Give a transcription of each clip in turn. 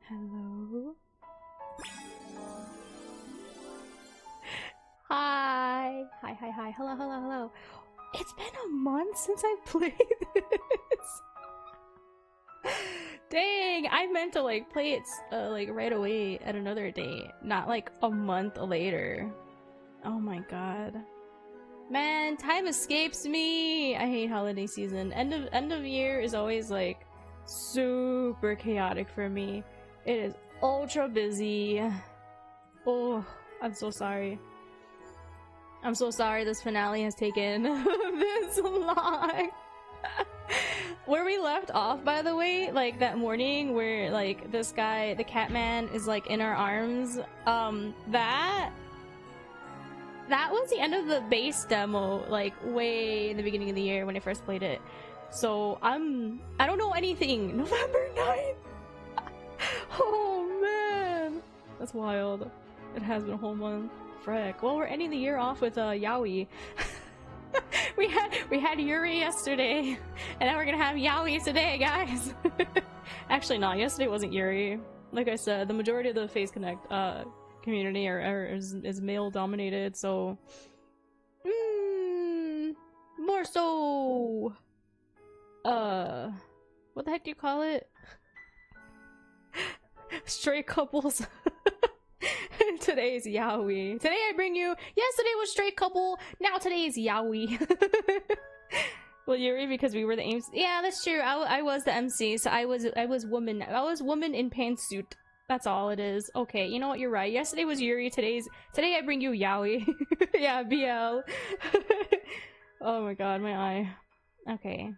Hello. Hi. Hi. Hello. It's been a month since I played this. Dang, I meant to like play it like right away at another day, not like a month later. Oh my god. Man, time escapes me. I hate holiday season. End of year is always like super chaotic for me. It is ultra busy. Oh, I'm so sorry. I'm so sorry this finale has taken this long. Where we left off, by the way, like that morning where like this guy, the Catman, is like in our arms, that was the end of the base demo, like way in the beginning of the year when I first played it. So I don't know anything. November 9th. Oh man, that's wild. It has been a whole month. Frick. Well, we're ending the year off with Yaoi. we had Yuri yesterday, and now we're gonna have Yaoi today, guys. Actually, no, yesterday wasn't Yuri. Like I said, the majority of the Phase Connect community is male dominated, so more so what the heck do you call it? Straight couples. Today's Yaoi. Today I bring you, yesterday was straight couple, now today is Yaoi. Well, Yuri, because we were the aims. Yeah, that's true. I was the MC, so I was woman. I was woman in pantsuit. That's all it is. Okay, you know what? You're right. Yesterday was Yuri. Today I bring you Yaoi. Yeah, BL. Oh my god, my eye. Okay.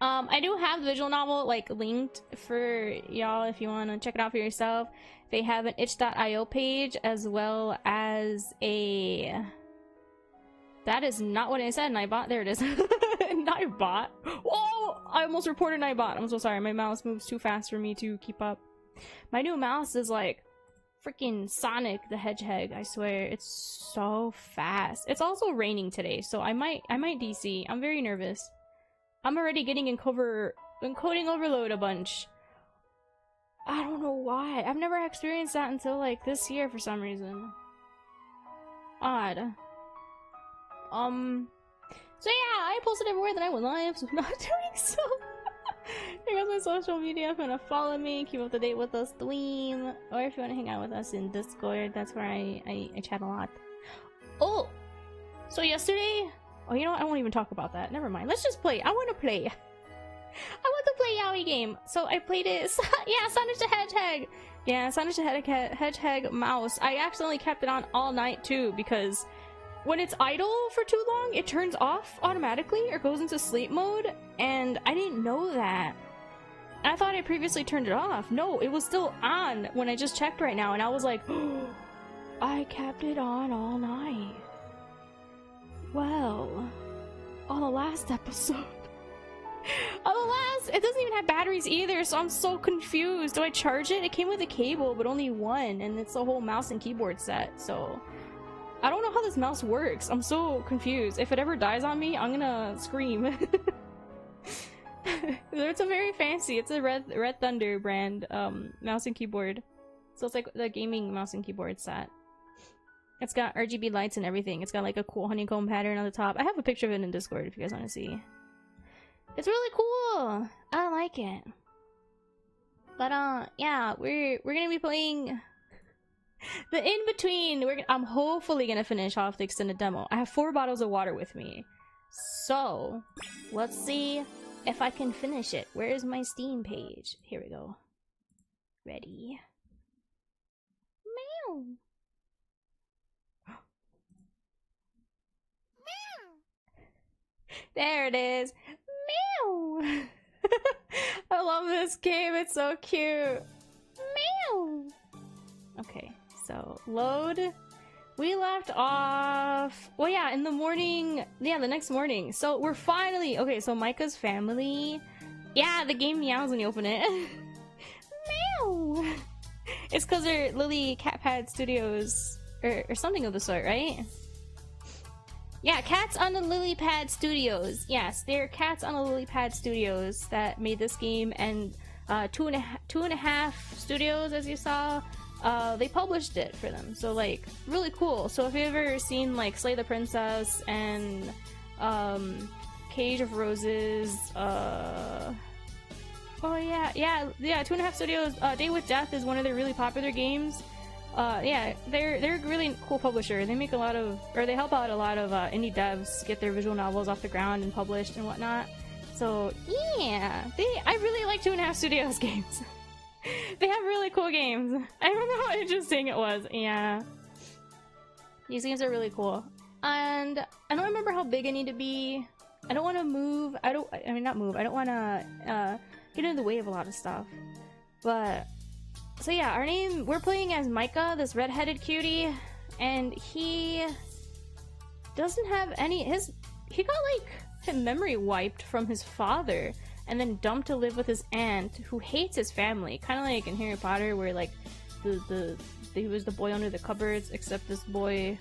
I do have the visual novel like linked for y'all if you want to check it out for yourself. They have an itch.io page as well as a... That is not what I said, Nightbot. There it is. Nightbot. Whoa! I almost reported Nightbot. I'm so sorry. My mouse moves too fast for me to keep up. My new mouse is like freaking Sonic the Hedgehog. I swear, it's so fast. It's also raining today, so I might DC. I'm very nervous. I'm already getting encoding overload a bunch. I don't know why. I've never experienced that until like this year for some reason. Odd. So yeah, I posted everywhere that I was live, so I'm not doing so. Here goes my social media if you want to follow me, keep up to date with us, Dweem, or if you want to hang out with us in Discord, that's where I chat a lot. Oh! So yesterday... Oh, you know what? I won't even talk about that. Never mind. Let's just play. I want to play. I want to play Yaoi game. So I played it. Yeah, Sonic the Hedgehog. Yeah, Sonic the Hedgehog mouse. I accidentally kept it on all night too because when it's idle for too long, it turns off automatically or goes into sleep mode. And I didn't know that. I thought I previously turned it off. No, it was still on when I just checked right now. And I was like, oh, I kept it on all night. Well, on the last episode. It doesn't even have batteries either, so I'm so confused. Do I charge it? It came with a cable, but only one, and it's a whole mouse and keyboard set, so... I don't know how this mouse works. I'm so confused. If it ever dies on me, I'm gonna scream. It's a very fancy, it's a Red Thunder brand mouse and keyboard. So it's like the gaming mouse and keyboard set. It's got RGB lights and everything. It's got like a cool honeycomb pattern on the top. I have a picture of it in Discord if you guys want to see. It's really cool. I like it. But yeah, we're gonna be playing the in-between. I'm hopefully gonna finish off the extended demo. I have 4 bottles of water with me. So let's see if I can finish it. Where is my Steam page? Here we go. Ready. Meow. There it is. Meow. I love this game. It's so cute. Meow. Okay, so load. We left off. Well, yeah, in the morning. Yeah, the next morning. So we're finally okay. So Micah's family. Yeah, the game meows when you open it. Meow. It's because they're Lily Catpad Studios or something of the sort, right? Yeah, Cats on the Lily Pad Studios. Yes, they're Cats on the Lily Pad Studios that made this game, and two and a half studios, as you saw, they published it for them. So like really cool. So if you've ever seen like Slay the Princess and Cage of Roses, oh yeah, 2.5 Studios, Day with Death is one of their really popular games. Yeah, they're a really cool publisher. They make a lot of, or they help out a lot of indie devs get their visual novels off the ground and published and whatnot. So yeah, I really like 2.5 Studios games. They have really cool games. I don't know how interesting it was. Yeah, these games are really cool. And I don't remember how big I need to be. I don't want to move. I mean not move. I don't want to get in the way of a lot of stuff. But so yeah, we're playing as Micah, this redheaded cutie, and he doesn't have any. He got like his memory wiped from his father, and then dumped to live with his aunt, who hates his family. Kind of like in Harry Potter, where like he was the boy under the cupboards, except this boy.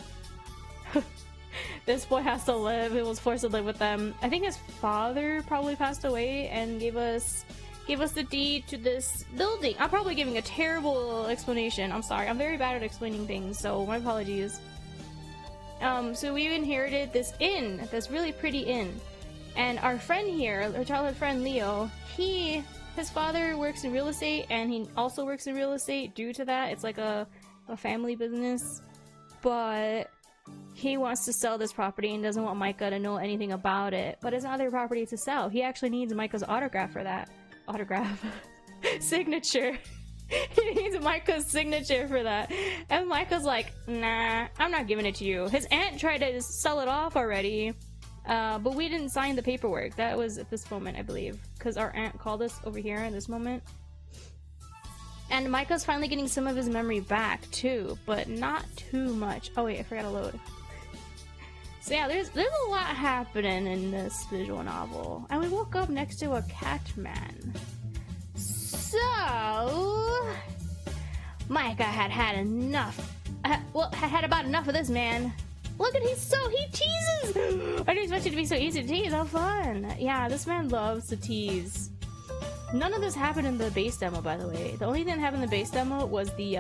This boy has to live. He was forced to live with them. I think his father probably passed away and gave us the deed to this building. I'm probably giving a terrible explanation. I'm sorry. I'm very bad at explaining things, so my apologies. So we inherited this inn, this really pretty inn. And our friend here, our childhood friend Leo, his father works in real estate, and he also works in real estate. Due to that, it's like a family business. But he wants to sell this property and doesn't want Micah to know anything about it. But it's not their property to sell. He actually needs Micah's autograph for that. Autograph. Signature. He needs Micah's signature for that. And Micah's like, nah, I'm not giving it to you. His aunt tried to sell it off already. But we didn't sign the paperwork. That was at this moment, I believe. Because our aunt called us over here in this moment. And Micah's finally getting some of his memory back, too. But not too much. Oh wait, I forgot to load. So yeah, there's a lot happening in this visual novel. And we woke up next to a cat man. So Micah had enough. Well, had about enough of this man. Look at he teases! I didn't expect it to be so easy to tease. How fun! Yeah, this man loves to tease. None of this happened in the base demo, by the way. The only thing that happened in the base demo was the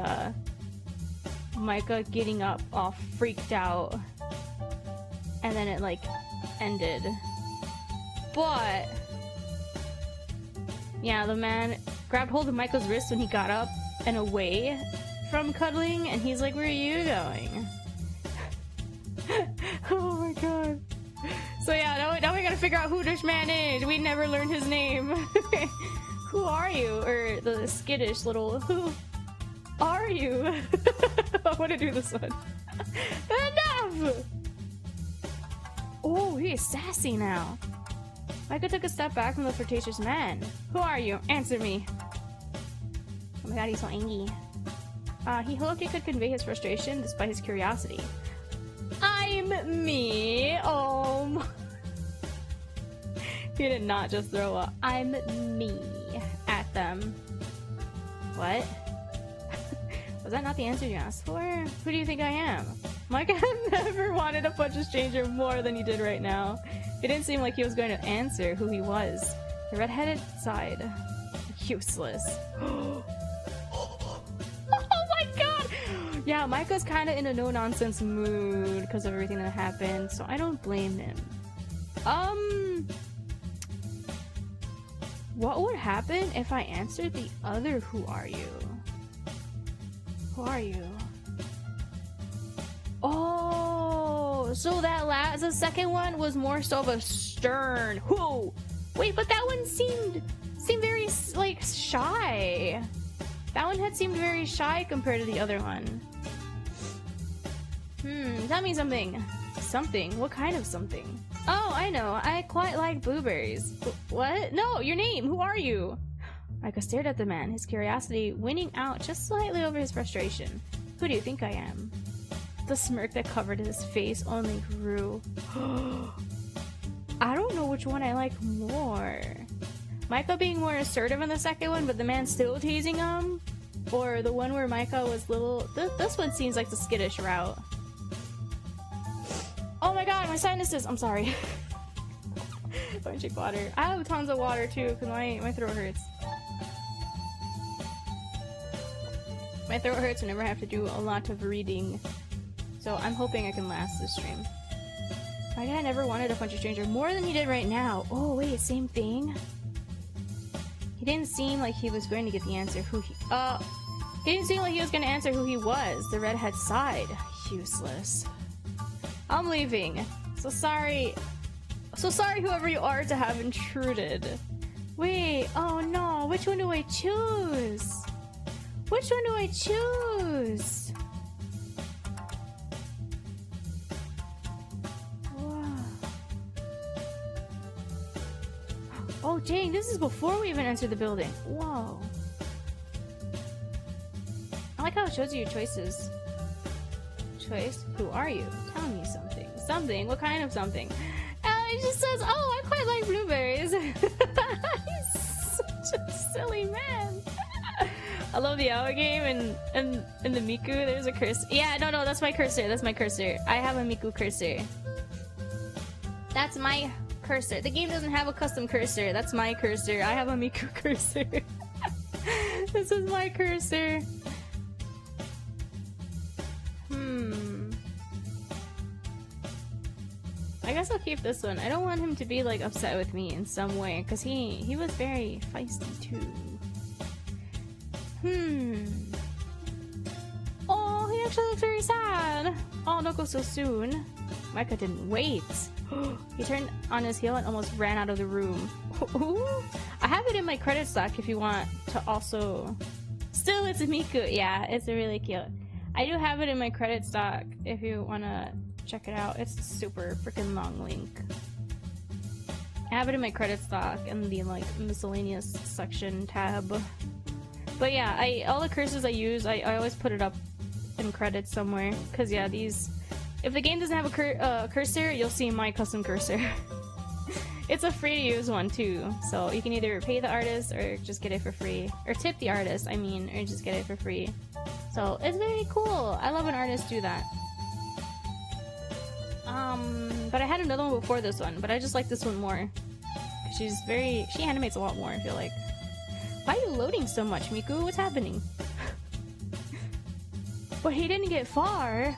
Micah getting up all freaked out, and then it like ended. But yeah, the man grabbed hold of Micah's wrist when he got up and away from cuddling, and he's like, "Where are you going?" Oh my god. So yeah, now we gotta figure out who this man is. We never learned his name. Who are you? Or the skittish little, who are you? I wanna do this one. Enough! Oh, he is sassy now. Micah took a step back from the flirtatious man. Who are you? Answer me. Oh my god, he's so angry. He hoped he could convey his frustration despite his curiosity. I'm me. Oh. He did not just throw a "I'm me" at them. What? Was that not the answer you asked for? Who do you think I am? Micah never wanted to punch a stranger more than he did right now. It didn't seem like he was going to answer who he was. The redheaded sighed. Useless. Yeah, Micah's kind of in a no-nonsense mood because of everything that happened, so I don't blame him. What would happen if I answered the other "Who are you"? Who are you? Oh, so the second one was more so of a stern "Who?" Wait, but that one seemed very like shy. That one had seemed very shy compared to the other one. Tell me something. Something? What kind of something? Oh, I know. I quite like blueberries. What? No, your name. Who are you? Micah stared at the man, his curiosity winning out just slightly over his frustration. Who do you think I am? The smirk that covered his face only grew. I don't know which one I like more. Micah being more assertive in the second one, but the man still teasing him? Or the one where Micah was little... This one seems like the skittish route. Oh my god, my sinuses! I'm sorry. Don't drink water. I have tons of water too, because my throat hurts. My throat hurts whenever I have to do a lot of reading. So I'm hoping I can last this stream. My dad never wanted to punch a stranger more than he did right now. Oh wait, same thing? He didn't seem like he was going to get the answer who he didn't seem like he was going to answer who he was. The redhead sighed. Useless. I'm leaving. So sorry whoever you are to have intruded. Wait, oh no, which one do I choose? Which one do I choose? Oh dang, this is before we even enter the building. Whoa. I like how it shows you your choices. Choice? Who are you? Tell me something. Something? What kind of something? It just says, oh, I quite like blueberries. He's such a silly man. I love the owl game and the Miku, there's a cursor. Yeah, no, that's my cursor. That's my cursor. I have a Miku cursor. That's my cursor. The game doesn't have a custom cursor. That's my cursor. I have a Miku cursor. This is my cursor. I guess I'll keep this one. I don't want him to be like upset with me in some way, because he was very feisty too. Oh, he actually looks very sad. Oh, don't go so soon. Micah didn't wait. He turned on his heel and almost ran out of the room. I have it in my credit stock if you want to also... Still, it's a Miku. Yeah, it's really cute. I do have it in my credit stock if you want to check it out. It's a super freaking long link. I have it in my credit stock in the like miscellaneous section tab. But yeah, all the curses I use, I always put it up in credits somewhere. Cause yeah, these, if the game doesn't have a cursor, you'll see my custom cursor. It's a free to use one too, so you can either pay the artist or just get it for free, or tip the artist, I mean, or just get it for free. So it's very cool. I love when artists do that. But I had another one before this one, but I just like this one more. She animates a lot more, I feel like. Why are you loading so much, Miku? What's happening? But he didn't get far.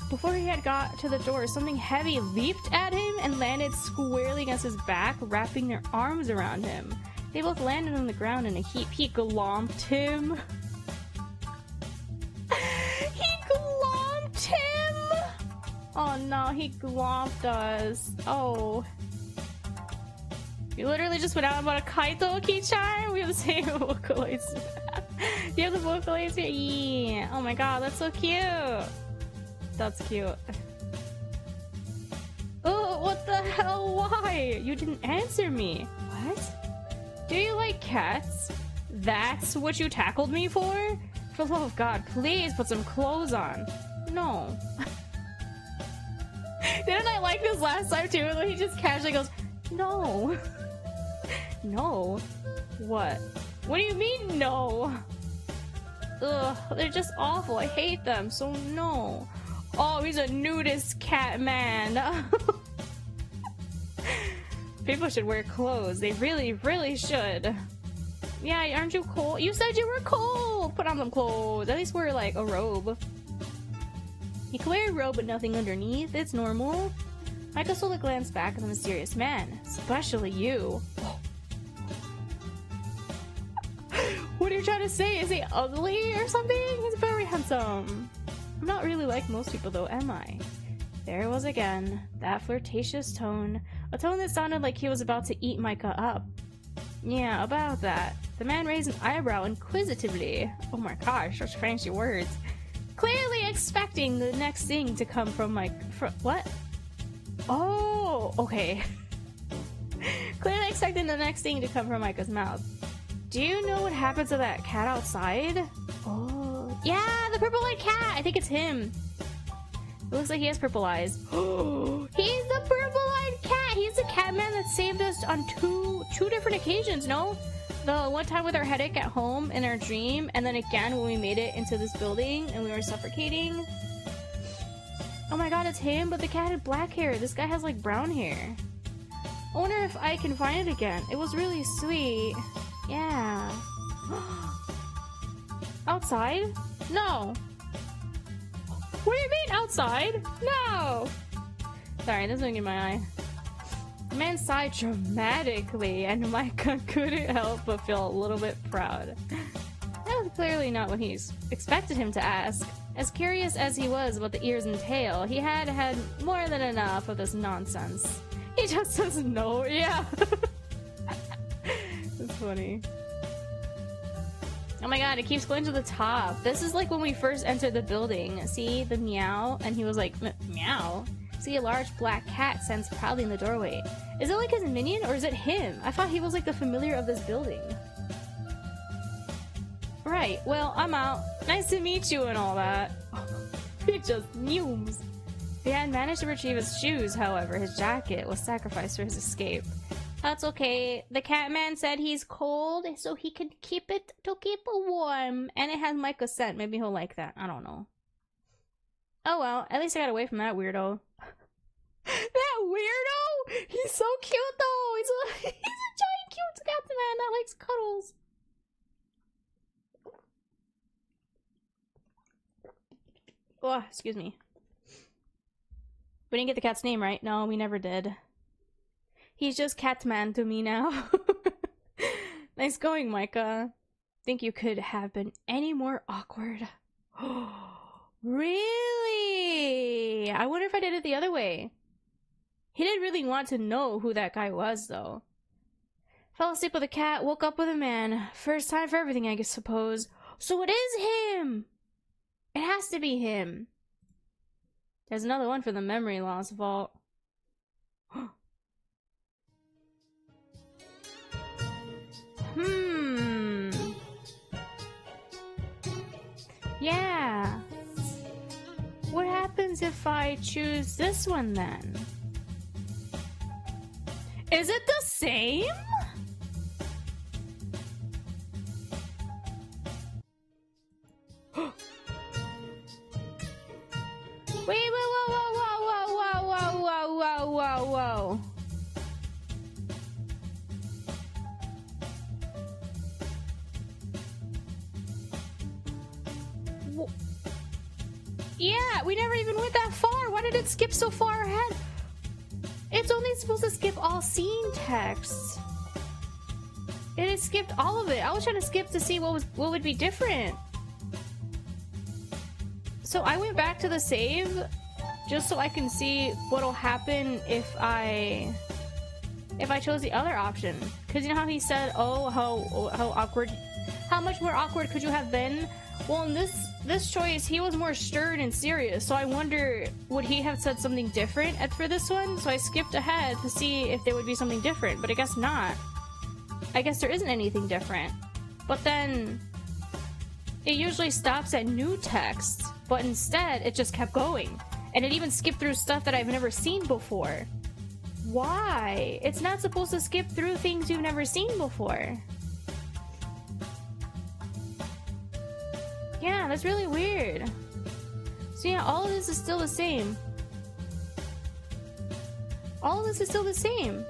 Before he had got to the door, something heavy leaped at him and landed squarely against his back, wrapping their arms around him. They both landed on the ground in a heap. He glomped him. He glomped him! Oh no, he glomped us. Oh. You literally just went out and bought a Kaito key charm? We have the same vocalizer. You have the vocalizer? Yeah. Oh my god, that's so cute. That's cute. Oh, what the hell? Why? You didn't answer me. What? Do you like cats? That's what you tackled me for? For the love of God, please put some clothes on. No. Didn't I like this last time too? Where he just casually goes, no. No. What? What do you mean no? Ugh, they're just awful. I hate them, so no. Oh, he's a nudist cat man. People should wear clothes. They really, really should. Yeah, aren't you cold? You said you were cold! Put on some clothes. At least wear like a robe. You can wear a robe but nothing underneath. It's normal. Michael slowly glanced back at the mysterious man. Especially you. What are you trying to say? Is he ugly or something? He's very handsome. I'm not really like most people though, am I? There it was again. That flirtatious tone. A tone that sounded like he was about to eat Micah up. Yeah, about that. The man raised an eyebrow inquisitively. Oh my gosh, such fancy words. Clearly expecting the next thing to come from what? Oh, okay. Clearly expecting the next thing to come from Micah's mouth. Do you know what happened to that cat outside? Oh, yeah, the purple-eyed cat. I think it's him. It looks like he has purple eyes. He's the purple-eyed cat. He's the cat man that saved us on two different occasions, no? The one time with our headache at home in our dream, and then again when we made it into this building and we were suffocating. Oh my god, it's him, but the cat had black hair. This guy has like brown hair. I wonder if I can find it again. It was really sweet. Yeah. Outside? No! What do you mean, outside? No! Sorry, there's something in my eye. The man sighed dramatically, and Micah couldn't help but feel a little bit proud. That was clearly not what he expected him to ask. As curious as he was about the ears and tail, he had had more than enough of this nonsense. He just says no, yeah. That's funny. Oh my god, it keeps going to the top. This is like when we first entered the building. See the meow? And he was like, meow? See a large black cat stands proudly in the doorway. Is it like his minion or is it him? I thought he was like the familiar of this building. Right, well, I'm out. Nice to meet you and all that. He just fumes. He had managed to retrieve his shoes, however, his jacket was sacrificed for his escape. That's okay. The Catman said he's cold, so he can keep it to keep warm. And it has Micah's scent. Maybe he'll like that. I don't know. Oh well, at least I got away from that weirdo. That weirdo? He's so cute though! He's a giant cute Catman that likes cuddles. Oh, excuse me. We didn't get the cat's name right. No, we never did. He's just Catman to me now. Nice going, Micah. Think you could have been any more awkward. Really? I wonder if I did it the other way. He didn't really want to know who that guy was, though. Fell asleep with a cat, woke up with a man. First time for everything, I suppose. So it is him! It has to be him. There's another one for the memory loss vault. Yeah. What happens if I choose this one then? Is it the same? Wait, whoa. Yeah, we never even went that far. Why did it skip so far ahead? It's only supposed to skip all scene text. It has skipped all of it. I was trying to skip to see what would be different. So I went back to the save just so I can see what'll happen if I chose the other option. Cause you know how he said, oh, how awkward, how much more awkward could you have been? Well, in this choice, he was more stern and serious, so I wonder, would he have said something different for this one? So I skipped ahead to see if there would be something different, but I guess not. I guess there isn't anything different. But then, it usually stops at new text, but instead, it just kept going. And it even skipped through stuff that I've never seen before. Why? It's not supposed to skip through things you've never seen before. Yeah, that's really weird. So yeah, all of this is still the same. All of this is still the same.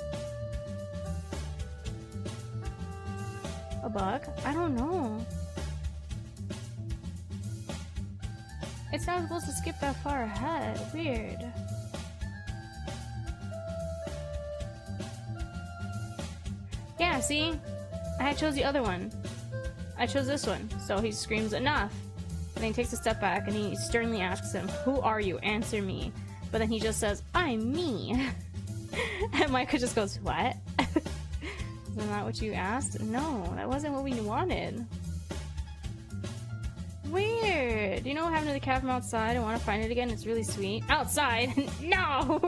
A bug? I don't know. It's not supposed to skip that far ahead. Weird. Yeah, see? I chose the other one. I chose this one. So he screams, enough! And then he takes a step back and he sternly asks him, who are you? Answer me. But then he just says, I'm me. And Micah just goes, what? Isn't that what you asked? No, that wasn't what we wanted. Weird. Do you know what happened to the cat from outside? I want to find it again. It's really sweet. Outside? No!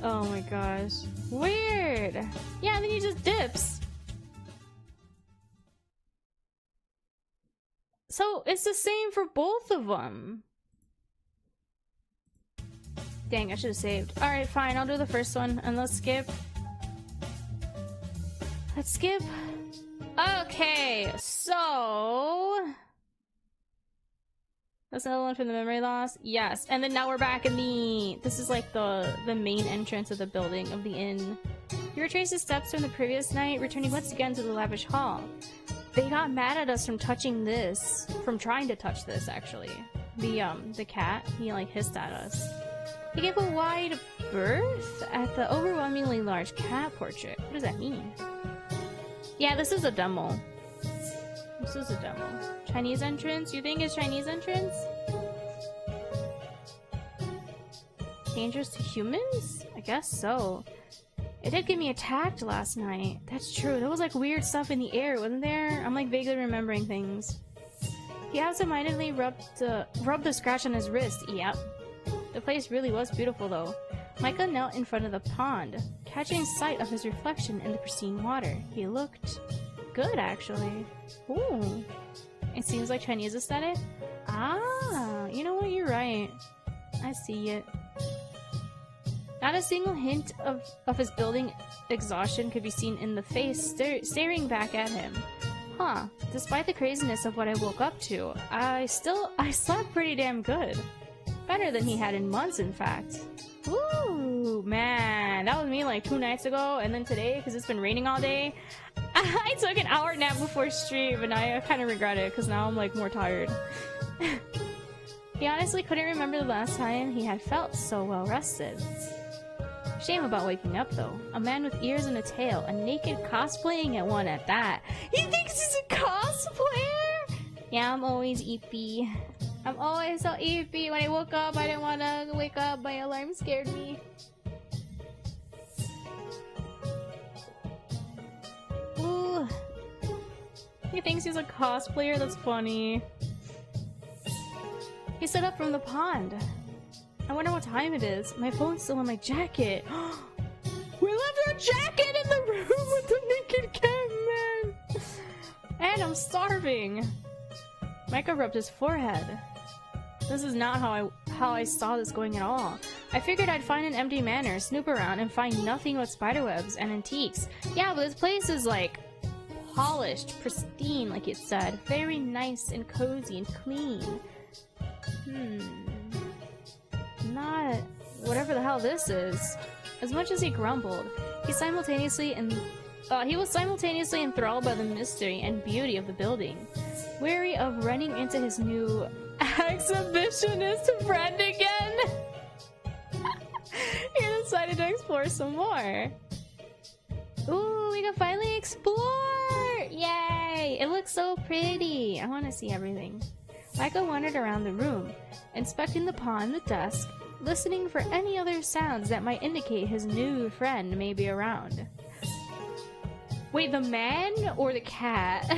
Oh my gosh. Weird. Yeah, and then he just dips. So it's the same for both of them. Dang, I should have saved. Alright, fine. I'll do the first one. And let's skip. Let's skip. Okay, so... That's another one for the memory loss? Yes. And then now we're back in the... This is like the main entrance of the building, of the inn. You retrace the steps from the previous night, returning once again to the lavish hall. they got mad at us from touching this, from trying to touch this actually. The cat, he like hissed at us. He gave a wide berth at the overwhelmingly large cat portrait. What does that mean? Yeah, this is a demo. This is a demo. Chinese entrance? You think it's Chinese entrance? Dangerous to humans? I guess so. It did get me attacked last night. That's true. There was like weird stuff in the air, wasn't there? I'm like vaguely remembering things. He absentmindedly rubbed the scratch on his wrist. Yep. The place really was beautiful though. Micah knelt in front of the pond, catching sight of his reflection in the pristine water. He looked good actually. Ooh. It seems like Chinese aesthetic? Ah, you know what? You're right. I see it. Not a single hint of his building exhaustion could be seen in the face staring back at him. Huh. Despite the craziness of what I woke up to, I slept pretty damn good. Better than he had in months, in fact. Ooh, man. That was me like 2 nights ago, and then today, because it's been raining all day, I took an hour nap before stream, and I kind of regret it, because now I'm like more tired. He honestly couldn't remember the last time he had felt so well rested. Shame about waking up though. A man with ears and a tail, a naked cosplaying at one at that. He thinks he's a cosplayer? Yeah, I'm always eepy. I'm always so eepy. When I woke up, I didn't want to wake up. My alarm scared me. Ooh. He thinks he's a cosplayer? That's funny. He stood up from the pond. I wonder what time it is. My phone's still in my jacket. We left our jacket in the room with the naked cat man. And I'm starving. Micah rubbed his forehead. This is not how I saw this going at all. I figured I'd find an empty manor, snoop around, and find nothing but spiderwebs and antiques. Yeah, but this place is like polished, pristine, like it said. Very nice and cozy and clean. Not whatever the hell this is. As much as he grumbled, he was simultaneously enthralled by the mystery and beauty of the building. Weary of running into his new exhibitionist friend again, he decided to explore some more. Ooh, we can finally explore! Yay! It looks so pretty. I want to see everything. Micah wandered around the room, inspecting the pond, the desk, listening for any other sounds that might indicate his new friend may be around. Wait, the man or the cat?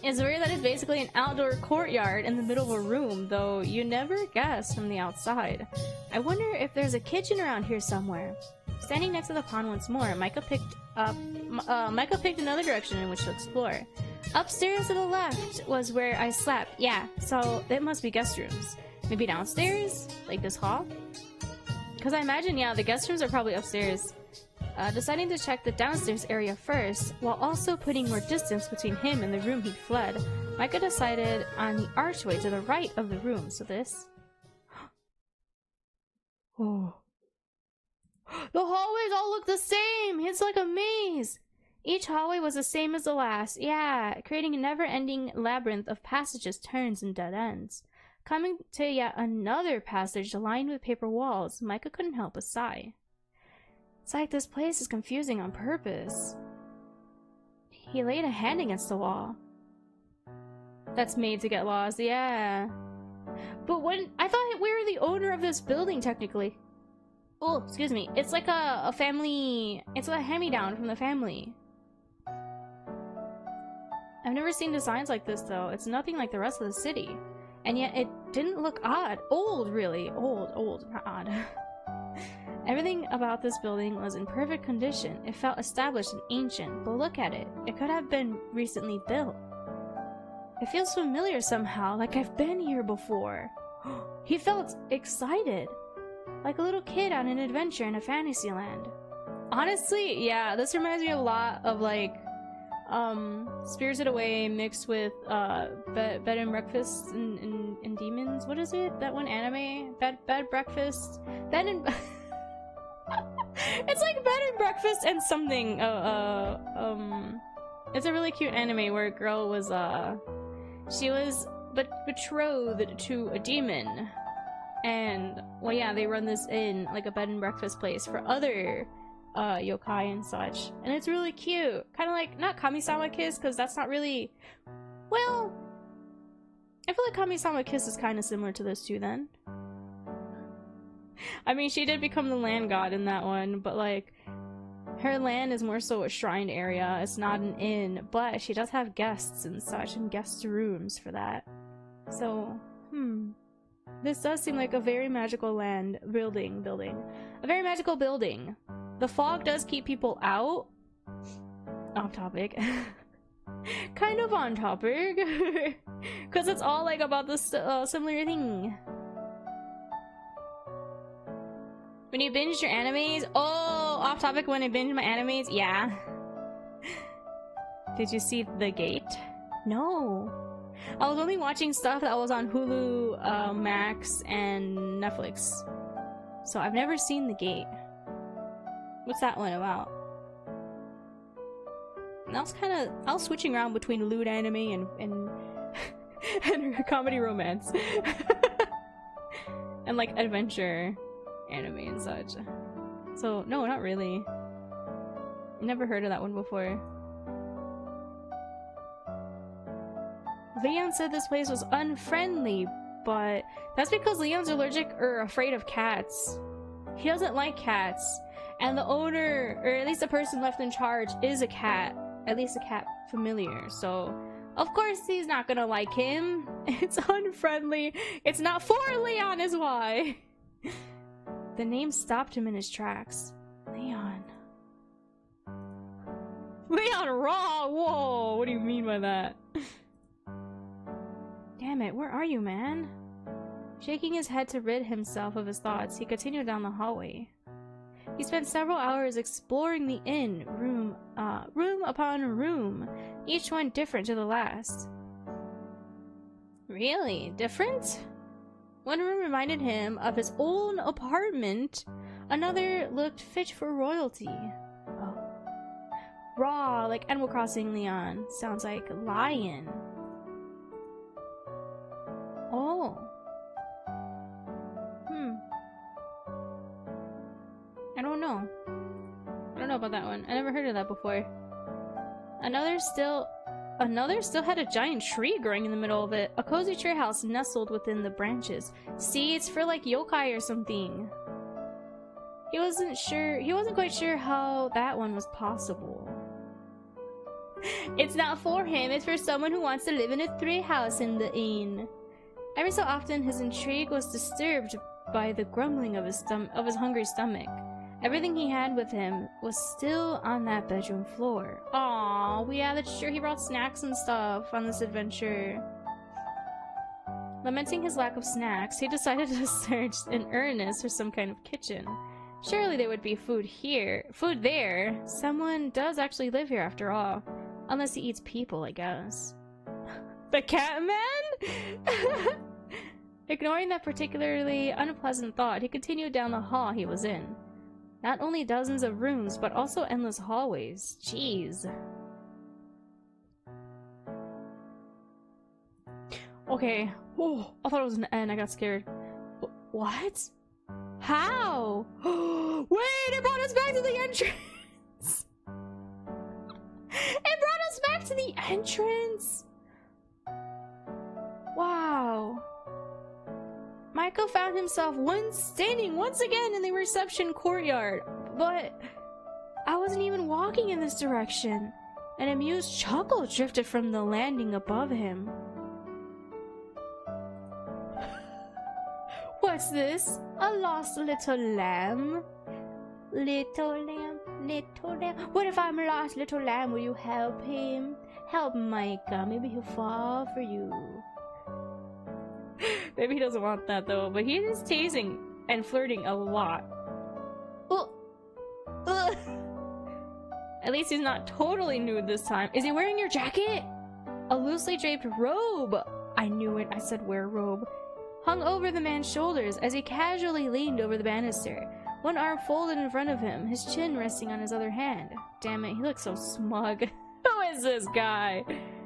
It's weird that it's basically an outdoor courtyard in the middle of a room, though you never guess from the outside. I wonder if there's a kitchen around here somewhere. Standing next to the pond once more, Micah picked another direction in which to explore. Upstairs to the left was where I slept. Yeah, so it must be guest rooms. Maybe downstairs? Like this hall? Because I imagine, yeah, the guest rooms are probably upstairs. Deciding to check the downstairs area first, while also putting more distance between him and the room he'd fled, Micah decided on the archway to the right of the room. So this? Oh. The hallways all look the same! It's like a maze! Each hallway was the same as the last, yeah, creating a never-ending labyrinth of passages, turns, and dead ends. Coming to yet another passage lined with paper walls, Micah couldn't help but sigh. It's like this place is confusing on purpose. He laid a hand against the wall. That's made to get lost, yeah. But when I thought we were the owner of this building, technically. Oh, excuse me. It's like a family. It's a hand-me-down from the family. I've never seen designs like this, though. It's nothing like the rest of the city. And yet it didn't look odd. Old, really. Old, not odd. Everything about this building was in perfect condition. It felt established and ancient, but look at it. It could have been recently built. It feels familiar somehow, like I've been here before. He felt excited, like a little kid on an adventure in a fantasy land. Honestly, yeah, this reminds me a lot of like Spirited Away mixed with Bed and Breakfast and Demons. What is it? That one anime? Bed Breakfast? Bed and It's like Bed and Breakfast and something. It's a really cute anime where a girl was she was betrothed to a demon, and well, yeah, they run this in like a bed and breakfast place for other yokai and such, and it's really cute. Kind of like, not Kami-sama Kiss, because that's not really, well, I feel like Kami-sama Kiss is kind of similar to this too then. I mean, she did become the land god in that one, but like, her land is more so a shrine area. It's not an inn, but she does have guests and such, and guest rooms for that. So, this does seem like a very magical land building. A very magical building. The fog does keep people out. Off topic. Kind of on topic. Because it's all like about this similar thing. When you binge your animes? Oh, off topic, when I binge my animes? Yeah. Did you see The Gate? No. I was only watching stuff that was on Hulu, Max, and Netflix. So I've never seen The Gate. What's that one about? And I was switching around between lewd anime and comedy romance. And like adventure anime and such. So no, not really. Never heard of that one before. Leon said this place was unfriendly, but that's because Leon's allergic or afraid of cats. He doesn't like cats, and the owner, or at least the person left in charge, is a cat. At least a cat familiar, so of course he's not gonna like him. It's unfriendly. It's not for Leon is why. The name stopped him in his tracks. Leon. Leon Raw! Whoa, what do you mean by that? Damn it, where are you, man? Shaking his head to rid himself of his thoughts, he continued down the hallway. He spent several hours exploring the inn, room upon room, each one different to the last. Really? Different? One room reminded him of his own apartment. Another looked fit for royalty. Oh. Raw, like Animal Crossing Leon. Sounds like lion. Oh. I don't know. I don't know about that one. I never heard of that before. Another still had a giant tree growing in the middle of it. A cozy tree house nestled within the branches. See, it's for like yokai or something. He wasn't quite sure how that one was possible. It's not for him, it's for someone who wants to live in a tree house in the inn. Every so often his intrigue was disturbed by the grumbling of his hungry stomach. Everything he had with him was still on that bedroom floor. Aww, yeah, that's true. He brought snacks and stuff on this adventure. Lamenting his lack of snacks, he decided to search in earnest for some kind of kitchen. Surely there would be food there. Someone does actually live here after all. Unless he eats people, I guess. The cat man? Ignoring that particularly unpleasant thought, he continued down the hall he was in. Not only dozens of rooms, but also endless hallways. Jeez. Okay. Oh, I thought it was an N. I got scared. What? How? Wait, it brought us back to the entrance! It brought us back to the entrance! Wow. Michael found himself standing once again in the reception courtyard, but I wasn't even walking in this direction. An amused chuckle drifted from the landing above him. What's this? A lost little lamb? Little lamb, little lamb. What if I'm a lost little lamb? Will you help him? Help Micah. Maybe he'll fall for you. Maybe he doesn't want that though, but he is teasing and flirting a lot. At least he's not totally nude this time. Is he wearing your jacket? A loosely draped robe. I knew it. I said wear robe. Hung over the man's shoulders as he casually leaned over the banister. One arm folded in front of him, his chin resting on his other hand. Damn it, he looks so smug. Oh, is this guy?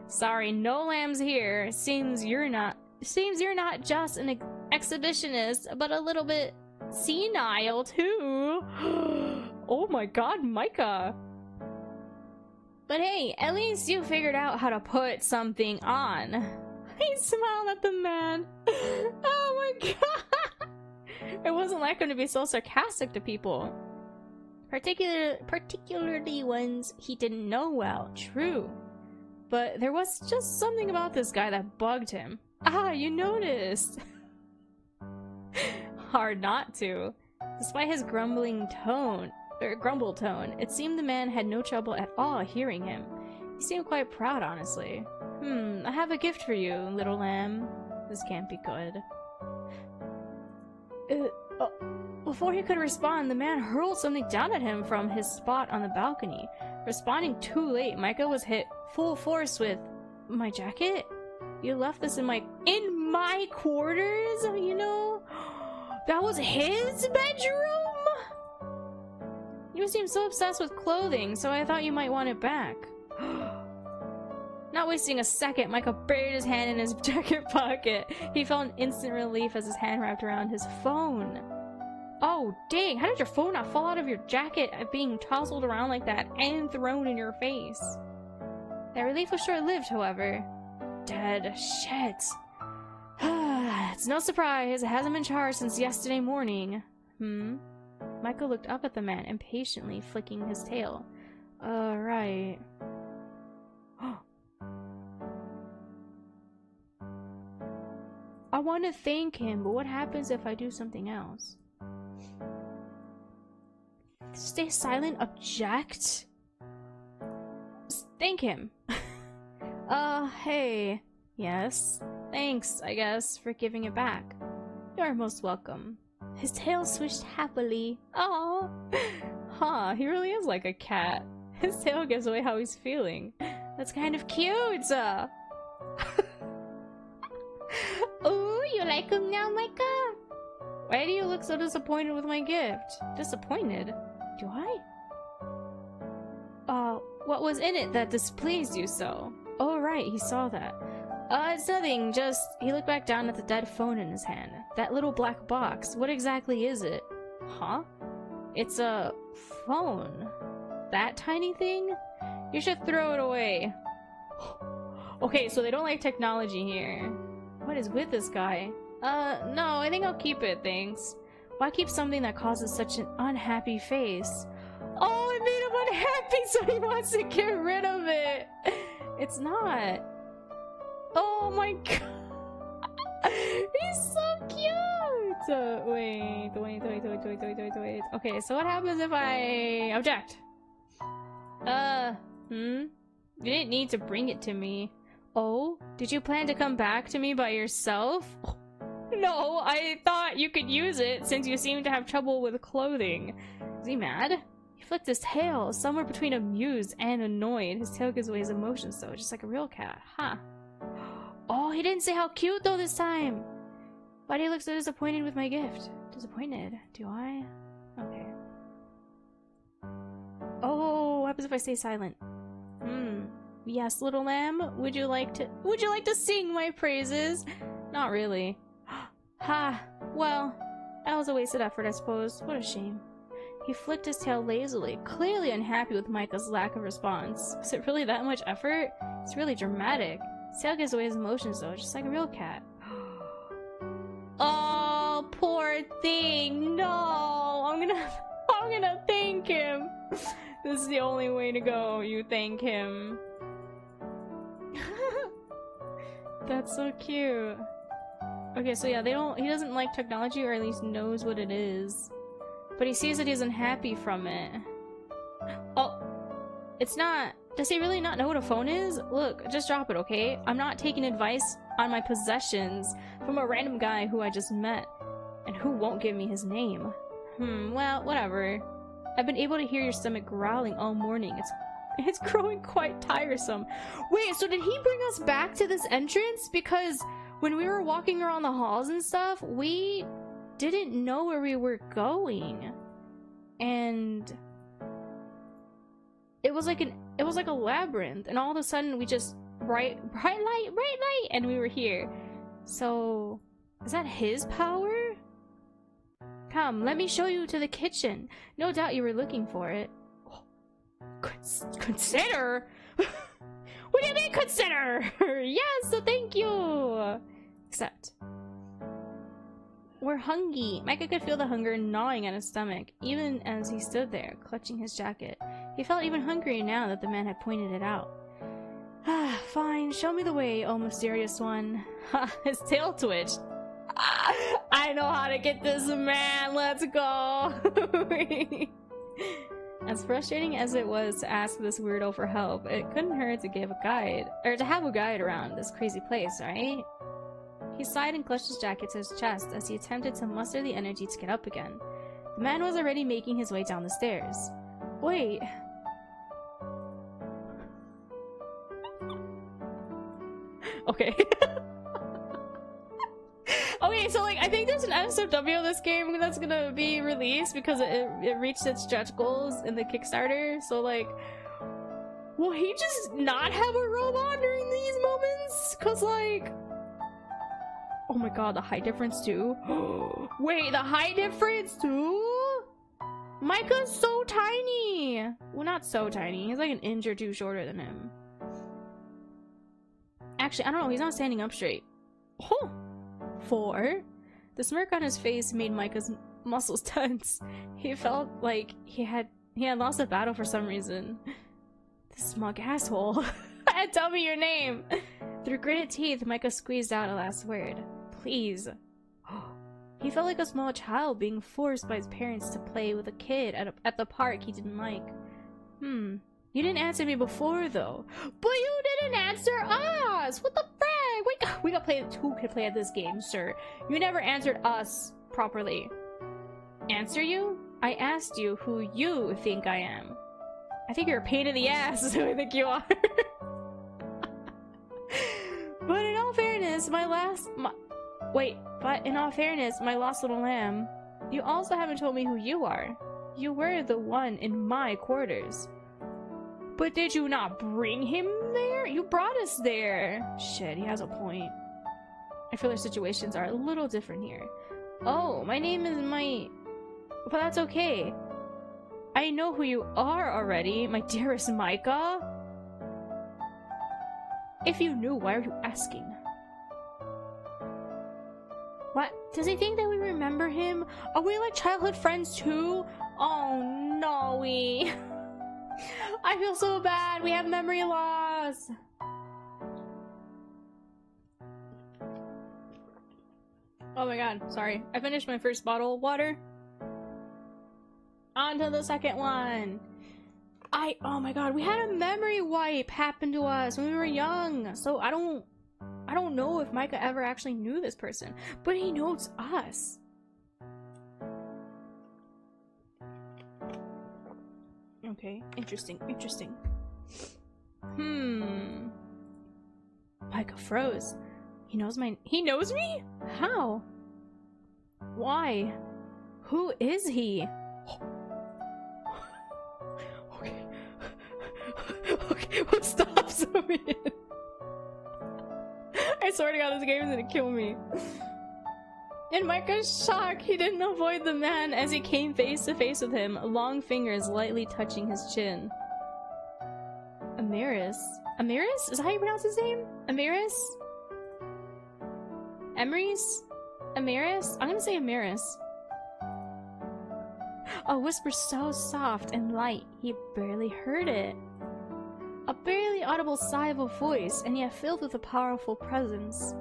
Sorry, no lambs here. Seems you're not just an exhibitionist, but a little bit senile too. Oh my god, Micah. But hey, at least you figured out how to put something on. He smiled at the man. Oh my god. It wasn't like him to be so sarcastic to people. Particularly ones he didn't know well. True. But there was just something about this guy that bugged him. Ah, you noticed. Hard not to. Despite his grumble tone, it seemed the man had no trouble at all hearing him. He seemed quite proud, honestly. I have a gift for you, little lamb. This can't be good. Before he could respond, the man hurled something down at him from his spot on the balcony. Responding too late, Micah was hit full force with, "My jacket? You left this in my quarters, you know? That was his bedroom?" You seem so obsessed with clothing, so I thought you might want it back. Not wasting a second, Micah buried his hand in his jacket pocket. He felt an instant relief as his hand wrapped around his phone. Oh, dang, how did your phone not fall out of your jacket being tousled around like that and thrown in your face? That relief was short-lived, however. Dead. Shit. It's no surprise, it hasn't been charged since yesterday morning. Micah looked up at the man, impatiently flicking his tail. Right. I want to thank him, but what happens if I do something else? Stay silent, object? Thank him. Hey. Yes. Thanks, I guess, for giving it back. You're most welcome. His tail swished happily. Oh, huh, he really is like a cat. His tail gives away how he's feeling. That's kind of cute! Ooh, you like him now, Micah? Why do you look so disappointed with my gift? Disappointed? Do I? What was in it that displeased you so? Oh, right, he saw that. It's nothing, just... He looked back down at the dead phone in his hand. That little black box, what exactly is it? Huh? It's a... phone. That tiny thing? You should throw it away. Okay, so they don't like technology here. What is with this guy? No, I think I'll keep it, thanks. Why keep something that causes such an unhappy face? Oh, it made him unhappy, so he wants to get rid of it! It's not. Oh my god! He's so cute! Wait. Okay, so what happens if I object? You didn't need to bring it to me. Oh? Did you plan to come back to me by yourself? No, I thought you could use it since you seem to have trouble with clothing. Is he mad? He flicked his tail, somewhere between amused and annoyed. His tail gives away his emotions though, just like a real cat. Huh. Oh, he didn't say how cute though this time! Why do you look so disappointed with my gift? Disappointed? Do I? Okay. Oh, what happens if I stay silent? Yes, little lamb, would you like to sing my praises? Not really. Ha! Well, that was a wasted effort, I suppose. What a shame. He flicked his tail lazily, clearly unhappy with Micah's lack of response. Was it really that much effort? It's really dramatic. His tail gives away his emotions though, just like a real cat. Oh, poor thing. No, I'm gonna thank him. This is the only way to go. You thank him. That's so cute. Okay, so yeah, he doesn't like technology, or at least knows what it is. But he sees that he's unhappy from it. Oh, it's not... Does he really not know what a phone is? Look, just drop it, okay? I'm not taking advice on my possessions from a random guy who I just met, and who won't give me his name. Well, whatever. I've been able to hear your stomach growling all morning. It's growing quite tiresome. Wait, so did he bring us back to this entrance? Because when we were walking around the halls and stuff, we didn't know where we were going. And it was like It was like a labyrinth, and all of a sudden we just bright light, and we were here. So, is that his power? Come, let me show you to the kitchen. No doubt you were looking for it. Oh, consider? What do you mean consider? Yes, thank you. Except, we're hungry. Micah could feel the hunger gnawing at his stomach, even as he stood there, clutching his jacket. He felt even hungrier now that the man had pointed it out. Ah, fine, show me the way, oh mysterious one. Ha, his tail twitched. I know how to get this man, let's go. As frustrating as it was to ask this weirdo for help, it couldn't hurt to give a guide, or to have a guide around this crazy place, right? He sighed and clutched his jacket to his chest as he attempted to muster the energy to get up again. The man was already making his way down the stairs. Wait. Okay. Okay, so like I think there's an SOW of this game that's gonna be released because it reached its stretch goals in the Kickstarter. So like, will he just not have a robe on during these moments? Cause like, oh my god, the height difference too. Wait, the height difference too? Micah's so tiny. Well, not so tiny. He's like an inch or two shorter than him. Actually, I don't know. He's not standing up straight. Oh. 4. The smirk on his face made Micah's muscles tense. He felt like he had lost a battle for some reason. This smug asshole. Tell me your name. Through gritted teeth, Micah squeezed out a last word. Please. He felt like a small child being forced by his parents to play with a kid at the park he didn't like. You didn't answer me before, though. But you didn't answer us! What the frick? We got play. Who could play at this game, sir? You never answered us properly. Answer you? I asked you who you think I am. I think you're a pain in the ass, is who I think you are. But in all fairness, my lost little lamb, you also haven't told me who you are. You were the one in my quarters. But did you not bring him there? You brought us there. Shit, he has a point. I feel their situations are a little different here. Oh, my name is but that's okay. I know who you are already, my dearest Micah. If you knew, why are you asking? What? Does he think that we remember him? Are we like childhood friends too? Oh no, I feel so bad. We have memory loss. Oh my god, sorry. I finished my first bottle of water. On to the second one. Oh my god, we had a memory wipe happen to us when we were young. So I don't know if Micah ever actually knew this person, but he knows us. Okay, interesting. Micah froze. He knows me? How? Why? Who is he? Okay, what stops me? I swear to god, this game is gonna kill me. In Micah's shock, he didn't avoid the man as he came face to face with him, long fingers lightly touching his chin. Amiris? Amiris? Is that how you pronounce his name? Amiris? Emery's? Amiris? I'm gonna say Amiris. A whisper so soft and light, he barely heard it. A barely audible sigh of a voice, and yet filled with a powerful presence.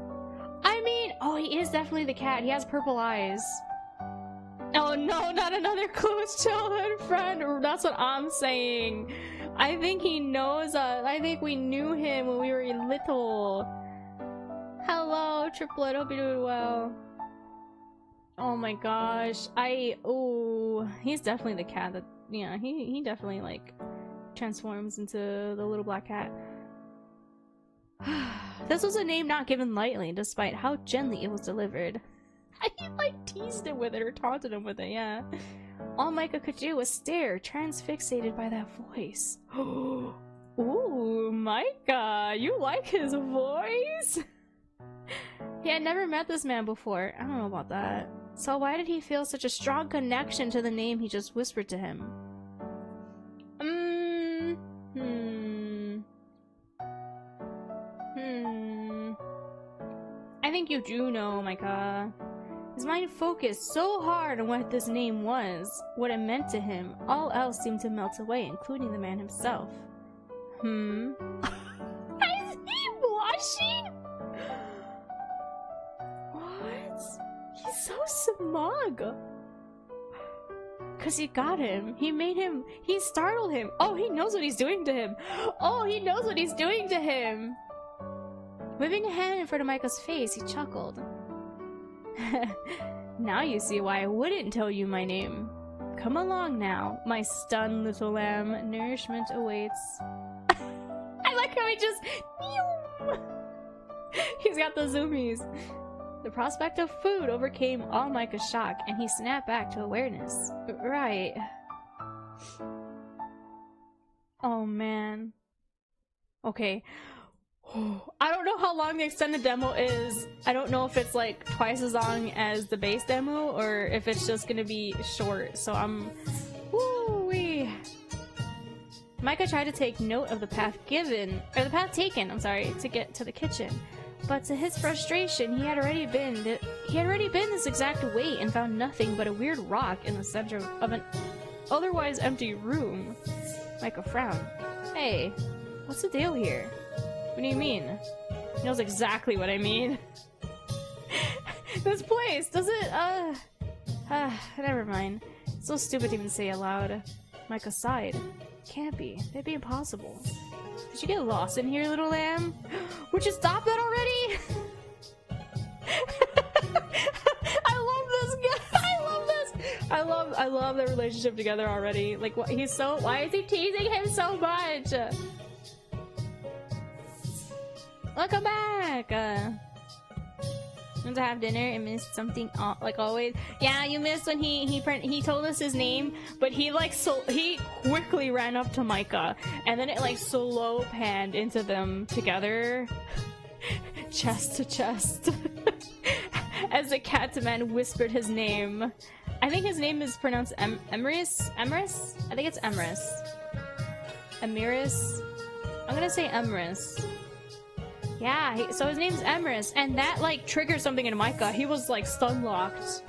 I mean, oh, he is definitely the cat. He has purple eyes. Oh no, not another close childhood friend. That's what I'm saying. I think he knows us. I think we knew him when we were little. Hello, Triplet. Hope you're doing well. Oh my gosh. He's definitely the cat that, yeah, he definitely like transforms into the little black cat. This was a name not given lightly, despite how gently it was delivered. I like teased him with it or taunted him with it, yeah. All Micah could do was stare, transfixated by that voice. Ooh, Micah, you like his voice? He had never met this man before. I don't know about that. So why did he feel such a strong connection to the name he just whispered to him? I think you do know, Micah. His mind focused so hard on what this name was, what it meant to him. All else seemed to melt away, including the man himself. Is he blushing? What? He's so smug. Cause he got him. He made him. He startled him. Oh, he knows what he's doing to him. Oh, he knows what he's doing to him. Waving a hand in front of Micah's face, he chuckled. Now you see why I wouldn't tell you my name. Come along now, my stunned little lamb. Nourishment awaits. I like how he just... He's got the zoomies. The prospect of food overcame all Micah's shock, and he snapped back to awareness. Right. Oh, man. Okay. I don't know how long the extended demo is. I don't know if it's like twice as long as the base demo or if it's just gonna be short. So I'm... Woo-wee. Micah tried to take note of the path taken, I'm sorry, to get to the kitchen. But to his frustration, he had already been this exact way and found nothing but a weird rock in the center of an otherwise empty room. Micah frowned. Hey, what's the deal here? What do you mean? He knows exactly what I mean. This place, does it, never mind. It's so stupid to even say aloud. Micah sighed. Can't be. That'd be impossible. Did you get lost in here, little lamb? Would you stop that already? I love this guy. I love this. I love their relationship together already. Like, what? Why is he teasing him so much? Welcome back! Went to have dinner and missed something like always. Yeah, you missed when he told us his name, but he quickly ran up to Micah, and then it like slow panned into them together, chest to chest, as the Catman whispered his name. I think his name is pronounced Emrys? Emrys? I think it's Emrys. Emiris? I'm gonna say Emrys. Yeah, so his name's Emrys, and that like triggered something in Micah. He was like stun-locked.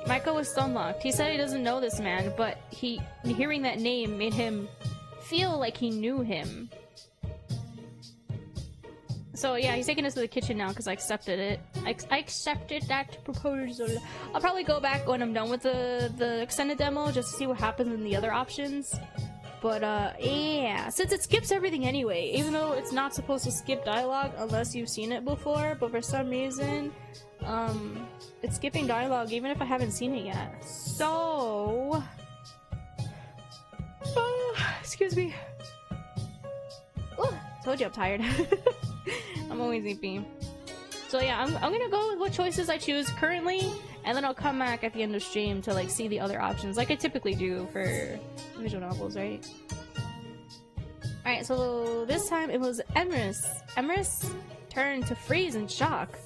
Micah was stun-locked. He said he doesn't know this man, but hearing that name made him feel like he knew him. So yeah, he's taking us to the kitchen now because I accepted it. I accepted that proposal. I'll probably go back when I'm done with the extended demo just to see what happens in the other options. But, yeah, since it skips everything anyway, even though it's not supposed to skip dialogue unless you've seen it before, but for some reason, it's skipping dialogue even if I haven't seen it yet. So... excuse me. Oh, told you I'm tired. I'm always sleepy. So yeah, I'm gonna go with what choices I choose currently, and then I'll come back at the end of stream to like see the other options, like I typically do for visual novels, right? Alright, so this time it was Emrys. Emrys turned to freeze in shock.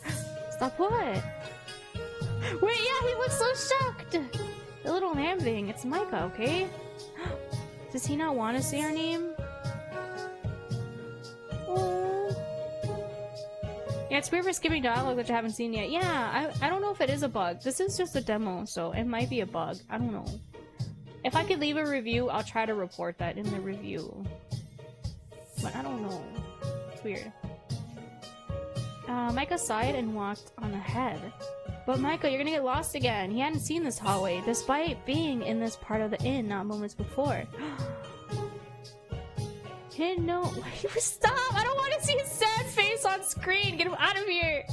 Stop what? Wait, yeah, he looks so shocked! The little lamb thing, it's Micah, okay? Does he not want to say our name? Oh. Yeah, it's weird for skipping dialogue that you haven't seen yet. Yeah, I don't know if it is a bug. This is just a demo, so it might be a bug. I don't know. If I could leave a review, I'll try to report that in the review. But I don't know. It's weird. Micah sighed and walked on ahead. But Micah, you're gonna get lost again. He hadn't seen this hallway, despite being in this part of the inn not moments before. He didn't know. Stop! I don't want to see his sad face on screen! Get him out of here!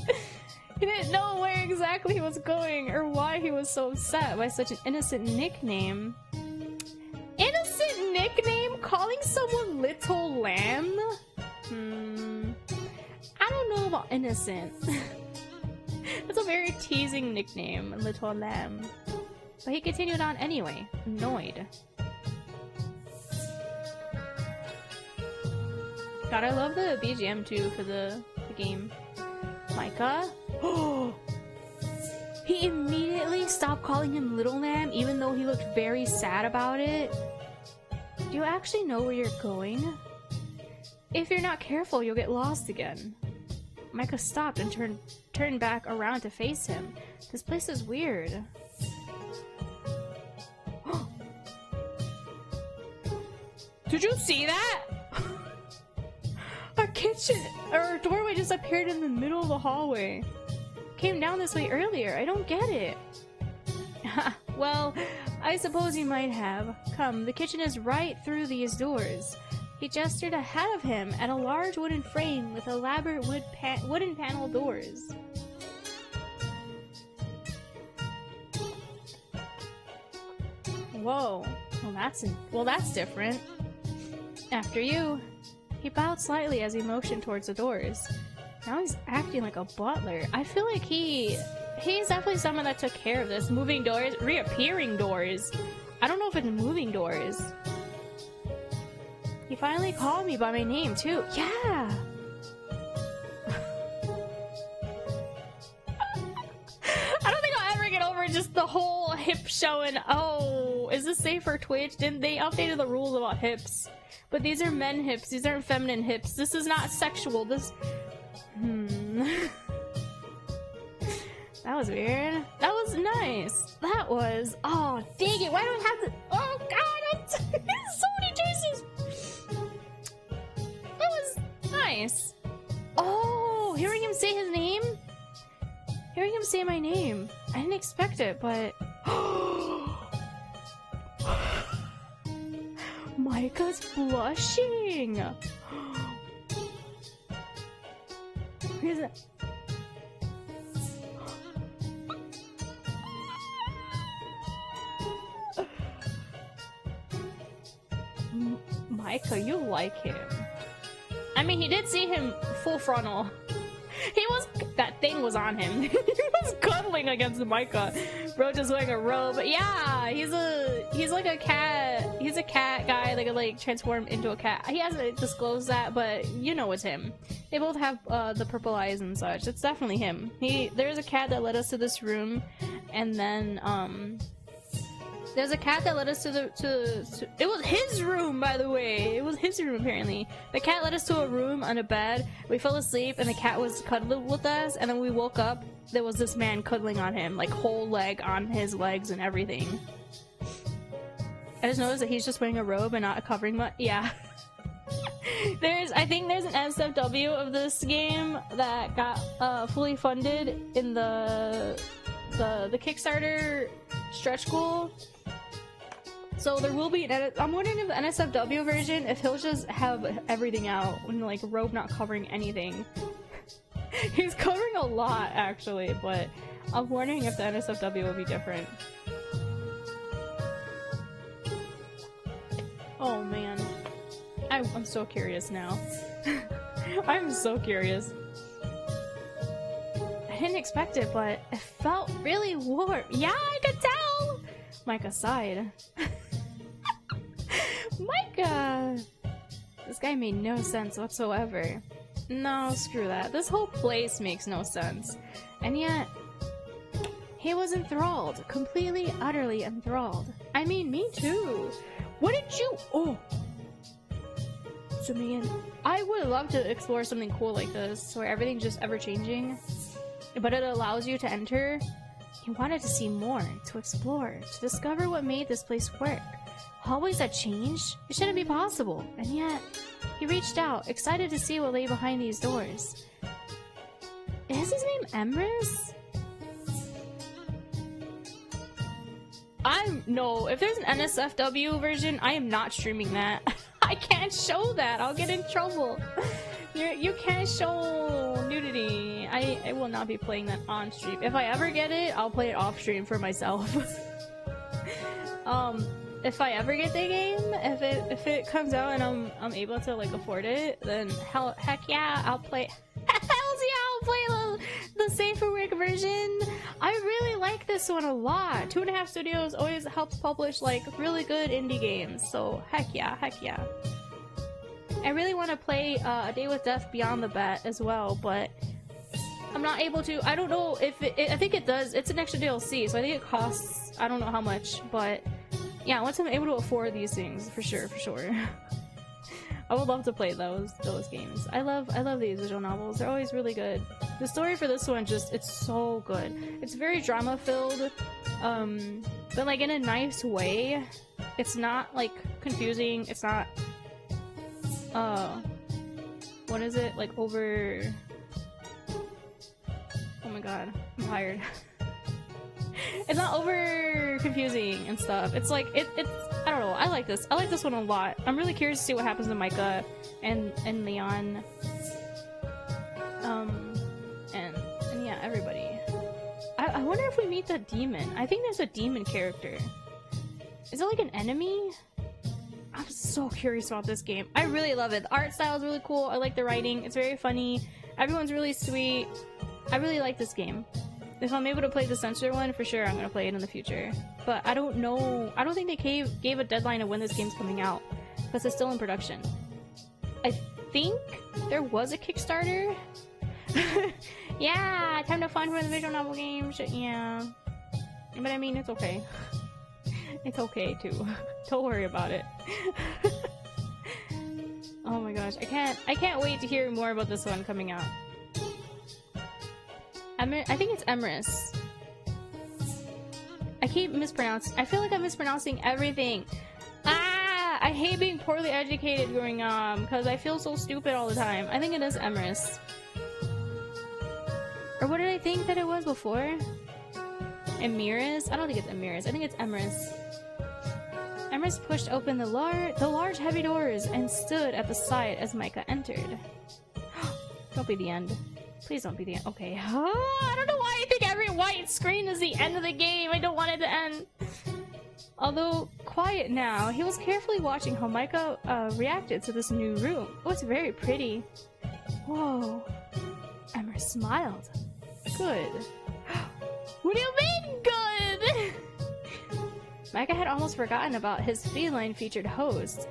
He didn't know where exactly he was going or why he was so upset by such an innocent nickname. Innocent nickname? Calling someone Little Lamb? I don't know about innocent. That's a very teasing nickname, Little Lamb. But he continued on anyway, annoyed. God, I love the BGM too for the game. Micah? He immediately stopped calling him Little Lamb even though he looked very sad about it. Do you actually know where you're going? If you're not careful, you'll get lost again. Micah stopped and turned back around to face him. This place is weird. Did you see that? Our kitchen, our doorway just appeared in the middle of the hallway. Came down this way earlier. I don't get it. Well, I suppose you might have. Come, the kitchen is right through these doors. He gestured ahead of him at a large wooden frame with elaborate wooden panel doors. Whoa. Well, that's different. After you. He bowed slightly as he motioned towards the doors. Now he's acting like a butler. I feel like he's definitely someone that took care of this. Moving doors, reappearing doors. I don't know if it's moving doors. He finally called me by my name too. Yeah. I don't think I'll ever get over just the whole hip showing. Oh, is this safe for Twitch? Didn't they updated the rules about hips? But these are men hips. These aren't feminine hips. This is not sexual. This. That was weird. That was nice. That was. Oh, dang it. Why do I have to. Oh, God. So many choices. That was nice. Oh, hearing him say his name? Hearing him say my name. I didn't expect it, but. Micah's blushing. Where's it? Micah, you like him. I mean, he did see him full frontal. That thing was on him. He was cuddling against Micah. Bro just wearing a robe. Yeah, he's like a cat. He's a cat guy that could like transform into a cat. He hasn't disclosed that, but you know it's him. They both have the purple eyes and such. It's definitely him. There's a cat that led us to this room, and then there's a cat that led us to it was his room, by the way. It was his room, apparently. The cat led us to a room on a bed. We fell asleep, and the cat was cuddling with us, and then we woke up. There was this man cuddling on him, like whole leg on his legs and everything. I just noticed that he's just wearing a robe and not covering much. Yeah. I think there's an SFW of this game that got fully funded in the Kickstarter stretch goal. So there will be I'm wondering if the NSFW version, if he'll just have everything out when like robe not covering anything. He's covering a lot actually, but I'm wondering if the NSFW will be different. Oh man. I'm so curious now. I'm so curious. I didn't expect it, but it felt really warm. Yeah, I could tell! Micah sighed. Micah! This guy made no sense whatsoever. No, screw that. This whole place makes no sense. And yet, he was enthralled. Completely, utterly enthralled. I mean, me too. What did you... Oh! Zooming in. I would love to explore something cool like this, where everything's just ever-changing, but it allows you to enter. He wanted to see more, to explore, to discover what made this place work. Hallways that changed? It shouldn't be possible. And yet, he reached out, excited to see what lay behind these doors. Is his name Emrys? No, if there's an NSFW version, I am not streaming that. I can't show that. I'll get in trouble. You can't show nudity. I will not be playing that on stream. If I ever get it, I'll play it off stream for myself. If I ever get the game, if it comes out and I'm able to like afford it, then heck yeah, I'll play. Hells yeah, I'll play the safer work version. I really like this one a lot. 2.5 Studios always helps publish like really good indie games, so heck yeah, heck yeah. I really want to play A Day with Death Beyond the Bat as well, but I'm not able to. I don't know if I think it does. It's an extra DLC, so I think it costs, I don't know how much, but yeah, once I'm able to afford these things, for sure, for sure. I would love to play those games. I love these visual novels. They're always really good. The story for this one it's so good. It's very drama filled, but like in a nice way. It's not like confusing. It's not what is it, like over, oh my god, I'm tired. It's not over confusing and stuff. It's like it's I don't know. I like this one a lot. I'm really curious to see what happens to Micah and Leon. And yeah, everybody. I wonder if we meet the demon. I think there's a demon character. Is it like an enemy? I'm so curious about this game. I really love it. The art style is really cool. I like the writing. It's very funny. Everyone's really sweet. I really like this game. If I'm able to play the censor one, for sure I'm gonna play it in the future. But I don't know. I don't think they gave a deadline of when this game's coming out, because it's still in production. I think there was a Kickstarter. Yeah, time to fund for the visual novel game. Yeah, but I mean, it's okay. It's okay too. Don't worry about it. Oh my gosh, I can't wait to hear more about this one coming out. I think it's Emrys. I keep mispronouncing. I feel like I'm mispronouncing everything. Ah! I hate being poorly educated growing up because I feel so stupid all the time. I think it is Emrys. Or what did I think that it was before? Emiris? I don't think it's Emiris. I think it's Emrys. Emrys pushed open the large heavy doors and stood at the side as Micah entered. Don't be the end. Please don't be the end. Okay. I don't know why I think every white screen is the end of the game. I don't want it to end. Although quiet now, he was carefully watching how Micah reacted to this new room. Oh, it's very pretty. Whoa. Emrys smiled. Good. What do you mean, good? Micah had almost forgotten about his feline-featured host.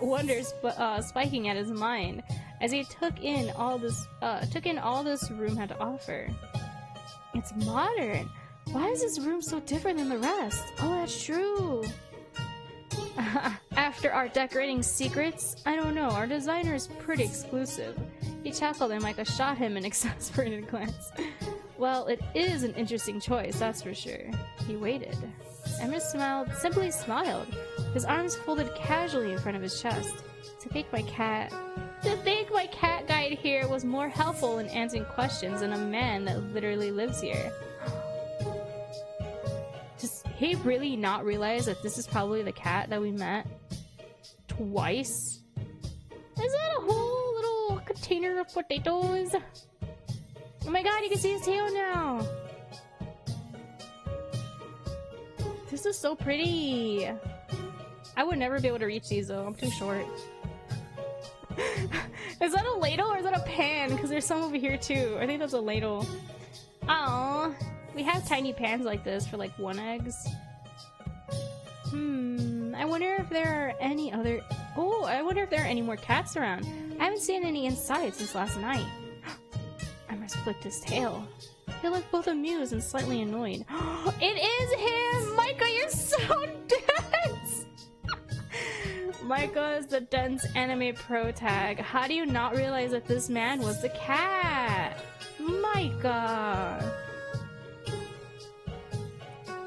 Wonders spiking at his mind as he took in all this room had to offer. It's modern. Why is this room so different than the rest? Oh, that's true. After our decorating secrets, I don't know. Our designer is pretty exclusive. He chuckled and Micah shot him an exasperated glance. Well, it is an interesting choice, that's for sure. He waited. Emrys simply smiled, his arms folded casually in front of his chest. To think my cat guide here was more helpful in answering questions than a man that literally lives here. Does he really not realize that this is probably the cat that we met twice? Is that a whole little container of potatoes? Oh my god, you can see his tail now! This is so pretty! I would never be able to reach these though, I'm too short. Is that a ladle or is that a pan? Because there's some over here too. I think that's a ladle. Aww. We have tiny pans like this for like 1 eggs. I wonder if there are any other... Oh, I wonder if there are any more cats around. I haven't seen any inside since last night. Emrys flicked his tail. He looked both amused and slightly annoyed. It is him! Micah, you're so dense! Micah is the dense anime pro tag. How do you not realize that this man was the cat? Micah!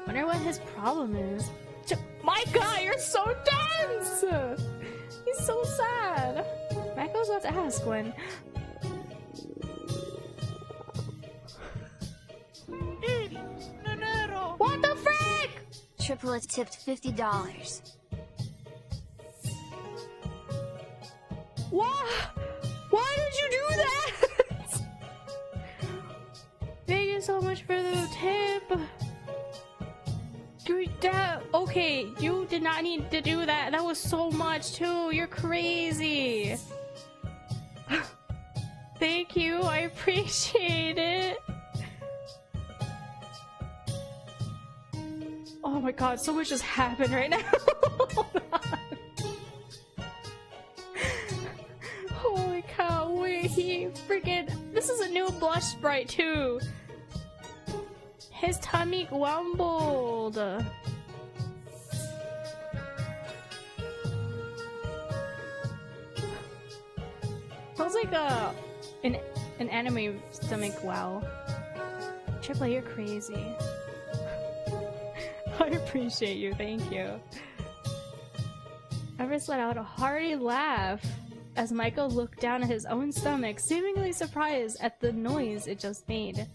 Wonder what his problem is. Micah, you're so dense! He's so sad. Micah was about to ask when... What the frick? Triplet tipped $50. Why did you do that? Thank you so much for the tip. Dude, okay, you did not need to do that. That was so much too. You're crazy. Thank you. I appreciate it. Oh my god, so much just happened right now. This is a new blush sprite too. His tummy grumbled. Sounds like an anime stomach wow. Triple, you're crazy. I appreciate you, thank you. Everest let out a hearty laugh as Michael looked down at his own stomach, seemingly surprised at the noise it just made.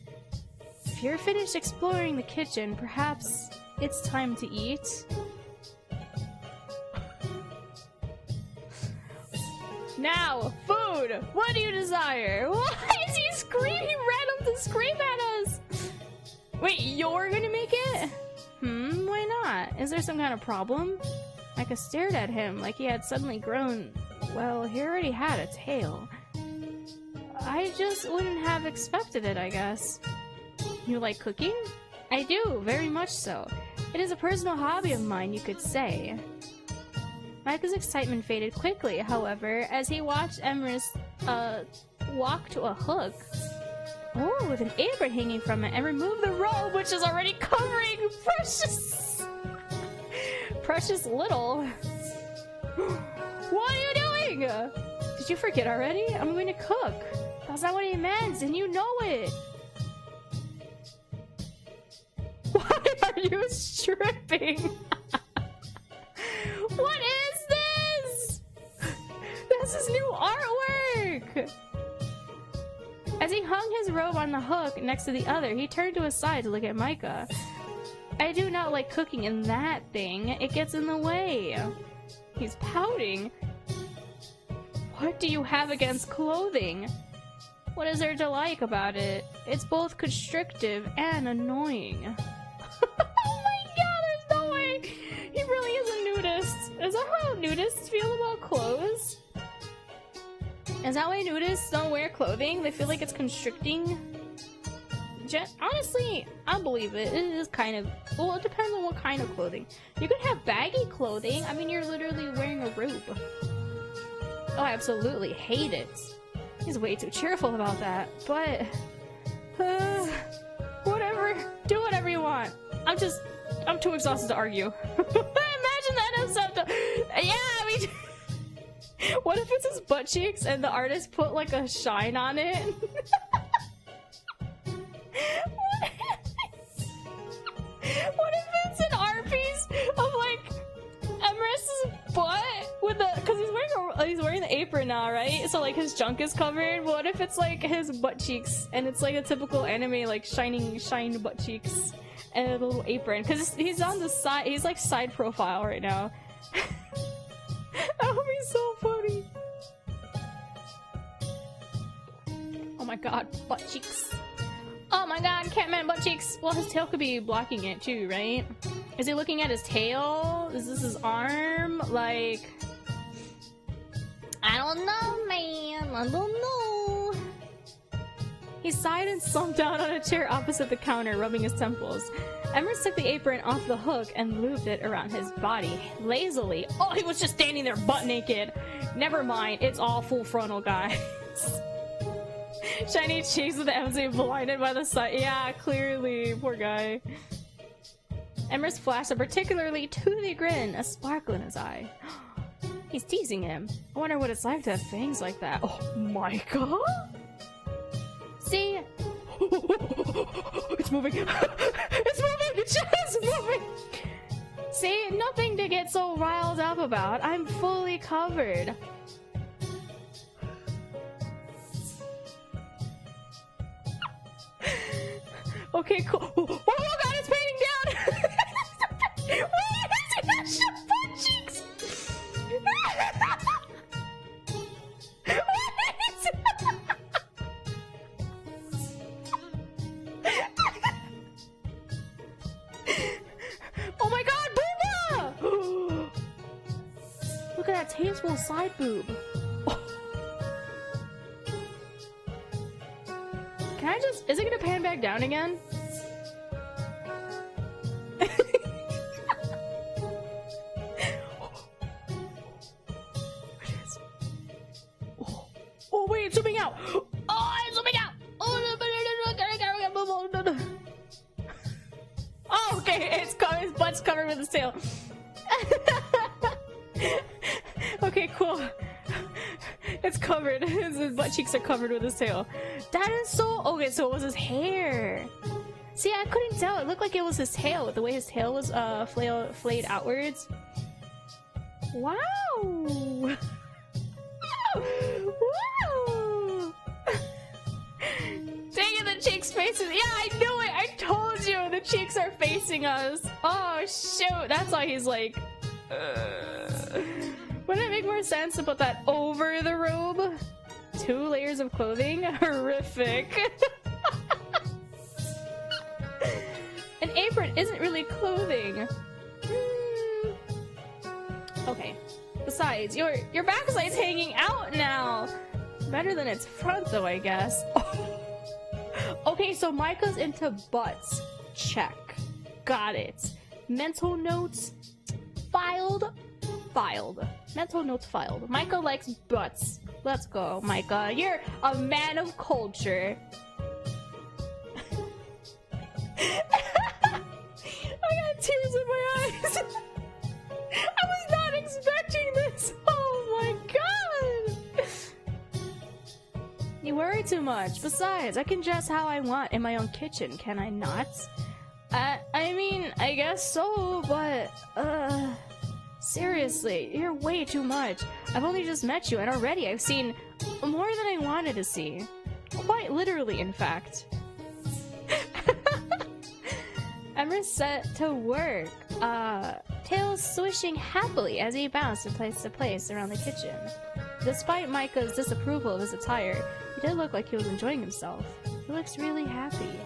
If you're finished exploring the kitchen, perhaps it's time to eat? Now, food! What do you desire? Why is he screaming? He ran up to scream at us! Wait, you're gonna make it? Why not? Is there some kind of problem? Micah stared at him like he had suddenly grown. Well, he already had a tail. I just wouldn't have expected it, I guess. You like cooking? I do, very much so. It is a personal hobby of mine, you could say. Micah's excitement faded quickly, however, as he watched Emrys walk to a hook. Oh, with an apron hanging from it, and remove the robe, which is already covering Precious little. What are you doing? Did you forget already? I'm going to cook. That's not what he meant, and you know it. Why are you stripping? What is this? This is new artwork. As he hung his robe on the hook next to the other, he turned to his side to look at Micah. I do not like cooking in that thing. It gets in the way. He's pouting. What do you have against clothing? What is there to like about it? It's both constrictive and annoying. Oh my god, there's no way! He really is a nudist. Is that how nudists feel about clothes? Is that why nudists don't wear clothing? They feel like it's constricting? Honestly, I believe it. It is kind of... Well, it depends on what kind of clothing. You could have baggy clothing. I mean, you're literally wearing a robe. Oh, I absolutely hate it. He's way too cheerful about that. But... whatever. Do whatever you want. I'm too exhausted to argue. Imagine that episode. Yeah, I mean... What if it's his butt cheeks and the artist put like a shine on it? What if it's an art piece of like Emrys's butt with the, because he's wearing the apron now, right? So like his junk is covered. What if it's like his butt cheeks and it's like a typical anime like shine butt cheeks and a little apron? Because he's on the side. He's like side profile right now. That would be so funny. Oh my god, butt cheeks. Oh my god, Catman butt cheeks. Well, his tail could be blocking it too, right? Is he looking at his tail? Is this his arm? Like... I don't know, man. I don't know. He sighed and slumped down on a chair opposite the counter, rubbing his temples. Emrys took the apron off the hook and looped it around his body, lazily. Oh, he was just standing there butt naked. Never mind, it's all full frontal, guys. Shiny cheeks with the MC blinded by the sun. Yeah, clearly. Poor guy. Emrys flashed a particularly toothy grin, a sparkle in his eye. He's teasing him. I wonder what it's like to have fangs like that. Oh my god! See? It's moving! It's moving! It's just moving! See? Nothing to get so riled up about. I'm fully covered. Okay, cool. Oh god, it's painting down! Wait, it's got butt cheeks! Oh my god, booba! Look at that tasteful side boob. Can I just... Is it gonna pan back down again? Oh wait, it's zooming out! Oh, it's zooming out! covered with his tail. Okay, cool. It's covered. His butt cheeks are covered with his tail. That is so... Okay, so it was his hair. See, I couldn't tell. It looked like it was his tail, the way his tail was flayed outwards. Wow. Wow. Dang it, the cheeks faces. Yeah, I knew it. I told you the cheeks are facing us. Oh shoot, that's why he's like. Wouldn't it make more sense to put that over the robe? 2 layers of clothing? Horrific. An apron isn't really clothing. Okay. Besides, your backside's hanging out now. Better than its front, though, I guess. Okay, so Micah's into butts. Check. Got it. Mental notes filed. Filed. Mental notes filed. Micah likes butts. Let's go, Micah. You're a man of culture. I got tears in my eyes. I was not expecting this. Oh my god. You worry too much. Besides, I can dress how I want in my own kitchen, can I not? I mean, I guess so, but, seriously, you're way too much. I've only just met you, and already I've seen more than I wanted to see. Quite literally, in fact. Emma set to work, tail swishing happily as he bounced from place to place around the kitchen. Despite Micah's disapproval of his attire, he did look like he was enjoying himself. He looks really happy.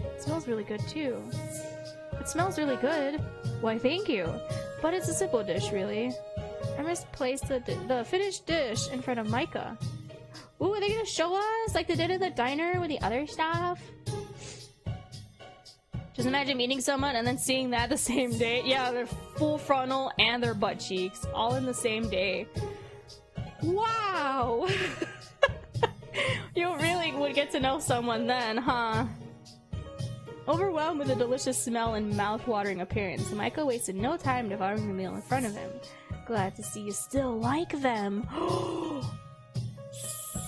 It smells really good, too. It smells really good. Why, thank you. But it's a simple dish, really. Emma placed the finished dish in front of Micah. Ooh, are they gonna show us like they did in the diner with the other stuff? Just imagine meeting someone and then seeing that the same day. Yeah, their full frontal and their butt cheeks all in the same day. Wow! You really would get to know someone then, huh? Overwhelmed with the delicious smell and mouth-watering appearance, Micah wasted no time devouring the meal in front of him. Glad to see you still like them.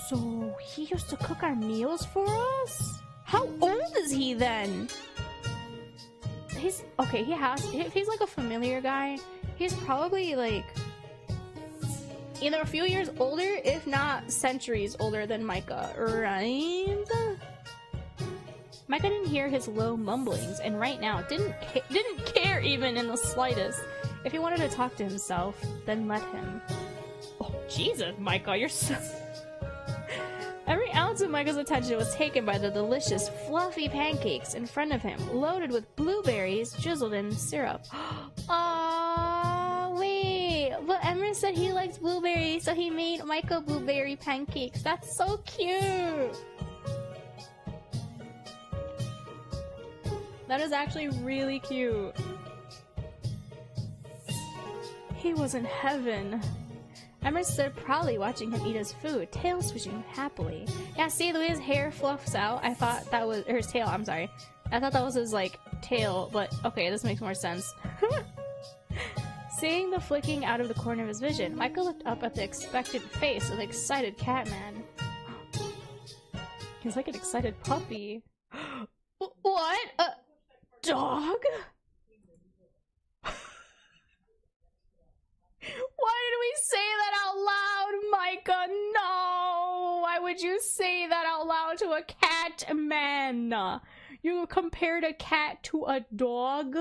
So, he used to cook our meals for us? How old is he then? He's okay, if he's like a familiar guy, he's probably like either a few years older, if not centuries older than Micah, right? Micah didn't hear his low mumblings, and right now didn't care even in the slightest. If he wanted to talk to himself, then let him. Oh Jesus, Micah, you're so... Every ounce of Micah's attention was taken by the delicious, fluffy pancakes in front of him, loaded with blueberries drizzled in syrup. Aww, wait, but Emma said he likes blueberries, so he made Micah blueberry pancakes. That's so cute! That is actually really cute. He was in heaven. Emma stood proudly watching him eat his food, tail swishing happily. Yeah, see the way his hair fluffs out? I thought that was... or his tail, I'm sorry. I thought that was his, like, tail, but okay, this makes more sense. Seeing the flicking out of the corner of his vision, Michael looked up at the expectant face of the excited Catman. He's like an excited puppy. What? A dog? Why did we say that out loud, Micah? No! Why would you say that out loud to a cat man? You compared a cat to a dog?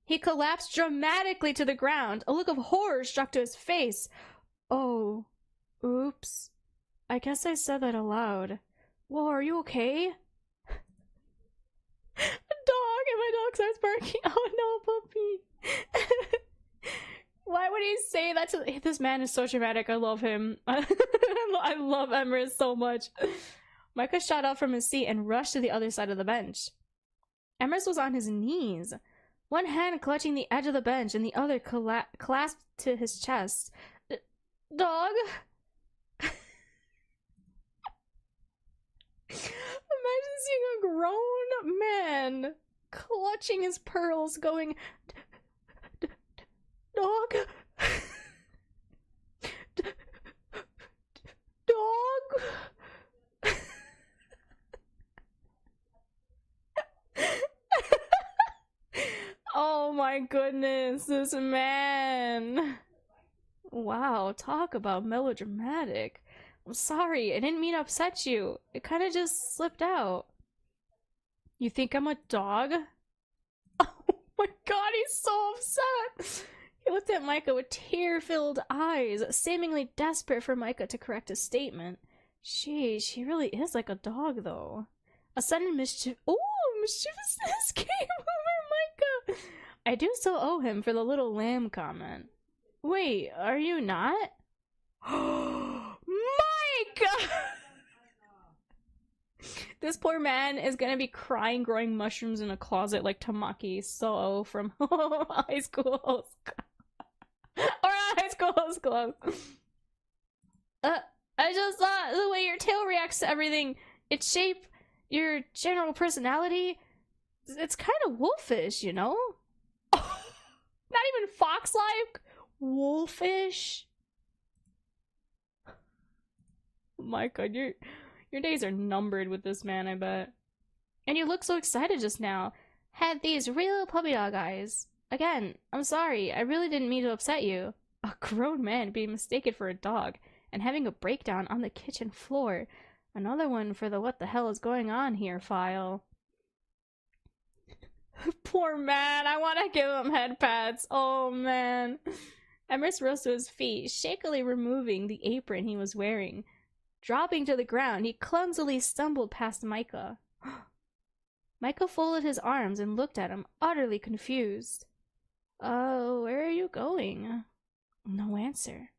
He collapsed dramatically to the ground. A look of horror struck to his face. Oh. Oops. I guess I said that aloud. Whoa, are you okay? A dog, and my dog starts barking. Oh no, puppy. Why would he say that to... This man is so dramatic. I love him. I love Emrys so much. Micah shot up from his seat and rushed to the other side of the bench. Emrys was on his knees, one hand clutching the edge of the bench and the other clasped to his chest. Dog? Imagine seeing a grown man clutching his pearls, going, dog? Dog? Oh my goodness, this man. Wow, talk about melodramatic. I'm sorry, I didn't mean to upset you. It kind of just slipped out. You think I'm a dog? Oh my god, he's so upset. He looked at Micah with tear-filled eyes, seemingly desperate for Micah to correct his statement. Sheesh, he really is like a dog, though. A sudden mischievousness came over Micah. I do still owe him for the little lamb comment. Wait, are you not? Micah! This poor man is gonna be crying, growing mushrooms in a closet like Tamaki So from High School or High School Host Club. I just thought the way your tail reacts to everything, its shape, your general personality, it's kind of wolfish, you know? Not even fox-like, wolfish. Oh my god, your days are numbered with this man, I bet. And you look so excited just now. Had these real puppy dog eyes. Again, I'm sorry, I really didn't mean to upset you. A grown man being mistaken for a dog and having a breakdown on the kitchen floor. Another one for the what the hell is going on here file. Poor man, I want to give him head pats. Oh man. Emrys rose to his feet, shakily removing the apron he was wearing. Dropping to the ground, he clumsily stumbled past Micah. Micah folded his arms and looked at him, utterly confused. Where are you going? No answer.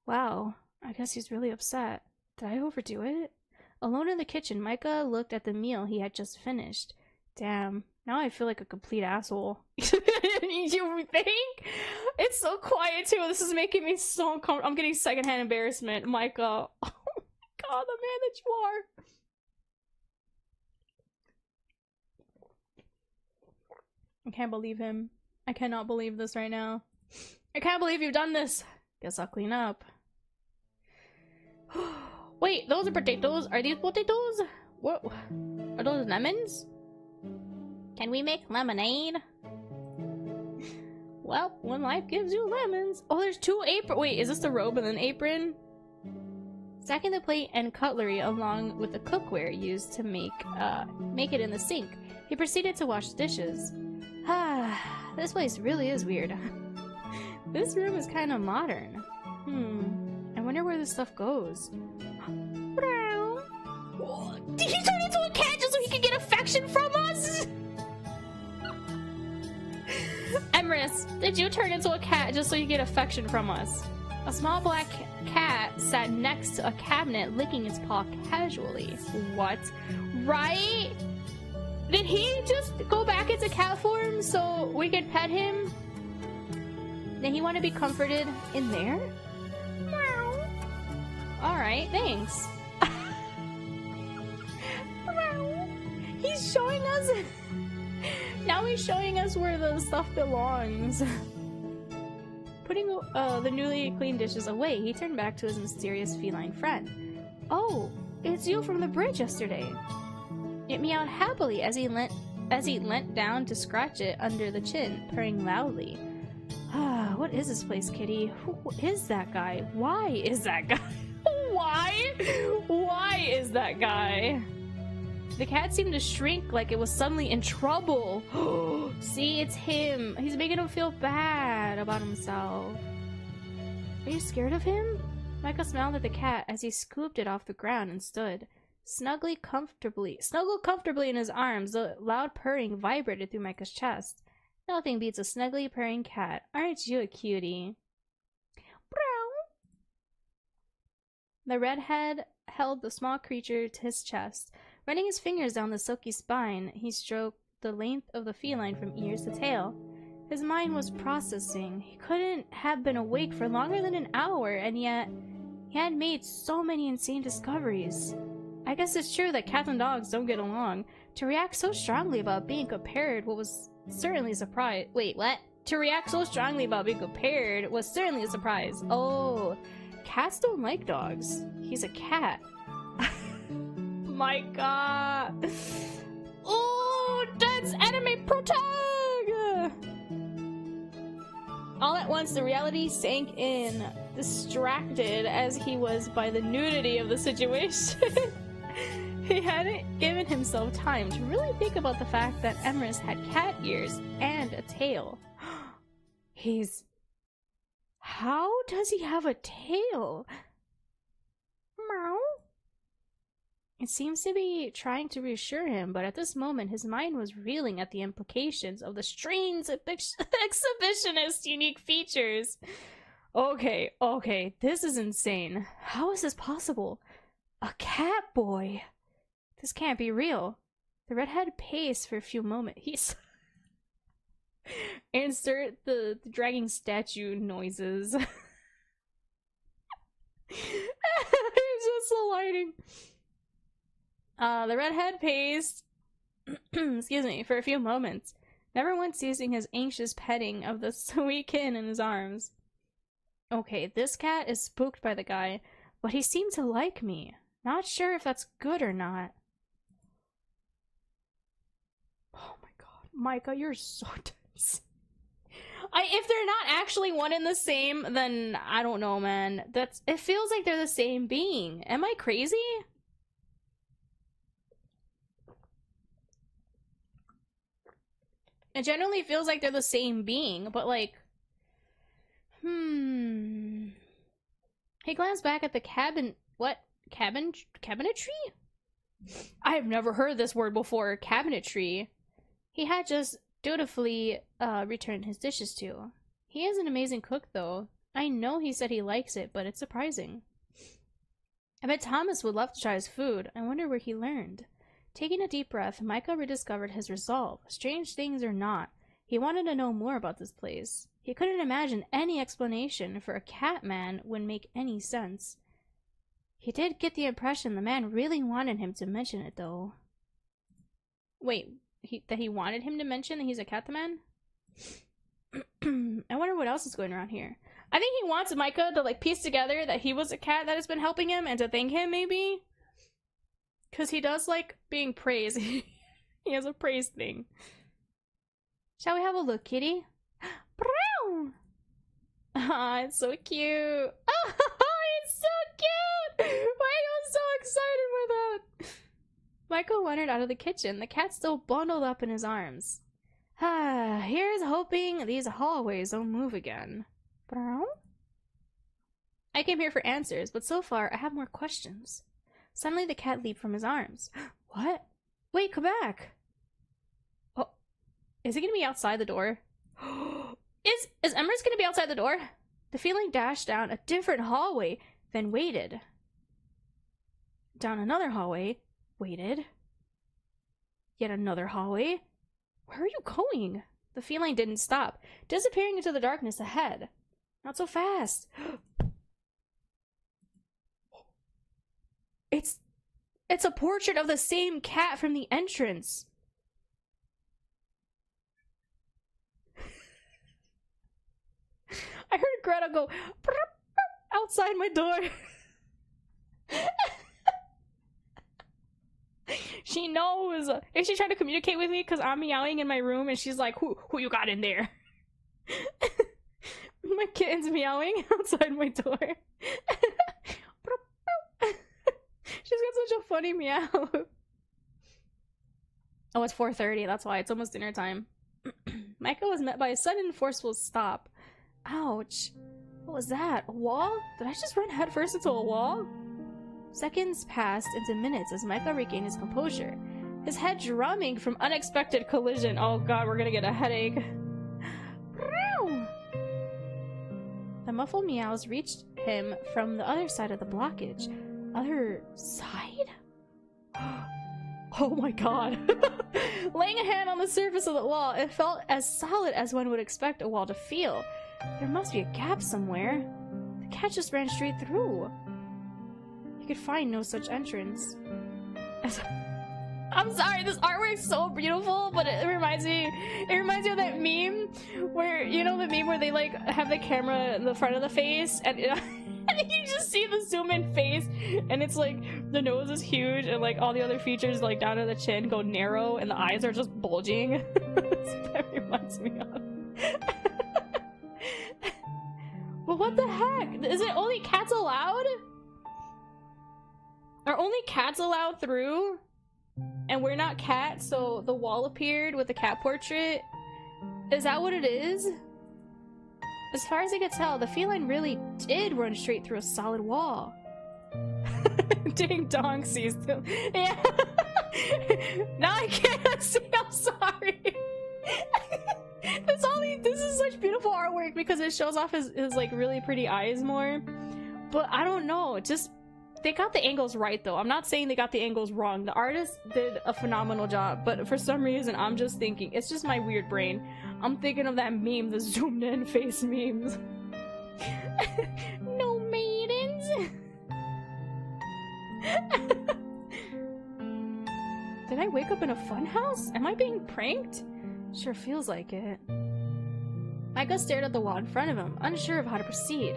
Wow, I guess he's really upset. Did I overdo it? Alone in the kitchen, Micah looked at the meal he had just finished. Damn, now I feel like a complete asshole. You think? It's so quiet too. This is making me so uncomfortable. I'm getting secondhand embarrassment. Micah. Oh my god, the man that you are. I can't believe him. I cannot believe this right now. I can't believe you've done this. Guess I'll clean up. Wait, those are potatoes. Are these potatoes? What? Are those lemons? Can we make lemonade? Well, when life gives you lemons. Oh, there's two aprons. Wait, is this the robe and an apron? Stacking the plate and cutlery along with the cookware used to make it in the sink, he proceeded to wash dishes. Ah, this place really is weird. This room is kind of modern. I wonder where this stuff goes. Did he turn into a cat just so he could get affection from us? Emrys, did you turn into a cat just so you get affection from us? A small black cat sat next to a cabinet, licking its paw casually. What? Right? Did he just go back into cat form so we could pet him? Did he want to be comforted in there? Meow. Alright, thanks. He's showing us... Now he's showing us where the stuff belongs. Putting the newly cleaned dishes away, he turned back to his mysterious feline friend. Oh, it's you from the bridge yesterday. It meowed happily as he leant down to scratch it under the chin, purring loudly. Ah, what is this place, kitty? Who is that guy? Why is that guy? Why? Why is that guy? The cat seemed to shrink like it was suddenly in trouble. See, it's him. He's making him feel bad about himself. Are you scared of him? Micah smiled at the cat as he scooped it off the ground and stood. Snuggled comfortably in his arms. The loud purring vibrated through Micah's chest. Nothing beats a snuggly purring cat. Aren't you a cutie? The redhead held the small creature to his chest. Running his fingers down the silky spine, he stroked the length of the feline from ears to tail. His mind was processing. He couldn't have been awake for longer than an hour, and yet he had made so many insane discoveries. I guess it's true that cats and dogs don't get along. To react so strongly about being compared was certainly a surprise. Wait, what? To react so strongly about being compared was certainly a surprise. Oh, cats don't like dogs. He's a cat. My god. Oh, that's anime protag! All at once, the reality sank in, distracted as he was by the nudity of the situation. He hadn't given himself time to really think about the fact that Emrys had cat ears and a tail. How does he have a tail? Meow. It seems to be trying to reassure him, but at this moment his mind was reeling at the implications of the strange exhibitionist's unique features. Okay, this is insane. How is this possible? A cat boy? This can't be real. The redhead paced for a few moments. He's... Insert the dragging statue noises. It's just the lighting. The redhead paced, excuse me, for a few moments, never once ceasing his anxious petting of the sweet kitten in his arms. Okay, this cat is spooked by the guy, but he seemed to like me. Not sure if that's good or not. Oh my god. Micah, you're so tense. If they're not actually one and the same, then I don't know, man. It feels like they're the same being. Am I crazy? It generally feels like they're the same being, but like... He glanced back at the cabinetry? I have never heard this word before, cabinetry. He had just dutifully returned his dishes to. He is an amazing cook, though. I know he said he likes it, but it's surprising. I bet Thomas would love to try his food. I wonder where he learned. Taking a deep breath, Micah rediscovered his resolve. Strange things or not, he wanted to know more about this place. He couldn't imagine any explanation for a cat man would make any sense. He did get the impression the man really wanted him to mention it, though. Wait, that he wanted him to mention that he's a cat man? I wonder what else is going around here. I think he wants Micah to like piece together that he was a cat that has been helping him and to thank him, maybe? Because he does like being praised. He has a praise thing. Shall we have a look, kitty? Ah, it's so cute. Oh, it's so cute! Why are you so excited for that? Michael wandered out of the kitchen, the cat still bundled up in his arms. Ah, here's hoping these hallways don't move again. I came here for answers, but so far I have more questions. Suddenly the cat leaped from his arms. What? Wait, come back! Oh, is he gonna be outside the door? Is Emrys gonna be outside the door? The feeling dashed down a different hallway, then waited. Down another hallway, waited. Yet another hallway. Where are you going? The feline didn't stop, disappearing into the darkness ahead. Not so fast. It's a portrait of the same cat from the entrance. I heard Greta go outside my door. She knows. Is she trying to communicate with me because I'm meowing in my room and she's like, who you got in there? My kitten's meowing outside my door. She's got such a funny meow. Oh, it's 4:30. That's why. It's almost dinner time. Micah was met by a sudden forceful stop. Ouch. What was that? A wall? Did I just run headfirst into a wall? Seconds passed into minutes as Micah regained his composure, his head drumming from unexpected collision. Oh god, we're gonna get a headache. The muffled meows reached him from the other side of the blockage. Other side? Oh my god. Laying a hand on the surface of the wall, it felt as solid as one would expect a wall to feel. There must be a gap somewhere. The cat just ran straight through. He could find no such entrance. I'm sorry, this artwork's so beautiful, but it reminds me of that meme where, you know, the meme where they like have the camera in the front of the face and and you just see the zoom in face and it's like the nose is huge and like all the other features like down to the chin go narrow and the eyes are just bulging. That's what that reminds me of. Well, what the heck? Is it only cats allowed? Are only cats allowed through? And we're not cats, so the wall appeared with the cat portrait? Is that what it is? As far as I could tell, the feline really did run straight through a solid wall. Ding dong sees them. Yeah. Now I can't see, I'm sorry. This is such beautiful artwork because it shows off his like really pretty eyes more. But I don't know, just they got the angles right though. I'm not saying they got the angles wrong. The artist did a phenomenal job, but for some reason I'm just thinking, it's just my weird brain. I'm thinking of that meme, the zoomed in face memes. No maidens. Did I wake up in a funhouse? Am I being pranked? Sure feels like it. Micah stared at the wall in front of him, unsure of how to proceed.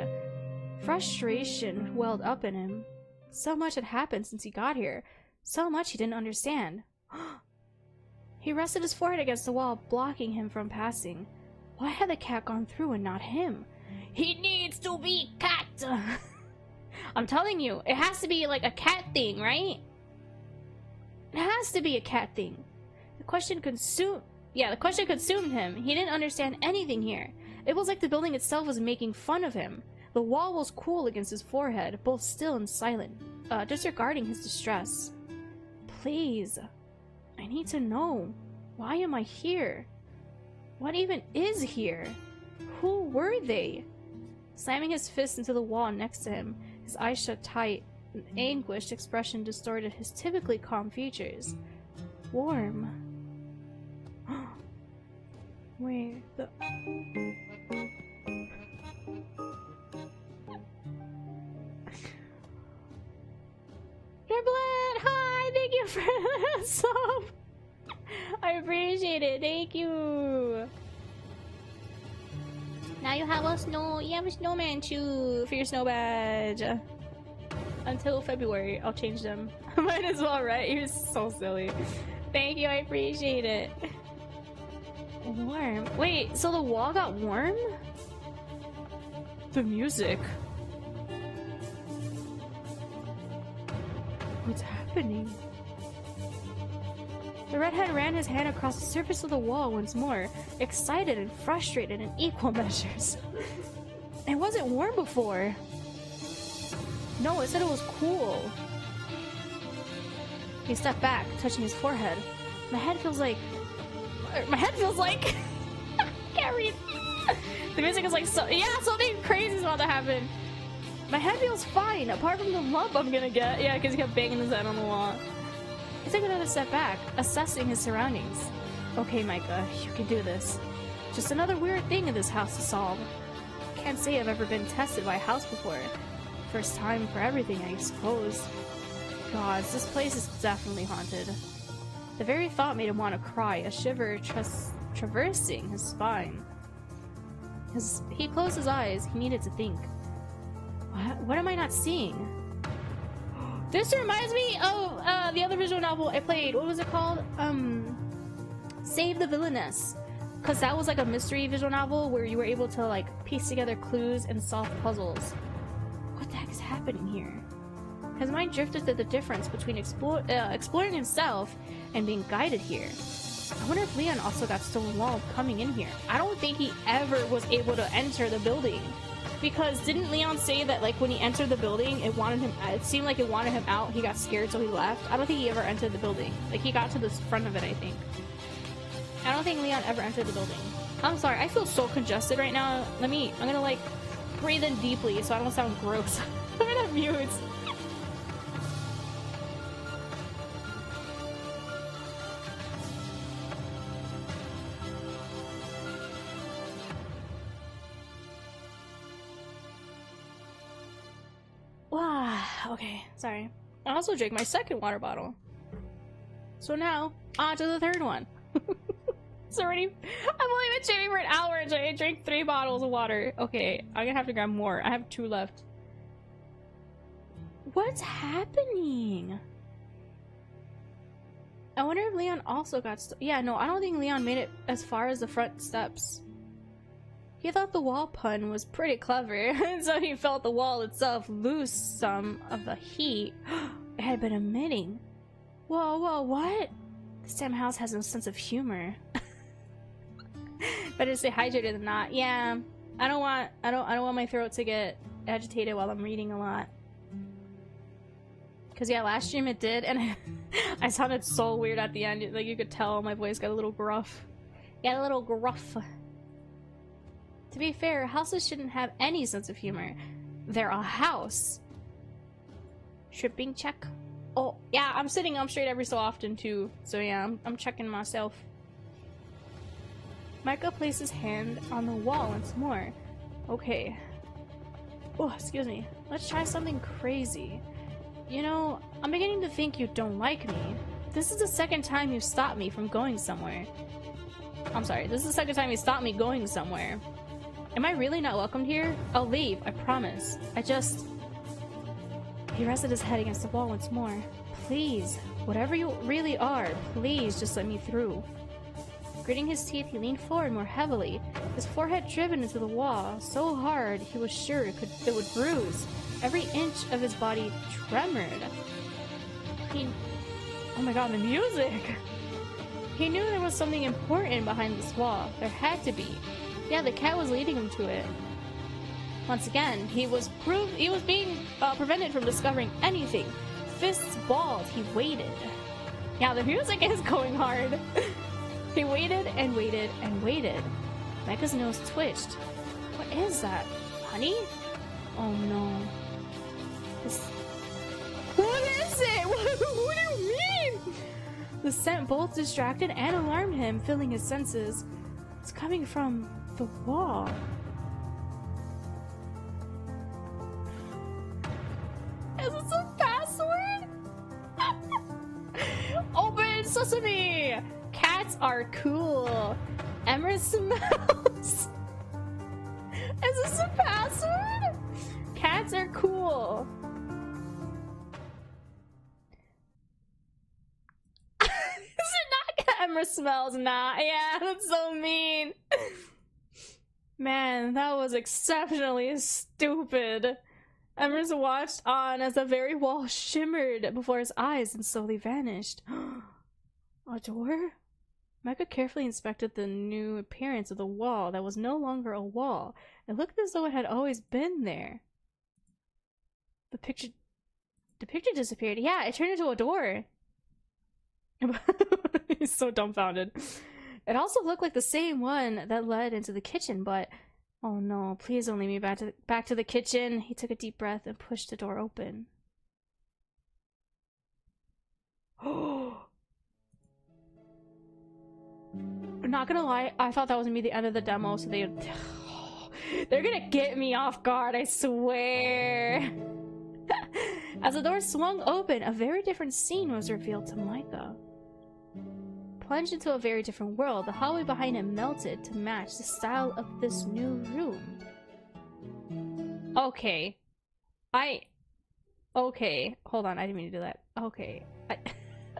Frustration welled up in him. So much had happened since he got here. So much he didn't understand. He rested his forehead against the wall, blocking him from passing. Why had the cat gone through and not him? He needs to be cat! I'm telling you, it has to be like a cat thing, right? It has to be a cat thing. The question consumed him. He didn't understand anything here. It was like the building itself was making fun of him. The wall was cool against his forehead, both still and silent, disregarding his distress. Please, I need to know. Why am I here? What even is here? Who were they? Slamming his fist into the wall next to him, his eyes shut tight, an anguished expression distorted his typically calm features. Warm. Wait, the... Triplet! Hi! Thank you for the sub! I appreciate it, thank you! Now you have a snowman shoe for your snow badge. Until February, I'll change them. Might as well, right? You're so silly. Thank you, I appreciate it. Warm. Wait, so the wall got warm? The music. What's happening? The redhead ran his hand across the surface of the wall once more, excited and frustrated in equal measures. It wasn't warm before. No, it said it was cool. He stepped back, touching his forehead. My head feels like... I can't read. The music is like so... Yeah, something crazy is about to happen. My head feels fine, apart from the lump I'm gonna get. Yeah, because he kept banging his head on the wall. He took another step back, assessing his surroundings. Okay, Micah, you can do this. Just another weird thing in this house to solve. Can't say I've ever been tested by a house before. First time for everything, I suppose. Gods, this place is definitely haunted. The very thought made him want to cry, a shiver traversing his spine. He closed his eyes. He needed to think. What am I not seeing? This reminds me of the other visual novel I played. What was it called? Save the Villainess. Because that was like a mystery visual novel where you were able to like piece together clues and solve puzzles. What the heck is happening here? His mind drifted to the difference between exploring himself and being guided here. I wonder if Leon also got stolen while coming in here. I don't think he ever was able to enter the building. Because didn't Leon say that like when he entered the building, it seemed like it wanted him out, he got scared so he left? I don't think he ever entered the building. Like he got to the front of it, I think. I don't think Leon ever entered the building. I'm sorry, I feel so congested right now. I'm gonna like breathe in deeply so I don't sound gross. I'm gonna mute. Wow, okay, sorry. I also drank my second water bottle. So now, on to the third one. It's already... I've only been shaving for an hour and I drank 3 bottles of water. Okay, I'm gonna have to grab more. I have 2 left. What's happening? I wonder if Leon also got yeah, no, I don't think Leon made it as far as the front steps. He thought the wall pun was pretty clever, and so he felt the wall itself lose some of the heat it had been emitting. Whoa, whoa, what? This damn house has no sense of humor. Better stay hydrated than not. Yeah, I don't want my throat to get agitated while I'm reading a lot. Cause yeah, last stream it did, and I sounded so weird at the end. Like you could tell my voice got a little gruff. Got a little gruff. To be fair, houses shouldn't have any sense of humor. They're a house. Tripping check. Oh yeah, I'm sitting up straight every so often too. So yeah, I'm checking myself. Micah placed his hand on the wall once more. Okay. Oh, excuse me. Let's try something crazy. You know, I'm beginning to think you don't like me. This is the second time you've stopped me from going somewhere. I'm sorry, this is the second time you stopped me going somewhere. Am I really not welcomed here? I'll leave, I promise. He rested his head against the wall once more. Please, whatever you really are, please just let me through. Gritting his teeth, he leaned forward more heavily, his forehead driven into the wall so hard he was sure it would bruise. Every inch of his body tremored. Oh my god, the music! He knew there was something important behind this wall. There had to be. Yeah, the cat was leading him to it. Once again, he was being prevented from discovering anything. Fists balled, he waited. Yeah, the music is going hard. He waited and waited and waited. Micah's nose twitched. What is that? Honey? Oh no. What is it? What do you mean? The scent both distracted and alarmed him, filling his senses. It's coming from the wall. Is this a password? Open sesame! Cats are cool. Emma smells. Is this a password? Cats are cool. Is it not? Emma smells not. Yeah, that's so mean. Man, that was exceptionally stupid. Emrys watched on as the very wall shimmered before his eyes and slowly vanished. A door? Micah carefully inspected the new appearance of the wall that was no longer a wall. It looked as though it had always been there. The picture disappeared. Yeah, it turned into a door. He's so dumbfounded. It also looked like the same one that led into the kitchen, but oh no, please don't lead me back to the kitchen. He took a deep breath and pushed the door open. Oh. I'm not gonna lie, I thought that was gonna be the end of the demo, so they're gonna get me off guard, I swear. As the door swung open, a very different scene was revealed to Micah. Plunged into a very different world, the hallway behind him melted to match the style of this new room. Okay. Okay. Hold on, I didn't mean to do that. Okay.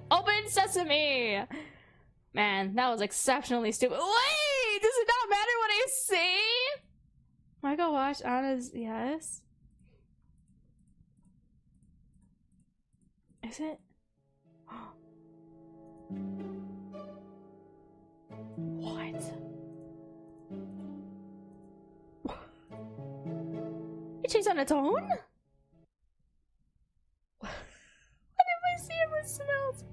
Open sesame! Man, that was exceptionally stupid. Wait! Does it not matter what I say? Michael watched Anna's... Yes? Is it? What? It changed on its own? What if I see if it smells?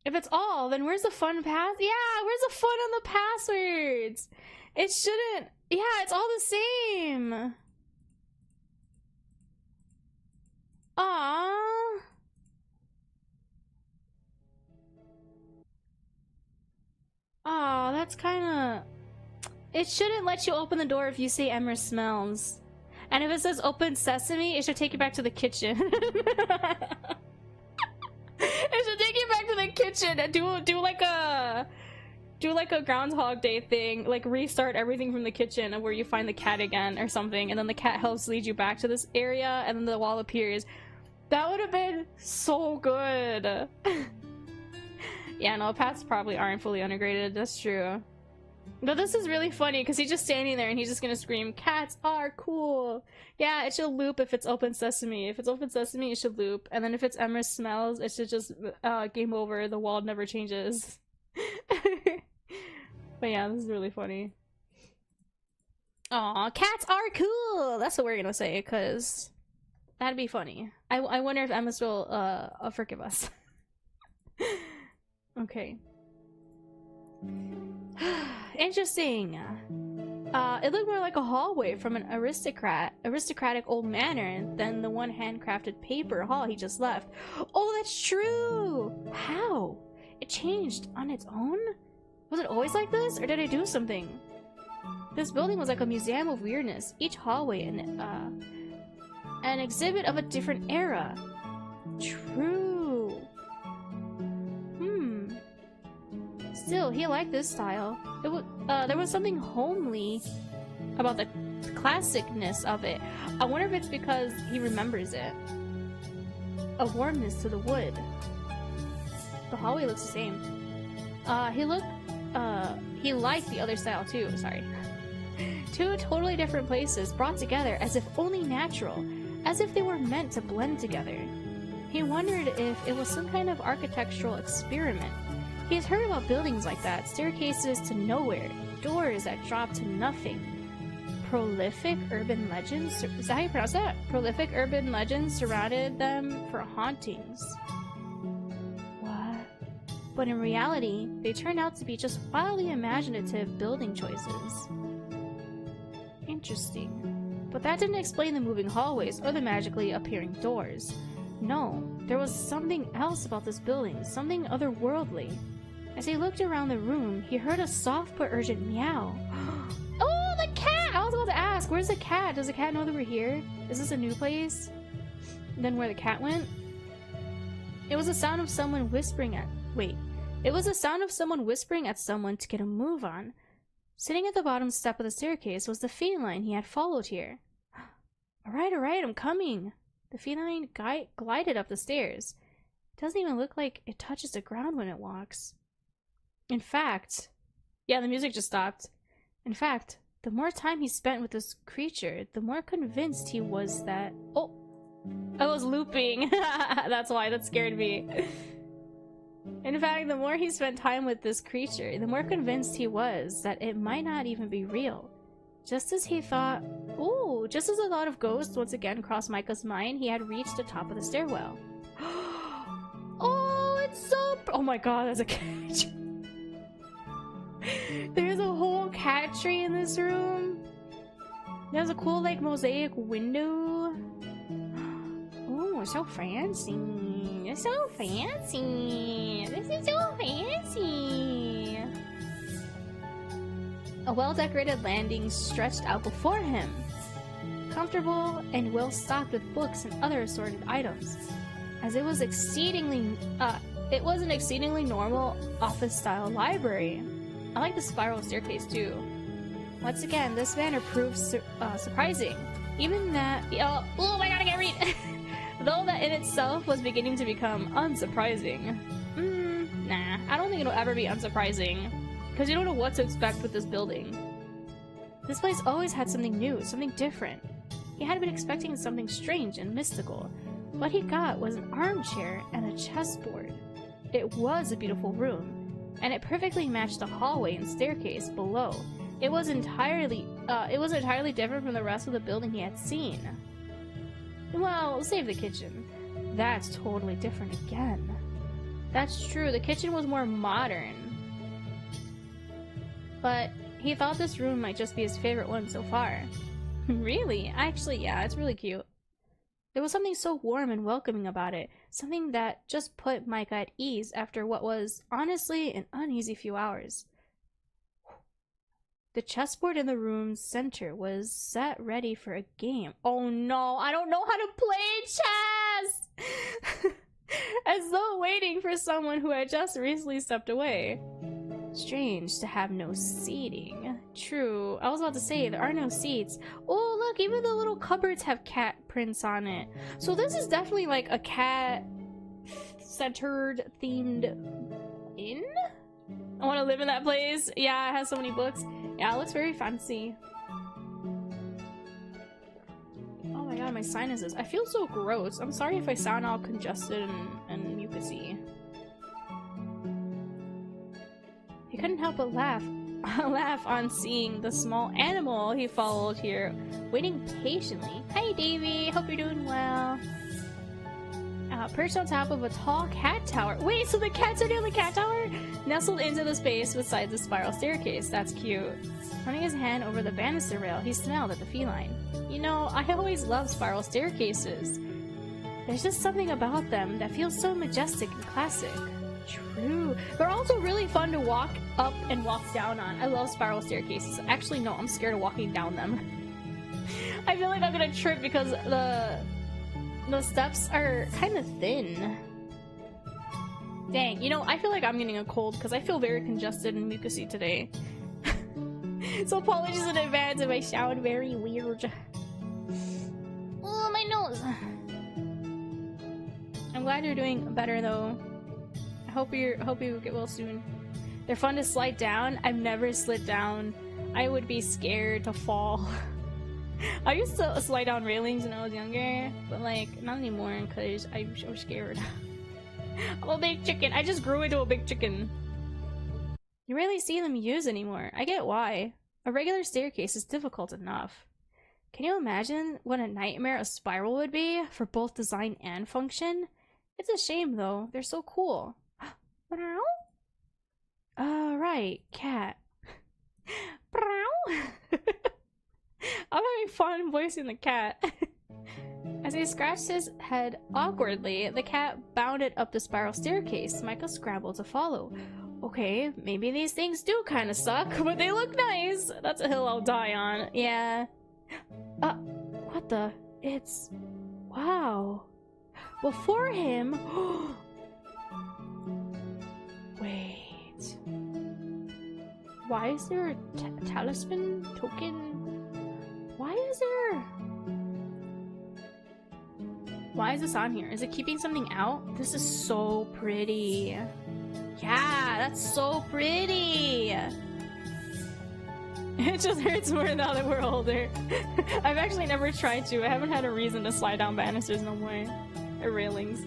If it's all, then where's the fun pass? Yeah, where's the fun on the passwords? It shouldn't. Yeah, it's all the same. Aww. Aw, that's kind of... It shouldn't let you open the door if you say Emma smells. And if it says open sesame, it should take you back to the kitchen. It should take you back to the kitchen and do like a Groundhog Day thing, like restart everything from the kitchen and where you find the cat again or something, and then the cat helps lead you back to this area, and then the wall appears. That would have been so good. Yeah, no, pets probably aren't fully integrated. That's true. But this is really funny because he's just standing there and he's just gonna scream, "Cats are cool!" Yeah, it should loop if it's open sesame. If it's open sesame, it should loop. And then if it's Emma smells, it should just game over. The wall never changes. But yeah, this is really funny. Aw, cats are cool! That's what we're gonna say, because that'd be funny. I wonder if Emma will forgive us. Okay. Interesting. It looked more like a hallway from an aristocratic old manor than the one handcrafted paper hall he just left. Oh, that's true! How? It changed on its own? Was it always like this, or did I do something? This building was like a museum of weirdness, each hallway an exhibit of a different era. True. Still, he liked this style. There was something homely about the classicness of it. I wonder if it's because he remembers it. A warmness to the wood. The hallway looks the same. He liked the other style too, sorry. Two totally different places brought together as if only natural, as if they were meant to blend together. He wondered if it was some kind of architectural experiment. He has heard about buildings like that, staircases to nowhere, doors that drop to nothing. Prolific urban legends, is that how you pronounce that? Prolific urban legends surrounded them for hauntings. What? But in reality, they turned out to be just wildly imaginative building choices. Interesting. But that didn't explain the moving hallways or the magically appearing doors. No, there was something else about this building, something otherworldly. As he looked around the room, he heard a soft but urgent meow. Oh, the cat! I was about to ask, where's the cat? Does the cat know that we're here? Is this a new place? Then where the cat went? It was the sound of someone whispering at... Wait. It was the sound of someone whispering at someone to get a move on. Sitting at the bottom step of the staircase was the feline he had followed here. Alright, I'm coming. The feline glided up the stairs. It doesn't even look like it touches the ground when it walks. In fact... Yeah, the music just stopped. In fact, the more time he spent with this creature, the more convinced he was that... Oh! I was looping! That's why, that scared me. In fact, the more he spent time with this creature, the more convinced he was that it might not even be real. Just as he thought... Ooh! Just as the thought of ghosts once again crossed Micah's mind, he had reached the top of the stairwell. Oh, it's so... Oh my god, there's a cat. There's a whole cat tree in this room. There's a cool, like, mosaic window. Oh, so fancy. It's so fancy. This is so fancy. A well-decorated landing stretched out before him, comfortable and well-stocked with books and other assorted items. As it was an exceedingly normal office-style library. I like the spiral staircase too. Once again, this manor proved surprising. Even that... Oh my god, I can't read! Though that in itself was beginning to become unsurprising. Nah, I don't think it'll ever be unsurprising. Because you don't know what to expect with this building. This place always had something new, something different. He had been expecting something strange and mystical. What he got was an armchair and a chessboard. It was a beautiful room. And it perfectly matched the hallway and staircase below. It was entirely different from the rest of the building he had seen. Well, save the kitchen. That's totally different again. That's true, the kitchen was more modern. But he thought this room might just be his favorite one so far. Really? Actually, yeah, it's really cute. There was something so warm and welcoming about it, something that just put Micah at ease after what was, honestly, an uneasy few hours. The chessboard in the room's center was set ready for a game. Oh no, I don't know how to play chess! As though waiting for someone who had just recently stepped away. Strange to have no seating. True, I was about to say, there are no seats. Oh look, even the little cupboards have cat prints on it. So this is definitely like a cat-centered themed inn? I want to live in that place. Yeah, it has so many books. Yeah, it looks very fancy. Oh my god, my sinuses. I feel so gross. I'm sorry if I sound all congested and mucusy. He couldn't help but laugh on seeing the small animal he followed here, waiting patiently. Hi Davy, hope you're doing well. Perched on top of a tall cat tower. Wait, so the cats are near the cat tower? Nestled into the space beside the spiral staircase. That's cute. Running his hand over the banister rail, he smiled at the feline. You know, I always love spiral staircases. There's just something about them that feels so majestic and classic. True. They're also really fun to walk up and walk down on. I love spiral staircases. Actually, no, I'm scared of walking down them. I feel like I'm gonna trip because the steps are kind of thin. Dang, you know, I feel like I'm getting a cold because I feel very congested and mucusy today. So apologies in advance if I sound very weird. Oh, my nose. I'm glad you're doing better though. I hope you get well soon. They're fun to slide down. I've never slid down. I would be scared to fall. I used to slide down railings when I was younger, but like not anymore because I was scared. I'm a big chicken. I just grew into a big chicken. You rarely see them used anymore. I get why. A regular staircase is difficult enough. Can you imagine what a nightmare a spiral would be for both design and function? It's a shame though. They're so cool. Right, cat. I'm having fun voicing the cat. As he scratched his head awkwardly, the cat bounded up the spiral staircase. Michael scrambled to follow. Okay, maybe these things do kind of suck, but they look nice. That's a hill I'll die on. Yeah. What the? It's... Wow. Before him... Wait... Why is there a talisman token? Why is this on here? Is it keeping something out? This is so pretty. Yeah, that's so pretty. It just hurts more now that we're older. I've actually never tried to. I haven't had a reason to slide down banisters no more. Or railings.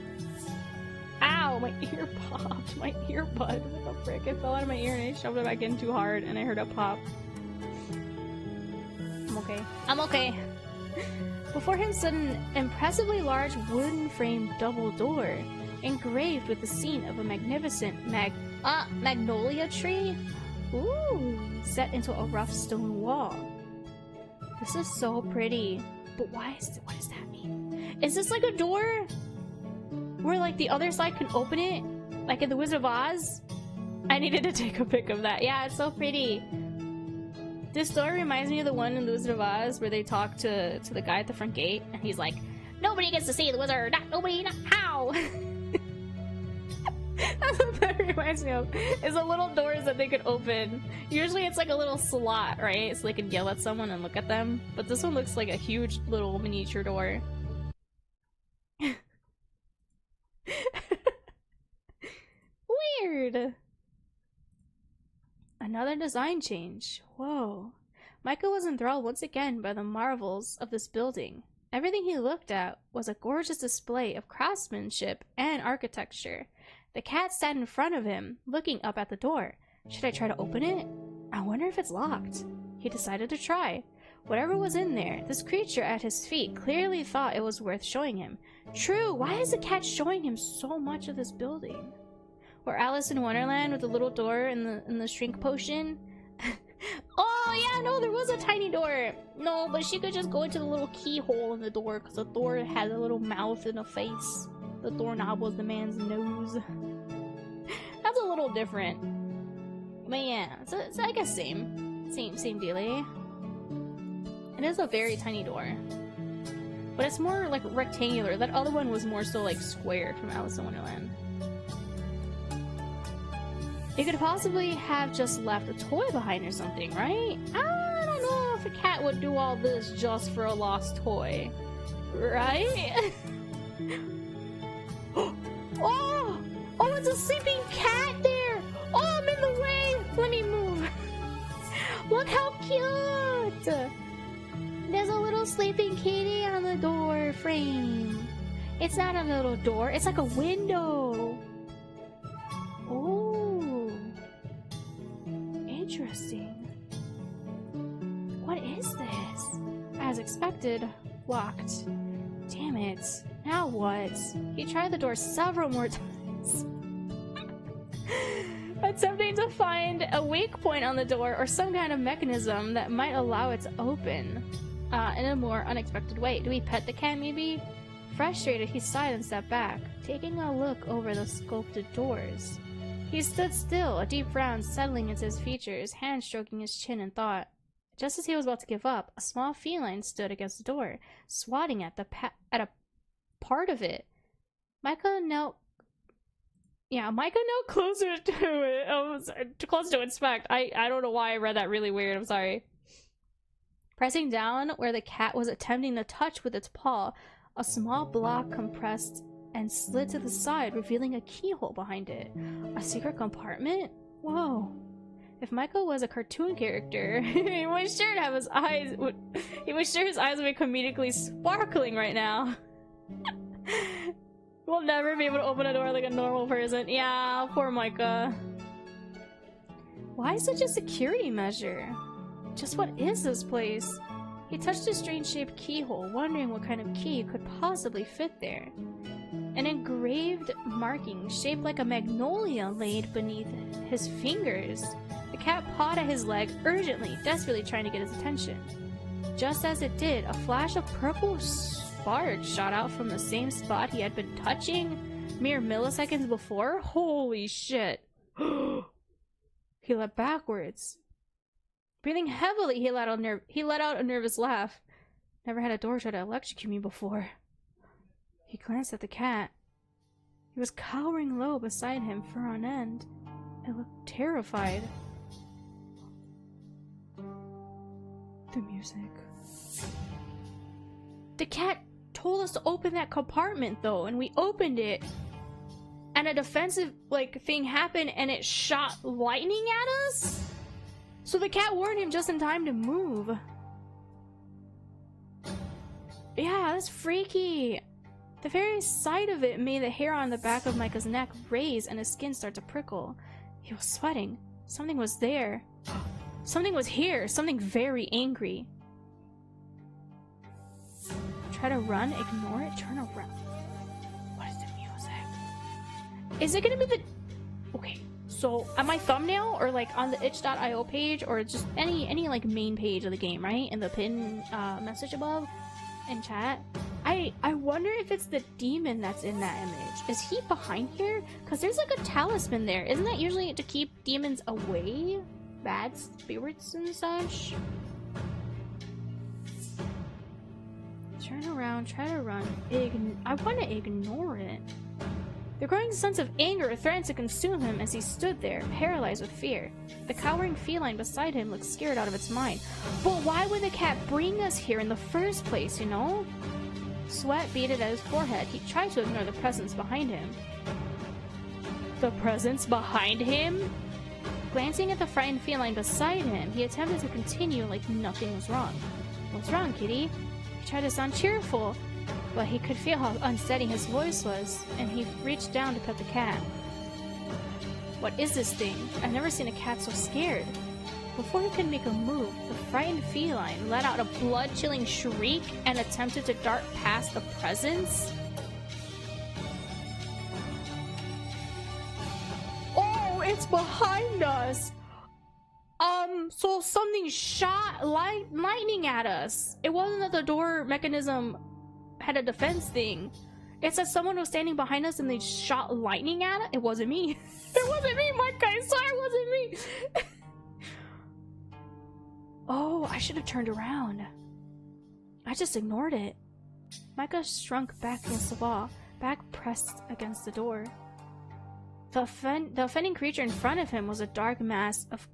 Ow! My ear popped. My earbud. What the frick? It fell out of my ear and I shoved it back in too hard and I heard a pop. I'm okay. I'm okay. Before him stood an impressively large wooden framed double door, engraved with the scene of a magnificent magnolia tree. Ooh, set into a rough stone wall. This is so pretty. But what does that mean? Is this like a door? Where like the other side can open it? Like in the Wizard of Oz? I needed to take a pic of that. Yeah, it's so pretty. This story reminds me of the one in the Wizard of Oz where they talk to the guy at the front gate and he's like, nobody gets to see the wizard, not how? That's what that reminds me of. Is the little doors that they could open. Usually it's like a little slot, right? So they can yell at someone and look at them. But this one looks like a huge little miniature door. Weird. Another design change. Whoa. Michael was enthralled once again by the marvels of this building. Everything he looked at was a gorgeous display of craftsmanship and architecture. The cat sat in front of him, looking up at the door. Should I try to open it? I wonder if it's locked. He decided to try. Whatever was in there, this creature at his feet clearly thought it was worth showing him. True, why is the cat showing him so much of this building? Or Alice in Wonderland with the little door in the shrink potion? Oh yeah, no, there was a tiny door. No, but she could just go into the little keyhole in the door because the door had a little mouth and a face. The doorknob was the man's nose. That's a little different. But yeah, it's I guess same. Same dealie. It is a very tiny door. But it's more like rectangular. That other one was more so like squared from Alice in Wonderland. It could possibly have just left a toy behind or something, right? I don't know if a cat would do all this just for a lost toy. Right? Oh! Oh, it's a sleeping cat there! Oh, I'm in the way! Let me move. Look how cute! There's a little sleeping kitty on the door frame. It's not a little door, it's like a window. Oh. Interesting. What is this? As expected, locked. Damn it. Now what? He tried the door several more times. Attempting to find a weak point on the door or some kind of mechanism that might allow it to open in a more unexpected way. Do we pet the cat maybe? Frustrated, he sighed and stepped back, taking a look over the sculpted doors. He stood still, a deep frown settling into his features, hand stroking his chin in thought. Just as he was about to give up, a small feline stood against the door, swatting at a part of it. Micah knelt closer to it. Closer to inspect. I don't know why I read that really weird. I'm sorry. Pressing down where the cat was attempting to touch with its paw, a small block compressed and slid to the side, revealing a keyhole behind it. A secret compartment? Whoa. If Michael was a cartoon character, he was sure to have his eyes would be comedically sparkling right now. We'll never be able to open a door like a normal person. Yeah, poor Micah. Why such a security measure? Just what is this place? He touched a strange-shaped keyhole, wondering what kind of key could possibly fit there. An engraved marking shaped like a magnolia laid beneath his fingers. The cat pawed at his leg urgently, desperately trying to get his attention. Just as it did, a flash of purple spark shot out from the same spot he had been touching mere milliseconds before. Holy shit. He leapt backwards. Breathing heavily, he let out a nervous laugh. Never had a door try to electrocute me before. He glanced at the cat. He was cowering low beside him, fur on end. It looked terrified. The music. The cat told us to open that compartment though, and we opened it. And a defensive thing happened and it shot lightning at us? So the cat warned him just in time to move. Yeah, that's freaky. The very sight of it made the hair on the back of Micah's neck raise and his skin start to prickle. He was sweating. Something was there. Something was here. Something very angry. Try to run, ignore it, turn around. What is the music? Is it gonna be the... Okay, so on my thumbnail or on the itch.io page or just any main page of the game, right? In the pin message above in chat. I wonder if it's the demon that's in that image. Is he behind here? Because there's a talisman there. Isn't that usually to keep demons away? Bad spirits and such? Turn around, try to run. I want to ignore it. The growing sense of anger threatened to consume him as he stood there, paralyzed with fear. The cowering feline beside him looked scared out of its mind. But why would the cat bring us here in the first place, you know? Sweat beaded at his forehead. He tried to ignore the presence behind him. The presence behind him? Glancing at the frightened feline beside him, he attempted to continue like nothing was wrong. What's wrong, kitty? He tried to sound cheerful, but he could feel how unsteady his voice was, and he reached down to pet the cat. What is this thing? I've never seen a cat so scared. Before he could make a move, the frightened feline let out a blood-chilling shriek and attempted to dart past the presence. Oh, it's behind us! So something shot lightning at us. It wasn't that the door mechanism had a defense thing. It said someone was standing behind us and they shot lightning at it. It wasn't me. It wasn't me, Mike. I swear it wasn't me. Oh, I should have turned around. I just ignored it. Micah shrunk back against the wall, back pressed against the door. The offending creature in front of him was a dark mass of...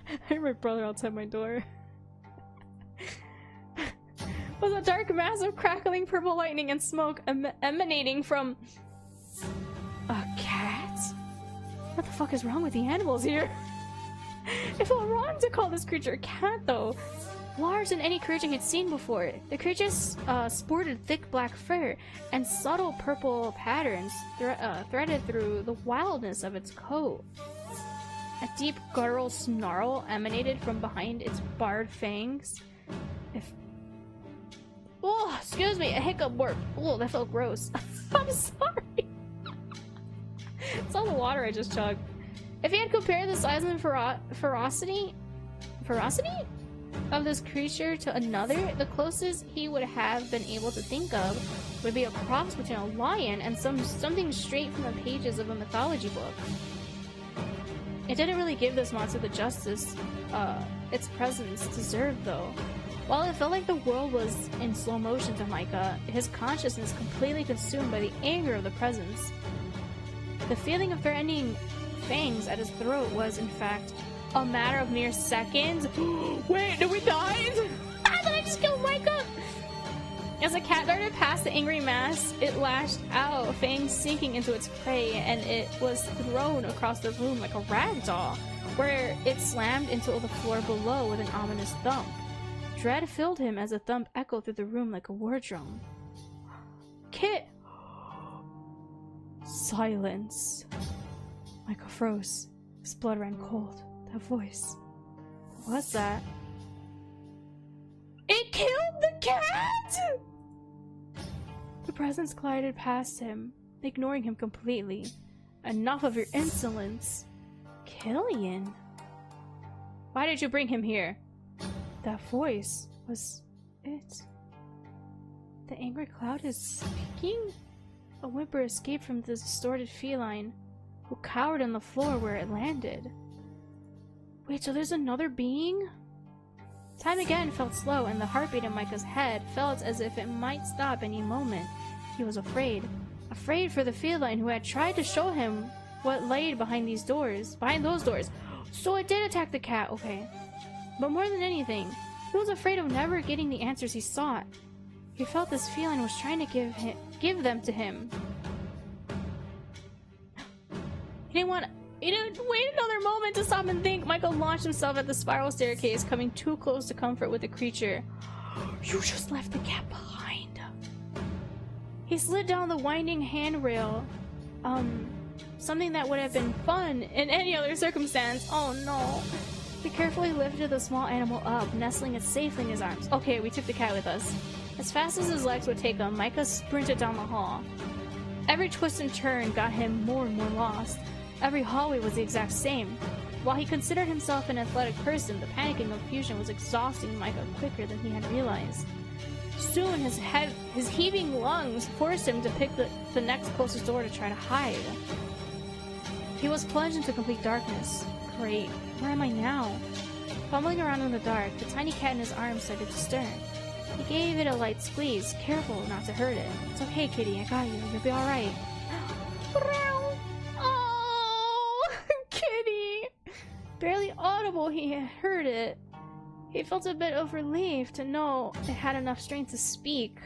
I heard my brother outside my door. Was a dark mass of crackling purple lightning and smoke emanating from... a cat? What the fuck is wrong with the animals here? It felt wrong to call this creature a cat, though. Larger than any creature he'd seen before. The creature sported thick black fur and subtle purple patterns threaded through the wildness of its coat. A deep guttural snarl emanated from behind its barred fangs. Oh, excuse me, a hiccup worked. Oh, that felt gross. I'm sorry. It's all the water I just chugged. If he had compared the size and ferocity of this creature to another, the closest he would have been able to think of would be a cross between a lion and something straight from the pages of a mythology book. It didn't really give this monster the justice its presence deserved, though. While it felt like the world was in slow motion to Micah, his consciousness completely consumed by the anger of the presence. The feeling of threatening fangs at his throat was, in fact, a matter of mere seconds. Wait, did we die? Did I just kill Micah? As the cat darted past the angry mass, it lashed out, fangs sinking into its prey, and it was thrown across the room like a rag doll, where it slammed into the floor below with an ominous thump. Dread filled him as the thump echoed through the room like a war drum. Kit! Silence. Micah froze. His blood ran cold. That voice. What's that? It killed the cat! The presence glided past him, ignoring him completely. Enough of your insolence. Killian? Why did you bring him here? That voice was it. The angry cloud is speaking? A whimper escaped from the distorted feline, who cowered on the floor where it landed. Wait, so there's another being? Time again felt slow, and the heartbeat in Micah's head felt as if it might stop any moment. He was afraid. Afraid for the feline who had tried to show him what lay behind those doors. So it did attack the cat, okay. But more than anything, he was afraid of never getting the answers he sought. He felt this feline was trying to give them to him. He didn't wait another moment to stop and think. Michael launched himself at the spiral staircase, coming too close to comfort with the creature. You just left the cat behind. He slid down the winding handrail. Something that would have been fun in any other circumstance. Oh no. He carefully lifted the small animal up, nestling it safely in his arms. Okay, we took the cat with us. As fast as his legs would take him, Micah sprinted down the hall. Every twist and turn got him more and more lost. Every hallway was the exact same. While he considered himself an athletic person, the panic and confusion was exhausting Micah quicker than he had realized. Soon, his heaving lungs forced him to pick the next closest door to try to hide. He was plunged into complete darkness. Great. Where am I now? Fumbling around in the dark, the tiny cat in his arms started to stir. He gave it a light squeeze, careful not to hurt it. It's okay, kitty. I got you. You'll be alright. Oh, kitty! Barely audible, he heard it. He felt a bit of relief to know it had enough strength to speak.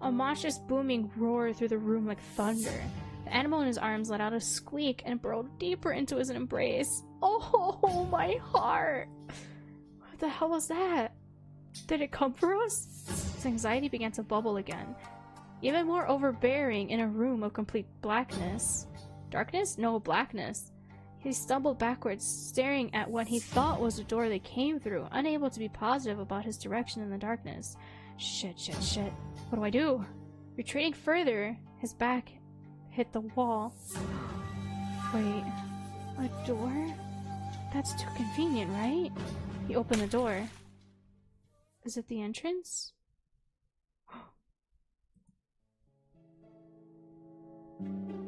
A monstrous booming roared through the room like thunder. The animal in his arms let out a squeak and burrowed deeper into his embrace. Oh, my heart! What the hell was that? Did it come for us? His anxiety began to bubble again, even more overbearing in a room of complete blackness. Darkness? No, blackness. He stumbled backwards, staring at what he thought was the door they came through, unable to be positive about his direction in the darkness. Shit. What do I do? Retreating further, his back hit the wall. Wait, a door? That's too convenient, right? He opened the door. Is it the entrance?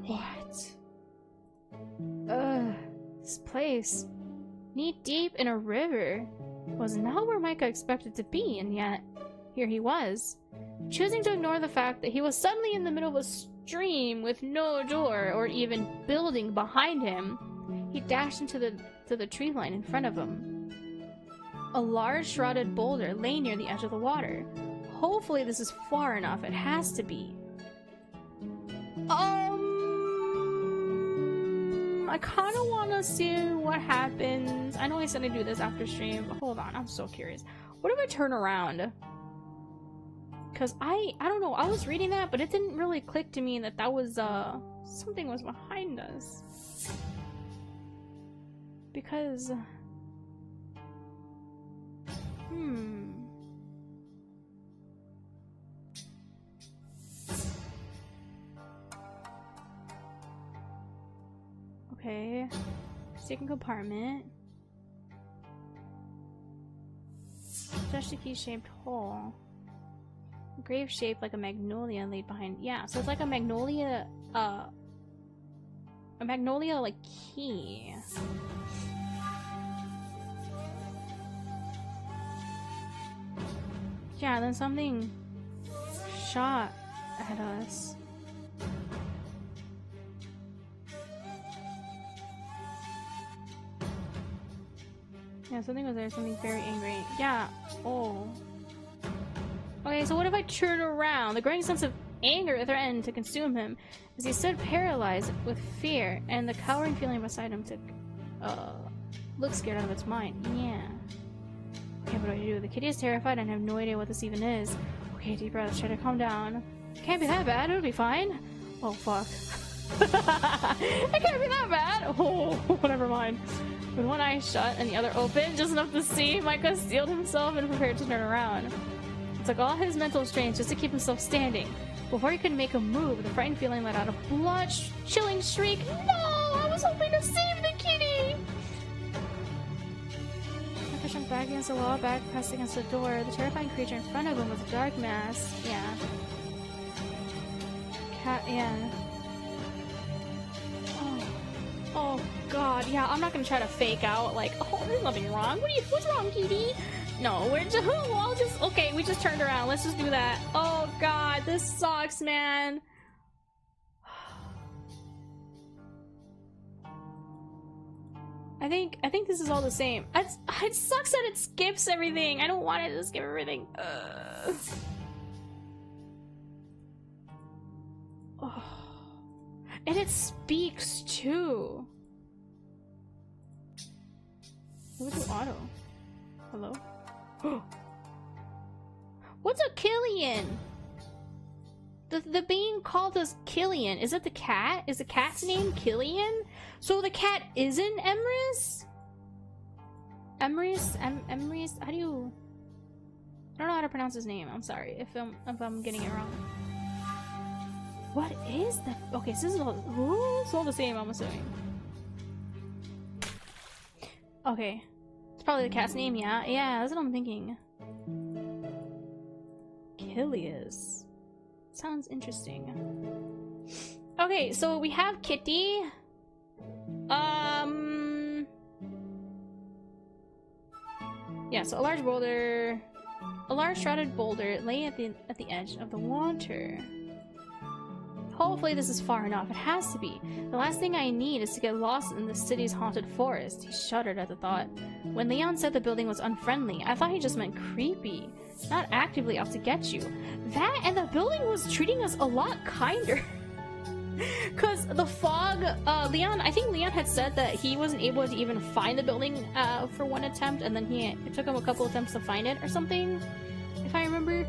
What? This place. Knee-deep in a river. It was not where Micah expected to be, and yet, here he was. Choosing to ignore the fact that he was suddenly in the middle of a stream with no door or even building behind him, he dashed into the tree line in front of him. A large shrouded boulder lay near the edge of the water. Hopefully this is far enough. It has to be. I kind of want to see what happens. I know I said I'd do this after stream, but hold on. I'm so curious. What if I turn around? Because I don't know. I was reading that, but it didn't really click to me that that was, something was behind us. Because... Okay. Second compartment. Just a key-shaped hole. Grave shaped like a magnolia laid behind. Yeah, so it's like a magnolia, like key. Yeah, then something shot at us. Yeah, something was there, something very angry. Yeah, oh. Okay, so what if I turn around? The growing sense of anger threatened to consume him as he stood paralyzed with fear, and the cowering feeling beside him took, look scared out of its mind. Yeah. Okay, what do I do? The kitty is terrified and I have no idea what this even is. Okay, deep breath, try to calm down. Can't be that bad, it'll be fine. Oh, fuck. It can't be that bad! Oh, never mind. With one eye shut and the other open, just enough to see, Micah steeled himself and prepared to turn around. It took all his mental strength just to keep himself standing. Before he could make a move, the frightened feeling let out a blood-chilling shriek. No! I was hoping to save the kitty! Micah jumped back against the wall, back pressed against the door. The terrifying creature in front of him was a dark mass. Yeah. Cat, yeah. Oh god, yeah, I'm not gonna try to fake out like, oh, there's nothing wrong. What's wrong, kitty? No, we're just, well, okay, we just turned around. Let's just do that. Oh god, this sucks, man. I think this is all the same. It sucks that it skips everything. I don't want it to skip everything. Oh. And it speaks too. What do auto? Hello? What's a Killian? The being called us Killian. Is it the cat? Is the cat's name Killian? So the cat isn't Emrys? Emrys? How do you... I don't know how to pronounce his name. I'm sorry if I'm getting it wrong. What is that? Okay, so this is all, it's all the same, I'm assuming. Okay. It's probably the cat's name, yeah? Yeah, that's what I'm thinking. Kilius. Sounds interesting. Okay, so we have Kitty. Yeah, so a large shrouded boulder lay at the edge of the water. Hopefully this is far enough. It has to be. The last thing I need is to get lost in the city's haunted forest. He shuddered at the thought. When Leon said the building was unfriendly, I thought he just meant creepy. Not actively out to get you. That and the building was treating us a lot kinder. Cause the fog, I think Leon had said that he wasn't able to even find the building for one attempt, and then it took him a couple attempts to find it or something, if I remember.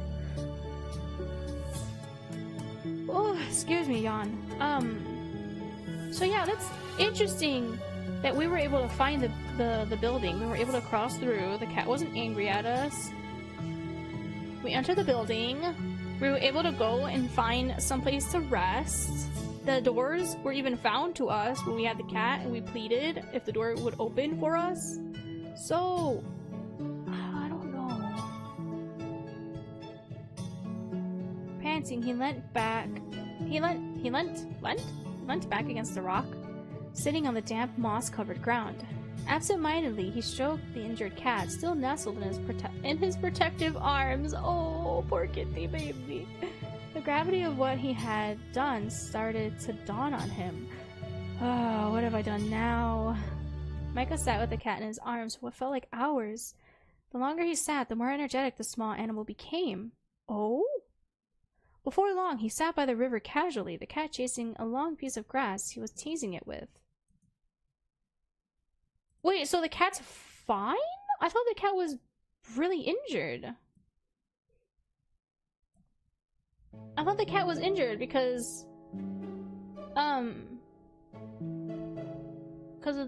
Oh, excuse me, yawn. So yeah, that's interesting that we were able to find the building. We were able to cross through. The cat wasn't angry at us. We entered the building. We were able to go and find someplace to rest. The doors were even found to us when we had the cat and we pleaded if the door would open for us. So, I don't know. Panting, he leant back. He leant back against the rock. sitting on the damp moss-covered ground. Absent-mindedly, he stroked the injured cat, still nestled in his protective arms. Oh, poor kitty baby. The gravity of what he had done started to dawn on him. Oh, what have I done now? Micah sat with the cat in his arms for what felt like hours. The longer he sat, the more energetic the small animal became. Oh? Before long, he sat by the river casually, the cat chasing a long piece of grass he was teasing it with. Wait, so the cat's fine? I thought the cat was really injured. I thought the cat was injured because of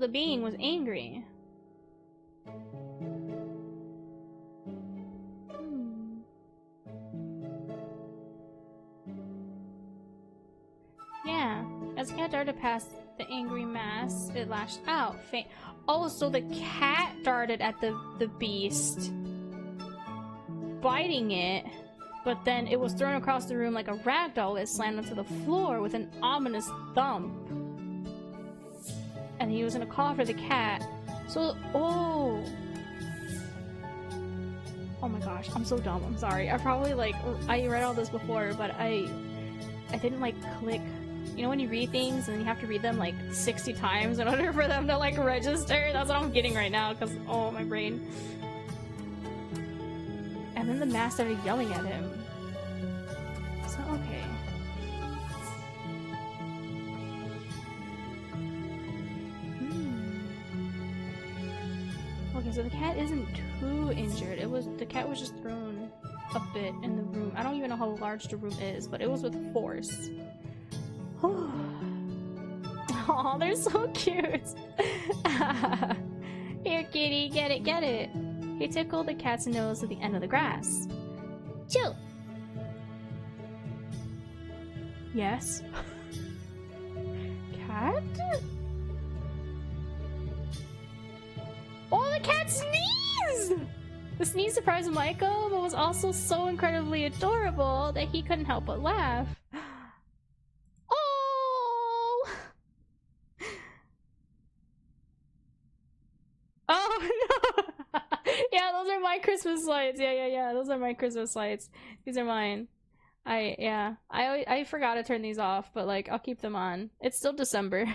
the being was angry. Yeah, as the cat darted past the angry mass, it lashed out. Oh, so the cat darted at the beast, biting it, but then it was thrown across the room like a rag doll. It slammed onto the floor with an ominous thump. And he was gonna call for the cat. So, oh my gosh, I'm so dumb. I'm sorry. I probably I read all this before, but I didn't click. You know when you read things and then you have to read them 60 times in order for them to register? That's what I'm getting right now because, oh, my brain. And then the mask started yelling at him. So, okay. Okay, so the cat isn't too injured. The cat was just thrown a bit in the room. I don't even know how large the room is, but it was with force. Oh, they're so cute. Here, kitty, get it, get it. He tickled the cat's nose at the end of the grass. Chill. Yes. Cat? Oh, the cat sneezed! The sneeze surprised Michael, but was also so incredibly adorable that he couldn't help but laugh. Oh no! Yeah, those are my Christmas lights. Yeah. Those are my Christmas lights. These are mine. I forgot to turn these off, but I'll keep them on. It's still December.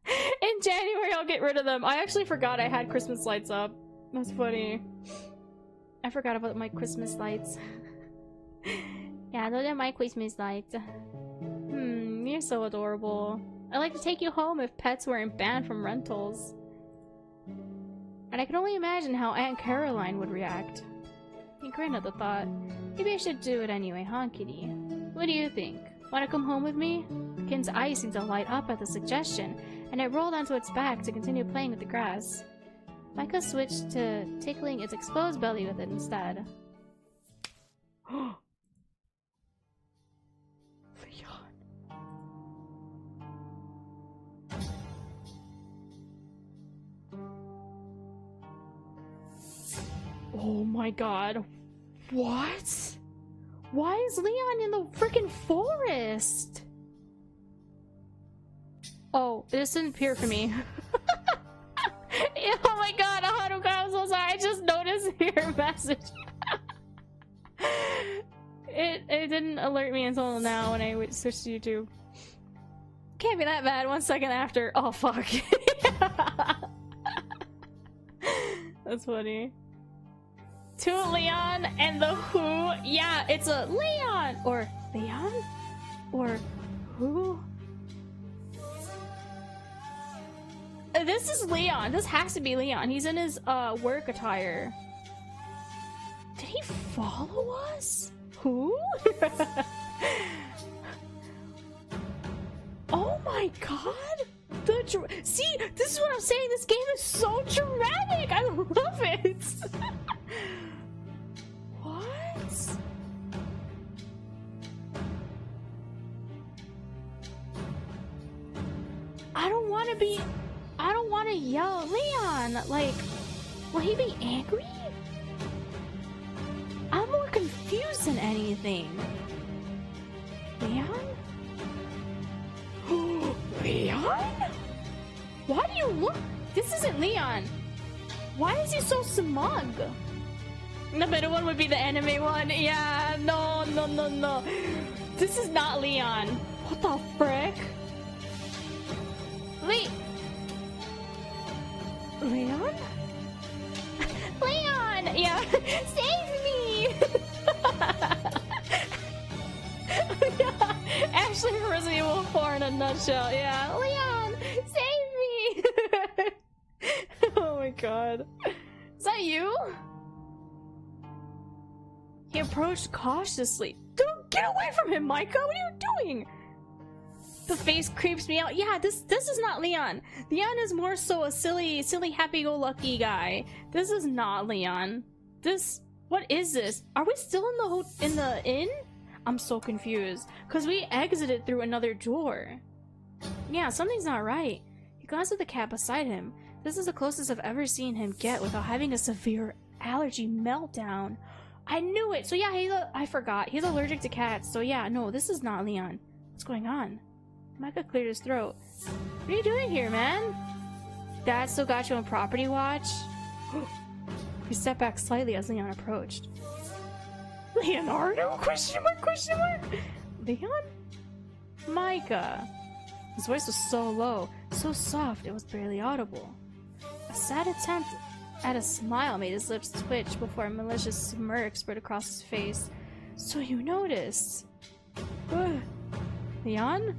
In January, I'll get rid of them. I actually forgot I had Christmas lights up. That's funny. I forgot about my Christmas lights. Yeah, those are my Christmas lights. You're so adorable. I'd like to take you home if pets weren't banned from rentals. And I can only imagine how Aunt Caroline would react. He grinned at the thought. Maybe I should do it anyway, huh, kitty? What do you think? Want to come home with me? The kitten's eyes seemed to light up at the suggestion, and it rolled onto its back to continue playing with the grass. Micah switched to tickling its exposed belly with it instead. Oh my god. What? Why is Leon in the freaking forest? Oh, this didn't appear for me. Oh my god, Haruka, I'm so sorry. I just noticed your message. It didn't alert me until now when I switched to YouTube. Can't be that bad 1 second after. Oh fuck. That's funny. To Leon and the Who. Yeah, it's a Leon or Leon or who? This is Leon. This has to be Leon. He's in his work attire. Did he follow us? Who? Oh my god. See, this is what I'm saying. This game is so dramatic. I love it. What? I don't want to yell, Leon. Will he be angry? I'm more confused than anything. Leon? Leon? Leon? Why do you look? This isn't Leon. Why is he so smug? The middle one would be the anime one. Yeah, no. This is not Leon. What the frick? Wait. Leon? Leon! Yeah. Save me! Yeah. Ashley from Resident Evil 4 in a nutshell. Yeah. Leon! Save me! Oh my god. Is that you? He approached cautiously. Don't get away from him, Micah! What are you doing? The face creeps me out. Yeah, this is not Leon. Leon is more so a silly, happy-go-lucky guy. This is not Leon. What is this? Are we still in the inn? I'm so confused. Cause we exited through another door. Yeah, something's not right. He glanced at the cat beside him. This is the closest I've ever seen him get without having a severe allergy meltdown. I knew it! So yeah, I forgot. He's allergic to cats. So yeah, no, this is not Leon. What's going on? Micah cleared his throat. What are you doing here, man? Dad still got you on property watch? He stepped back slightly as Leon approached. Leonardo? Question mark? Leon? Micah. His voice was so low, so soft, it was barely audible. A sad attempt at a smile made his lips twitch before a malicious smirk spread across his face. So you noticed? Leon?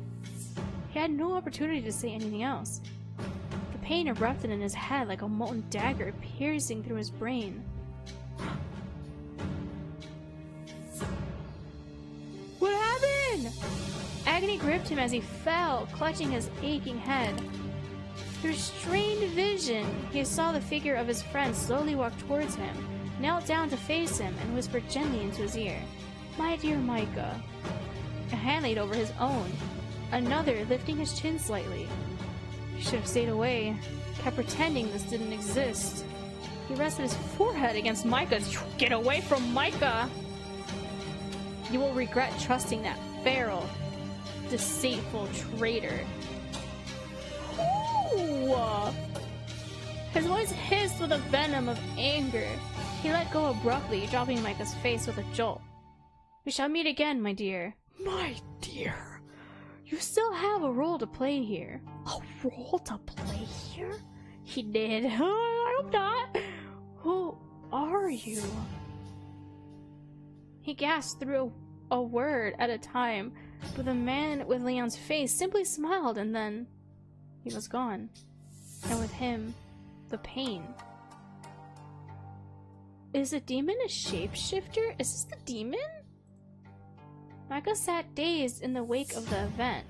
He had no opportunity to say anything else. The pain erupted in his head like a molten dagger piercing through his brain. What happened? Agony gripped him as he fell, clutching his aching head. Through strained vision, he saw the figure of his friend slowly walk towards him, knelt down to face him, and whispered gently into his ear, "My dear Micah." A hand laid over his own, another lifting his chin slightly. He should have stayed away, kept pretending this didn't exist. He rested his forehead against Micah's. Get away from Micah! You will regret trusting that feral, deceitful traitor. Ooh. His voice hissed with a venom of anger. He let go abruptly, dropping Micah's face with a jolt. We shall meet again, my dear. My dear? You still have a role to play here. A role to play here? He did. I hope not. Who are you? He gasped through a word at a time, but the man with Leon's face simply smiled, and then he was gone. And with him, the pain. Is the demon a shapeshifter? Is this the demon? Micah sat dazed in the wake of the event.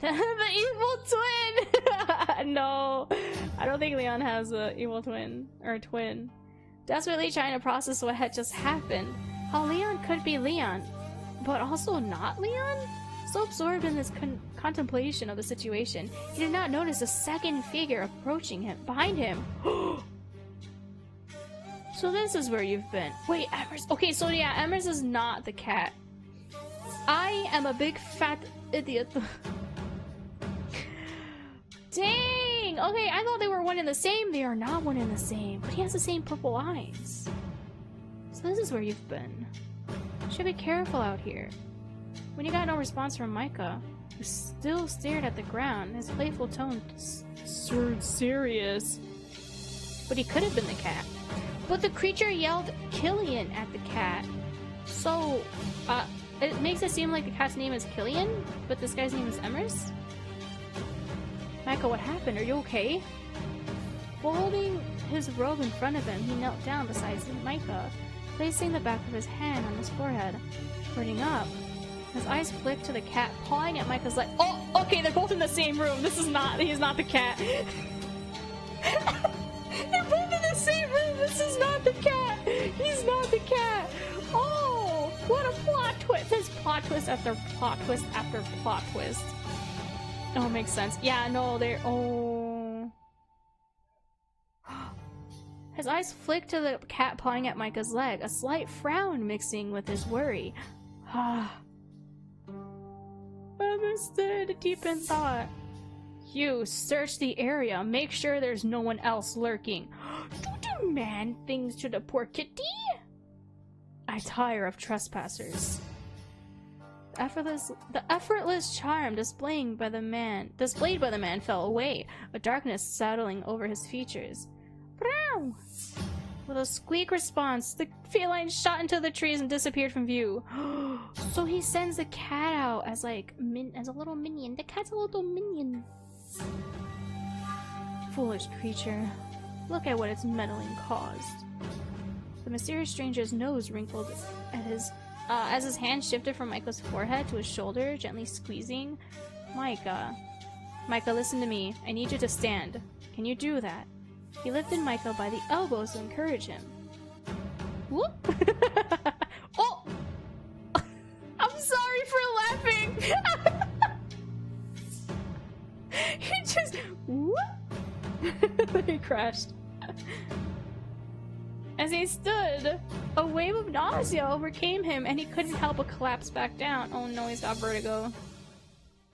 The evil twin! No, I don't think Leon has an evil twin, or twin. Desperately trying to process what had just happened. How Leon could be Leon, but also not Leon? So absorbed in this contemplation of the situation, he did not notice a second figure approaching him, behind him. So this is where you've been. Wait, Emmers. Okay, so yeah, Emmers is not the cat. I am a big fat idiot. Dang! Okay, I thought they were one and the same. They are not one and the same. But he has the same purple eyes. So this is where you've been. Should be careful out here. When you got no response from Micah, who still stared at the ground, his playful tone sounded serious. But he could have been the cat. But the creature yelled Killian at the cat. So, it makes it seem like the cat's name is Killian, but this guy's name is Emmers? Micah, what happened? Are you okay? Folding his robe in front of him, he knelt down beside Micah, placing the back of his hand on his forehead. Burning up, his eyes flicked to the cat pawing at Micah's leg. Oh, okay, they're both in the same room. He's not the cat. They're both in the same room. This is not the cat. He's not the cat. Oh, what a plot twist. There's plot twist after plot twist after plot twist. Oh, makes sense. Yeah, no, they're... Oh. His eyes flicked to the cat pawing at Micah's leg, a slight frown mixing with his worry. Emma stood deep in thought. You search the area. Make sure there's no one else lurking. Don't demand things to the poor kitty. I tire of trespassers. The effortless charm displayed by the man fell away, a darkness settling over his features. Brow! With a squeak response, the feline shot into the trees and disappeared from view. So he sends the cat out as like as a little minion. The cat's a little minion. Foolish creature. Look at what its meddling caused. The mysterious stranger's nose wrinkled at as his hand shifted from Micah's forehead to his shoulder, gently squeezing. Micah, listen to me. I need you to stand. Can you do that? He lifted Micah by the elbows to encourage him. Whoop! Oh! I'm sorry for laughing! He just... Whoop! He crashed. As he stood, a wave of nausea overcame him and he couldn't help but collapse back down. Oh no, he's got vertigo.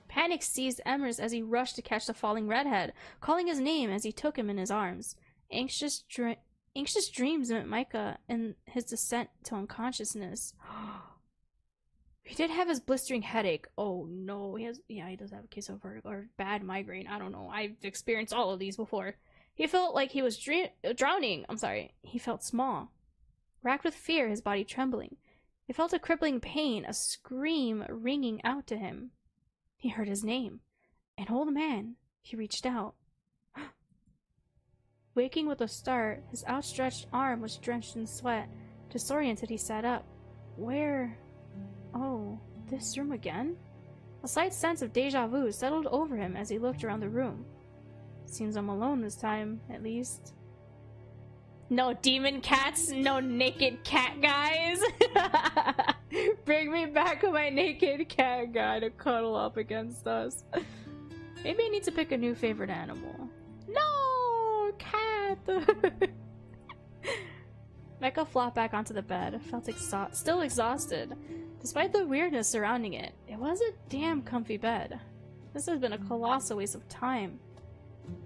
Panic seized Emmers as he rushed to catch the falling redhead, calling his name as he took him in his arms. Anxious dreams met Micah in his descent to unconsciousness. He did have his blistering headache. Oh no, he does have a case of vertigo or bad migraine. I don't know. I've experienced all of these before. He felt like he was drowning. I'm sorry. He felt small. Racked with fear, his body trembling. He felt a crippling pain, a scream ringing out to him. He heard his name. An old man. He reached out. Waking with a start, his outstretched arm was drenched in sweat. Disoriented, he sat up. Where? Oh, this room again? A slight sense of deja vu settled over him as he looked around the room. Seems I'm alone this time, at least. No demon cats, no naked cat guys. Bring me back my naked cat guy to cuddle up against us. Maybe I need to pick a new favorite animal. No, cat. Micah flopped back onto the bed, felt still exhausted. Despite the weirdness surrounding it, it was a damn comfy bed. This has been a colossal waste of time.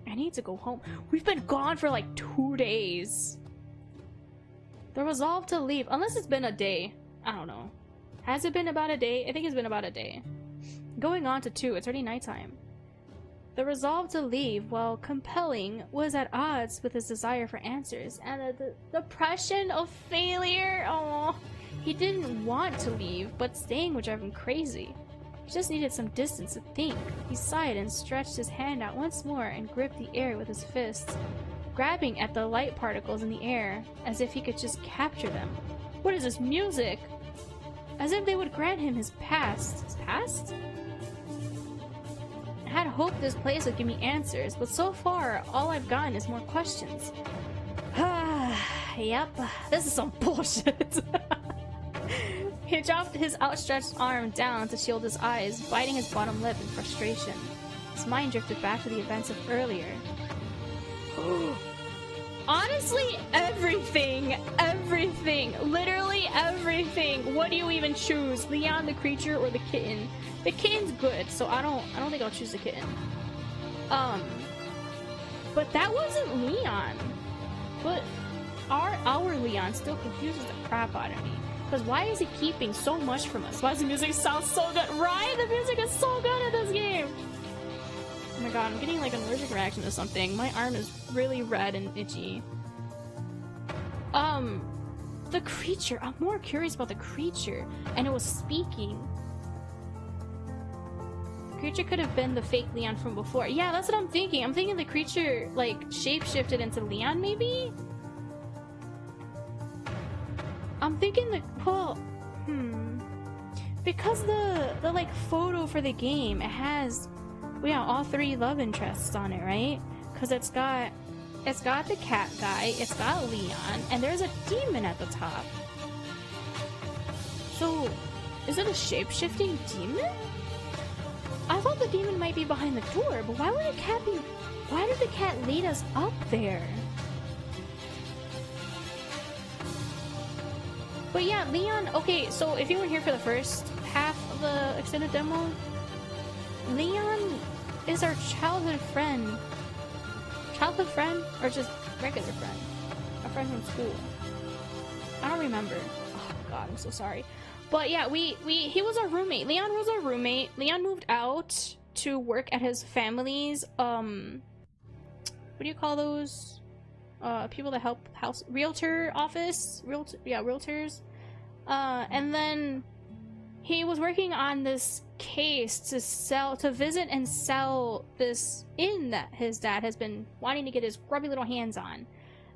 I need to go home. We've been gone for like 2 days. The resolve to leave, unless it's been a day. I don't know. Has it been about a day? I think it's been about a day. Going on to 2, it's already nighttime. The resolve to leave, while compelling, was at odds with his desire for answers and the depression of failure. Oh, he didn't want to leave, but staying would drive him crazy. He just needed some distance to think. He sighed and stretched his hand out once more and gripped the air with his fists, grabbing at the light particles in the air as if he could just capture them. What is this music? As if they would grant him his past. His past? I had hoped this place would give me answers, but so far, all I've gotten is more questions. Yep, this is some bullshit. He dropped his outstretched arm down to shield his eyes, biting his bottom lip in frustration. His mind drifted back to the events of earlier. Honestly, everything! Literally everything! What do you even choose? Leon the creature or the kitten? The kitten's good, so I don't think I'll choose the kitten. But that wasn't Leon. But our Leon still confuses the crap out of me. Because why is he keeping so much from us? Why does the music sound so good? Right? The music is so good in this game! Oh my god, I'm getting like an allergic reaction to something. My arm is really red and itchy. The creature. I'm more curious about the creature. And it was speaking. The creature could have been the fake Leon from before. Yeah, that's what I'm thinking. I'm thinking the creature, like, shapeshifted into Leon, maybe? I'm thinking the, well, because the like photo for the game, it has, well, yeah, all 3 love interests on it, right? Because it's got the cat guy, it's got Leon, and there's a demon at the top. So, is it a shape-shifting demon? I thought the demon might be behind the door, but why would a cat be, why did the cat lead us up there? But yeah, Leon, okay, so if you were here for the first half of the extended demo, Leon is our childhood friend? Childhood friend or just regular friend? A friend from school? I don't remember. Oh god, I'm so sorry. But yeah, he was our roommate. Leon was our roommate. Leon moved out to work at his family's what do you call those? People that help house realtor office? Realtors. And then he was working on this case to visit and sell this inn that his dad has been wanting to get his grubby little hands on.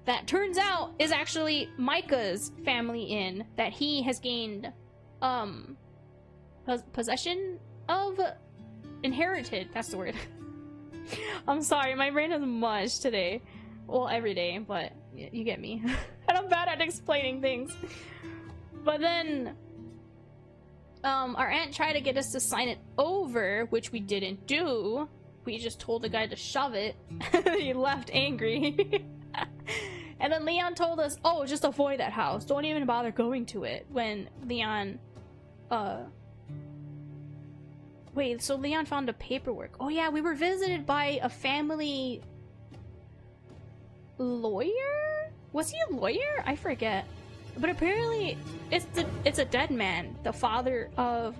That turns out is actually Micah's family inn that he has gained possession of, inherited. That's the word. I'm sorry, my brain is mush today. Well, every day, but you get me. And I'm bad at explaining things. But then our aunt tried to get us to sign it over, which we didn't do. We just told the guy to shove it. He left angry. And then Leon told us, oh, just avoid that house. Don't even bother going to it. When Leon, wait, so Leon found the paperwork. Oh yeah, we were visited by a family lawyer? Was he a lawyer? I forget. But apparently it's a dead man, the father of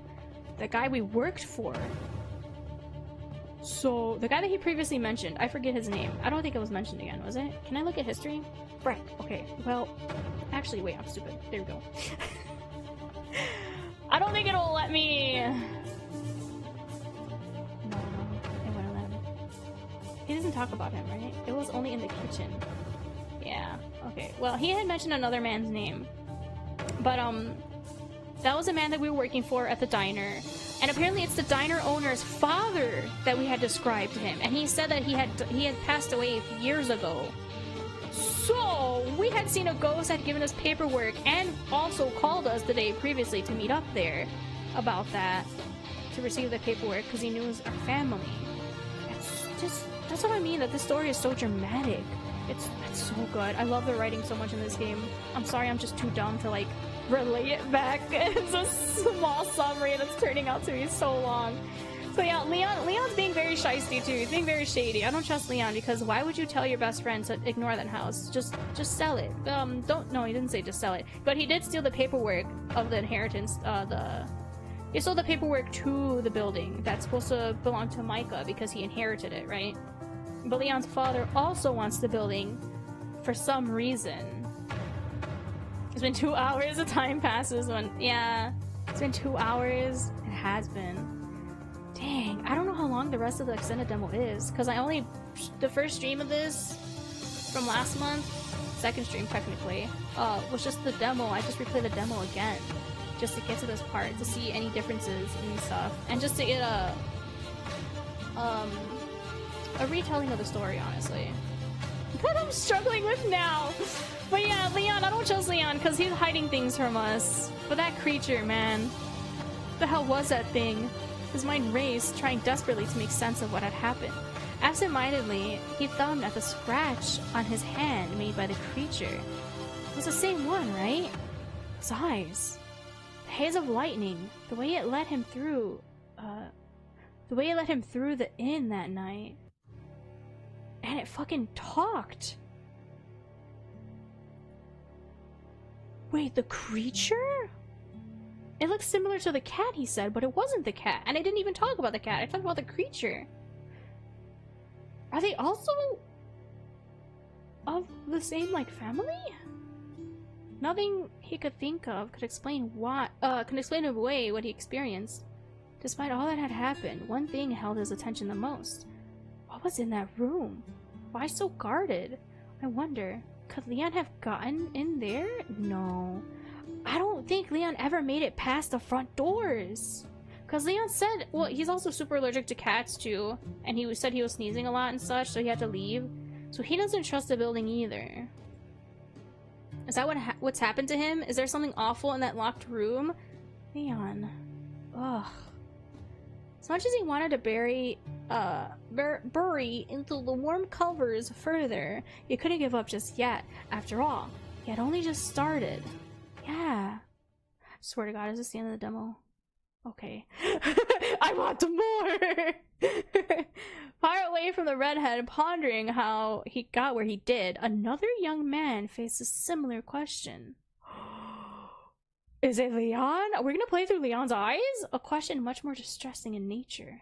the guy we worked for. So the guy that he previously mentioned, I forget his name. I don't think it was mentioned again, was it? Can I look at history? Right, okay. Well, actually, wait, I'm stupid. There we go. I don't think it'll let me... No, it wouldn't let him. He doesn't talk about him, right? It was only in the kitchen. Yeah, okay. Well, he had mentioned another man's name. But, that was a man that we were working for at the diner. And apparently it's the diner owner's father that we had described him. And he said that he had passed away years ago. So, we had seen a ghost, had given us paperwork, and also called us the day previously to meet up there about that. To receive the paperwork, because he knew it was our family. That's what I mean, that this story is so dramatic. It's so good. I love the writing so much in this game. I'm sorry, I'm just too dumb to, like, relay it back. It's a small summary and it's turning out to be so long. So yeah, Leon's being very shisty too. He's being very shady. I don't trust Leon because why would you tell your best friend to ignore that house? Just sell it. No, he didn't say just sell it. But he did steal the paperwork of the inheritance. He stole the paperwork to the building that's supposed to belong to Micah because he inherited it, right? But Leon's father also wants the building for some reason. It's been 2 hours, the time passes when... Yeah, it's been 2 hours. It has been. Dang, I don't know how long the rest of the extended demo is, because I only... The first stream of this from last month, second stream technically, was just the demo. I just replayed the demo again, just to get to this part, to see any differences and stuff, and just to get a retelling of the story, honestly. That I'm struggling with now! But yeah, Leon, I don't trust Leon, because he's hiding things from us. But that creature, man. What the hell was that thing? His mind raced, trying desperately to make sense of what had happened. Absent-mindedly, he thumbed at the scratch on his hand made by the creature. It was the same one, right? His eyes. The haze of lightning. The way it led him through... the inn that night. And it fucking talked. Wait, the creature? It looks similar to the cat, he said, but it wasn't the cat. And I didn't even talk about the cat. I talked about the creature. Are they also of the same, like, family? Nothing he could think of could explain away what he experienced. Despite all that had happened, one thing held his attention the most. What was in that room? Why so guarded? I wonder, could Leon have gotten in there? No. I don't think Leon ever made it past the front doors. Because Leon said, well, he's also super allergic to cats too. And he said he was sneezing a lot and such, so he had to leave. So he doesn't trust the building either. Is that what's happened to him? Is there something awful in that locked room? Leon. Ugh. As much as he wanted to bury into the warm covers further, he couldn't give up just yet. After all, he had only just started. Yeah. Swear to God, is this the end of the demo? Okay. I want more! Far away from the redhead, pondering how he got where he did, another young man faced a similar question. Is it Leon? Are we gonna play through Leon's eyes? A question much more distressing in nature.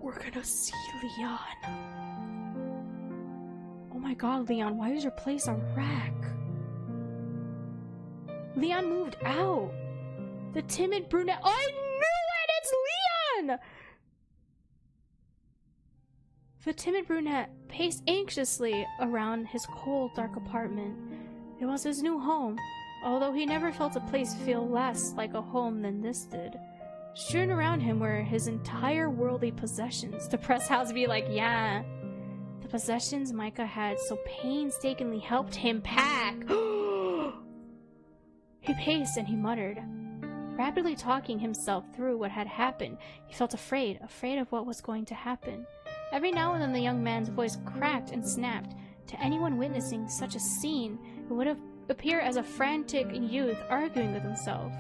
We're gonna see Leon. Oh my god, Leon, why is your place a wreck? Leon moved out. The timid brunette. I knew it! It's Leon! The timid brunette paced anxiously around his cold, dark apartment. It was his new home, although he never felt a place feel less like a home than this did. Strewn around him were his entire worldly possessions. The press house be like, yeah. The possessions Micah had so painstakingly helped him pack. He paced and he muttered, rapidly talking himself through what had happened. He felt afraid of what was going to happen. Every now and then the young man's voice cracked and snapped. To anyone witnessing such a scene, it would have appeared as a frantic youth arguing with himself.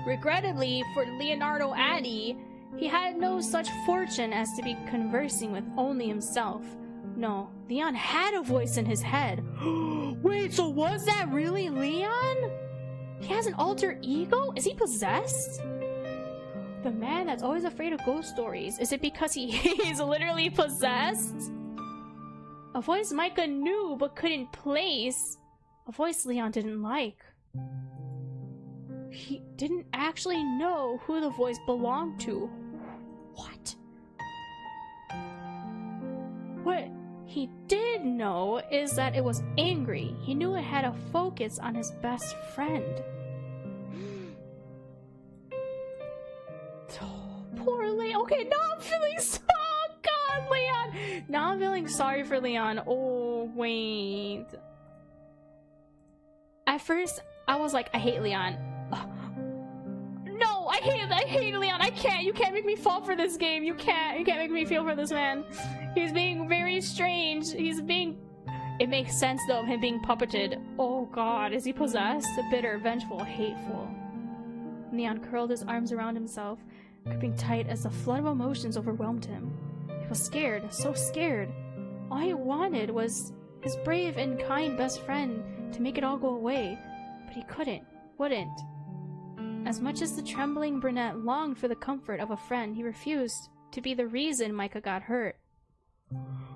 Regrettably for Leonardo Addy, he had no such fortune as to be conversing with only himself. No, Leon had a voice in his head. Wait, so was that really Leon? He has an alter ego? Is he possessed? The man that's always afraid of ghost stories. Is it because he's literally possessed? A voice Micah knew but couldn't place. A voice Leon didn't like. He didn't actually know who the voice belonged to. What? What he did know is that it was angry. He knew it had a focus on his best friend. Oh, poor Leon. Okay, now I'm feeling so... Oh, God, Leon. Now I'm feeling sorry for Leon. Oh, wait. At first, I was like, I hate Leon. No, I hate Leon. I can't. You can't make me fall for this game. You can't make me feel for this man. He's being very strange. It makes sense though of him being puppeted. Oh god, is he possessed? Bitter, vengeful, hateful. Leon curled his arms around himself, gripping tight as the flood of emotions overwhelmed him. He was scared, so scared. All he wanted was his brave and kind best friend to make it all go away. But he wouldn't. As much as the trembling brunette longed for the comfort of a friend, he refused to be the reason Micah got hurt.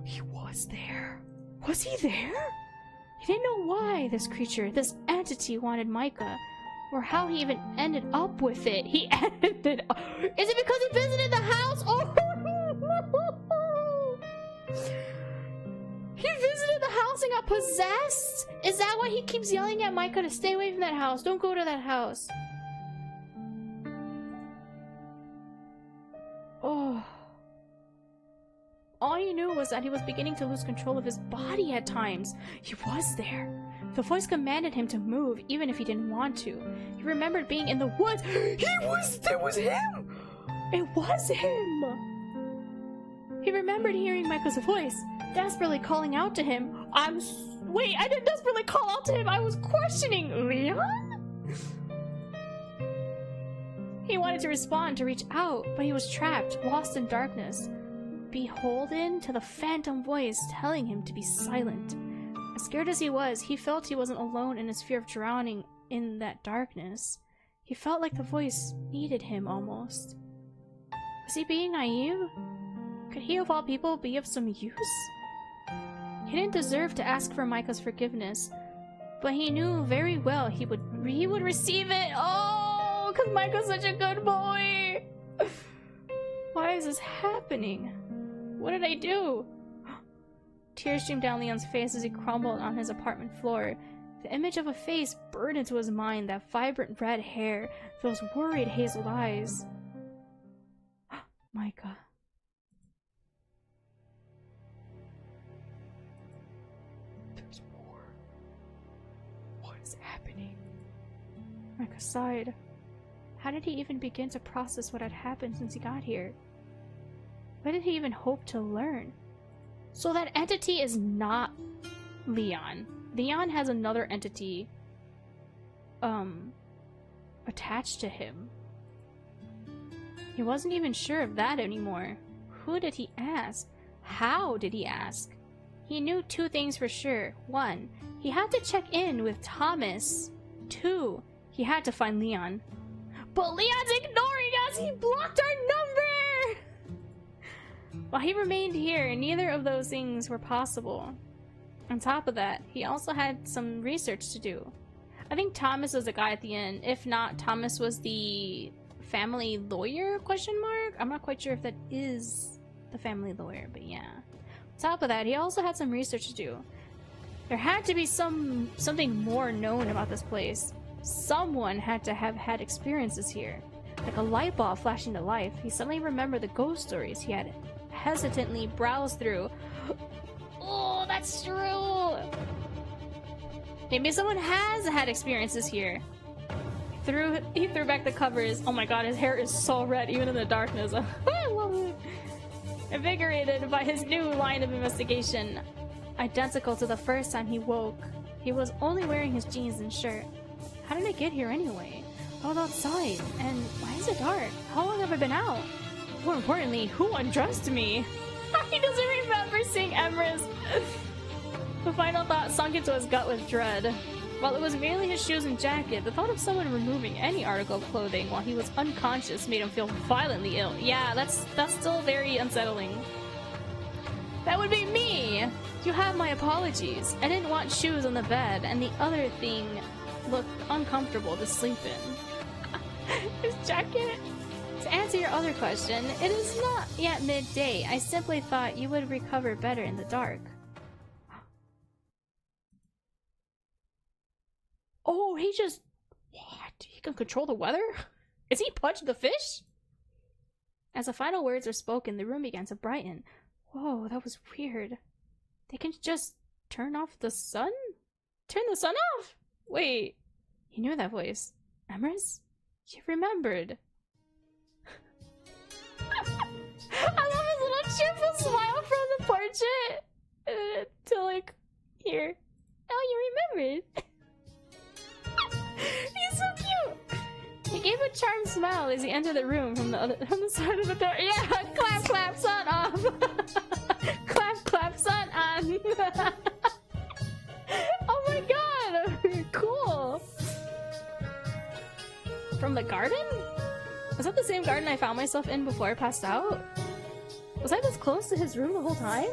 He was there. Was he there? He didn't know why this creature, this entity wanted Micah, or how he even ended up with it. He ended up... Is it because he visited the house? Oh! He visited the house and got possessed? Is that why he keeps yelling at Micah to stay away from that house? Don't go to that house. Oh. All he knew was that he was beginning to lose control of his body at times. He was there. The voice commanded him to move, even if he didn't want to. He remembered being in the woods. It was him! It was him! He remembered hearing Micah's voice, desperately calling out to him. Wait, I didn't desperately call out to him. I was questioning Leon? He wanted to respond, to reach out, but he was trapped, lost in darkness, beholden to the phantom voice telling him to be silent. As scared as he was, he felt he wasn't alone in his fear of drowning in that darkness. He felt like the voice needed him almost. Was he being naive? Could he of all people be of some use? He didn't deserve to ask for Micah's forgiveness, but he knew very well he would receive it. Oh, because Micah's such a good boy. Why is this happening? What did I do? Tears streamed down Leon's face as he crumbled on his apartment floor. The image of a face burned into his mind, that vibrant red hair, those worried hazel eyes. Micah. There's more. What is happening? Micah sighed. How did he even begin to process what had happened since he got here? What did he even hope to learn? So that entity is not Leon. Leon has another entity attached to him. He wasn't even sure of that anymore. Who did he ask? How did he ask? He knew two things for sure. One, he had to check in with Thomas. Two, he had to find Leon. But Leon's ignoring us! He blocked our number! While he remained here, neither of those things were possible. On top of that, he also had some research to do. I think Thomas was the guy at the end. If not, Thomas was the family lawyer, question mark? I'm not quite sure if that is the family lawyer, but yeah. On top of that, he also had some research to do. There had to be something more known about this place. Someone had to have had experiences here. Like a light bulb flashing to life, he suddenly remembered the ghost stories he had hesitantly browsed through. Oh, that's true! Maybe someone has had experiences here. He threw back the covers. Oh my god, his hair is so red, even in the darkness. I love it. Invigorated by his new line of investigation, identical to the first time he woke, he was only wearing his jeans and shirt. How did I get here anyway? I was outside, and why is it dark? How long have I been out? More importantly, who undressed me? He doesn't remember seeing Emrys. The final thought sunk into his gut with dread. While it was merely his shoes and jacket, the thought of someone removing any article of clothing while he was unconscious made him feel violently ill. Yeah, that's still very unsettling. That would be me! You have my apologies. I didn't want shoes on the bed, and the other thing looked uncomfortable to sleep in. His jacket? To answer your other question, it is not yet midday. I simply thought you would recover better in the dark. Oh, he just... What? He can control the weather? Is he Punch the fish? As the final words were spoken, the room began to brighten. Whoa, that was weird. They can just turn off the sun? Turn the sun off? Wait, he knew that voice. Emrys? He remembered. I love his little cheerful smile from the portrait. To like, here. Oh, you remembered. He's so cute. He gave a charmed smile as he entered the room from the side of the door. Yeah, clap, clap, sun off. Clap, clap, sun on. Oh my god, cool. From the garden? Was that the same garden I found myself in before I passed out? Was I this close to his room the whole time?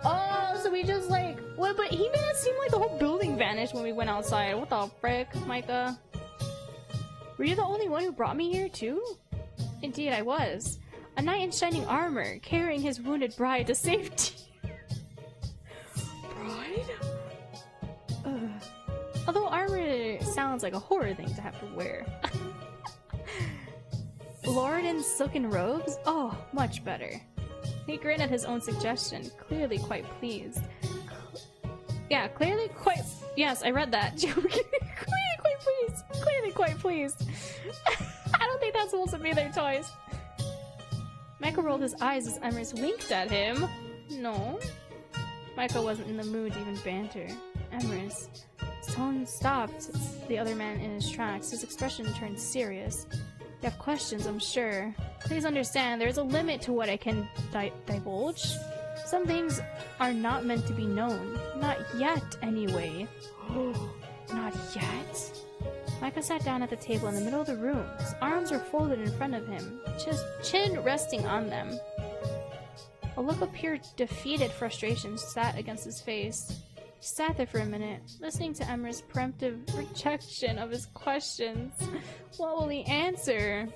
Oh, so we just like... What? But he made it seem like the whole building vanished when we went outside. What the frick, Micah? Were you the only one who brought me here, too? Indeed, I was. A knight in shining armor, carrying his wounded bride to safety. Bride? Although armor sounds like a horror thing to have to wear. Lord in silken robes? Oh, much better. He grinned at his own suggestion, clearly quite pleased. Yeah, clearly quite... Yes, I read that. Clearly quite pleased. Clearly quite pleased. I don't think that's supposed to be their choice. Michael rolled his eyes as Emrys winked at him. No. Michael wasn't in the mood to even banter. Emrys. His tone stopped the other man in his tracks. His expression turned serious. You have questions, I'm sure. Please understand, there is a limit to what I can divulge. Some things are not meant to be known. Not yet, anyway. Not yet? Micah sat down at the table in the middle of the room. His arms were folded in front of him, chin resting on them. A look of pure defeated frustration sat against his face. He sat there for a minute, listening to Emrys' preemptive rejection of his questions. What will he answer?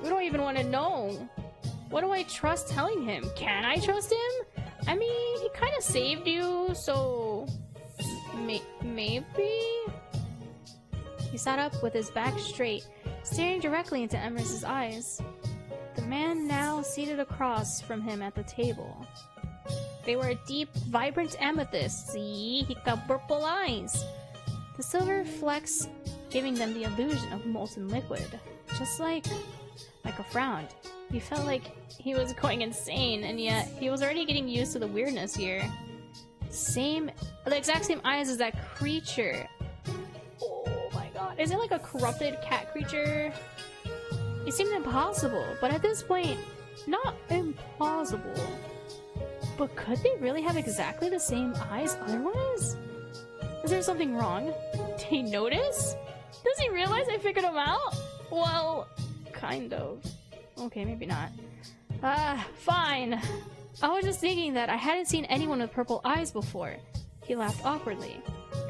We don't even want to know. What do I trust telling him? Can I trust him? I mean, he kind of saved you, so... maybe? He sat up with his back straight, staring directly into Emrys' eyes. The man now seated across from him at the table. They were a deep, vibrant amethyst. See? He got purple eyes. The silver flecks giving them the illusion of molten liquid. Just like... Michael frowned. He felt like he was going insane, and yet he was already getting used to the weirdness here. The exact same eyes as that creature. Oh my god. Is it like a corrupted cat creature? It seemed impossible, but at this point, not impossible. But could they really have exactly the same eyes otherwise? Is there something wrong? Did he notice? Does he realize I figured him out? Well, kind of. Okay, maybe not. Fine. I was just thinking that I hadn't seen anyone with purple eyes before. He laughed awkwardly.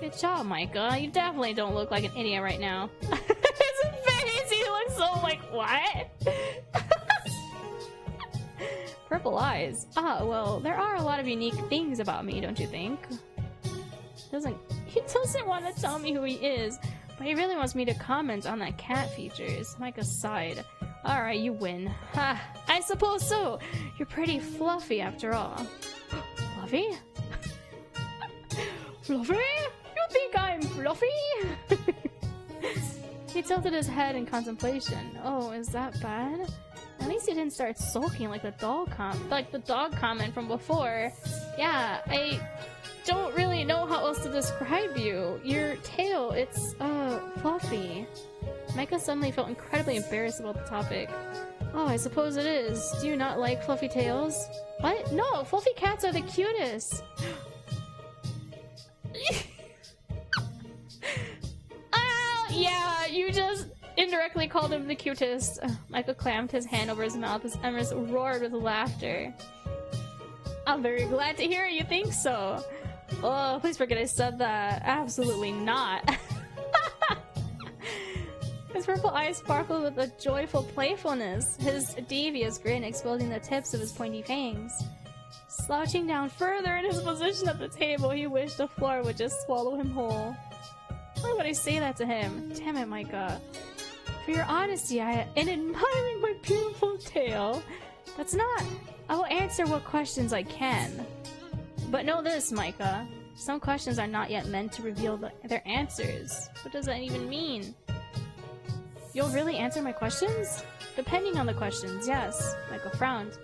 Good job, Micah. You definitely don't look like an idiot right now. His face, he looks so like, what? Purple eyes. Ah, well, there are a lot of unique things about me, don't you think? He doesn't want to tell me who he is, but he really wants me to comment on that cat features. Micah sighed. Alright, you win. Ha, I suppose so. You're pretty fluffy after all. Fluffy? Fluffy? You think I'm fluffy? He tilted his head in contemplation. Oh, is that bad? At least he didn't start sulking like the dog comment from before. Yeah, I don't really know how else to describe you. Your tail, it's fluffy. Micah suddenly felt incredibly embarrassed about the topic. Oh, I suppose it is. Do you not like fluffy tails? What? No, fluffy cats are the cutest. Yeah, you just indirectly called him the cutest. Micah clamped his hand over his mouth as Emrys roared with laughter. I'm very glad to hear you think so. Oh, please forget I said that. Absolutely not. His purple eyes sparkled with a joyful playfulness, his devious grin exposing the tips of his pointy fangs. Slouching down further in his position at the table, he wished the floor would just swallow him whole. Why would I say that to him? Damn it, Micah. For your honesty, in admiring my beautiful tail. That's not... I will answer what questions I can. But know this, Micah. Some questions are not yet meant to reveal their answers. What does that even mean? You'll really answer my questions? Depending on the questions, yes. Micah frowned.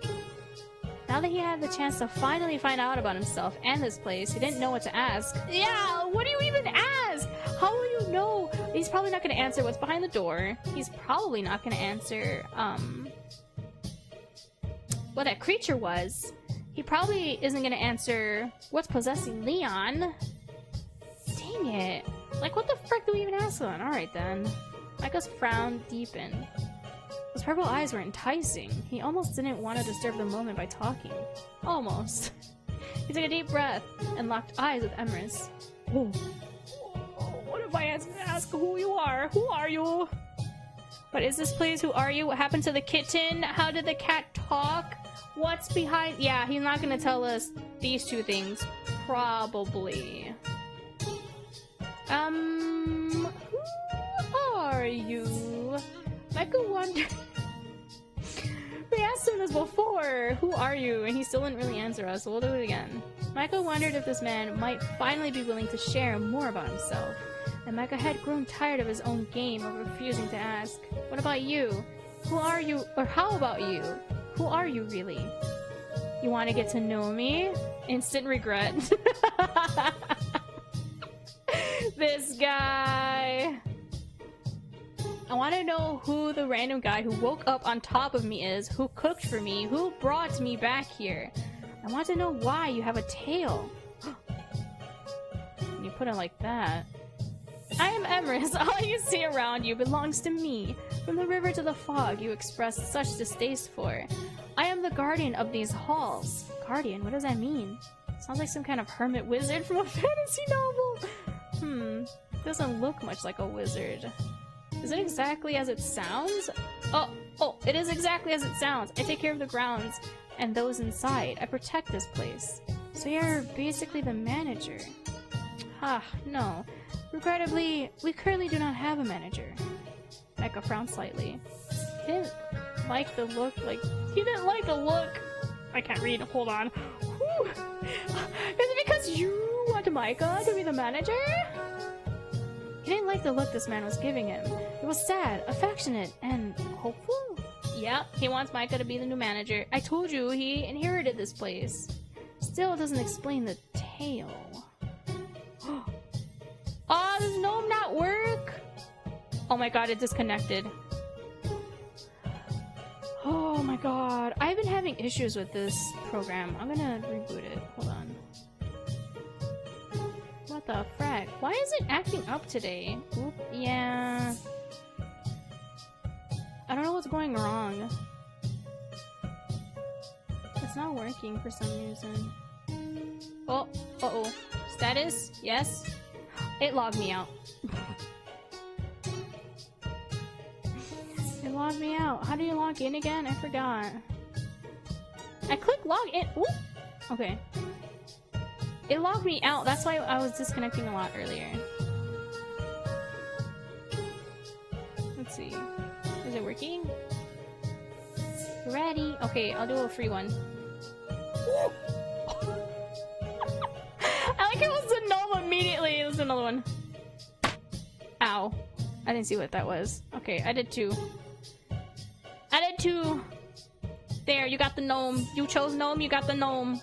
Now that he had the chance to finally find out about himself and this place, he didn't know what to ask. Yeah, what do you even ask? How will you know? He's probably not going to answer what's behind the door. He's probably not going to answer, what that creature was. He probably isn't going to answer what's possessing Leon. Dang it. Like, what the frick do we even ask on? Alright then. Micah's frown deepened. Those purple eyes were enticing. He almost didn't want to disturb the moment by talking. Almost. He took a deep breath and locked eyes with Emrys. Oh. What if I ask who you are? Who are you? What is this place? Who are you? What happened to the kitten? How did the cat talk? What's behind? Yeah, he's not gonna tell us these two things. Probably. Who are you? Micah wondered. We asked him this before. Who are you? And he still didn't really answer us, so we'll do it again. Micah wondered if this man might finally be willing to share more about himself. And Micah had grown tired of his own game of refusing to ask. What about you? Who are you? Or how about you? Who are you really? You want to get to know me? Instant regret. This guy. I want to know who the random guy who woke up on top of me is, who cooked for me, who brought me back here. I want to know why you have a tail. When you put it like that. I am Emrys. All you see around you belongs to me. From the river to the fog you expressed such distaste for. I am the guardian of these halls. Guardian? What does that mean? Sounds like some kind of hermit wizard from a fantasy novel. Doesn't look much like a wizard. Is it exactly as it sounds? Oh, it is exactly as it sounds. I take care of the grounds and those inside. I protect this place. So you're basically the manager. No. Regrettably, we currently do not have a manager. Micah frowned slightly. He didn't like the look, I can't read, hold on. Whew. Is it because you want Micah to be the manager? He didn't like the look this man was giving him. It was sad, affectionate, and hopeful? Yep, he wants Micah to be the new manager. I told you, he inherited this place. Still doesn't explain the tail. Oh, does gnome not work? Oh my god, it disconnected. Oh my god. I've been having issues with this program. I'm gonna reboot it. Hold on. What the frack? Why is it acting up today? Oop, yeah. I don't know what's going wrong. It's not working for some reason. Oh, uh-oh. Status? Yes. It logged me out. It logged me out. How do you log in again? I forgot. I clicked log in. Ooh. Okay. It logged me out. That's why I was disconnecting a lot earlier. Let's see. Is it working? Ready? Okay, I'll do a free one. I like it was the gnome immediately. It was another one. Ow. I didn't see what that was. Okay, I did 2. I did 2. There, you got the gnome. You chose gnome, you got the gnome.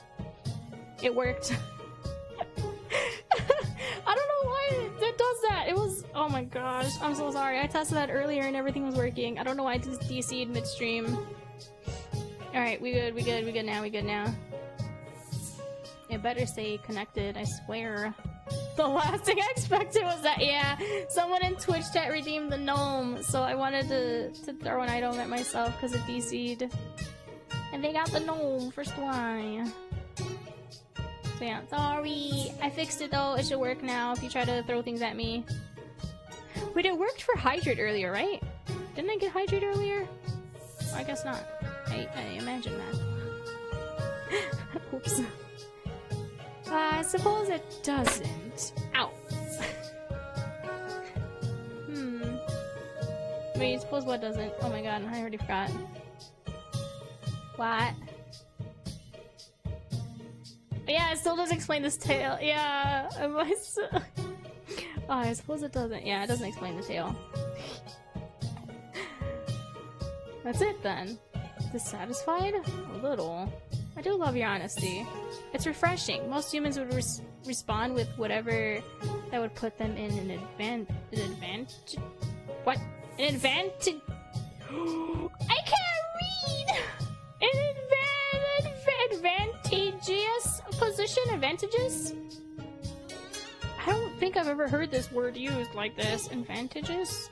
It worked. I don't know why it does that. It was... Oh my gosh. I'm so sorry. I tested that earlier and everything was working. I don't know why I just DC'd midstream. Alright, we good, we good, we good now, we good now. It better stay connected, I swear. The last thing I expected was that, yeah, someone in Twitch chat redeemed the gnome, so I wanted to throw an item at myself because it DC'd. And they got the gnome for why. So yeah, sorry. I fixed it though, it should work now if you try to throw things at me. Wait, it worked for Hydrate earlier, right? Didn't I get Hydrate earlier? Oh, I guess not. I imagine that. Oops. I suppose it doesn't. Ow. Wait, suppose what doesn't? Oh my god, I already forgot. What? Yeah, it still doesn't explain this tail. Yeah, oh, I suppose it doesn't. Yeah, it doesn't explain the tail. That's it then. Dissatisfied? A little. I do love your honesty. It's refreshing. Most humans would respond with whatever that would put them in an advantage. What? An advantage? I can't read! An advantageous position? Advantageous? I don't think I've ever heard this word used like this. Advantageous?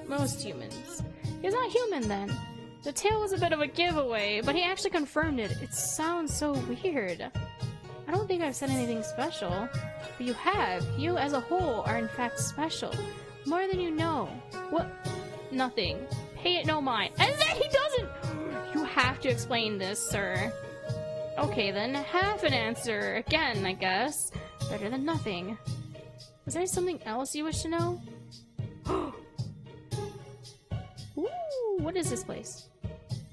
Most humans. He's not human then. The tail was a bit of a giveaway, but he actually confirmed it. It sounds so weird. I don't think I've said anything special, but you have. You as a whole are in fact special. More than you know. What? Nothing. Pay it no mind. And then he doesn't! You have to explain this, sir. Okay then, half an answer. Again, I guess. Better than nothing. Is there something else you wish to know? Ooh, what is this place?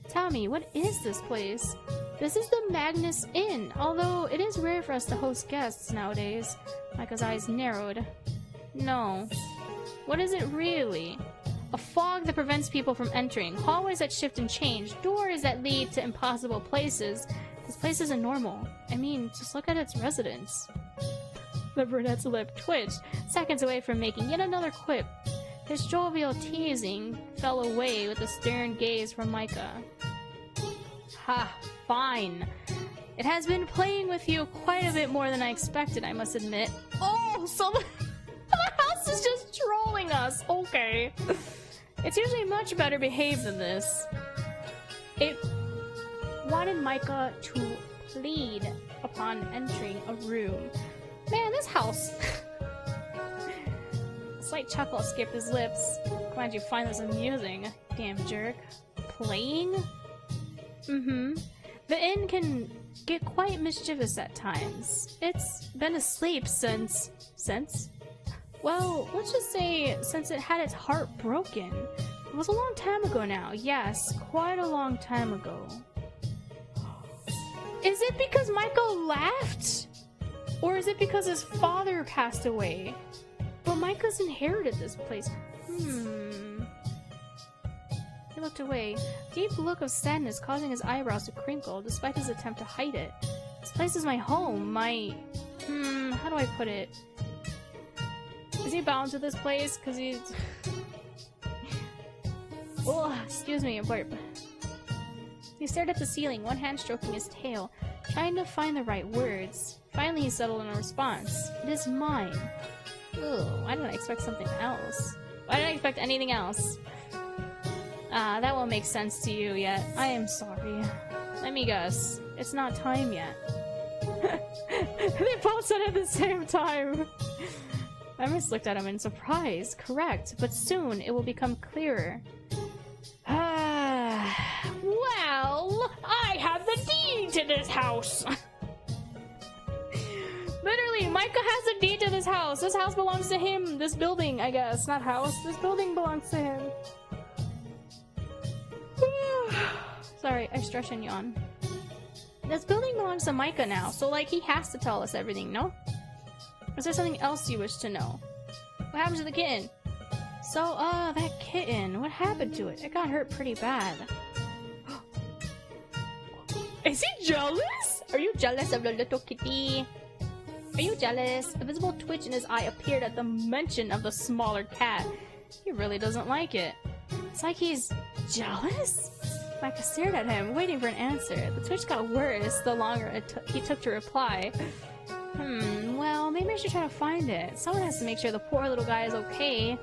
Tell me, what is this place? This is the Magnus Inn, although it is rare for us to host guests nowadays. Micah's eyes narrowed. No. What is it really? A fog that prevents people from entering, hallways that shift and change, doors that lead to impossible places. This place isn't normal. I mean, just look at its residents. The brunette's lip twitched, seconds away from making yet another quip. His jovial teasing fell away with a stern gaze from Micah. Ha, fine. It has been playing with you quite a bit more than I expected, I must admit. Oh, so the house is just trolling us. Okay. It's usually much better behaved than this. It wanted Micah to plead upon entering a room. Man, this house... A slight chuckle escaped his lips. Glad you find this amusing, damn jerk. Playing? Mm-hmm. The inn can get quite mischievous at times. It's been asleep since... Since? Well, let's just say since it had its heart broken. It was a long time ago now. Yes, quite a long time ago. Is it because Michael laughed? Or is it because his father passed away? But Micah's inherited this place. He looked away, a deep look of sadness causing his eyebrows to crinkle despite his attempt to hide it. His place is my home. My... how do I put it? Is he bound to this place? Because he's... Oh, excuse me, a burp. He stared at the ceiling, one hand stroking his tail, trying to find the right words. Finally, he settled on a response. It is mine. Ooh, why didn't I expect something else? Why didn't I expect anything else? Ah, that won't make sense to you yet. I am sorry. Let me guess. It's not time yet. They both said it at the same time. Emrys looked at him in surprise. Correct, but soon it will become clearer. Well, I have the deed to this house. Literally, Micah has the deed to this house. This house belongs to him. This building, I guess. Not house. This building belongs to him. Sorry, I stretch and yawn. This building belongs to Micah now, so like he has to tell us everything, no? Is there something else you wish to know? What happened to the kitten? So, that kitten, what happened to it? It got hurt pretty bad. Is he jealous? Are you jealous of the little kitty? Are you jealous? A visible twitch in his eye appeared at the mention of the smaller cat. He really doesn't like it. It's like he's jealous? Micah stared at him, waiting for an answer. The twitch got worse the longer he took to reply. Well, maybe I should try to find it. Someone has to make sure the poor little guy is okay.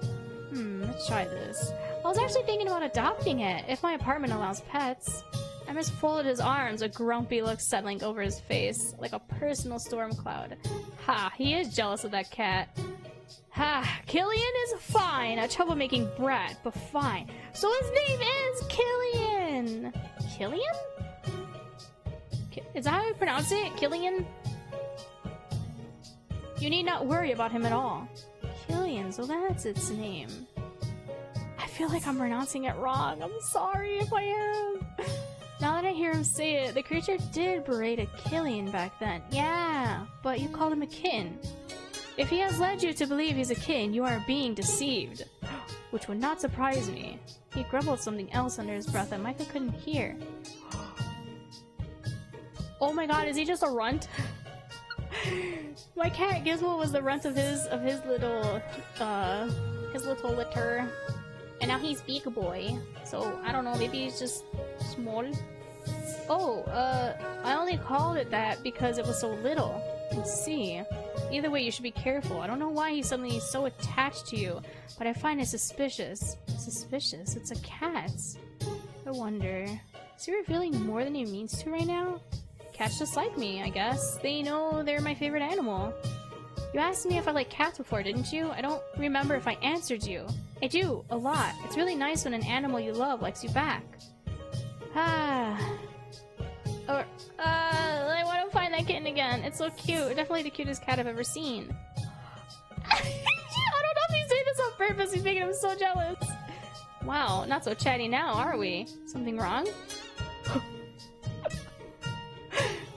Let's try this. I was actually thinking about adopting it, if my apartment allows pets. Emrys folded his arms, a grumpy look settling over his face, like a personal storm cloud. Ha, he is jealous of that cat. Ha, Killian is fine, a troublemaking brat, but fine. So his name is Killian! Killian? Is that how you pronounce it? Killian? You need not worry about him at all. Killian, so that's its name. I feel like I'm pronouncing it wrong. I'm sorry if I am. Now that I hear him say it, the creature did berate a Killian back then. Yeah, but you called him a kitten. If he has led you to believe he's a kitten, you are being deceived. Which would not surprise me. He grumbled something else under his breath that Micah couldn't hear. Oh my god, is he just a runt? My cat Gizmo was the runt of his little litter. And now he's big boy. So, I don't know, maybe he's just small? Oh, I only called it that because it was so little. Let's see. Either way, you should be careful. I don't know why he's suddenly so attached to you, but I find it suspicious. Suspicious? It's a cat. I wonder... Is he revealing more than he means to right now? Cats just like me, I guess. They know they're my favorite animal. You asked me if I like cats before, didn't you? I don't remember if I answered you. I do, a lot. It's really nice when an animal you love likes you back. I want to find that kitten again. It's so cute. Definitely the cutest cat I've ever seen. I don't know if he's doing this on purpose. He's making him so jealous. Wow, not so chatty now, are we? Something wrong?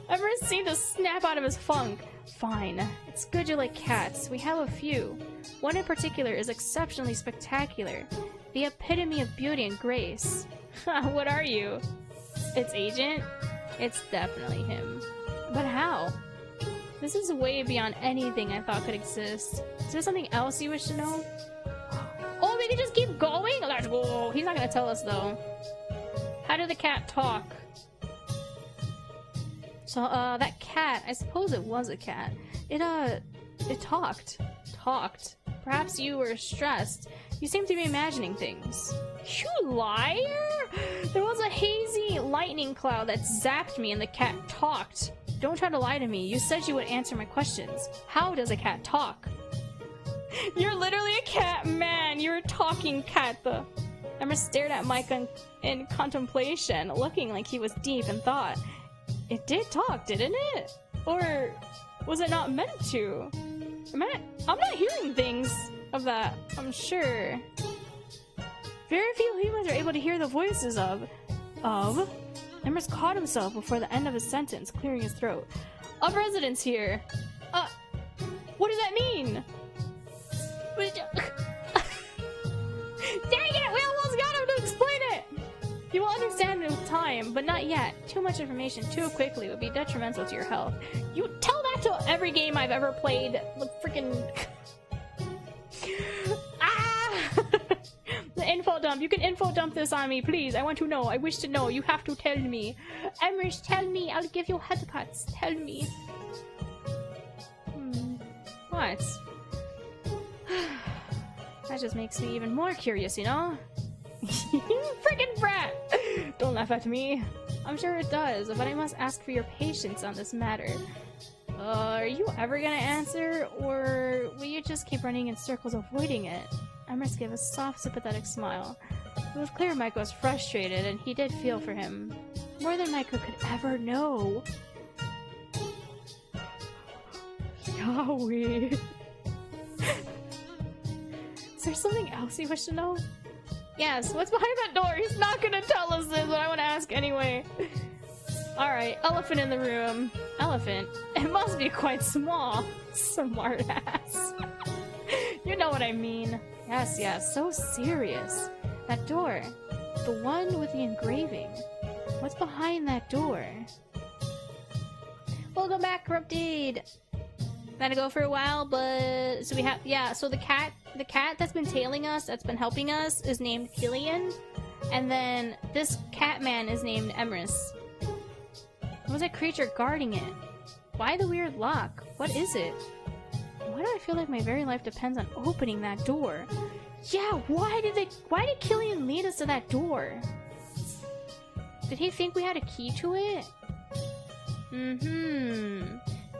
Emrys seemed to snap out of his funk. Fine. It's good you like cats. We have a few. One in particular is exceptionally spectacular. The epitome of beauty and grace. What are you? Its agent? It's definitely him. But how? This is way beyond anything I thought could exist. Is there something else you wish to know? Oh, we can just keep going? Let's go! He's not gonna tell us though. How did the cat talk? So, that cat, I suppose it was a cat. It talked. Talked. Perhaps you were stressed. You seem to be imagining things. You liar! There was a hazy lightning cloud that zapped me and the cat talked. Don't try to lie to me. You said you would answer my questions. How does a cat talk? You're literally a cat, man! You're a talking cat. Emma stared at Micah in contemplation, looking like he was deep in thought. It did talk, didn't it? Or was it not meant to? I'm not hearing things of that, I'm sure. Very few humans are able to hear the voices of? Emrys caught himself before the end of his sentence, clearing his throat. Of residents here. What does that mean? Dang it, we almost got him to explain it! You will understand in time. time, but not yet. Too much information too quickly would be detrimental to your health. You tell that to every game I've ever played. The freaking... ah! The info dump. You can info dump this on me, please. I want to know. I wish to know. You have to tell me. Emrys, tell me. I'll give you headpats. Tell me. What? That just makes me even more curious, you know? Freaking brat! Don't laugh at me. I'm sure it does, but I must ask for your patience on this matter. Are you ever gonna answer, or will you just keep running in circles avoiding it? Emrys gave a soft, sympathetic smile. It was clear Micah was frustrated, and he did feel for him. More than Micah could ever know. Yowie. Is there something else you wish to know? Yes, what's behind that door? He's not gonna tell us this, but I want to ask anyway. Alright, elephant in the room. Elephant? It must be quite small. Smartass. You know what I mean. Yes, yes, so serious. That door. The one with the engraving. What's behind that door? Welcome back, Corrupted! Gotta go for a while, but... So we have... Yeah, so the cat that's been tailing us, that's been helping us, is named Killian. And then this cat man is named Emrys. What was that creature guarding it? Why the weird lock? What is it? Why do I feel like my very life depends on opening that door? Yeah, why did Killian lead us to that door? Did he think we had a key to it?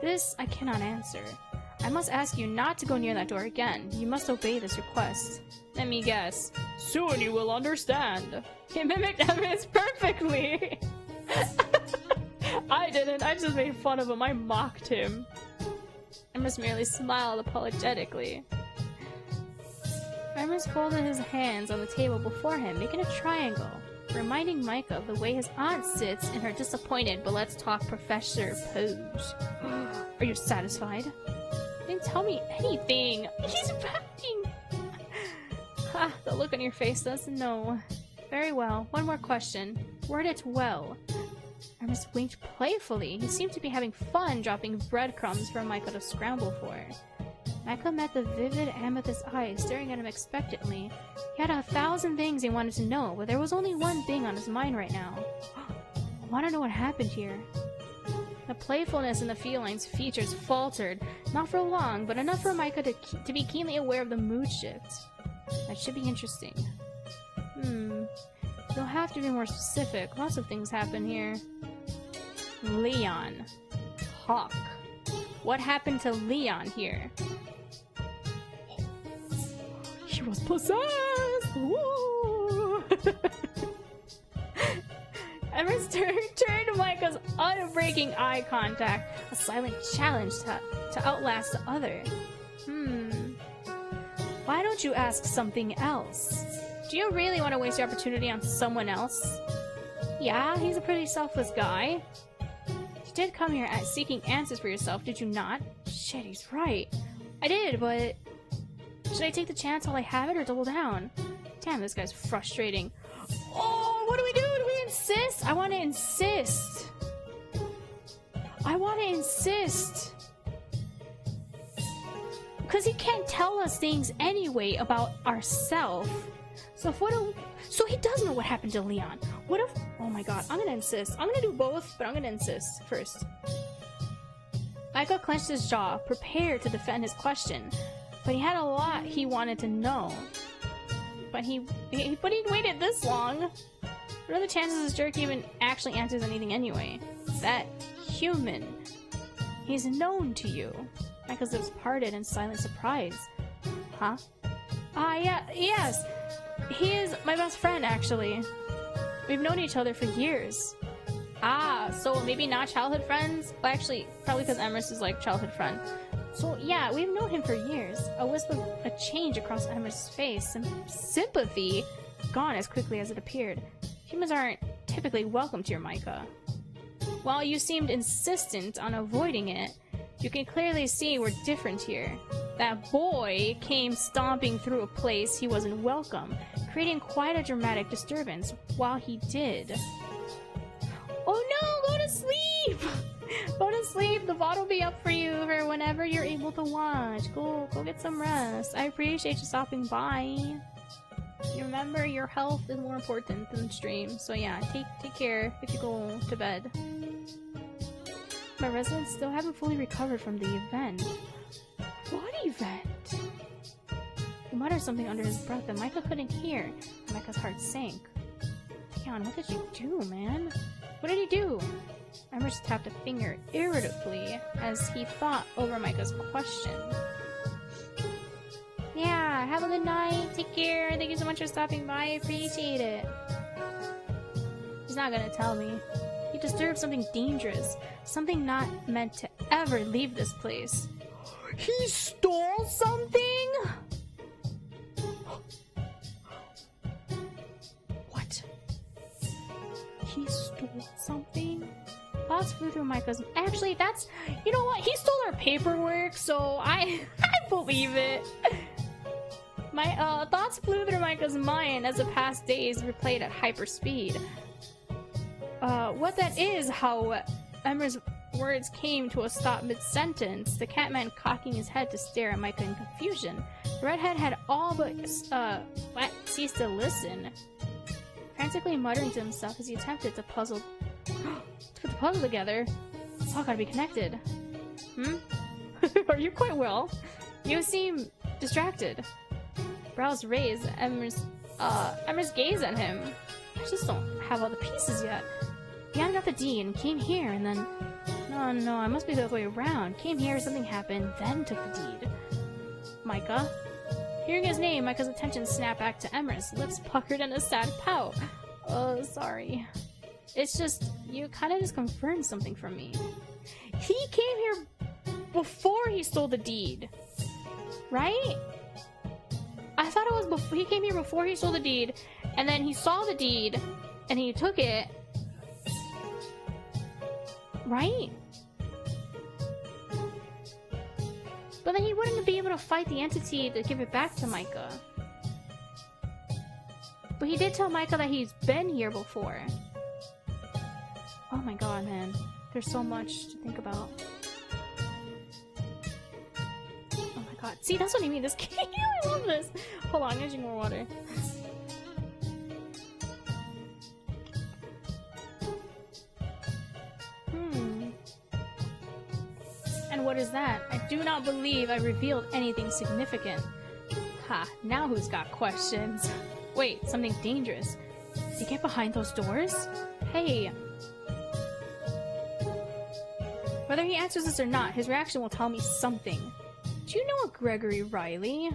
This I cannot answer. I must ask you not to go near that door again. You must obey this request. Let me guess. Soon you will understand. He mimicked Emrys perfectly! I didn't. I just made fun of him. I mocked him. Emrys merely smiled apologetically. Emrys folded his hands on the table before him, making a triangle, reminding Micah of the way his aunt sits in her disappointed but let's talk professor pose. Are you satisfied? You didn't tell me anything! He's pouting! Ha! The look on your face doesn't know. Very well. One more question. Word it well. Emrys winked playfully. He seemed to be having fun dropping breadcrumbs for Micah to scramble for. Micah met the vivid amethyst eyes staring at him expectantly. He had 1,000 things he wanted to know, but there was only one thing on his mind right now. I want to know what happened here. The playfulness in the felines' features faltered, not for long, but enough for Micah to be keenly aware of the mood shift. That should be interesting. You'll have to be more specific. Lots of things happen here. Leon. Hawk. What happened to Leon here? He was possessed! Woo! Emrys turned to Micah's unbreaking eye contact, a silent challenge to outlast the other. Why don't you ask something else? Do you really want to waste your opportunity on someone else? Yeah, he's a pretty selfless guy. You did come here seeking answers for yourself, did you not? Shit, he's right. I did, but... Should I take the chance while I have it or double down? Damn, this guy's frustrating. Oh, what do we do? Do we insist? I want to insist. I want to insist. Because he can't tell us things anyway about ourselves. So so he does know what happened to Leon. What if... Oh my god, I'm gonna insist. I'm gonna do both, but I'm gonna insist first. Micah clenched his jaw, prepared to defend his question. But he had a lot he wanted to know. But he waited this long. What are the chances this jerk even actually answers anything anyway? That human. He's known to you. Micah's lips parted in silent surprise. Huh? Yeah, yes. He is my best friend, actually. We've known each other for years. So maybe not childhood friends? Well, actually, probably because Emrys is like childhood friend. So yeah, we've known him for years. A wisp of a change across Emrys' face, and sympathy gone as quickly as it appeared. Humans aren't typically welcome to your Micah. While you seemed insistent on avoiding it, you can clearly see we're different here. That boy came stomping through a place he wasn't welcome, creating quite a dramatic disturbance while he did. Oh no, go to sleep! Go to sleep, the VOD will be up for you for whenever you're able to watch. Go get some rest. I appreciate you stopping by. Remember, your health is more important than the stream. So yeah, take care if you go to bed. My residents still haven't fully recovered from the event. What event? He muttered something under his breath that Micah couldn't hear. Micah's heart sank. Leon, what did you do, man? What did he do? Emrys tapped a finger irritably as he thought over Micah's question. Yeah, have a good night. Take care. Thank you so much for stopping by. I appreciate it. He's not gonna tell me. He disturbed something dangerous. Something not meant to ever leave this place. He stole something? What? He stole something? Thoughts flew through Micah's... Actually, that's... You know what? He stole our paperwork, so I believe it. My thoughts flew through Micah's mind as the past days replayed at hyperspeed. What that is, how Emrys' words came to a stop mid-sentence, the Catman cocking his head to stare at Micah in confusion. The redhead had all but ceased to listen, frantically muttering to himself as he attempted to put the puzzle together. It's all gotta be connected. Are you quite well? You seem distracted. Brows raised, Emrys gazed at him. I just don't have all the pieces yet. Leon got the deed and came here, and then... No, I must be the other way around. Came here, something happened, then took the deed. Micah? Hearing his name, Micah's attention snapped back to Emrys, lips puckered in a sad pout. Oh, sorry. It's just, you kind of just confirmed something for me. He came here before he stole the deed. Right? I thought it was before. He came here before he stole the deed, and then he saw the deed, and he took it. Right? But then he wouldn't be able to fight the entity to give it back to Micah. But he did tell Micah that he's been here before. Oh my god, man. There's so much to think about. Oh my god. See, that's what I mean. This game, I love this. Hold on, I'm gonna drink more water. And what is that? I do not believe I revealed anything significant. Ha, now who's got questions? Wait, something dangerous. Did he get behind those doors? Hey. Whether he answers this or not, his reaction will tell me something. Do you know a Gregory Riley?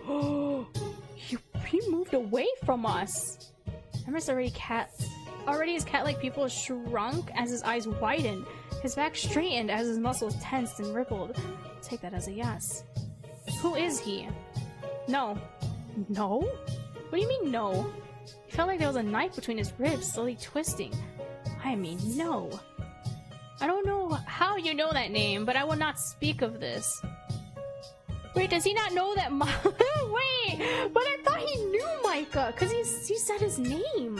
Oh, he moved away from us. Emrys already his cat-like pupils shrunk as his eyes widened. His back straightened as his muscles tensed and rippled. I'll take that as a yes. Who is he? No. No? What do you mean, no? He felt like there was a knife between his ribs, slowly twisting. I mean, no. I don't know how you know that name, but I will not speak of this. Wait, does he not know that Wait! But I thought he knew Micah, because he said his name.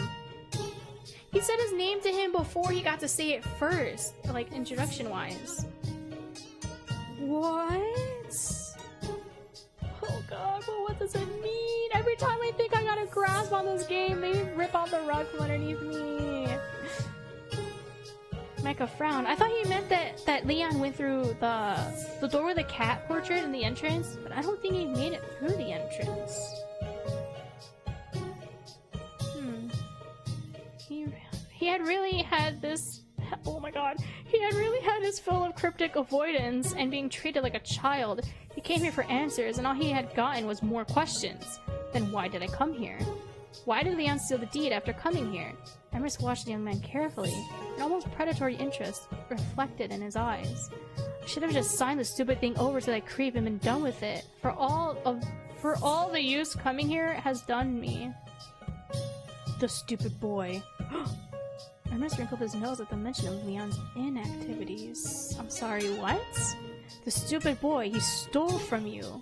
He said his name to him before he got to say it first, like introduction-wise. What? Oh god, but what does it mean? Every time I think I got a grasp on this game, they rip out the rug from underneath me. Micah frowned. I thought he meant that Leon went through the door with the cat portrait in the entrance, but I don't think he made it through the entrance. He had really had this... Oh my god. He had really had his fill of cryptic avoidance and being treated like a child. He came here for answers, and all he had gotten was more questions. Then why did I come here? Why did Leon steal the deed after coming here? Emrys watched the young man carefully. An almost predatory interest reflected in his eyes. I should have just signed the stupid thing over to that creep and been done with it. For all the use coming here has done me. The stupid boy. Emrys wrinkled his nose at the mention of Leon's inactivities. I'm sorry, what? The stupid boy, he stole from you.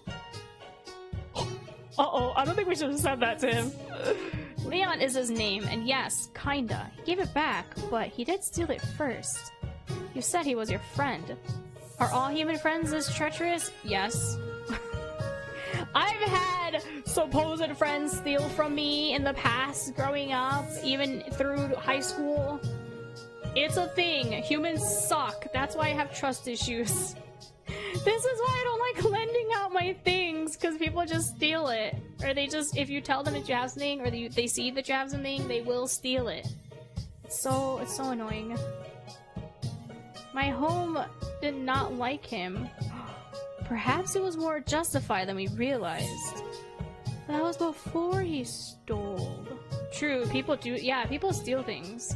Uh-oh, I don't think we should have said that to him. Leon is his name, and yes, kinda. He gave it back, but he did steal it first. You said he was your friend. Are all human friends this treacherous? Yes. I've had supposed friends steal from me in the past growing up, even through high school. It's a thing. Humans suck. That's why I have trust issues. This is why I don't like lending out my things, because people just steal it. Or they just, if you tell them that you have something, or they see that you have something, they will steal it. It's so annoying. My home did not like him. Perhaps it was more justified than we realized. That was before he stole. True, people do, yeah, people steal things.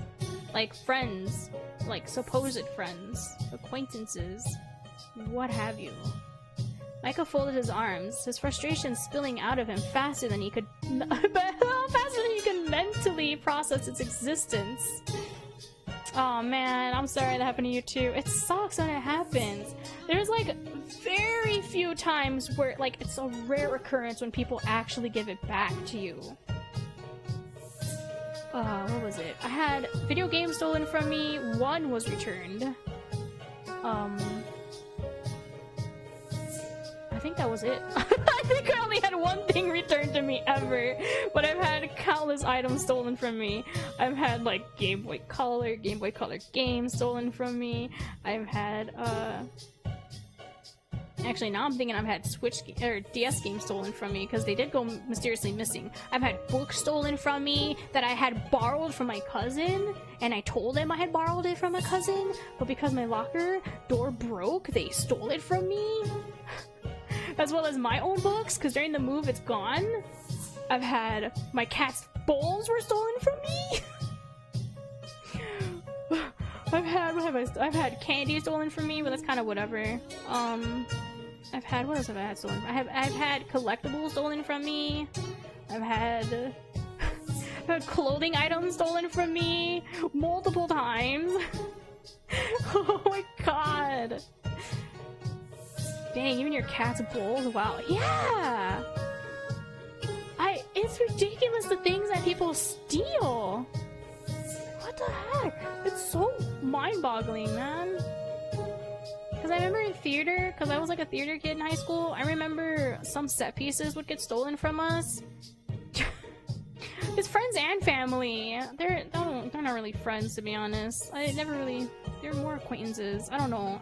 Like friends, like supposed friends, acquaintances, what have you. Micah folded his arms, his frustration spilling out of him faster than he could mentally process its existence. Oh man, I'm sorry that happened to you too. It sucks when it happens. There's like very few times where like it's a rare occurrence when people actually give it back to you. What was it? I had video games stolen from me, one was returned. I think that was it. I think I only had one thing returned to me ever, but I've had countless items stolen from me. I've had like Game Boy Color games stolen from me. I've had actually now I'm thinking I've had or DS games stolen from me because they did go mysteriously missing. I've had books stolen from me that I had borrowed from my cousin, and I told them I had borrowed it from my cousin, but because my locker door broke, they stole it from me. As well as my own books, because during the move it's gone. I've had my cat's bowls were stolen from me. I've had candy stolen from me, but that's kind of whatever. What else have I had stolen? I've had collectibles stolen from me. I've had clothing items stolen from me multiple times. Oh my god. Dang, even your cat's bowls? Wow. Yeah! It's ridiculous the things that people steal! What the heck? It's so mind-boggling, man. Because I remember in theater, because I was like a theater kid in high school, I remember some set pieces would get stolen from us. It's friends and family. They're not really friends, to be honest. They're more acquaintances. I don't know.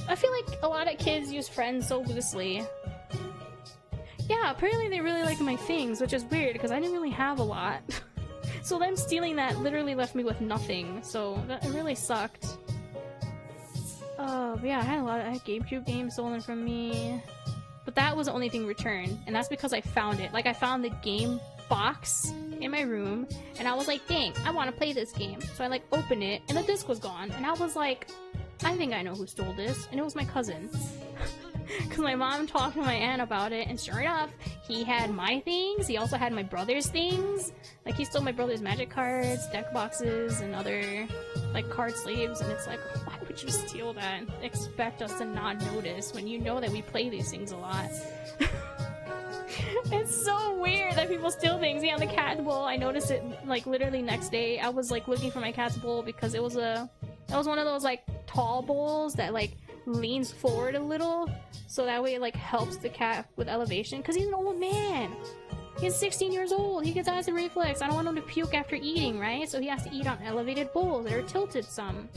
I feel like a lot of kids use friends so loosely. Yeah, apparently they really like my things, which is weird because I didn't really have a lot. So them stealing that literally left me with nothing, so it really sucked. But yeah, I had GameCube games stolen from me. But that was the only thing returned, and that's because I found it. Like, I found the game box in my room, and I was like, dang, I want to play this game. So I like opened it, and the disc was gone, and I was like, I think I know who stole this, and it was my cousin. Because my mom talked to my aunt about it, and sure enough, he had my things, he also had my brother's things. Like, he stole my brother's magic cards, deck boxes, and other, like, card sleeves, and it's like, why would you steal that and expect us to not notice when you know that we play these things a lot? It's so weird that people steal things. Yeah, the cat bowl, I noticed it, like, literally next day. I was, like, looking for my cat's bowl because it was one of those, like, tall bowls that, like, leans forward a little, so that way it, like, helps the cat with elevation, because he's an old man. He's 16 years old. He gets acid reflux. I don't want him to puke after eating, right? So he has to eat on elevated bowls that are tilted some.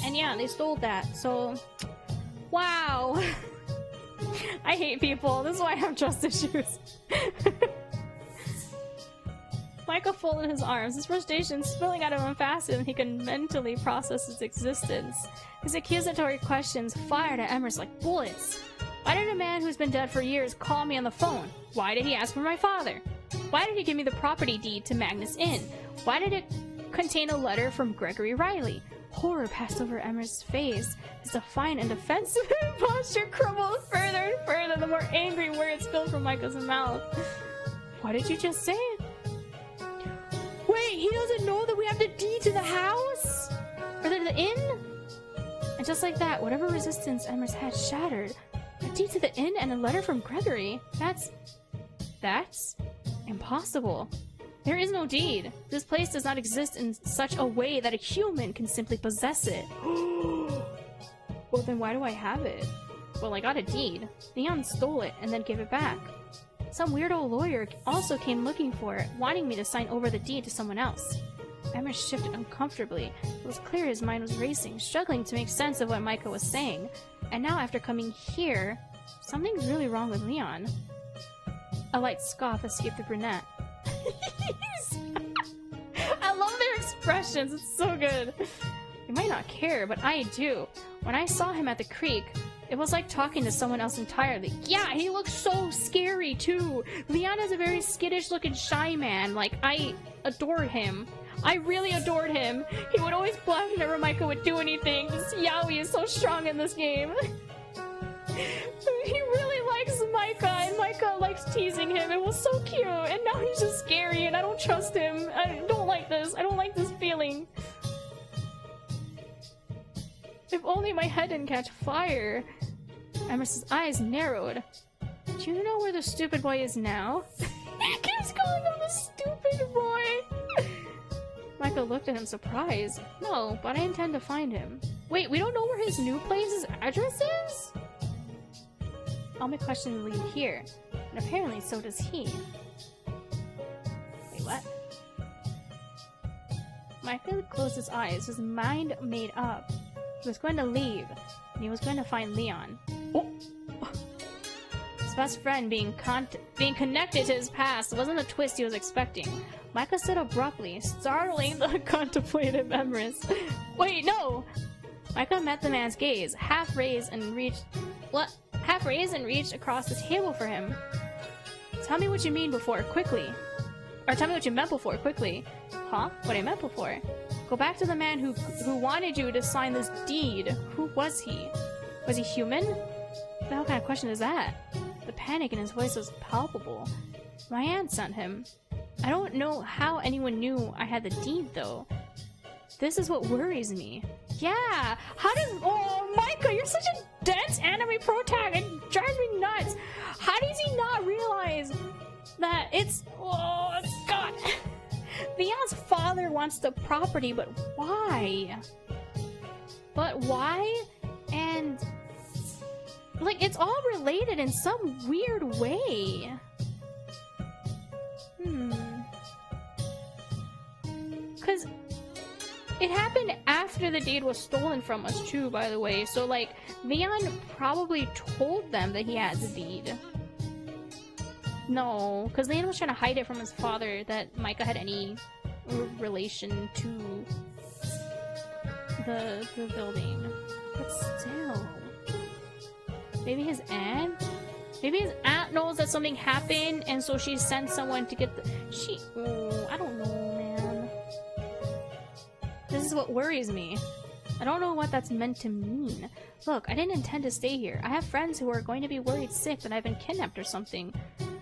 And yeah, they stole that, so... Wow! I hate people. This is why I have trust issues. Michael folded his arms, his frustration spilling out of him faster than he could mentally process his existence. His accusatory questions fired at Emrys like bullets. Why did a man who's been dead for years call me on the phone? Why did he ask for my father? Why did he give me the property deed to Magnus Inn? Why did it contain a letter from Gregory Riley? Horror passed over Emrys' face. His defiant and defensive posture crumbled further and further the more angry words spilled from Micah's mouth. What did you just say? Wait, he doesn't know that we have the deed to the house? Or the inn? And just like that, whatever resistance Emrys had shattered. A deed to the inn and a letter from Gregory? That's impossible. There is no deed. This place does not exist in such a way that a human can simply possess it. Well, then why do I have it? Well, I got a deed. Leon stole it and then gave it back. Some weirdo lawyer also came looking for it, wanting me to sign over the deed to someone else. Emma shifted uncomfortably. It was clear his mind was racing, struggling to make sense of what Micah was saying. And now, after coming here, something's really wrong with Leon. A light scoff escaped the brunette. I love their expressions, it's so good. You might not care, but I do. When I saw him at the creek, it was like talking to someone else entirely. Yeah, he looks so scary too. Leon is a very skittish looking shy man. Like, I adore him. I really adored him. He would always blush whenever Micah would do anything. This Yaoi is so strong in this game. He really likes Micah, and Micah likes teasing him. It was so cute, and now he's just scary, and I don't trust him. I don't like this. I don't like this feeling. If only my head didn't catch fire. Emerson's eyes narrowed. Do you know where the stupid boy is now? He keeps calling him the stupid boy! Micah looked at him surprised. No, but I intend to find him. Wait, we don't know where his new place's address is? All my questions lead here, and apparently so does he. Wait, what? Micah closed his eyes, his mind made up. He was going to leave, and he was going to find Leon. Oh! His best friend being connected to his past wasn't the twist he was expecting. Micah stood abruptly, startling the contemplative Emrys. Wait, no! Micah met the man's gaze, half raised and reached across the table for him. Tell me what you mean before, quickly. Or tell me what you meant before, quickly. Huh? What I meant before? Go back to the man who wanted you to sign this deed. Who was he? Was he human? What the hell kind of question is that? The panic in his voice was palpable. My aunt sent him. I don't know how anyone knew I had the deed, though. This is what worries me. Yeah! How does— oh, Micah, you're such a dense anime protagonist! It drives me nuts! How does he not realize that it's— oh, God! Leon's father wants the property, but why? But why? And— like, it's all related in some weird way. Because it happened after the deed was stolen from us too, by the way. So, like, Leon probably told them that he had the deed. No, because Leon was trying to hide it from his father that Micah had any relation to the building. But still. Maybe his aunt? Maybe his aunt knows that something happened and so she sent someone to get the— oh, I don't know, man. This is what worries me. I don't know what that's meant to mean. Look, I didn't intend to stay here. I have friends who are going to be worried sick that I've been kidnapped or something.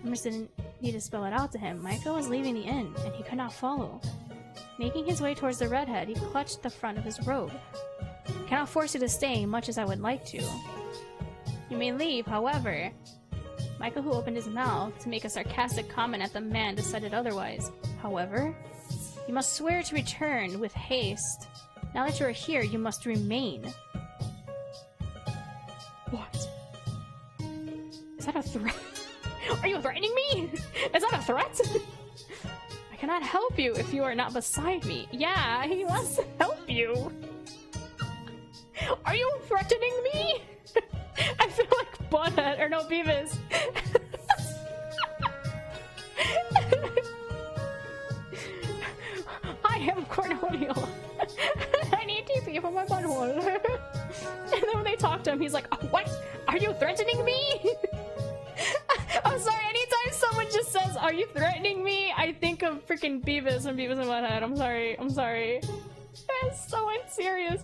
Emerson didn't need to spell it out to him. Micah was leaving the inn, and he could not follow. Making his way towards the redhead, he clutched the front of his robe. I cannot force you to stay, much as I would like to. You may leave, however. Micah, who opened his mouth to make a sarcastic comment at the man, decided otherwise. However, you must swear to return with haste. Now that you are here, you must remain. What? Is that a threat? Are you threatening me? Is that a threat? I cannot help you if you are not beside me. Yeah, he wants to help you. Are you threatening me? I feel like Butthead, or no, Beavis. I am Cornholio. I need TP for my butthole. And then when they talk to him, he's like, what? Are you threatening me? I'm sorry, anytime someone just says, are you threatening me? I think of freaking Beavis and Beavis and Butthead. I'm sorry. That's so unserious.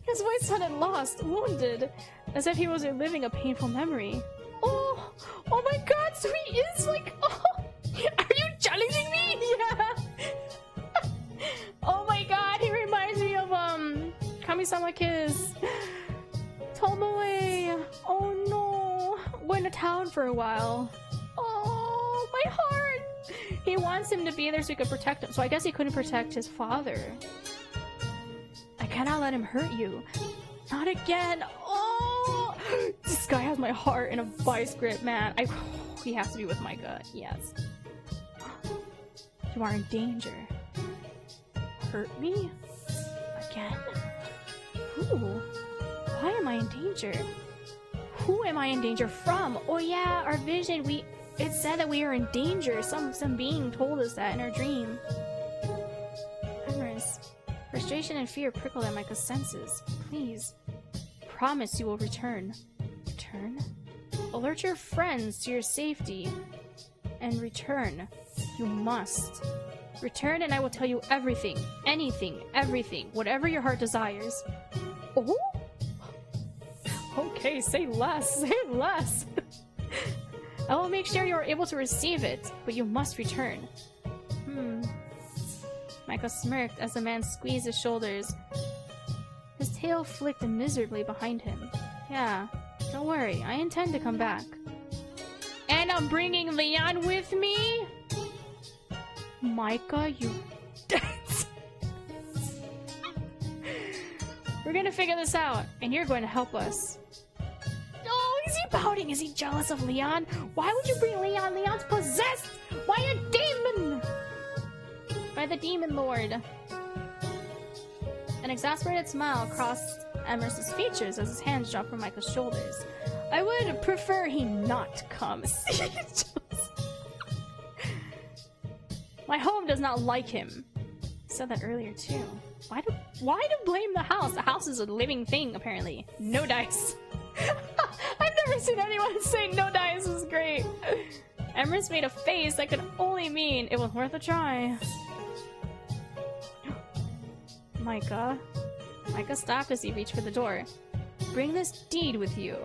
His voice sounded lost, wounded, as if he was reliving a painful memory. Oh my god, so he is like, oh, are you challenging me? Yeah. Oh my god, he reminds me of, Kami-sama Kiss. Tomoe. Oh no. I'm going to town for a while. Oh, my heart. He wants him to be there so he could protect him. So I guess he couldn't protect his father. I cannot let him hurt you. Not again. Oh! This guy has my heart in a vice grip, man. He has to be with Micah. Yes. You are in danger. Hurt me? Again? Who? Why am I in danger? Who am I in danger from? Oh yeah, our vision, it said that we are in danger. Some being told us that in our dream. Memories. Frustration and fear prickled at Micah's senses. Please. Promise you will return. Return? Alert your friends to your safety. And return. You must. Return and I will tell you everything. Anything. Everything. Whatever your heart desires. Oh? Okay, say less. Say less. I will make sure you are able to receive it, but you must return. Micah smirked as the man squeezed his shoulders. His tail flicked miserably behind him. Yeah, don't worry, I intend to come back. And I'm bringing Leon with me? Micah, you... We're gonna figure this out, and you're going to help us. Oh, is he pouting? Is he jealous of Leon? Why would you bring Leon? Leon's possessed by a demon! By the demon lord. An exasperated smile crossed Emerson's features as his hands dropped from Micah's shoulders. I would prefer he not come. My home does not like him. I said that earlier too. Why to blame the house? The house is a living thing, apparently. No dice. I've never seen anyone say no dice is great. Emerson made a face that could only mean it was worth a try. Micah. Micah stopped as he reached for the door. Bring this deed with you.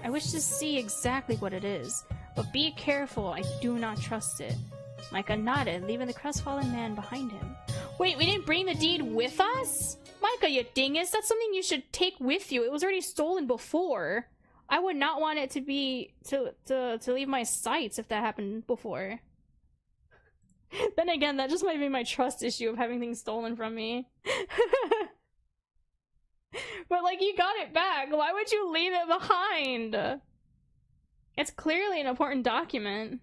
I wish to see exactly what it is, but be careful, I do not trust it. Micah nodded, leaving the crestfallen man behind him. Wait, we didn't bring the deed with us? Micah, you dingus, that's something you should take with you. It was already stolen before. I would not want it to be to leave my sights if that happened before. Then again, that just might be my trust issue of having things stolen from me. But like, you got it back. Why would you leave it behind? It's clearly an important document.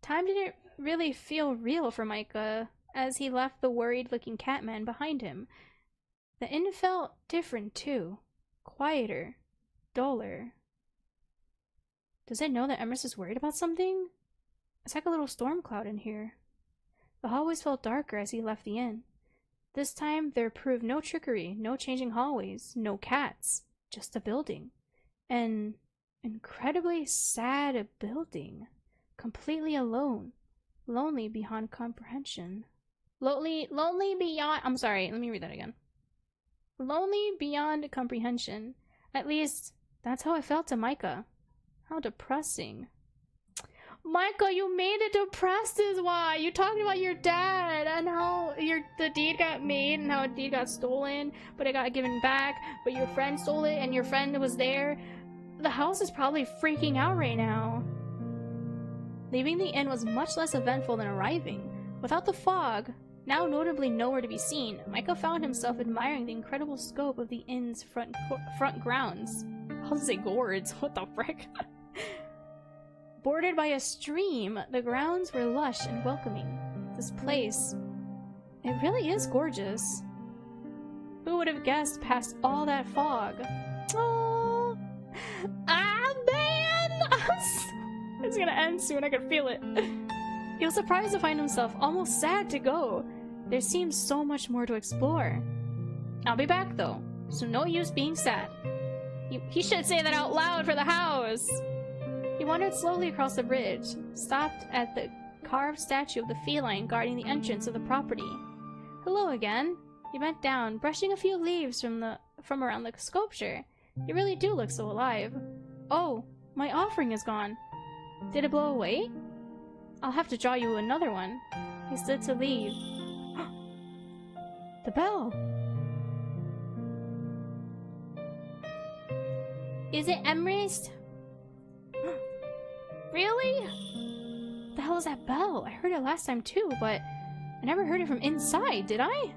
Time didn't really feel real for Micah as he left the worried-looking Catman behind him. The inn felt different too. Quieter. Duller. Does it know that Emerson is worried about something? It's like a little storm cloud in here. The hallways felt darker as he left the inn. This time there proved no trickery, no changing hallways, no cats, just a building. An incredibly sad building. Completely alone. Lonely beyond comprehension. Lonely beyond... I'm sorry, let me read that again. Lonely beyond comprehension. At least, that's how it felt to Micah. How depressing. Micah, you made it depressed is why. You talked about your dad and how the deed got made and how a deed got stolen, but it got given back, but your friend stole it and your friend was there. The house is probably freaking out right now. Leaving the inn was much less eventful than arriving. Without the fog, now notably nowhere to be seen, Micah found himself admiring the incredible scope of the inn's front grounds. I was to say gourds, what the frick? Bordered by a stream, the grounds were lush and welcoming. This place, it really is gorgeous. Who would have guessed past all that fog? Oh, man! It's gonna end soon, I can feel it. He was surprised to find himself almost sad to go. There seemed so much more to explore. I'll be back though, so no use being sad. He should say that out loud for the house! He wandered slowly across the bridge, stopped at the carved statue of the feline guarding the entrance of the property. Hello again. He bent down, brushing a few leaves from around the sculpture. You really do look so alive. Oh, my offering is gone. Did it blow away? I'll have to draw you another one. He stood to leave. The bell! Is it Emrys? Really? the hell is that bell? I heard it last time too, but I never heard it from inside, did I?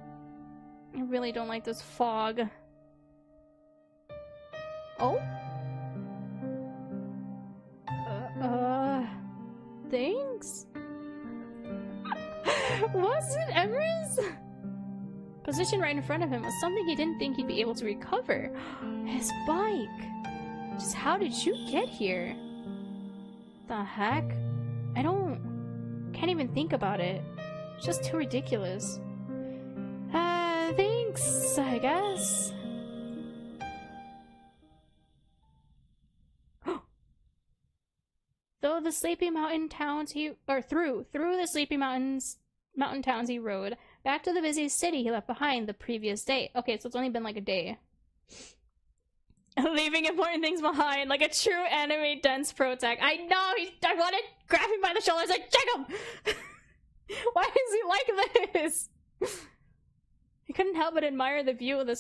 I really don't like this fog. Oh? Thanks? Was it Emrys? Positioned right in front of him was something he didn't think he'd be able to recover. His bike. Just how did you get here? The heck? Can't even think about it. It's just too ridiculous. Thanks, I guess. Though the sleepy mountain towns through the sleepy mountain towns he rode back to the busy city he left behind the previous day. Okay, so it's only been like a day. Leaving important things behind, like a true anime dense protag. I know, I want to grab him by the shoulders like, check him! Why is he like this? He couldn't help but admire the view of the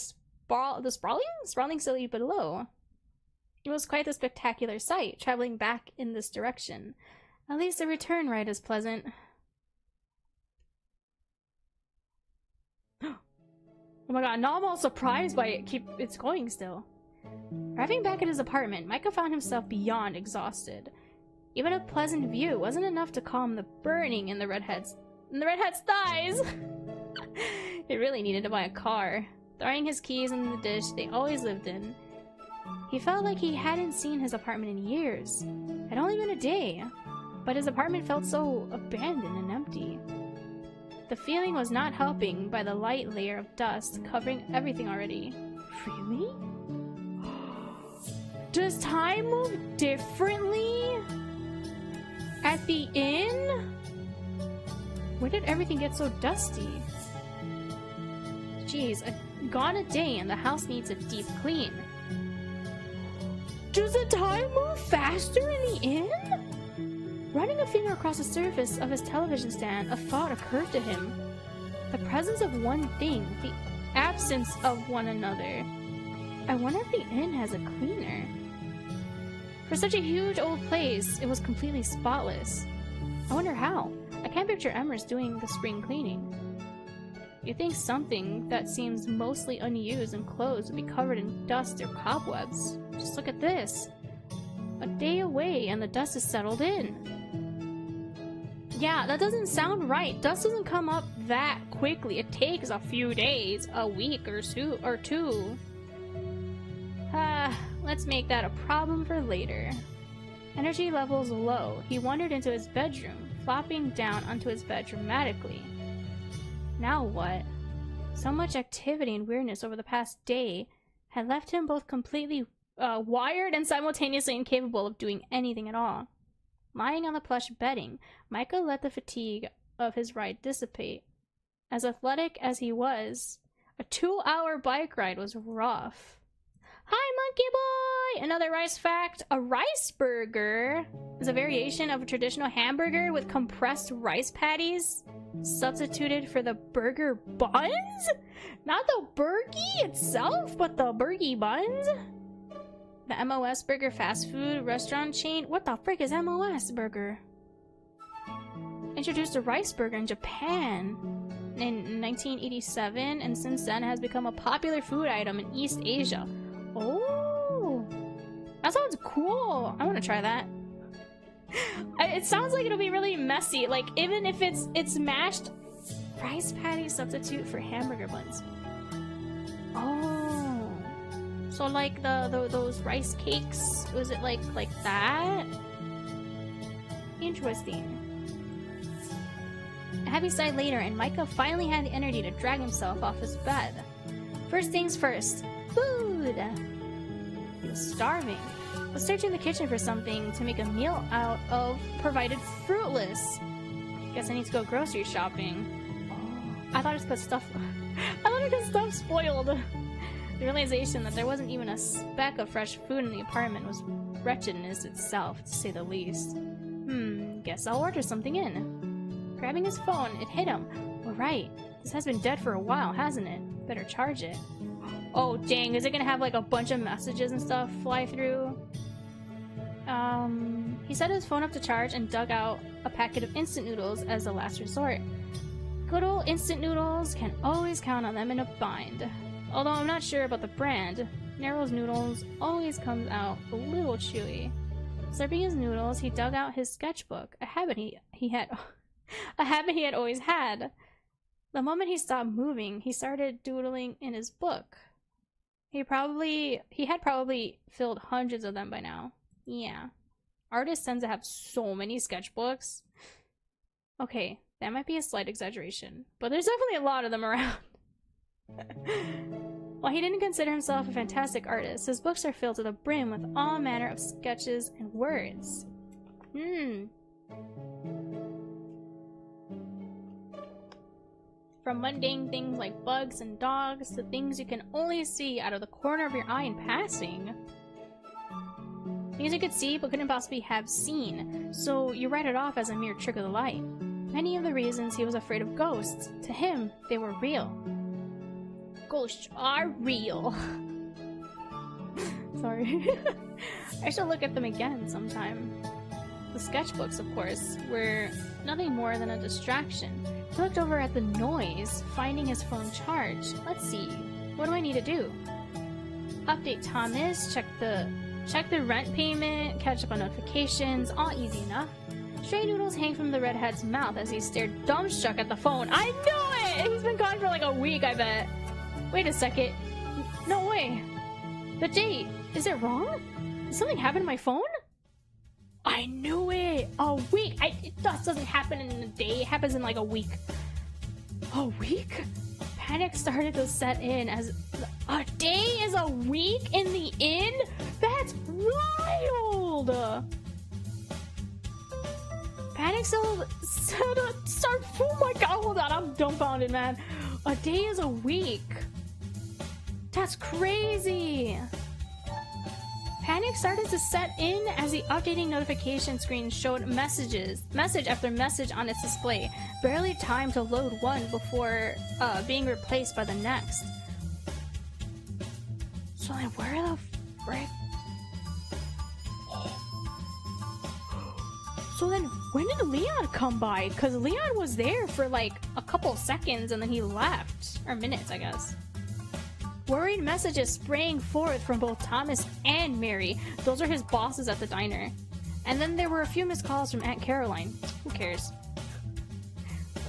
sprawling city below. It was quite a spectacular sight, traveling back in this direction. At least the return ride is pleasant. Oh my god, now I'm all surprised by it's going still. Arriving back at his apartment, Micah found himself beyond exhausted. Even a pleasant view wasn't enough to calm the burning in the redhead's thighs. He really needed to buy a car. Throwing his keys in the dish they always lived in, he felt like he hadn't seen his apartment in years. It had only been a day, but his apartment felt so abandoned and empty. The feeling was not helping by the light layer of dust covering everything already. Really? Does time move differently at the inn? Where did everything get so dusty? Jeez, gone a day and the house needs a deep clean. Does the time move faster in the inn? Running a finger across the surface of his television stand, a thought occurred to him. The presence of one thing, the absence of one another. I wonder if the inn has a cleaner. For such a huge old place, it was completely spotless. I wonder how. I can't picture Emrys doing the spring cleaning. You'd think something that seems mostly unused and closed would be covered in dust or cobwebs. Just look at this. A day away and the dust is settled in. Yeah, that doesn't sound right. Dust doesn't come up that quickly. It takes a few days, a week or two. Let's make that a problem for later. Energy levels low. He wandered into his bedroom, flopping down onto his bed dramatically. Now what? So much activity and weirdness over the past day had left him both completely wired and simultaneously incapable of doing anything at all. Lying on the plush bedding, Micah let the fatigue of his ride dissipate. As athletic as he was, a 2-hour bike ride was rough. Hi, Monkey Boy! Another rice fact. A rice burger is a variation of a traditional hamburger with compressed rice patties substituted for the burger buns? Not the burgie itself, but the burgie buns? The MOS Burger fast food restaurant chain? What the frick is MOS Burger? Introduced a rice burger in Japan in 1987, and since then has become a popular food item in East Asia. Oh, that sounds cool. I want to try that. It sounds like it'll be really messy. Like, even if it's mashed rice patty substitute for hamburger buns. Oh, so like those rice cakes, was it like that? Interesting. A heavy sigh later, and Micah finally had the energy to drag himself off his bed. First things first, food. He was starving, but searching the kitchen for something to make a meal out of provided fruitless. Guess I need to go grocery shopping. Oh, I thought it was stuff. I thought it was stuff spoiled. The realization that there wasn't even a speck of fresh food in the apartment was wretchedness itself, to say the least. Guess I'll order something in. Grabbing his phone, it hit him. All right, this has been dead for a while, hasn't it? Better charge it. Oh dang, is it gonna have like a bunch of messages and stuff fly through? He set his phone up to charge and dug out a packet of instant noodles as a last resort. Good old instant noodles, can always count on them in a bind. Although I'm not sure about the brand, Nero's noodles always comes out a little chewy. Slurping his noodles, he dug out his sketchbook, a habit he had always had. The moment he stopped moving, he started doodling in his book. He had probably filled hundreds of them by now. Yeah. Artists tend to have so many sketchbooks. Okay, that might be a slight exaggeration, but there's definitely a lot of them around. While he didn't consider himself a fantastic artist, his books are filled to the brim with all manner of sketches and words. From mundane things like bugs and dogs to things you can only see out of the corner of your eye in passing. Things you could see but couldn't possibly have seen, so you write it off as a mere trick of the light. Many of the reasons he was afraid of ghosts, to him, they were real. Ghosts are real. Sorry. I should look at them again sometime. The sketchbooks, of course, were nothing more than a distraction. He looked over at the noise, finding his phone charged. Let's see, what do I need to do? Update Thomas, check the rent payment, catch up on notifications, all easy enough. Stray noodles hang from the redhead's mouth as he stared dumbstruck at the phone. I knew it! He's been gone for like a week, I bet. Wait a second. No way. The date, is it wrong? Did something happen to my phone? I knew it! A week! It doesn't happen in a day, it happens in like a week. A week? Panic started to set in as a day is a week in the inn? That's wild! Panic started, oh my god, hold on, I'm dumbfounded, man. A day is a week. That's crazy! Panic started to set in as the updating notification screen showed message after message on its display, barely time to load one before being replaced by the next. So then where the frick? So then when did Leon come by? Because Leon was there for like a couple seconds and then he left. Or minutes, I guess. Worried messages sprang forth from both Thomas and Mary. Those are his bosses at the diner. And then there were a few missed calls from Aunt Caroline. Who cares?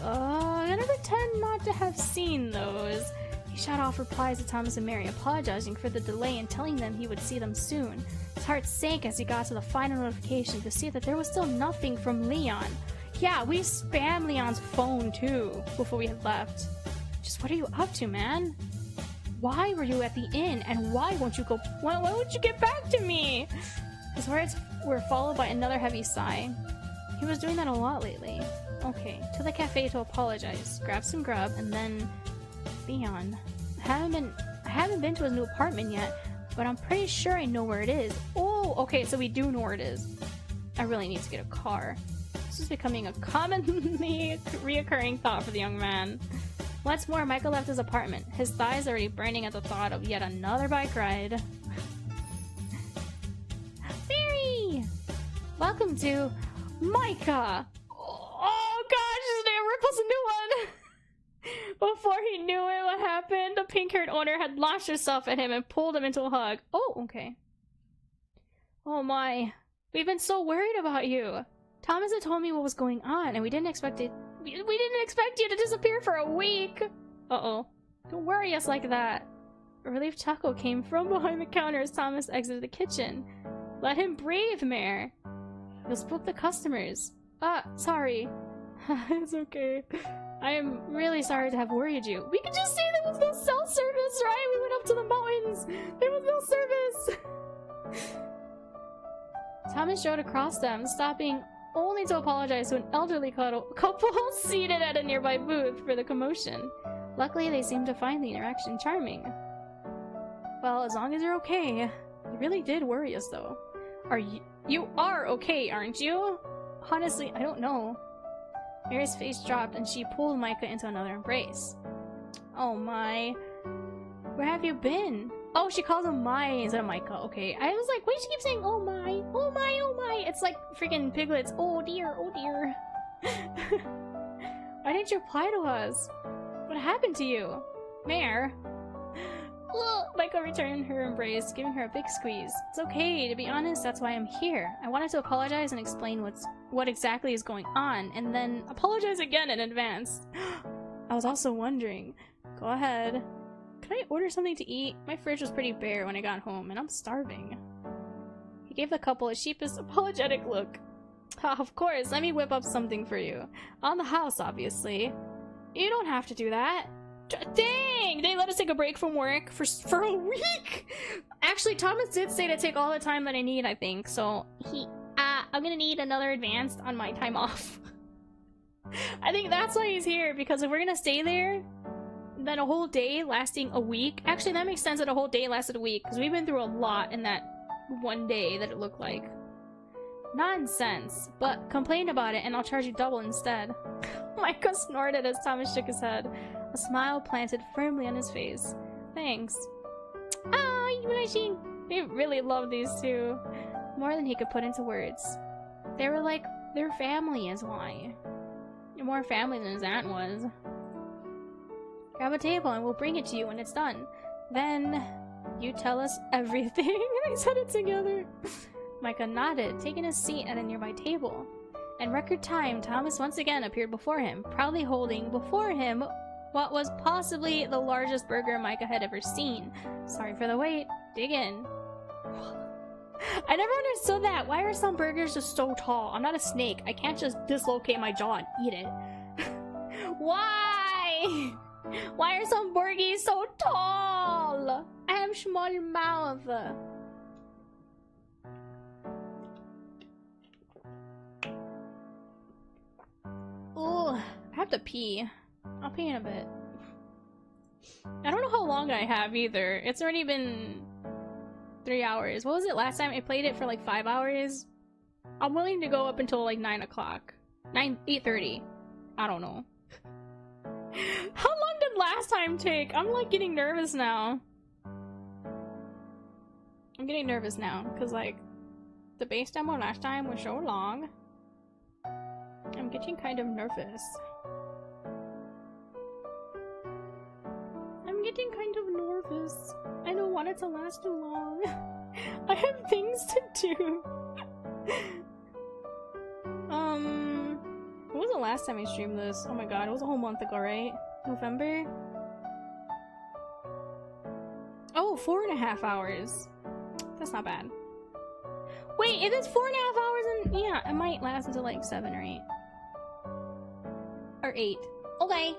I'm gonna pretend not to have seen those. He shot off replies to Thomas and Mary, apologizing for the delay and telling them he would see them soon. His heart sank as he got to the final notification to see that there was still nothing from Leon. Yeah, we spammed Leon's phone too before we had left. Just what are you up to, man? Why were you at the inn, and why won't you get back to me? His words were followed by another heavy sigh. He was doing that a lot lately. Okay, to the cafe to apologize, grab some grub, and then Leon. I haven't been to his new apartment yet, but I'm pretty sure I know where it is. Oh, okay, so we do know where it is. I really need to get a car. This is becoming a commonly reoccurring thought for the young man. Once more, Michael left his apartment, his thighs already burning at the thought of yet another bike ride. Mary! Welcome to Micah! Oh gosh, Ripple's a new one! Before he knew it, what happened? The pink-haired owner had launched herself at him and pulled him into a hug. Oh, okay. Oh my. We've been so worried about you. Thomas had told me what was going on, and we didn't expect you to disappear for a week! Uh-oh. Don't worry us like that. A relieved chuckle came from behind the counter as Thomas exited the kitchen. Let him breathe, Mare. You'll spook the customers. Sorry. It's okay. I am really sorry to have worried you. We could just say there was no cell service, right? We went up to the mountains. There was no service. Thomas strode across them, stopping only to apologize to an elderly couple seated at a nearby booth for the commotion. Luckily, they seemed to find the interaction charming. Well, as long as you're okay. You really did worry us, though. You are okay, aren't you? Honestly, I don't know. Mary's face dropped and she pulled Micah into another embrace. Oh my. Where have you been? Oh, she calls him my instead of Micah. Okay. I was like, why does she keep saying, oh my, oh my, oh my? It's like freaking piglets. Oh dear, oh dear. Why didn't you reply to us? What happened to you? Mare? Micah returned her embrace, giving her a big squeeze. It's okay, to be honest, that's why I'm here. I wanted to apologize and explain what exactly is going on, and then apologize again in advance. I was also wondering. Go ahead. Can I order something to eat? My fridge was pretty bare when I got home, and I'm starving. He gave the couple a sheepish, apologetic look. Of course, let me whip up something for you. On the house, obviously. You don't have to do that. Dang! They let us take a break from work for a week! Actually, Thomas did say to take all the time that I need, I think, so I'm gonna need another advance on my time off. I think that's why he's here, because if we're gonna stay there, then a whole day lasting a week. Actually, that makes sense that a whole day lasted a week, because we've been through a lot in that one day that it looked like. Nonsense. But complain about it and I'll charge you double instead. Micah snorted as Thomas shook his head, a smile planted firmly on his face. Thanks. Ah, Yunashi! They really love these two. More than he could put into words. They were like their family is why. More family than his aunt was. Grab a table and we'll bring it to you when it's done. Then you tell us everything. They said it together. Micah nodded, taking a seat at a nearby table. In record time, Thomas once again appeared before him, proudly holding before him what was possibly the largest burger Micah had ever seen. Sorry for the wait. Dig in. I never understood that. Why are some burgers just so tall? I'm not a snake. I can't just dislocate my jaw and eat it. Why? Why are some burgies so tall? I have small mouth. Oh, I have to pee. I'll pee in a bit. I don't know how long I have either. It's already been 3 hours. What was it last time? I played it for like 5 hours. I'm willing to go up until like 9 o'clock. 8:30. I don't know. How long did last time take? I'm like getting nervous now. I'm getting nervous now because like the base demo last time was so long. I'm getting kind of nervous. I'm getting kind of nervous. I don't want it to last too long. I have things to do. When was the last time I streamed this? Oh my god, it was a whole month ago, right? November? Oh, 4.5 hours. That's not bad. Wait, if it's 4.5 hours, then yeah, it might last until like 7 or 8. Or 8. Okay.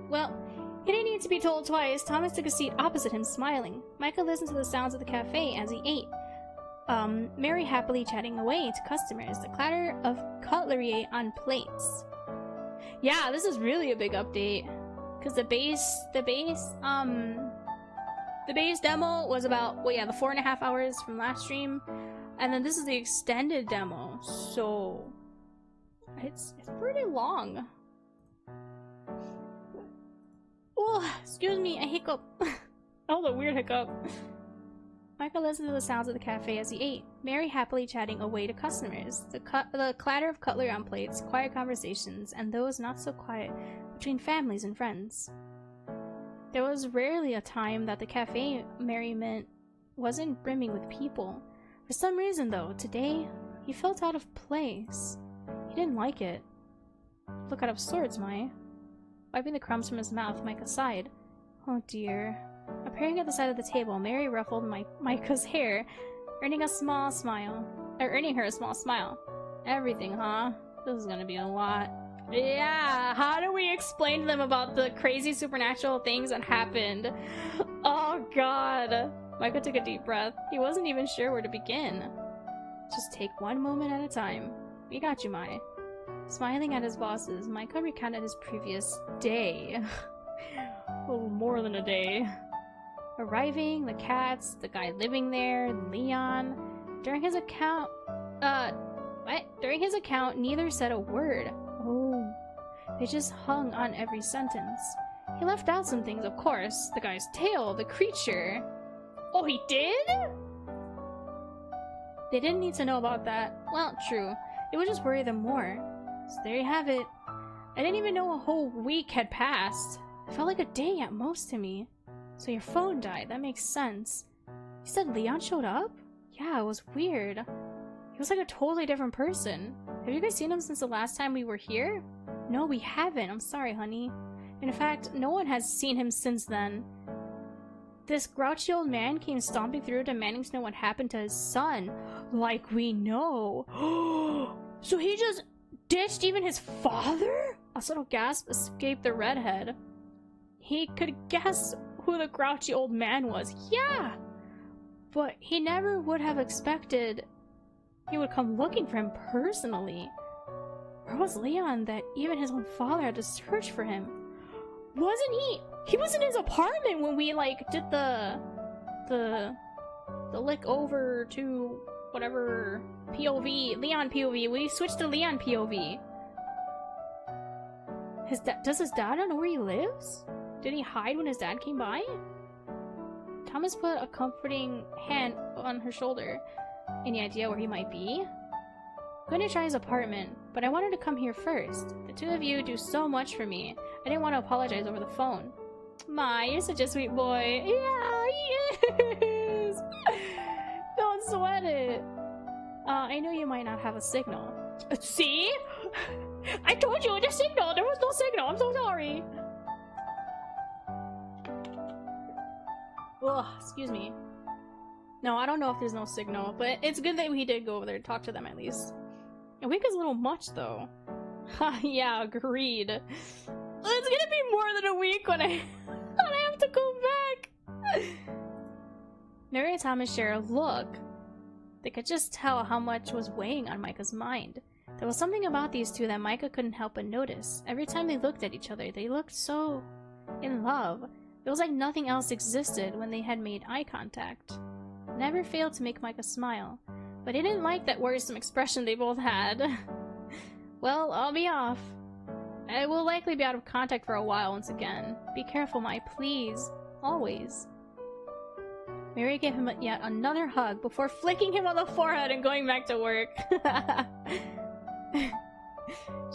Well, he didn't need to be told twice. Thomas took a seat opposite him, smiling. Micah listened to the sounds of the cafe as he ate. Mary happily chatting away to customers, the clatter of cutlery on plates. Yeah, this is really a big update. Because the base demo was about, well yeah, the 4.5 hours from last stream. And then this is the extended demo, so it's pretty long. Oh, excuse me, I hiccup. That was a weird hiccup. Michael listened to the sounds of the cafe as he ate, Mary happily chatting away to customers, the clatter of cutlery on plates, quiet conversations, and those not so quiet between families and friends. There was rarely a time that the cafe merriment wasn't brimming with people. For some reason, though, today, he felt out of place. He didn't like it. Look out of sorts, Mai. Wiping the crumbs from his mouth, Micah sighed. Oh dear. Appearing at the side of the table, Mary ruffled Micah's hair, earning her a small smile. Everything, huh? This is gonna be a lot. Yeah, how do we explain to them about the crazy supernatural things that happened? Oh god. Micah took a deep breath. He wasn't even sure where to begin. Just take one moment at a time. We got you, Mai. Smiling at his bosses, Micah recounted his previous day. Oh, more than a day. Arriving, the cats, the guy living there, Leon. During his account, neither said a word. Oh. They just hung on every sentence. He left out some things, of course. The guy's tail, the creature. Oh, he did? They didn't need to know about that. Well, true. It would just worry them more. So there you have it. I didn't even know a whole week had passed. It felt like a day at most to me. So your phone died. That makes sense. You said Leon showed up? Yeah, it was weird. He was like a totally different person. Have you guys seen him since the last time we were here? No, we haven't. I'm sorry, honey. In fact, no one has seen him since then. This grouchy old man came stomping through demanding to know what happened to his son. Like we know. So he just ditched even his father? A subtle gasp escaped the redhead. He could guess who the grouchy old man was. Yeah! But he never would have expected he would come looking for him personally. Where was Leon that even his own father had to search for him? Wasn't he? He was in his apartment when we like did the lick over to whatever POV, Leon POV. We switched to Leon POV. Does his dad know where he lives? Did he hide when his dad came by? Thomas put a comforting hand on her shoulder. Any idea where he might be? I'm going to try his apartment, but I wanted to come here first. The two of you do so much for me. I didn't want to apologize over the phone. My, you're such a sweet boy. Yeah, he is. Don't sweat it. I knew you might not have a signal. See? I told you the signal. There was no signal. I'm so sorry. Ugh, excuse me. No, I don't know if there's no signal, but it's good that we did go over there to talk to them at least. A week is a little much, though. Ha, yeah, agreed. It's gonna be more than a week when I have to go back. Mary and Thomas share a look. They could just tell how much was weighing on Micah's mind. There was something about these two that Micah couldn't help but notice. Every time they looked at each other, they looked so in love. It was like nothing else existed when they had made eye contact. It never failed to make Micah smile, but he didn't like that worrisome expression they both had. Well, I'll be off. I will likely be out of contact for a while once again. Be careful, Mike, please. Always. Mary gave him yet another hug before flicking him on the forehead and going back to work.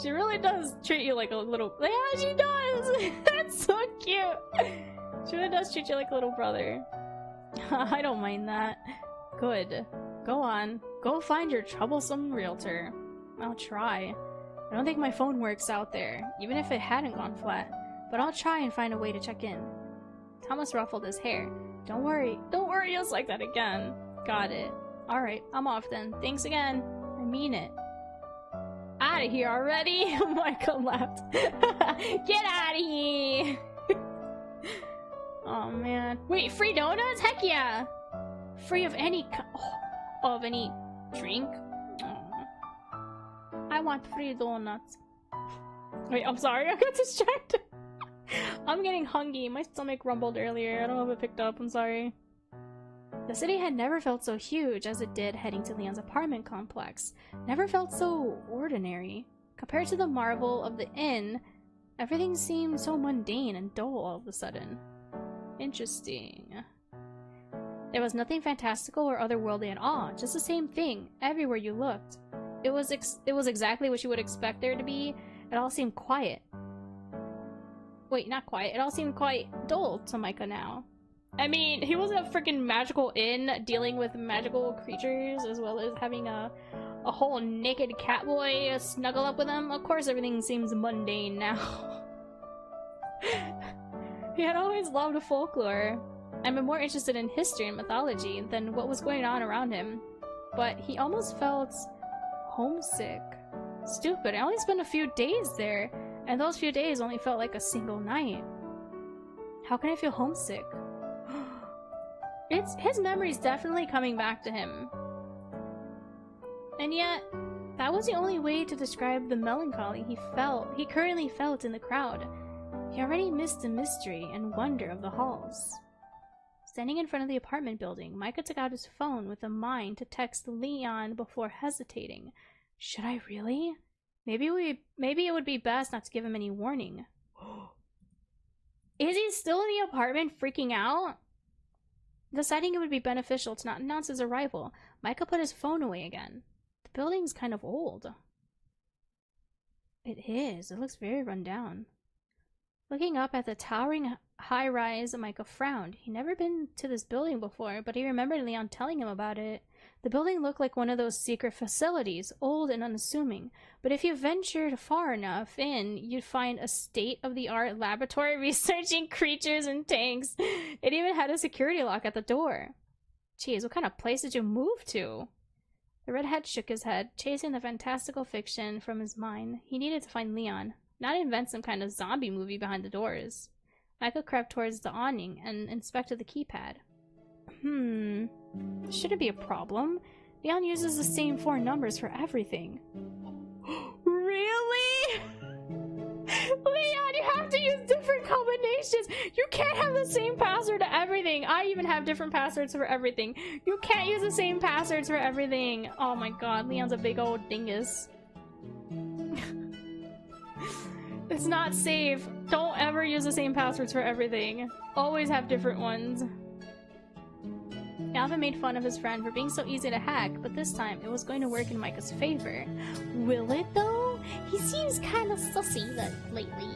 She really does treat you like a little... Yeah, she does! That's so cute! She really does treat you like a little brother. I don't mind that. Good. Go on. Go find your troublesome realtor. I'll try. I don't think my phone works out there, even if it hadn't gone flat. But I'll try and find a way to check in. Thomas ruffled his hair. Don't worry just like that again. Got it. Alright, I'm off then. Thanks again. I mean it. Out of here already? Michael laughed. Get out of here! Oh man. Wait, free donuts? Heck yeah! Free of any of any drink? I want free donuts. Wait, I'm sorry, I got distracted. I'm getting hungry. My stomach rumbled earlier. I don't know if it picked up. I'm sorry. The city had never felt so huge as it did heading to Leon's apartment complex. Never felt so ordinary. Compared to the marvel of the inn, everything seemed so mundane and dull all of a sudden. Interesting. There was nothing fantastical or otherworldly at all. Just the same thing everywhere you looked. It was exactly what you would expect there to be. It all seemed quiet. Wait, not quiet. It all seemed quite dull to Micah now. I mean, he was in a freaking magical inn dealing with magical creatures as well as having a whole naked catboy snuggle up with him. Of course, everything seems mundane now. He had always loved folklore. I've been more interested in history and mythology than what was going on around him. But he almost felt homesick. Stupid. I only spent a few days there, and those few days only felt like a single night. How can I feel homesick? His memory's definitely coming back to him. And yet, that was the only way to describe the melancholy he currently felt in the crowd. He already missed the mystery and wonder of the halls. Standing in front of the apartment building, Micah took out his phone with a mind to text Leon before hesitating. Should I really? Maybe it would be best not to give him any warning. Is he still in the apartment freaking out? Deciding it would be beneficial to not announce his arrival, Micah put his phone away again. The building's kind of old. It is. It looks very run down. Looking up at the towering high-rise, Micah frowned. He'd never been to this building before, but he remembered Leon telling him about it. The building looked like one of those secret facilities, old and unassuming. But if you ventured far enough in, you'd find a state-of-the-art laboratory researching creatures and tanks. It even had a security lock at the door. Geez, what kind of place did you move to? The redhead shook his head, chasing the fantastical fiction from his mind. He needed to find Leon, not invent some kind of zombie movie behind the doors. Michael crept towards the awning and inspected the keypad. Shouldn't be a problem. Leon uses the same 4 numbers for everything. Really? Leon, you have to use different combinations. You can't have the same password to everything. I even have different passwords for everything. You can't use the same passwords for everything. Oh my god, Leon's a big old dingus. It's not safe. Don't ever use the same passwords for everything. Always have different ones. Alvin made fun of his friend for being so easy to hack, but this time it was going to work in Micah's favor. Will it though? He seems kind of sussy lately.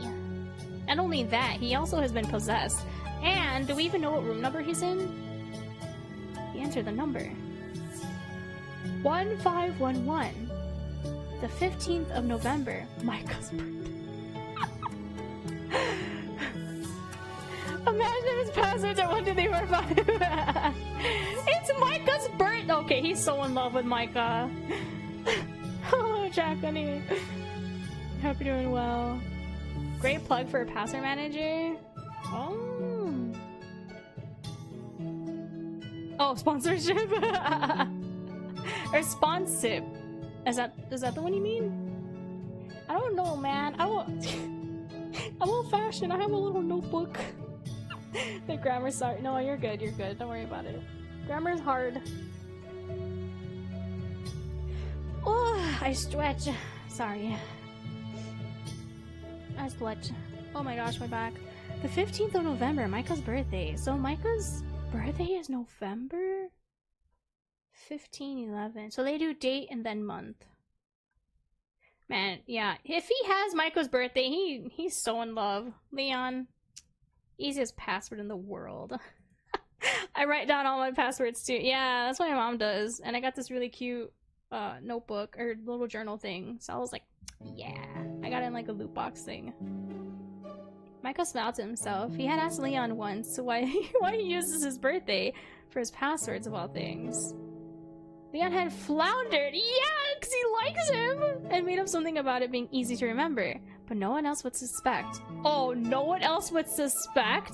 Not only that, he also has been possessed. And do we even know what room number he's in? He entered the number. 1511. The 15th of November. Micah's birthday. Imagine if his passwords are 1, 2, 3, 4, 5. It's Micah's birthday. Okay, he's so in love with Micah. Hello, Jack, honey. Hope you're doing well. Great plug for a password manager. Oh, sponsorship. Or sponsorship. Is that the one you mean? I don't know, man. I'm old-fashioned. I have a little notebook. The grammar's sorry. No, you're good. You're good. Don't worry about it. Grammar's hard. Oh, I stretch. Sorry. I stretch. Oh my gosh, my back. The 15th of November, Micah's birthday. So Micah's birthday is November 15/11. So they do date and then month. Man, yeah. If he has Micah's birthday, he's so in love. Leon. Easiest password in the world. I write down all my passwords too. Yeah, that's what my mom does. And I got this really cute notebook or little journal thing. So I was like, yeah. I got it in like a loot box thing. Micah smiled to himself. He had asked Leon once why he uses his birthday for his passwords of all things. Leon had floundered. Yeah, because he likes him! And made up something about it being easy to remember. But no one else would suspect. Oh, no one else would suspect?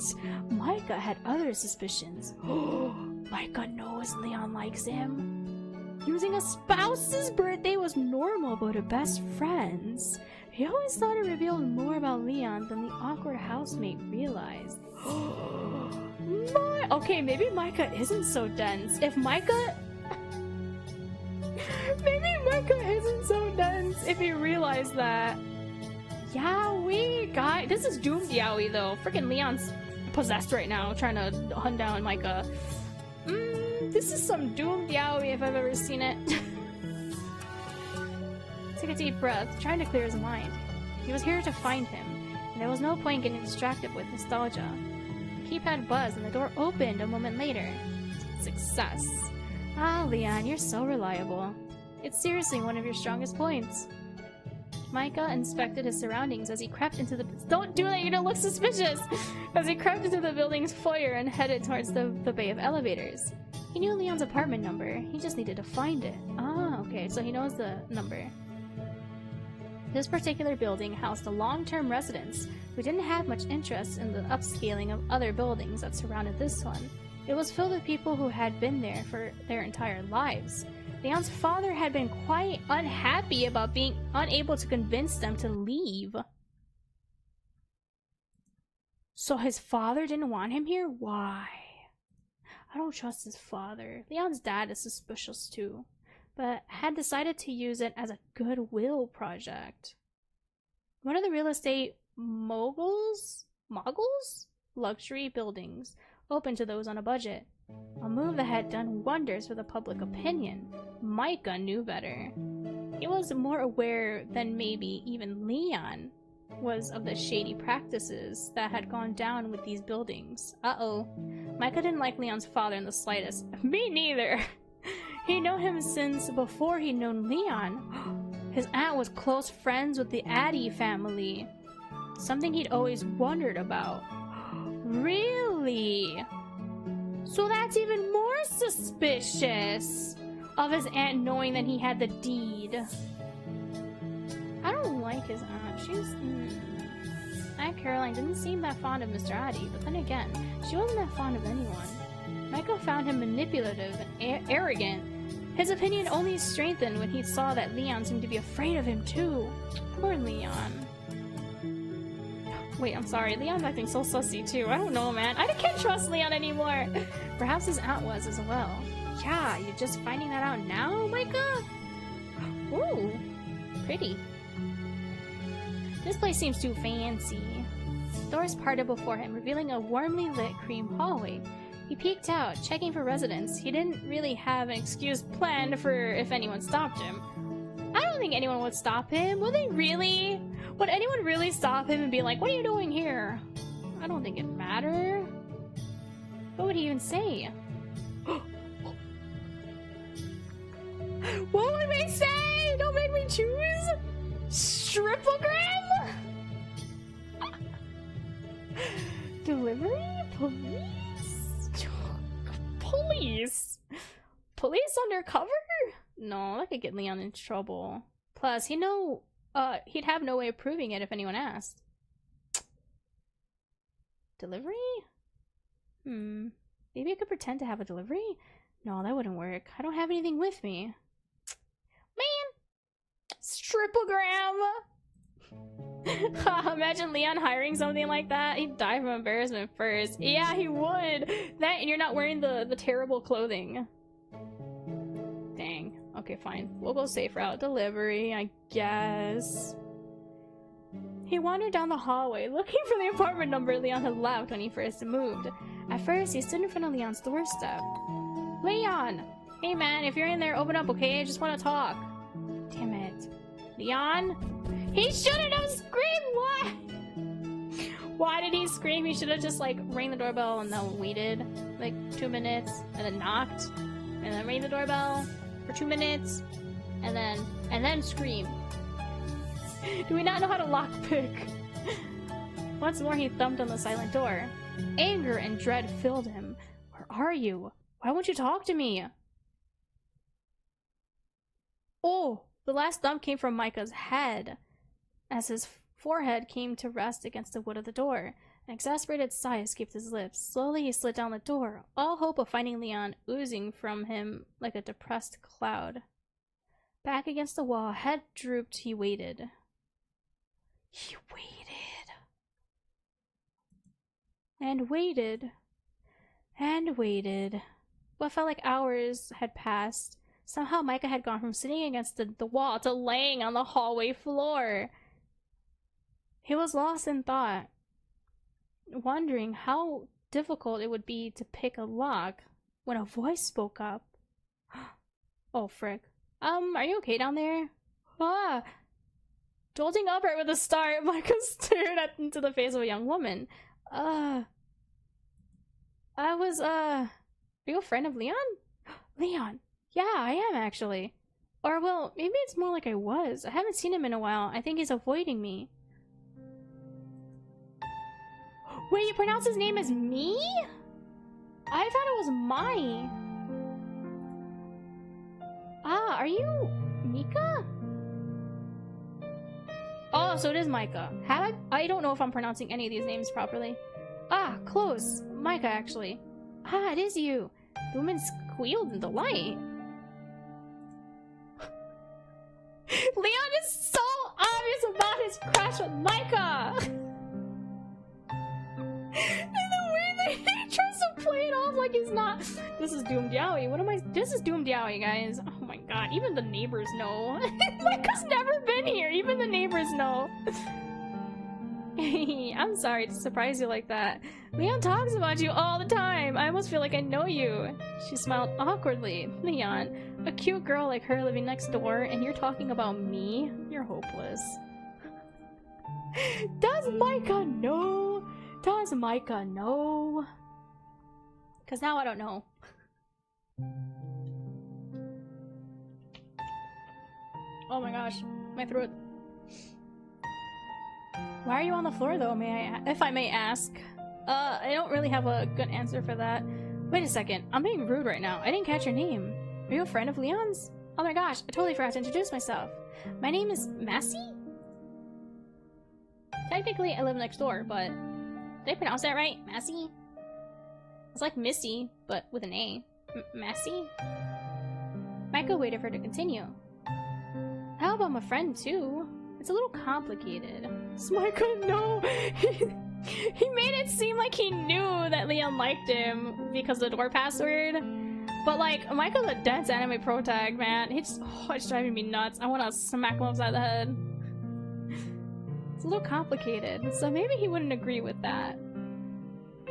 Micah had other suspicions. Oh, Micah knows Leon likes him. Using a spouse's birthday was normal, but a best friend's. He always thought it revealed more about Leon than the awkward housemate realized. Okay, maybe Micah isn't so dense. If Micah... Maybe Micah isn't so dense if he realized that. Yowie, guy. This is doomed Yowie, though. Freaking Leon's possessed right now, trying to hunt down Micah. This is some doomed Yowie if I've ever seen it. Took a deep breath, trying to clear his mind. He was here to find him, and there was no point getting distracted with nostalgia. The keypad buzzed, and the door opened a moment later. Success. Ah, Leon, you're so reliable. It's seriously one of your strongest points. Micah inspected his surroundings as he crept into the— Don't do that, you're gonna look suspicious! As he crept into the building's foyer and headed towards the bay of elevators. He knew Leon's apartment number, he just needed to find it. Ah, okay, so he knows the number. This particular building housed a long-term residents who didn't have much interest in the upscaling of other buildings that surrounded this one. It was filled with people who had been there for their entire lives. Leon's father had been quite unhappy about being unable to convince them to leave. So his father didn't want him here? Why? I don't trust his father. Leon's dad is suspicious too, but had decided to use it as a goodwill project. One of the real estate moguls? Luxury buildings, open to those on a budget. A move that had done wonders for the public opinion. Micah knew better. He was more aware than maybe even Leon was of the shady practices that had gone down with these buildings. Uh-oh. Micah didn't like Leon's father in the slightest. Me neither. He'd known him since before he'd known Leon. His aunt was close friends with the Addy family. Something he'd always wondered about. Really? So that's even more suspicious of his aunt knowing that he had the deed. I don't like his aunt. She's... Aunt Caroline didn't seem that fond of Mr. Addy, but then again, she wasn't that fond of anyone. Michael found him manipulative and arrogant. His opinion only strengthened when he saw that Leon seemed to be afraid of him too. Poor Leon. Wait, I'm sorry. Leon's acting so sussy too. I don't know, man. I can't trust Leon anymore. Perhaps his aunt was as well. Yeah, you're just finding that out now, Micah? Ooh, pretty. This place seems too fancy. Doors parted before him, revealing a warmly lit cream hallway. He peeked out, checking for residents. He didn't really have an excuse planned for if anyone stopped him. I don't think anyone would stop him. Would they really? Would anyone really stop him and be like, what are you doing here? I don't think it'd matter. What would he even say? What would we say? Don't make me choose? Stripogram? Delivery? Police? Police? Police undercover? No, that could get Leon in trouble. Plus, he'd have no way of proving it if anyone asked. Delivery? Maybe I could pretend to have a delivery? No, that wouldn't work. I don't have anything with me. Man! Stripogram! Imagine Leon hiring something like that. He'd die from embarrassment first. Yeah, he would! That and you're not wearing the terrible clothing. Dang. Okay, fine. We'll go safe route. Delivery, I guess. He wandered down the hallway, looking for the apartment number Leon had left when he first moved. At first, he stood in front of Leon's doorstep. Leon! Hey man, if you're in there, open up, okay? I just want to talk. Damn it. Leon? He shouldn't have screamed! Why? Why did he scream? He should have just, like, rang the doorbell and then waited, like, 2 minutes, and then knocked, and then rang the doorbell for 2 minutes, and then scream. Do we not know how to lockpick? Once more, he thumped on the silent door. Anger and dread filled him. Where are you? Why won't you talk to me? Oh, the last thump came from Micah's head, as his forehead came to rest against the wood of the door. An exasperated sigh escaped his lips. Slowly, he slid down the door, all hope of finding Leon oozing from him like a depressed cloud. Back against the wall, head drooped, he waited. He waited. And waited. And waited. What felt like hours had passed. Somehow Micah had gone from sitting against the wall to laying on the hallway floor. He was lost in thought, wondering how difficult it would be to pick a lock when a voice spoke up. Oh, frick. Are you okay down there? Ah! Jolting upright with a start, Micah stared into the face of a young woman. Are you a friend of Leon? Leon! Yeah, I am actually. Or, well, maybe it's more like I was. I haven't seen him in a while. I think he's avoiding me. Wait, you pronounce his name as me? I thought it was my. Ah, are you Mika? Oh, so it is Micah. I don't know if I'm pronouncing any of these names properly. Ah, close. Micah, actually. Ah, it is you. The woman squealed in delight. Leon is so obvious about his crush with Micah! And the way that he tries to play it off like he's not. This is doomed yaoi. This is doomed yaoi, guys. Oh my god, even the neighbors know. Micah's never been here. Even the neighbors know. I'm sorry to surprise you like that. Leon talks about you all the time. I almost feel like I know you. She smiled awkwardly. Leon, a cute girl like her living next door, and you're talking about me? You're hopeless. Does Micah know? Does Micah know? Because now I don't know. Oh my gosh, my throat. Why are you on the floor though, if I may ask? I don't really have a good answer for that. Wait a second, I'm being rude right now. I didn't catch your name. Are you a friend of Leon's? Oh my gosh, I totally forgot to introduce myself. My name is Massey? Technically, I live next door, but did I pronounce that right? Massey? It's like Missy, but with an A. Massey? Micah waited for her to continue. How about my friend too? It's a little complicated. Micah, no! He made it seem like he knew that Leon liked him because of the door password. But like, Micah's a dense anime pro tag, man. It's driving me nuts. I want to smack him upside the head. It's a little complicated, so maybe he wouldn't agree with that.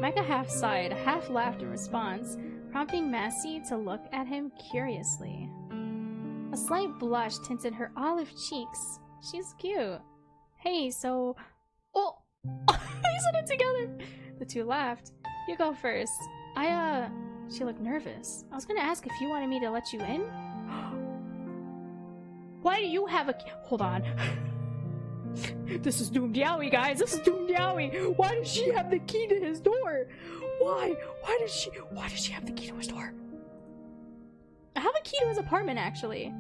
Micah half sighed, half laughed in response, prompting Massey to look at him curiously. A slight blush tinted her olive cheeks. She's cute. Hey, so... Oh! They said it together! The two laughed. You go first. She looked nervous. I was gonna ask if you wanted me to let you in? Why do you have a... Hold on. This is Doomed Yowie, guys! This is Doomed Yowie! Why does she have the key to his door? Why? Why does she have the key to his door? I have a key to his apartment, actually.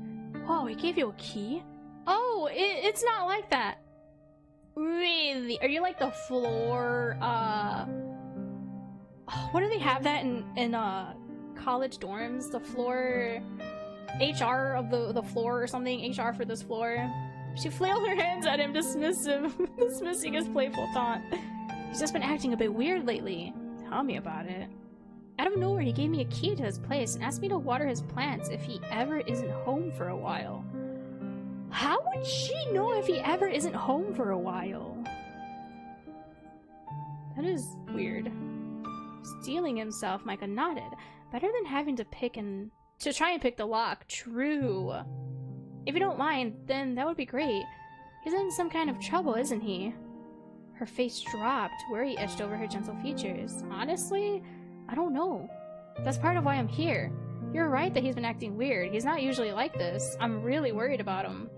Whoa, he gave you a key? Oh, it's not like that. Really? Are you like the floor, what do they have that in college dorms? The floor... HR of the floor or something? HR for this floor? She flailed her hands at him, dismissive, dismissing his playful taunt. He's just been acting a bit weird lately. Tell me about it. Out of nowhere, he gave me a key to his place and asked me to water his plants if he ever isn't home for a while. How would she know if he ever isn't home for a while? That is weird. Stealing himself, Micah nodded. Better than having to try and pick the lock. True. If you don't mind, then that would be great. He's in some kind of trouble, isn't he? Her face dropped, worry etched over her gentle features. Honestly, I don't know. That's part of why I'm here. You're right that he's been acting weird. He's not usually like this. I'm really worried about him.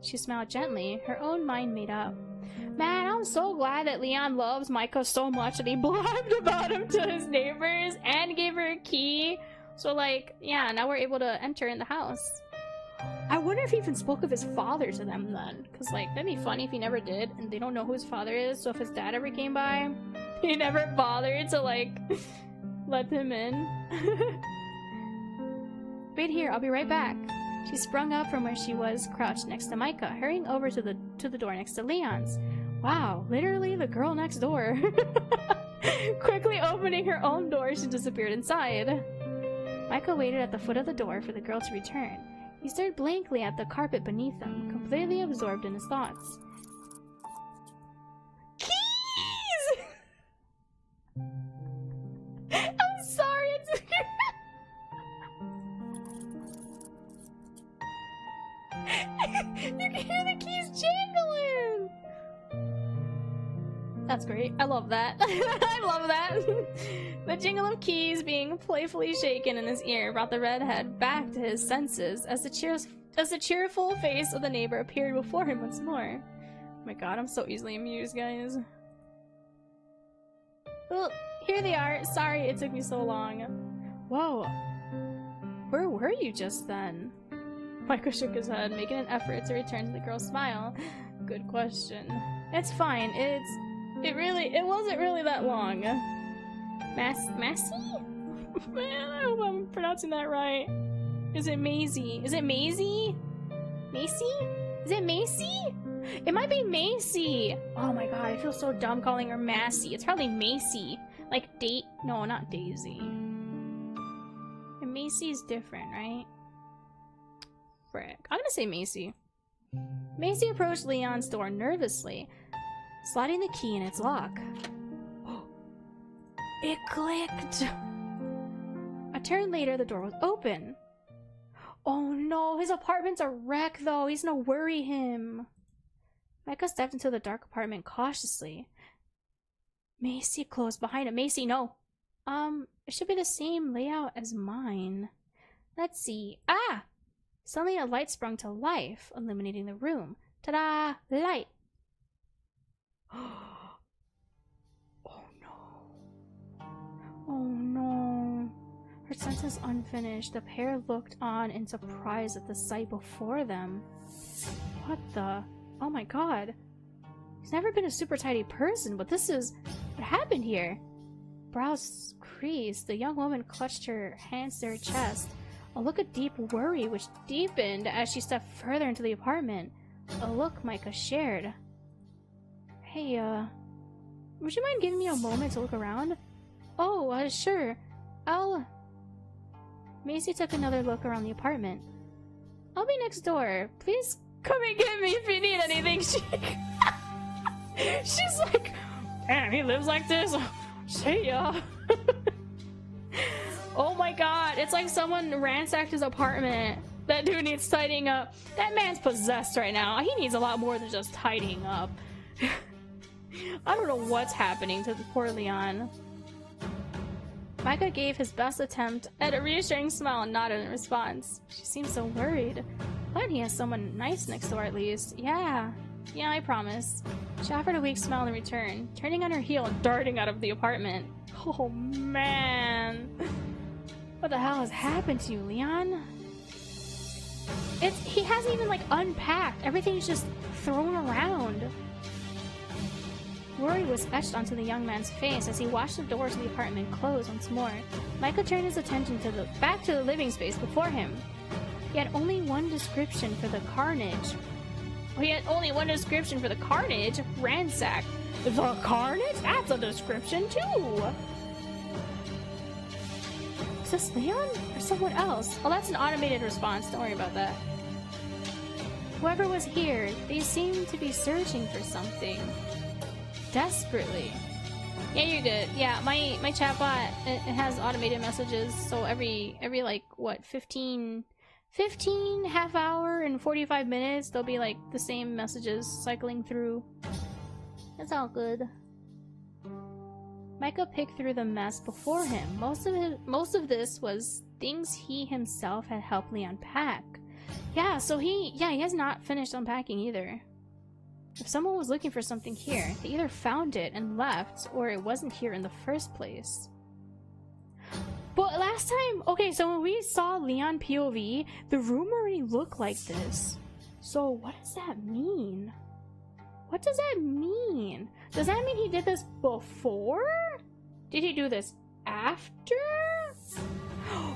She smiled gently, her own mind made up. Man, I'm so glad that Leon loves Micah so much that he blabbed about him to his neighbors and gave her a key. So like, yeah, now we're able to enter in the house. I wonder if he even spoke of his father to them then. Because, like, that'd be funny if he never did, and they don't know who his father is, so if his dad ever came by, he never bothered to, like, let him in. Wait here, I'll be right back. She sprung up from where she was crouched next to Micah, hurrying over to the door next to Leon's. Wow, literally the girl next door. Quickly opening her own door, she disappeared inside. Micah waited at the foot of the door for the girl to return. He stared blankly at the carpet beneath him, completely absorbed in his thoughts. Keys! I'm sorry, it's... You can hear the keys jingling! That's great. I love that. I love that. The jingle of keys being playfully shaken in his ear brought the redhead back to his senses as the cheerful face of the neighbor appeared before him once more. Oh my god, I'm so easily amused, guys. Well, here they are. Sorry it took me so long. Whoa. Where were you just then? Micah shook his head, making an effort to return to the girl's smile. Good question. It's fine. It wasn't really that long. Massey? Man, I hope I'm pronouncing that right. Is it Maisie? Is it Maisie? Macy? Is it Macy? It might be Macy! Oh my god, I feel so dumb calling her Massey. It's probably Macy. Like no, not Daisy. And Macy's different, right? Frick. I'm gonna say Macy. Macy approached Leon's door nervously, sliding the key in its lock. It clicked! A turn later, the door was open. Oh no, his apartment's a wreck though. He's gonna worry him. Micah stepped into the dark apartment cautiously. Macy closed behind him. Macy, no. It should be the same layout as mine. Let's see. Ah! Suddenly a light sprung to life, illuminating the room. Ta-da! Light! Oh no. Oh no. Her sentence unfinished. The pair looked on in surprise at the sight before them. What the? Oh my god. He's never been a super tidy person, but this is... What happened here? Brows creased, the young woman clutched her hands to her chest. A look of deep worry which deepened as she stepped further into the apartment. A look Micah shared. Hey, would you mind giving me a moment to look around? Oh, sure. Macy took another look around the apartment. I'll be next door. Please come and get me if you need anything. She's like, damn, he lives like this. See ya. Oh my god, it's like someone ransacked his apartment. That dude needs tidying up. That man's possessed right now. He needs a lot more than just tidying up. I don't know what's happening to the poor Leon. Micah gave his best attempt at a reassuring smile and nodded in response. She seemed so worried. Glad he has someone nice next door at least. Yeah, I promise. She offered a weak smile in return, turning on her heel and darting out of the apartment. Oh man. What the hell has happened to you, Leon? He hasn't even like unpacked. Everything's just thrown around. Worry was etched onto the young man's face as he watched the door to the apartment close once more. Micah turned his attention back to the living space before him. He had only one description for the carnage. Ransack. The carnage? That's a description too! Is this Leon? Or someone else? Oh, that's an automated response. Don't worry about that. Whoever was here, they seemed to be searching for something. Desperately. Yeah, you're good. Yeah, my chatbot, it has automated messages, so every like, what, 15 half hour and 45 minutes, there'll be like the same messages cycling through. It's all good. Micah picked through the mess before him. Most of this was things he himself had helped Leon pack. Yeah, so he has not finished unpacking either. If someone was looking for something here, they either found it and left, or it wasn't here in the first place. But last time, okay, so when we saw Leon POV, the room already looked like this. So what does that mean? What does that mean? Does that mean he did this before? Did he do this after?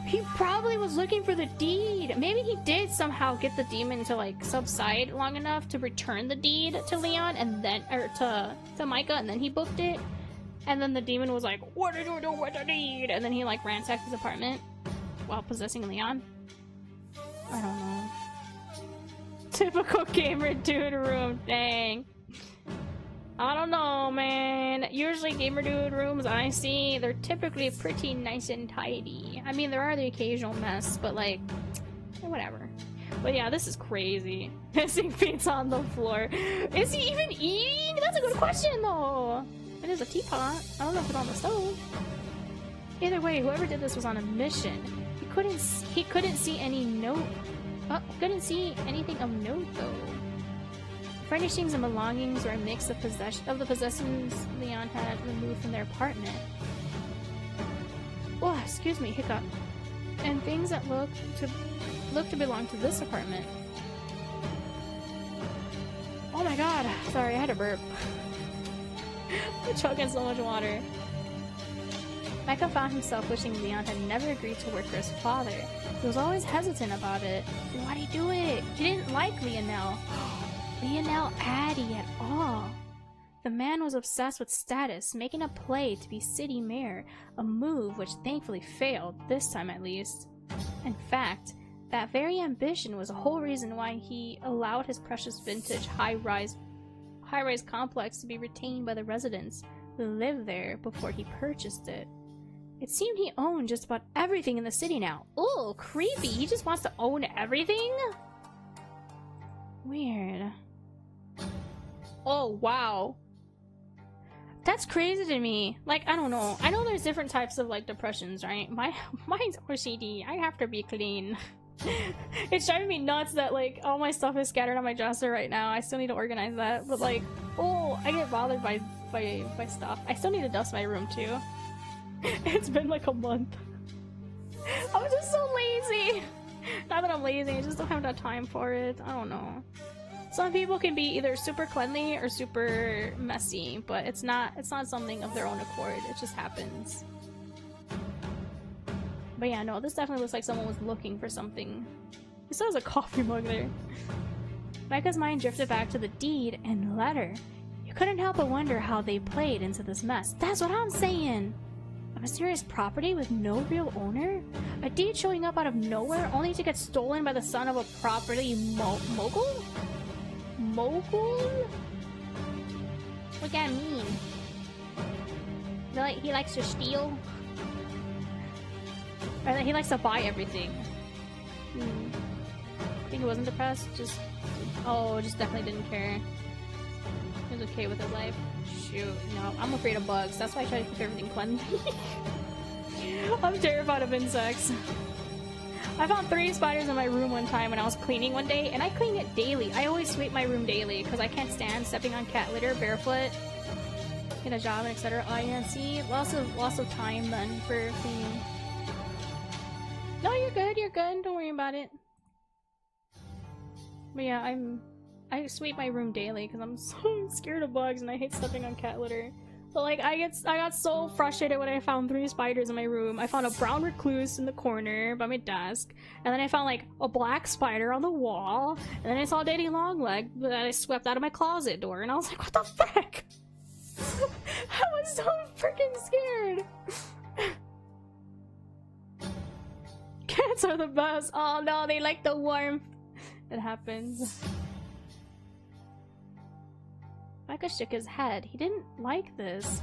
He probably was looking for the deed. Maybe he did somehow get the demon to like subside long enough to return the deed to Leon and then, or to Micah, and then he booked it. And then the demon was like, what did you do with the deed? And then he like ransacked his apartment while possessing Leon. I don't know. Typical gamer dude room, dang. I don't know, man. Usually gamer dude rooms I see, they're typically pretty nice and tidy. I mean, there are the occasional mess, but like, whatever. But yeah, this is crazy. Missing feet's on the floor. Is he even eating? That's a good question, though. It is a teapot. I don't know if it's on the stove. Either way, whoever did this was on a mission. He couldn't see any note. Couldn't see anything of note, though. Furnishings and belongings were a mix of the possessions Leon had removed from their apartment. Oh, excuse me, hiccup. And things that look to belong to this apartment. Oh my god, sorry, I had a burp. I'm choking so much water. Micah found himself wishing Leon had never agreed to work for his father. He was always hesitant about it. Why'd he do it? He didn't like Lionel. Lionel Addy at all. The man was obsessed with status, making a play to be city mayor, a move which thankfully failed, this time at least. In fact, that very ambition was the whole reason why he allowed his precious vintage high-rise high-rise complex to be retained by the residents who lived there before he purchased it. It seemed he owned just about everything in the city now. Ooh, creepy. He just wants to own everything? Weird. Oh, wow. That's crazy to me. Like, I don't know. I know there's different types of, like, depressions, right? Mine's OCD. I have to be clean. It's driving me nuts that, like, all my stuff is scattered on my dresser right now. I still need to organize that. But, like, oh, I get bothered by stuff. I still need to dust my room, too. It's been, like, a month. I'm just so lazy. Not that I'm lazy, I just don't have that time for it. I don't know. Some people can be either super cleanly or super messy, but it's not something of their own accord. It just happens. But yeah, no, this definitely looks like someone was looking for something. It still has a coffee mug there. Micah's mind drifted back to the deed and letter. You couldn't help but wonder how they played into this mess. That's what I'm saying! A mysterious property with no real owner? A deed showing up out of nowhere only to get stolen by the son of a property mogul? Mogul? What that mean? Like he likes to steal? Or that he likes to buy everything? I think he wasn't depressed, just definitely didn't care. He was okay with his life. Shoot, no, I'm afraid of bugs. That's why I try to keep everything cleanly. I'm terrified of insects. I found 3 spiders in my room one time when I was cleaning one day, and I clean it daily. I always sweep my room daily because I can't stand stepping on cat litter barefoot in a job, etc. Oh yeah, see, lots of time then for cleaning. No, you're good. You're good. Don't worry about it. But yeah, I sweep my room daily because I'm so scared of bugs and I hate stepping on cat litter. But like, I got so frustrated when I found 3 spiders in my room. I found a brown recluse in the corner by my desk, and then I found like a black spider on the wall, and then I saw Daddy Longleg that I swept out of my closet door, and I was like, what the frick? I was so freaking scared. Cats are the best. Oh no, they like the warmth. It happens. Micah shook his head. He didn't like this.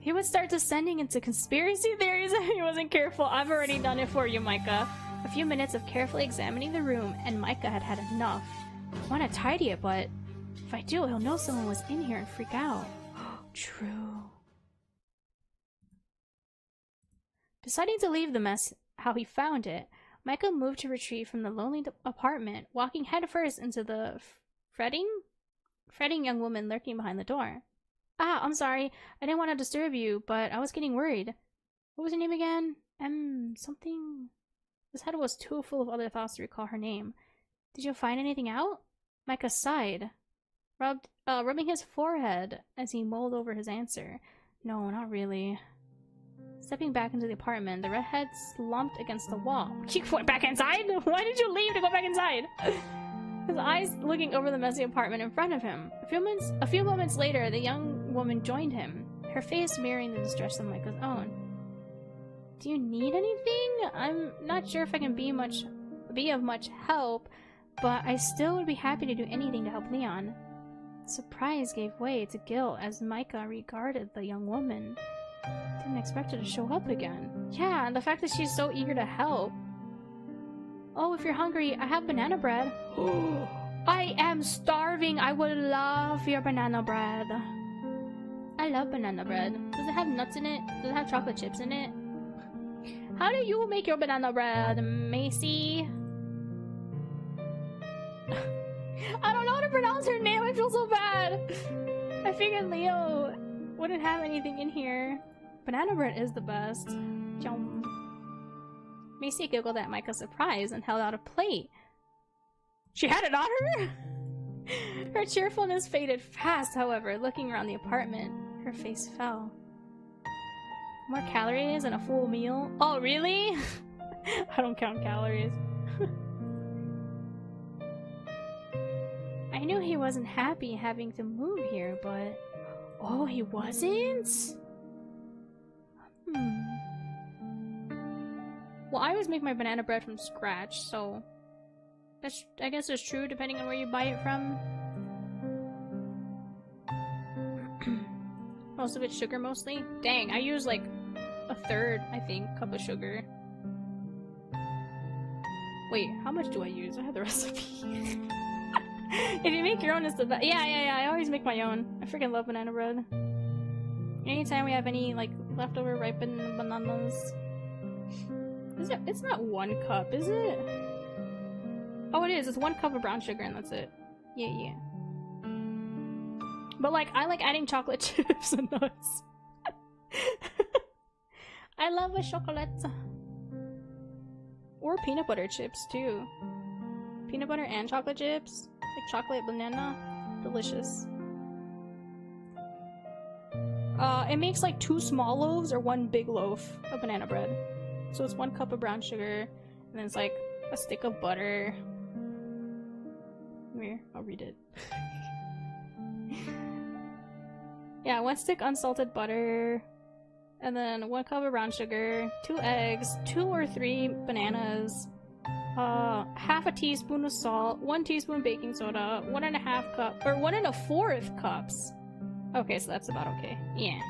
He would start descending into conspiracy theories if he wasn't careful. I've already done it for you, Micah. A few minutes of carefully examining the room, and Micah had had enough. I want to tidy it, but if I do, he'll know someone was in here and freak out. True. Deciding to leave the mess how he found it, Micah moved to retreat from the lonely apartment, walking headfirst into the fretting young woman lurking behind the door. Ah, I'm sorry. I didn't want to disturb you, but I was getting worried. What was her name again? Something... His head was too full of other thoughts to recall her name. Did you find anything out? Micah sighed, rubbing his forehead as he mulled over his answer. No, not really. Stepping back into the apartment, the redhead slumped against the wall. You went back inside? Why did you leave to go back inside? His eyes looking over the messy apartment in front of him. A few moments later, the young woman joined him, her face mirroring the distress of Micah's own. Do you need anything? I'm not sure if I can be of much help, but I still would be happy to do anything to help Leon. Surprise gave way to guilt as Micah regarded the young woman. Didn't expect her to show up again. Yeah, and the fact that she's so eager to help. Oh, if you're hungry, I have banana bread. I am starving. I would love your banana bread. I love banana bread. Does it have nuts in it? Does it have chocolate chips in it? How do you make your banana bread, Macy? I don't know how to pronounce her name. I feel so bad. I figured Leo wouldn't have anything in here. Banana bread is the best. Yum. Macy giggled at Micah's surprise and held out a plate. She had it on her? Her cheerfulness faded fast, however. Looking around the apartment, her face fell. More calories and a full meal? Oh, really? I don't count calories. I knew he wasn't happy having to move here, but... Oh, he wasn't? Well, I always make my banana bread from scratch, so... I guess it's true depending on where you buy it from. most of it's sugar mostly. Dang, I use like a third, I think, cup of sugar. Wait, how much do I use? I have the recipe. If you make your own, it's the best. Yeah, I always make my own. I freaking love banana bread. Anytime we have any, like, leftover ripened bananas. Is it? It's not 1 cup, is it? Oh, it is. It's 1 cup of brown sugar and that's it. Yeah. But, like, I like adding chocolate chips and nuts. I love a chocolate. Or peanut butter chips, too. Peanut butter and chocolate chips. Like chocolate banana. Delicious. It makes like 2 small loaves or 1 big loaf of banana bread. So it's 1 cup of brown sugar, and then it's like a stick of butter. Here, I'll read it. Yeah, 1 stick unsalted butter, and then 1 cup of brown sugar, 2 eggs, 2 or 3 bananas, half a teaspoon of salt, 1 teaspoon baking soda, 1.5 cup, or 1 1/4 cups. Okay, so that's about okay. Yeah.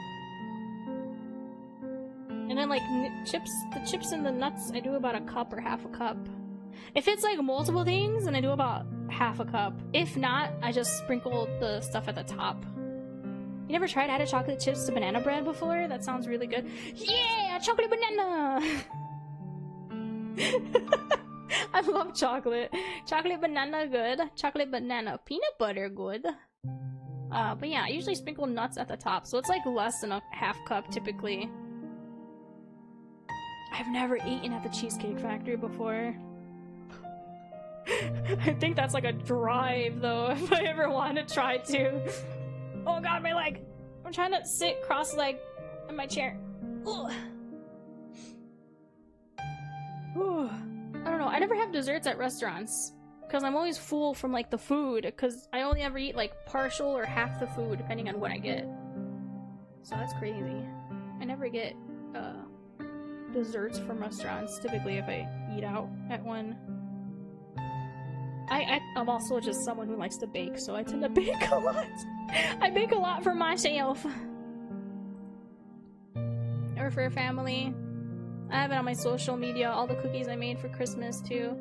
And then like the chips and the nuts, I do about 1 cup or half a cup. If it's like multiple things, then I do about half a cup. If not, I just sprinkle the stuff at the top. You never tried added chocolate chips to banana bread before? That sounds really good. Yeah, chocolate banana! I love chocolate. Chocolate banana good. Chocolate banana peanut butter good. But yeah, I usually sprinkle nuts at the top, so it's like less than a half cup typically. I've never eaten at the Cheesecake Factory before. I think that's like a drive though, if I ever want to try to. Oh god, my leg! I'm trying to sit cross-legged in my chair. Ugh. Ooh. I don't know, I never have desserts at restaurants. Because I'm always full from like the food, because I only ever eat like partial or half the food depending on what I get. So that's crazy. I never get desserts from restaurants typically if I eat out at one. I'm also just someone who likes to bake, so I tend to bake a lot. I bake a lot for myself. Or for family. I have it on my social media, all the cookies I made for Christmas too.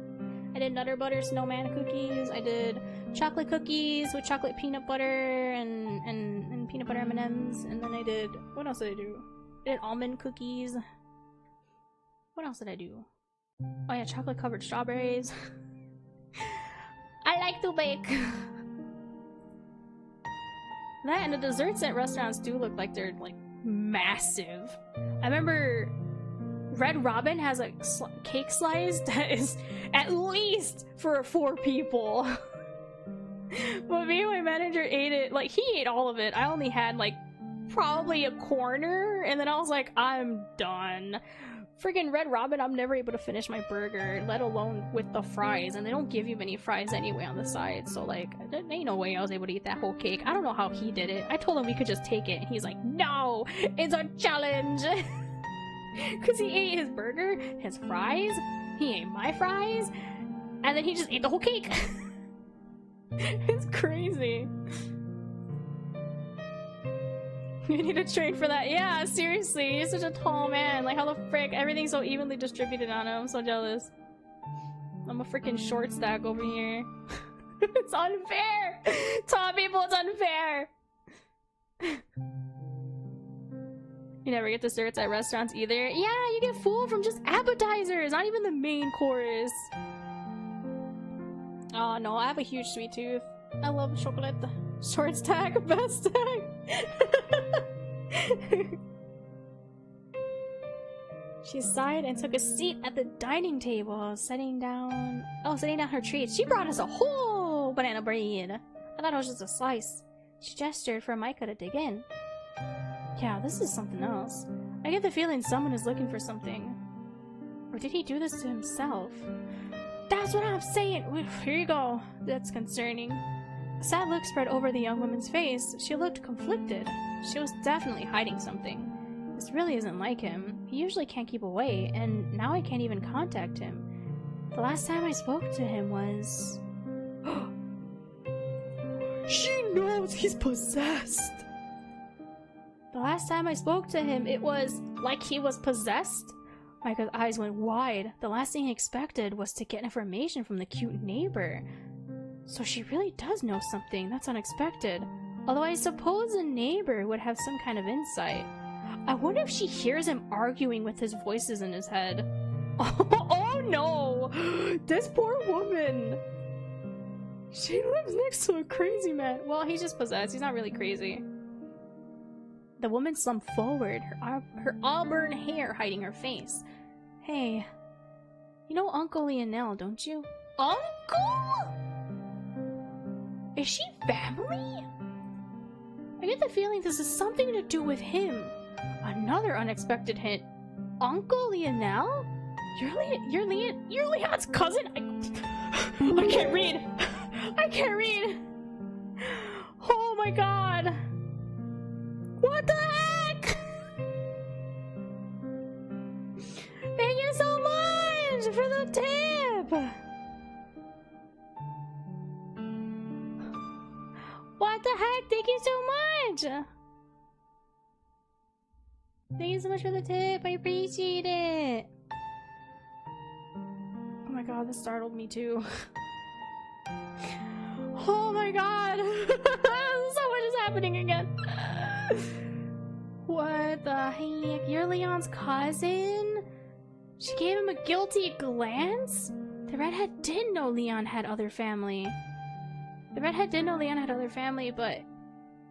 I did Nutter Butter Snowman cookies. I did chocolate cookies with chocolate peanut butter and peanut butter M&Ms. And then I did... What else did I do? I did almond cookies. What else did I do? Oh yeah, chocolate covered strawberries. I like to bake. That and the desserts at restaurants do look like they're like massive. I remember... Red Robin has a cake slice that is at least for 4 people. But me and my manager ate it, like he ate all of it. I only had like probably a corner, and then I was like, I'm done. Freaking Red Robin, I'm never able to finish my burger, let alone with the fries, and they don't give you many fries anyway on the side, so like, there ain't no way I was able to eat that whole cake. I don't know how he did it. I told him we could just take it, and he's like, no, it's a challenge. Because he ate his burger, his fries, he ate my fries, and then he just ate the whole cake. It's crazy. You need to train for that. Yeah, seriously, he's such a tall man. Like, how the frick? Everything's so evenly distributed on him. I'm so jealous. I'm a freaking short stack over here. It's unfair! Tall people, it's unfair! You never get desserts at restaurants either? Yeah, you get full from just appetizers, not even the main course. Oh no, I have a huge sweet tooth. I love chocolate. Short stack, best stack. She sighed and took a seat at the dining table, setting down her treats. She brought us a whole banana bread. I thought it was just a slice. She gestured for Micah to dig in. Yeah, this is something else. I get the feeling someone is looking for something. Or did he do this to himself? That's what I'm saying! Here you go. That's concerning. A sad look spread over the young woman's face. She looked conflicted. She was definitely hiding something. This really isn't like him. He usually can't keep away, and now I can't even contact him. The last time I spoke to him was... She knows he's possessed! The last time I spoke to him, it was like he was possessed. Micah's eyes went wide. The last thing he expected was to get information from the cute neighbor. So she really does know something. That's unexpected. Although I suppose a neighbor would have some kind of insight. I wonder if she hears him arguing with his voices in his head. Oh no! This poor woman! She lives next to a crazy man. Well, he's just possessed. He's not really crazy. The woman slumped forward, her auburn hair hiding her face. Hey, you know Uncle Lionel, don't you? Uncle? Is she family? I get the feeling this is something to do with him. Another unexpected hint. Uncle Lionel? You're Leon's cousin? I can't read. I can't read. Oh my god. What the heck? Thank you so much for the tip. What the heck? Thank you so much. Thank you so much for the tip. I appreciate it. Oh my god, this startled me too. Oh my god. So much is happening again. What the heck? You're Leon's cousin? She gave him a guilty glance? The redhead did know Leon had other family. The redhead did know Leon had other family, but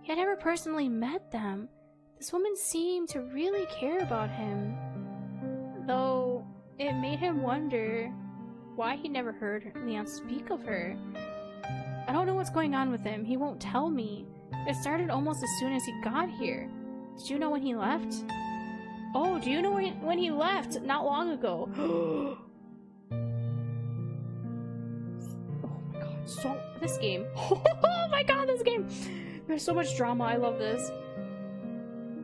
he had never personally met them. This woman seemed to really care about him. Though, it made him wonder why he never heard Leon speak of her. I don't know what's going on with him. He won't tell me. It started almost as soon as he got here. Did you know when he left? Oh, do you know when he left? Not long ago. Oh my god, so this game. Oh my god, this game. There's so much drama. I love this.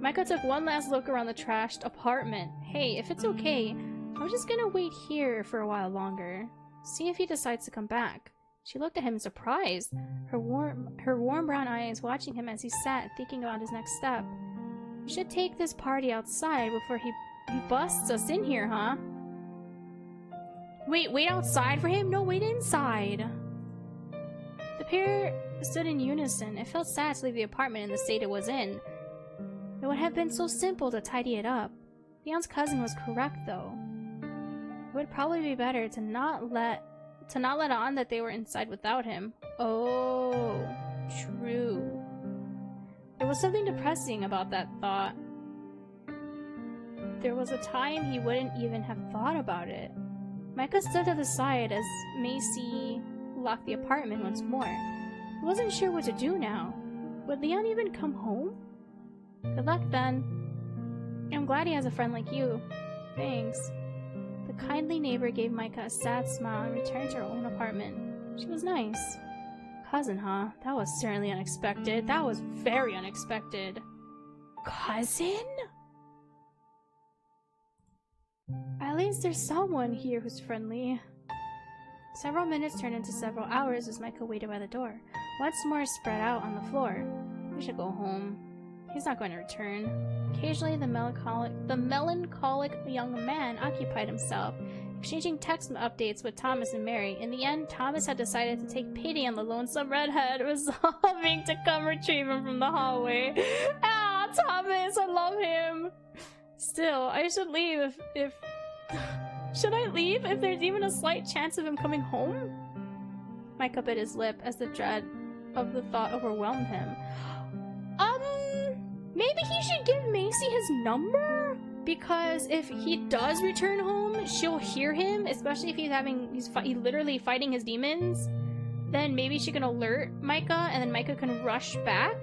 Micah took one last look around the trashed apartment. Hey, if it's okay, I'm just gonna wait here for a while longer. See if he decides to come back. She looked at him in surprise, her warm brown eyes watching him as he sat, thinking about his next step. We should take this party outside before he busts us in here, huh? Wait outside for him? No, wait inside. The pair stood in unison. It felt sad to leave the apartment in the state it was in. It would have been so simple to tidy it up. Leon's cousin was correct, though. It would probably be better to not let on that they were inside without him. Oh, true. There was something depressing about that thought. There was a time he wouldn't even have thought about it. Micah stood to the side as Macy locked the apartment once more. He wasn't sure what to do now. Would Leon even come home? Good luck, then. I'm glad he has a friend like you. Thanks. The kindly neighbor gave Micah a sad smile and returned to her own apartment. She was nice. Cousin, huh? That was certainly unexpected. That was very unexpected. Cousin? At least there's someone here who's friendly. Several minutes turned into several hours as Micah waited by the door, once more spread out on the floor. We should go home. He's not going to return. Occasionally, the melancholic young man occupied himself, exchanging text updates with Thomas and Mary. In the end, Thomas had decided to take pity on the lonesome redhead, resolving to come retrieve him from the hallway. Ah, Thomas, I love him. Still, I should leave if should I leave if there's even a slight chance of him coming home? Micah bit his lip as the dread of the thought overwhelmed him. Maybe he should give Macy his number? Because if he does return home, she'll hear him, especially if he's literally fighting his demons. Then maybe she can alert Micah, and then Micah can rush back.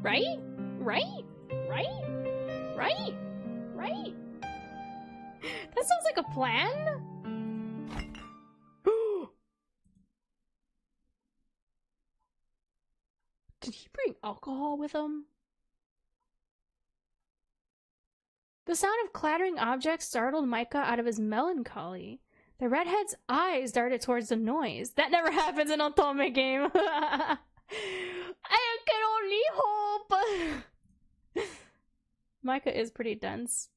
Right? Right? Right? Right? Right? That sounds like a plan. Did he bring alcohol with him? The sound of clattering objects startled Micah out of his melancholy. The redhead's eyes darted towards the noise. That never happens in an Otome game. I can only hope. Micah is pretty dense.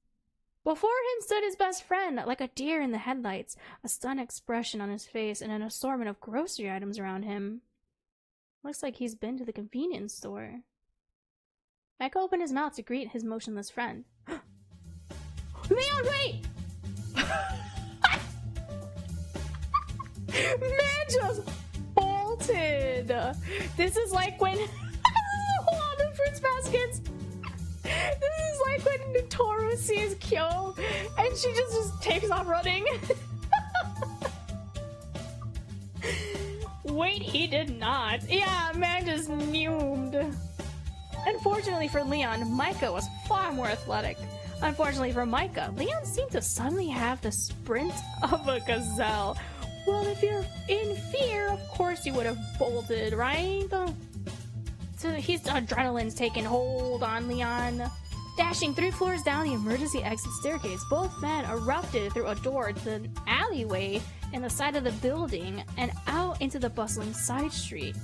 Before him stood his best friend, like a deer in the headlights, a stunned expression on his face and an assortment of grocery items around him. Looks like he's been to the convenience store. Micah opened his mouth to greet his motionless friend. Leon, wait! Man just bolted! This is like when... Hold on, the fruits baskets! This is like when Toru sees Kyo and she just takes off running. Wait, he did not. Yeah, man just noomed. Unfortunately for Leon, Micah was far more athletic. Unfortunately for Micah, Leon seemed to suddenly have the sprint of a gazelle. Well, if you're in fear, of course you would have bolted, right? So his adrenaline's taking hold on Leon. Dashing 3 floors down the emergency exit staircase, both men erupted through a door to an alleyway in the side of the building and out into the bustling side street.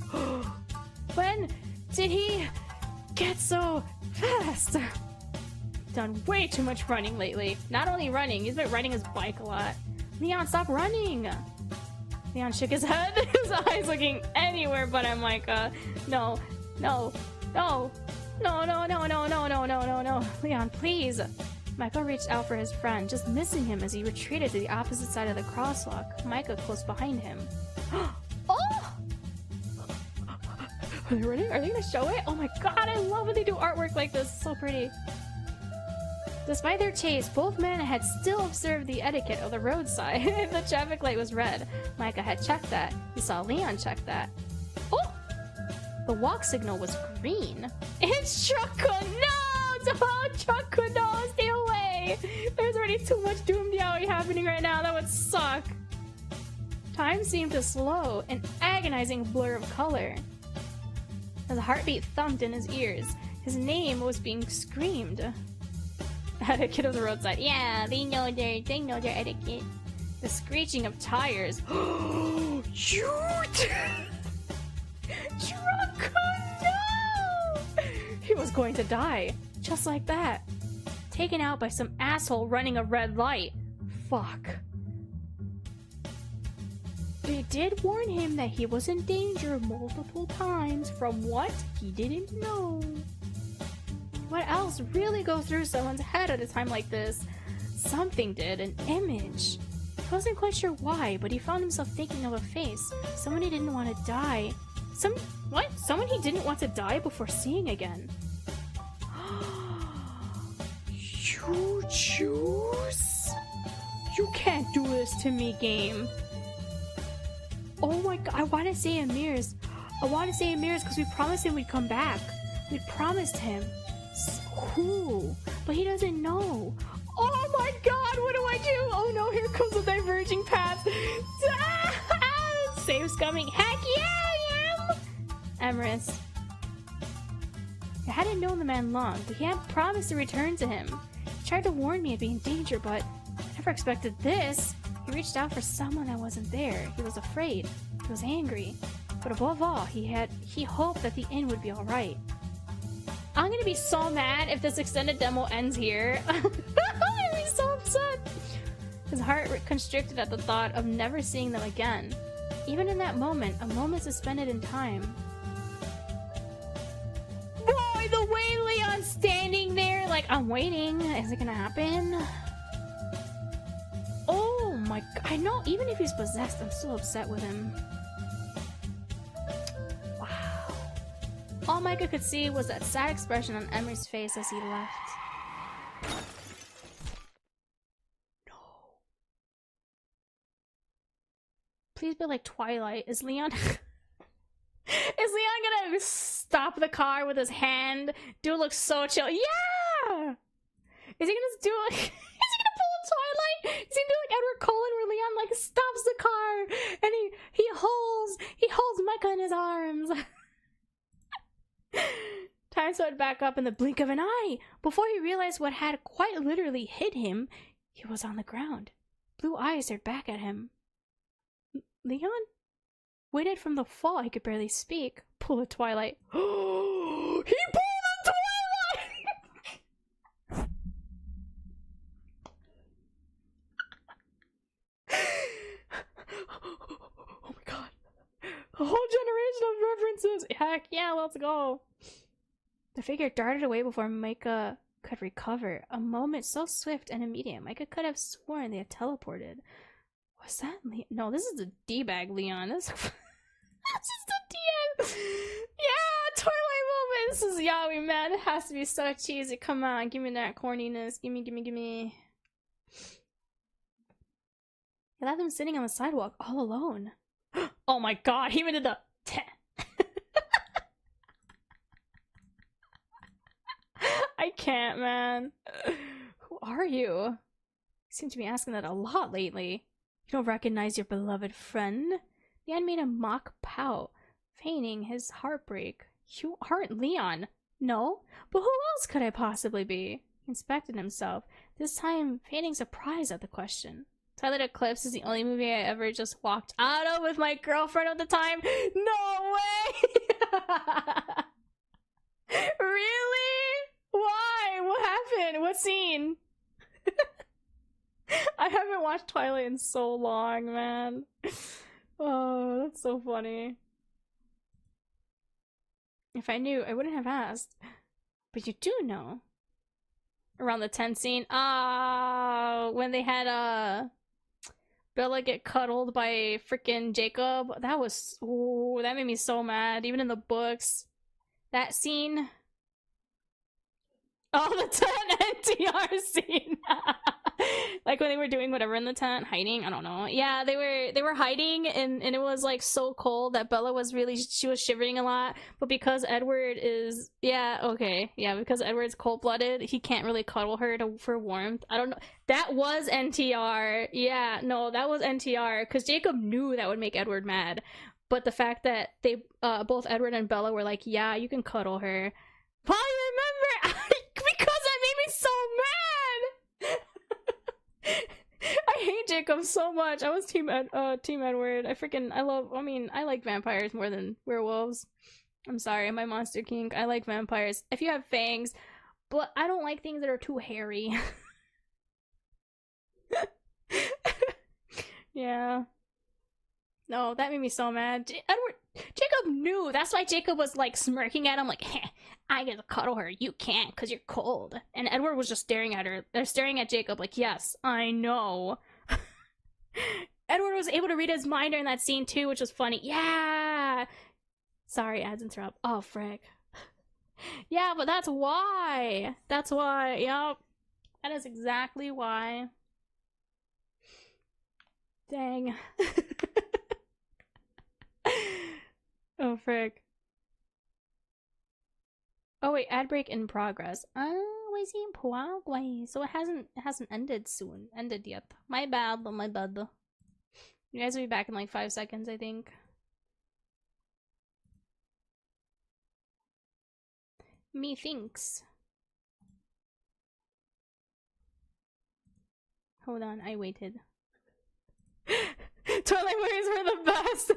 When did he get so fast? Done way too much running lately. Not only running, he's been riding his bike a lot. Leon, stop running! Leon shook his head, his eyes looking anywhere but at Micah. No, no, no, no, no, no, no, no, no, no, no, no. Leon, please. Micah reached out for his friend, just missing him as he retreated to the opposite side of the crosswalk, Micah close behind him. Oh! Are they running? Are they gonna show it? Oh my god, I love when they do artwork like this. It's so pretty. Despite their chase, both men had still observed the etiquette of the roadside. The traffic light was red. Micah had checked that. He saw Leon check that. Oh! The walk signal was green. It's Trucko! No! Don't Trucko! No! Stay away! There's already too much Doom Yaoi happening right now. That would suck. Time seemed to slow, an agonizing blur of color. His heartbeat thumped in his ears. His name was being screamed. Etiquette of the roadside. Yeah, they know their etiquette. The screeching of tires. Shoot! Trucko, no! He was going to die. Just like that. Taken out by some asshole running a red light. Fuck. They did warn him that he was in danger multiple times from what he didn't know. What else really goes through someone's head at a time like this? Something did, an image. He wasn't quite sure why, but he found himself thinking of a face. Someone he didn't want to die. Someone he didn't want to die before seeing again. You choose? You can't do this to me, game. Oh my god, I want to say Amir's. I want to say Amir's because we promised him we'd come back. We promised him. Cool, but he doesn't know. Oh my god, what do I do? Oh no, here comes the diverging path. Save's coming. Heck yeah, I am! Emrys. I hadn't known the man long, but he had promised to return to him. He tried to warn me I'd be in danger, but I never expected this. He reached out for someone that wasn't there. He was afraid. He was angry. But above all, he hoped that the inn would be alright. I'm gonna be so mad if this extended demo ends here. I'm gonna be so upset. His heart constricted at the thought of never seeing them again. Even in that moment, a moment suspended in time. Boy, the way Leon's standing there, like, I'm waiting. Is it gonna happen? Oh my god. I know, even if he's possessed, I'm still upset with him. All Micah could see was that sad expression on Emery's face as he left. No. Please be like Twilight. Is Leon... Is Leon gonna stop the car with his hand? Dude looks so chill. Yeah! Is he gonna do like... Is he gonna pull a Twilight? Is he gonna do like Edward Cullen where Leon like stops the car and he holds Micah in his arms? Time slowed back up in the blink of an eye. Before he realized what had quite literally hit him, he was on the ground. Blue eyes stared back at him. Leon? Waited from the fall, he could barely speak. Pull a Twilight. He pulled a Twilight! references! Heck yeah, let's go! The figure darted away before Micah could recover. A moment so swift and immediate, Micah could have sworn they had teleported. Was that Leon? No, this is the D-bag Leon. This is the DM! Yeah! Twilight moment! This is Yaoi, man. It has to be so cheesy. Come on, give me that corniness. Gimme. He left him sitting on the sidewalk all alone. Oh my god, he even did the I can't, man. Who are you? You seem to be asking that a lot lately. You don't recognize your beloved friend? Leon made a mock pout, feigning his heartbreak. You aren't Leon. No? But who else could I possibly be? He inspected himself, this time feigning surprise at the question. Twilight Eclipse is the only movie I ever just walked out of with my girlfriend at the time. No way! Really? Why? What happened? What scene? I haven't watched Twilight in so long, man. Oh, that's so funny. If I knew, I wouldn't have asked. But you do know. Around the tent scene. When they had, Bella get cuddled by freaking Jacob. That was, ooh, that made me so mad. Even in the books. That scene. Oh, the tent NTR scene. Like when they were doing whatever in the tent, hiding, I don't know. Yeah, they were hiding and it was like so cold that Bella was she was shivering a lot, but because Edward is because Edward's cold-blooded, he can't really cuddle her for warmth. I don't know. That was NTR. Yeah, no, that was NTR because Jacob knew that would make Edward mad. But the fact that they both Edward and Bella were like, "Yeah, you can cuddle her." Paul, you remember? Because that made me so mad. I hate Jacob so much. I was team Edward. I like vampires more than werewolves. I'm sorry, my monster kink. I like vampires. If you have fangs, but I don't like things that are too hairy. Yeah. No, that made me so mad. Jacob knew. That's why Jacob was like smirking at him like, "Heh, I get to cuddle her. You can't because you're cold." And Edward was just staring at her. They're staring at Jacob like, "Yes, I know." Edward was able to read his mind during that scene too, which was funny. Yeah. Sorry, ads interrupt. Oh, frick. Yeah, but that's why. That's why. Yup. That is exactly why. Dang. Oh, frick. Oh wait, ad break in progress. Was he in progress? So it hasn't ended yet. My bad. You guys will be back in like 5 seconds, I think. Methinks. Hold on, I waited. Twilight movies were the best.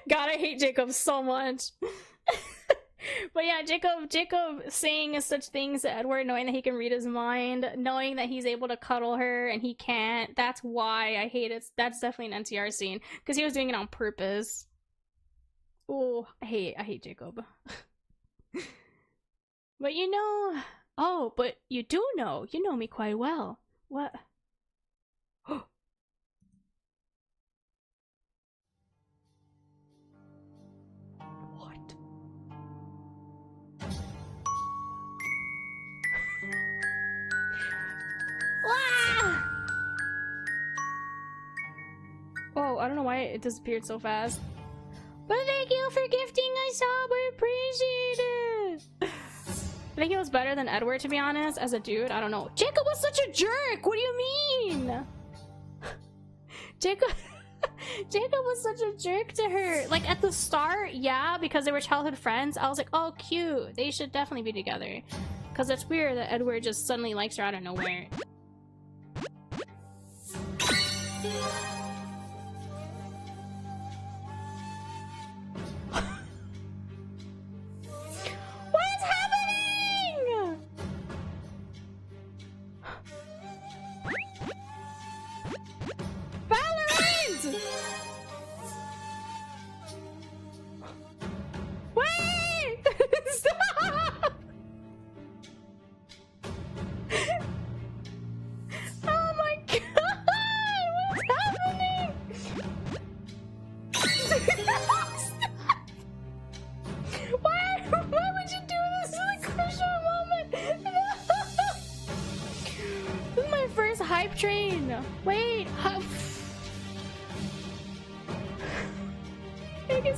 God, I hate Jacob so much. But yeah, Jacob saying such things to Edward, knowing that he can read his mind, knowing that he's able to cuddle her and he can't. That's why I hate it. That's definitely an NTR scene because he was doing it on purpose. Oh, I hate Jacob. But you know, oh, but you do know. You know me quite well. What? What? Ah! Oh, I don't know why it disappeared so fast. But thank you for gifting us sub. I appreciate it. I think it was better than Edward, to be honest, as a dude. I don't know. Jacob was such a jerk. What do you mean? Jacob was such a jerk to her. Like at the start, yeah, because they were childhood friends. I was like, oh, cute. They should definitely be together. Because it's weird that Edward just suddenly likes her out of nowhere. What is happening? Valorant!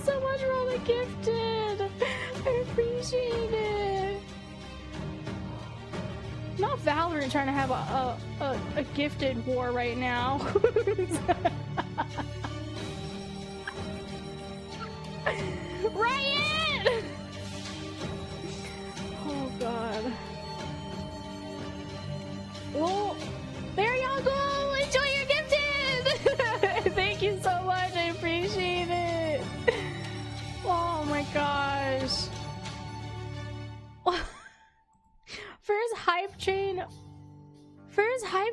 so much for all the gifted. I appreciate it. Not Valorant trying to have a gifted war right now. Riot! Oh god. Well, there y'all go! Enjoy your gifted! Thank you so much, I appreciate it! Oh my gosh. First hype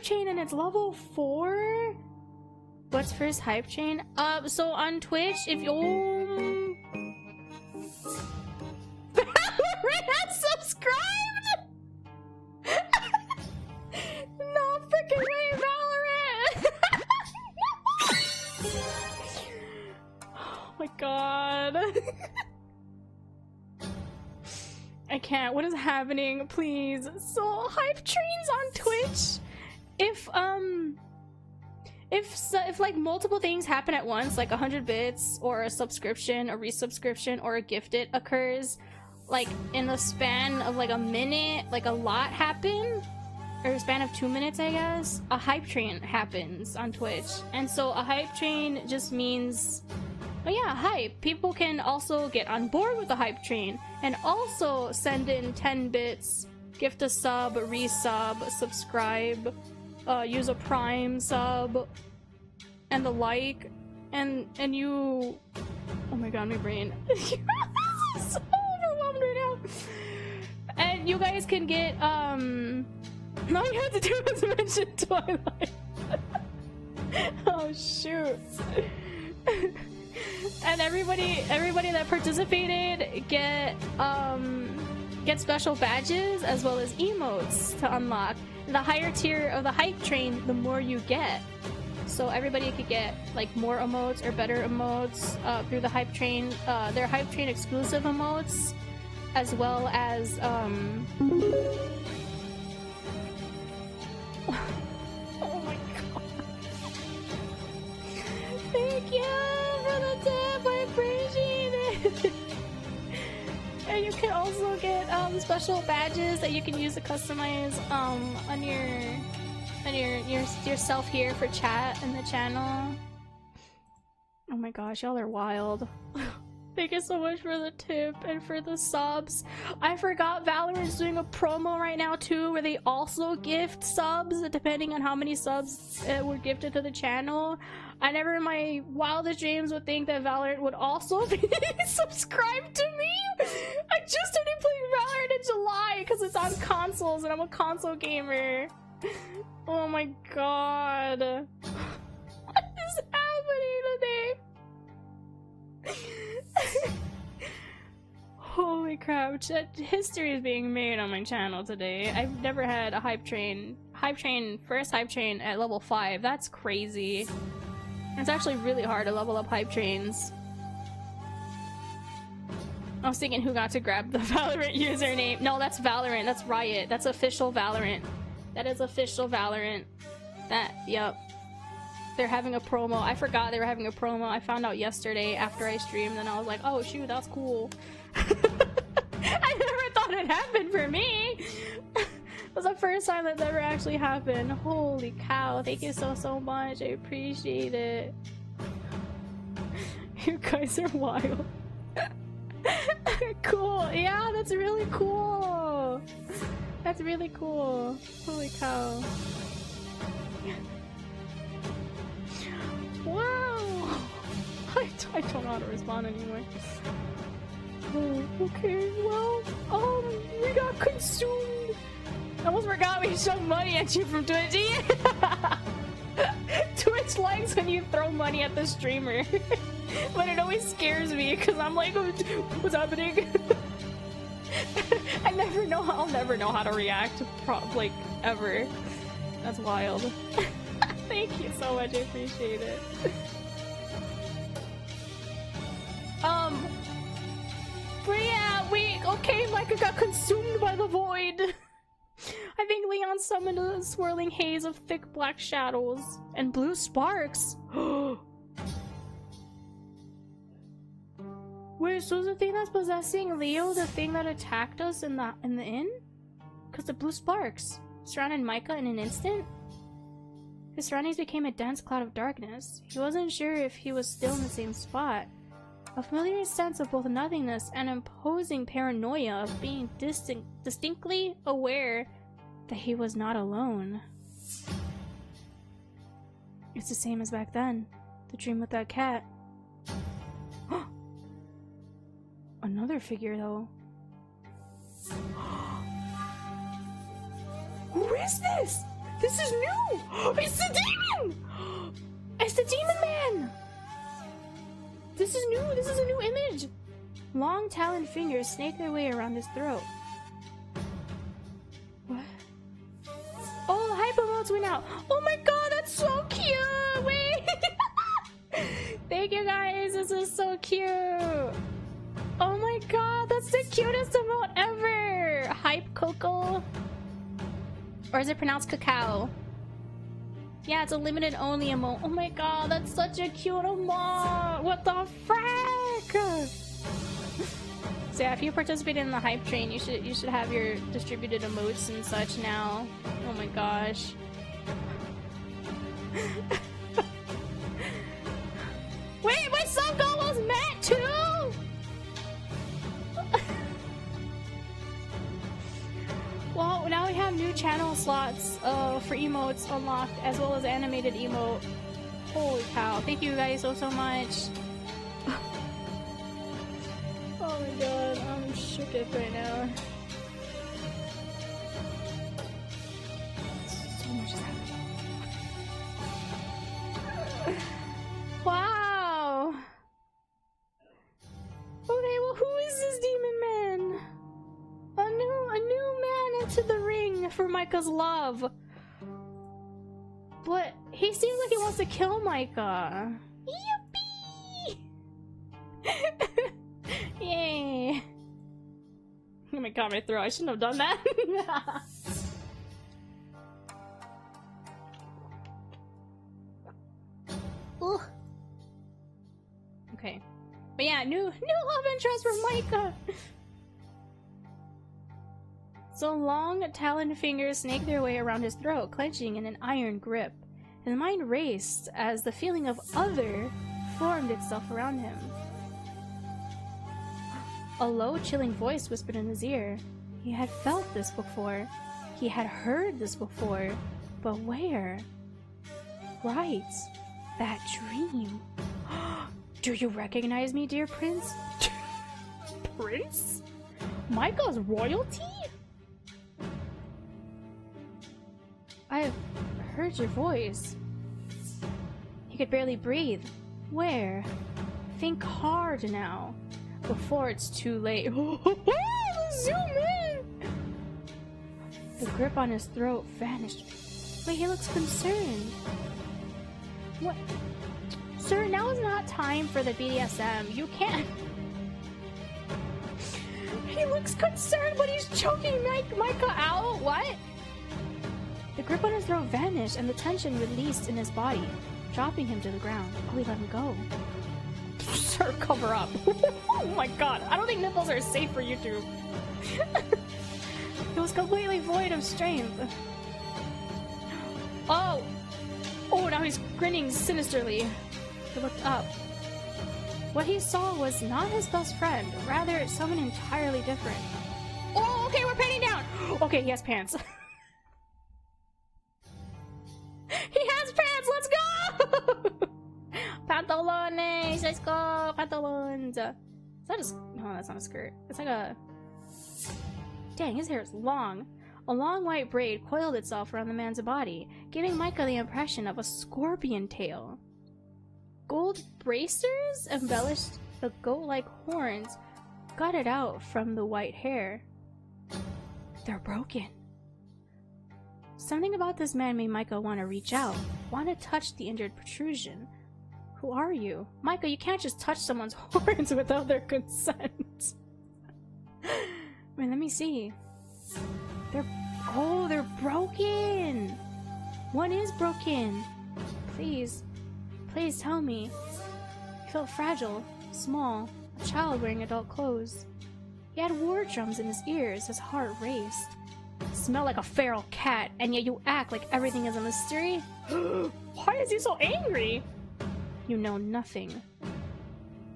train and it's level 4? What's first hype train? So on Twitch, if you Valorant subscribed! No freaking way, Valorant! Oh my god. I can't. What is happening? Please. So hype trains on Twitch. If like multiple things happen at once, like 100 bits or a subscription, a resubscription, or a gifted occurs, like in the span of like a minute, like a lot happen, or a span of 2 minutes, I guess, a hype train happens on Twitch. And so a hype train just means, oh yeah, hype. People can also get on board with the hype train and also send in 10 bits, gift a sub, resub, subscribe, use a prime sub, and the like, and you... Oh my god, my brain. This is so overwhelmed right now. And you guys can get, all you have to do is mention Twilight. Oh shoot. And everybody that participated get special badges as well as emotes to unlock. The higher tier of the hype train, the more you get. So everybody could get like more emotes or better emotes through the hype train. Their hype train exclusive emotes, as well as oh my god. Thank you for the tip, I appreciate it. And you can also get special badges that you can use to customize on yourself here for chat in the channel. Oh my gosh, y'all are wild. Thank you so much for the tip and for the subs. I forgot Valorant's doing a promo right now too, where they also gift subs depending on how many subs were gifted to the channel. I never in my wildest dreams would think that Valorant would also be subscribed to me. I just started playing Valorant in July because it's on consoles and I'm a console gamer. Oh my god. What is happening today? Holy crap, history is being made on my channel today. I've never had a hype train, first hype train at level 5. That's crazy. It's actually really hard to level up hype trains. I was thinking who got to grab the Valorant username. No, that's Valorant, that's Riot, that's official Valorant. That is official Valorant. Yep. They're having a promo. I forgot they were having a promo. I found out yesterday after I streamed and I was like, oh shoot, that's cool. I never thought it happened for me. It was the first time that's ever actually happened. Holy cow, thank you so much. I appreciate it. You guys are wild. Cool. Yeah, that's really cool. That's really cool. Holy cow. Wow! I don't know how to respond anymore. Oh, okay, well, we got consumed. I almost forgot we shoved money at you from Twitch. Twitch likes when you throw money at the streamer. But it always scares me because I'm like, what's happening? I'll never know how to react, like, ever. That's wild. Thank you so much, I appreciate it. But yeah, okay, Micah got consumed by the void. I think Leon summoned a swirling haze of thick black shadows and blue sparks. Wait, so is the thing that's possessing Leo the thing that attacked us in the inn? Because the blue sparks surrounded Micah in an instant? His surroundings became a dense cloud of darkness. He wasn't sure if he was still in the same spot. A familiar sense of both nothingness and imposing paranoia of being distinctly aware that he was not alone. It's the same as back then. The dream with that cat. Another figure, though. Who is this? This is new! It's the demon! It's the demon man! This is new! This is a new image! Long taloned fingers snake their way around his throat. What? Oh, the hype emotes went out! Oh my god, that's so cute! Wait! Thank you guys, this is so cute! Oh my god, that's the cutest emote ever! Hype Coco? Or is it pronounced cacao? Yeah, it's a limited only emote. Oh my god, that's such a cute emote! What the frick? So yeah, if you participate in the hype train, you should have your distributed emotes and such now. Oh my gosh. Wait, my sub goal was met too? Well, now we have new channel slots for emotes unlocked, as well as animated emote. Holy cow. Thank you guys so much. Oh my god, I'm shook right now. So much is happening. Wow! Okay, well, who is this demon man? A new man into the ring for Micah's love. But he seems like he wants to kill Micah. Yippee! Yay! Oh my god, my throat. I shouldn't have done that. Ugh. Okay. But yeah, new love interest for Micah. So long taloned fingers snaked their way around his throat, clenching in an iron grip. His mind raced as the feeling of other formed itself around him. A low, chilling voice whispered in his ear. He had felt this before. He had heard this before. But where? Right. That dream. Do you recognize me, dear prince? Prince? Micah's royalty? I've heard your voice. He could barely breathe. Where? Think hard now, before it's too late. Zoom in! The grip on his throat vanished. Wait, he looks concerned. What? Sir, now is not time for the BDSM. You can't. He looks concerned, but he's choking Micah out. What? The grip on his throat vanished, and the tension released in his body, dropping him to the ground. Oh, he let him go. Sir, cover up. Oh my god, I don't think nipples are safe for YouTube. It was completely void of strength. Oh! Oh, now he's grinning sinisterly. He looked up. What he saw was not his best friend, rather someone entirely different. Oh, okay, we're panning down! Okay, he has pants. He has pants! Let's go! Pantalones! Let's go! Pantalones! Is that a... No, that's not a skirt. It's like a... Dang, his hair is long. A long white braid coiled itself around the man's body, giving Micah the impression of a scorpion tail. Gold bracers embellished the goat-like horns gutted out from the white hair. They're broken. Something about this man made Micah want to reach out, want to touch the injured protrusion. Who are you? Micah, you can't just touch someone's horns without their consent. Wait, let me see. They're broken! One is broken. Please tell me. You felt fragile, small, A child wearing adult clothes. He had war drums in his ears, his heart raced. Smell like a feral cat, and yet you act like everything is a mystery? Why is he so angry? You know nothing.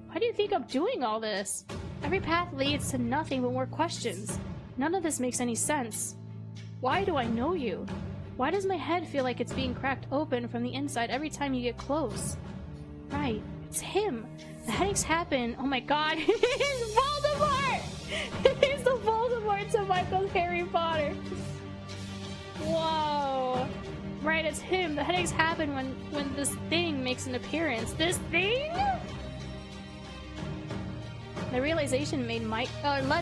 Why do you think I'm doing all this? Every path leads to nothing but more questions. None of this makes any sense. Why do I know you? Why does my head feel like it's being cracked open from the inside every time you get close? Right, it's him. The headaches happen. Oh my god, he's Voldemort! He's the Voldemort to Michael's Harry Potter. Whoa. Right, it's him. The headaches happen when this thing makes an appearance. This thing? The realization led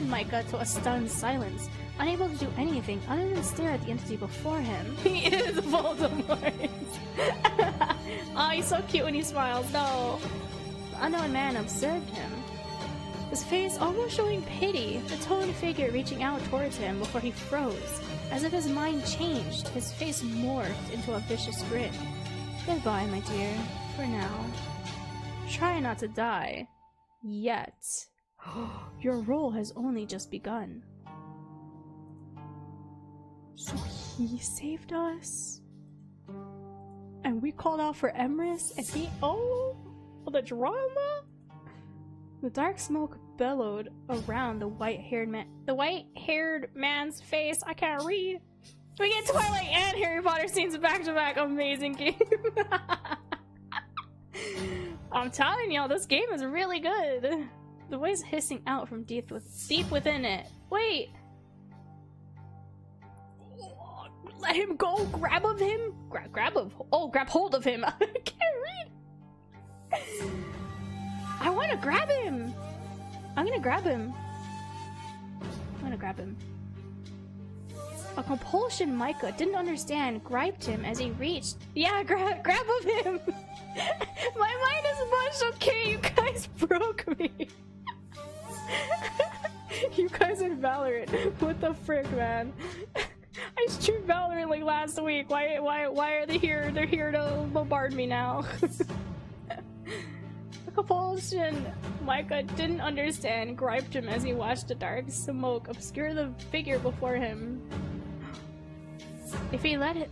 Micah to a stunned silence, unable to do anything other than stare at the entity before him. He is Voldemort! Oh, he's so cute when he smiles. No. The unknown man observed him, his face almost showing pity, the toned figure reaching out towards him before he froze. As if his mind changed, his face morphed into a vicious grin. Goodbye, my dear. For now. Try not to die. Yet. Your role has only just begun. So he saved us? And we called out for Emrys, and he— oh, the drama? The dark smoke bellowed around the white-haired man's face. I can't read. We get Twilight and Harry Potter scenes back to back. Amazing game. I'm telling y'all, this game is really good. The voice hissing out from deep within it. Wait. Let him go. Grab of him. Grab hold of him. I can't read. I want to grab him. I'm gonna grab him. A compulsion Micah didn't understand griped him as he reached. Yeah, grab of him. My mind is much. Okay, you guys broke me. You guys are Valorant. What the frick, man? I streamed Valorant like last week. Why are they here? They're here to bombard me now. The compulsion Micah didn't understand griped him as he watched the dark smoke obscure the figure before him. If he let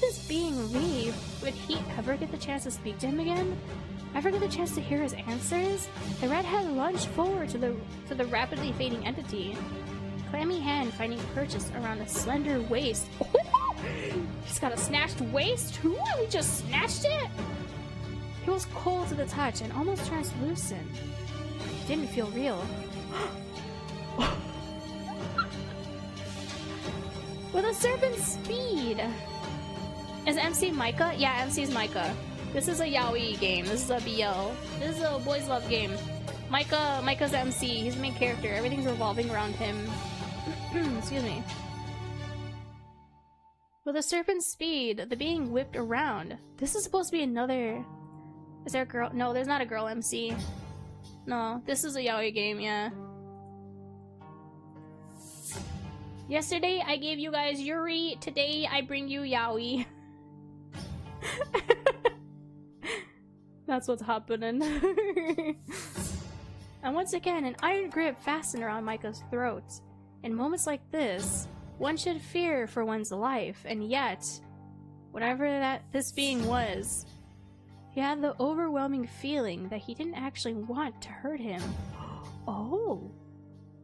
this being leave, would he ever get the chance to speak to him again? Ever get the chance to hear his answers? The redhead lunged forward to the rapidly fading entity. Clammy hand finding purchase around a slender waist. Oh, he's got a snatched waist? Ooh, we just snatched it? He was cold to the touch and almost translucent. He didn't feel real. With a serpent's speed! Is MC Micah? Yeah, MC's Micah. This is a yaoi game. This is a BL. This is a boys love game. Micah's MC. He's the main character. Everything's revolving around him. Excuse me. With a serpent's speed, the being whipped around. This is supposed to be another... Is there a girl? No, there's not a girl MC. No, this is a yaoi game, yeah. Yesterday, I gave you guys Yuri. Today, I bring you yaoi. That's what's happening. And once again, an iron grip fastened around Micah's throat. In moments like this, one should fear for one's life, and yet, whatever this being was, he had the overwhelming feeling that he didn't actually want to hurt him. Oh!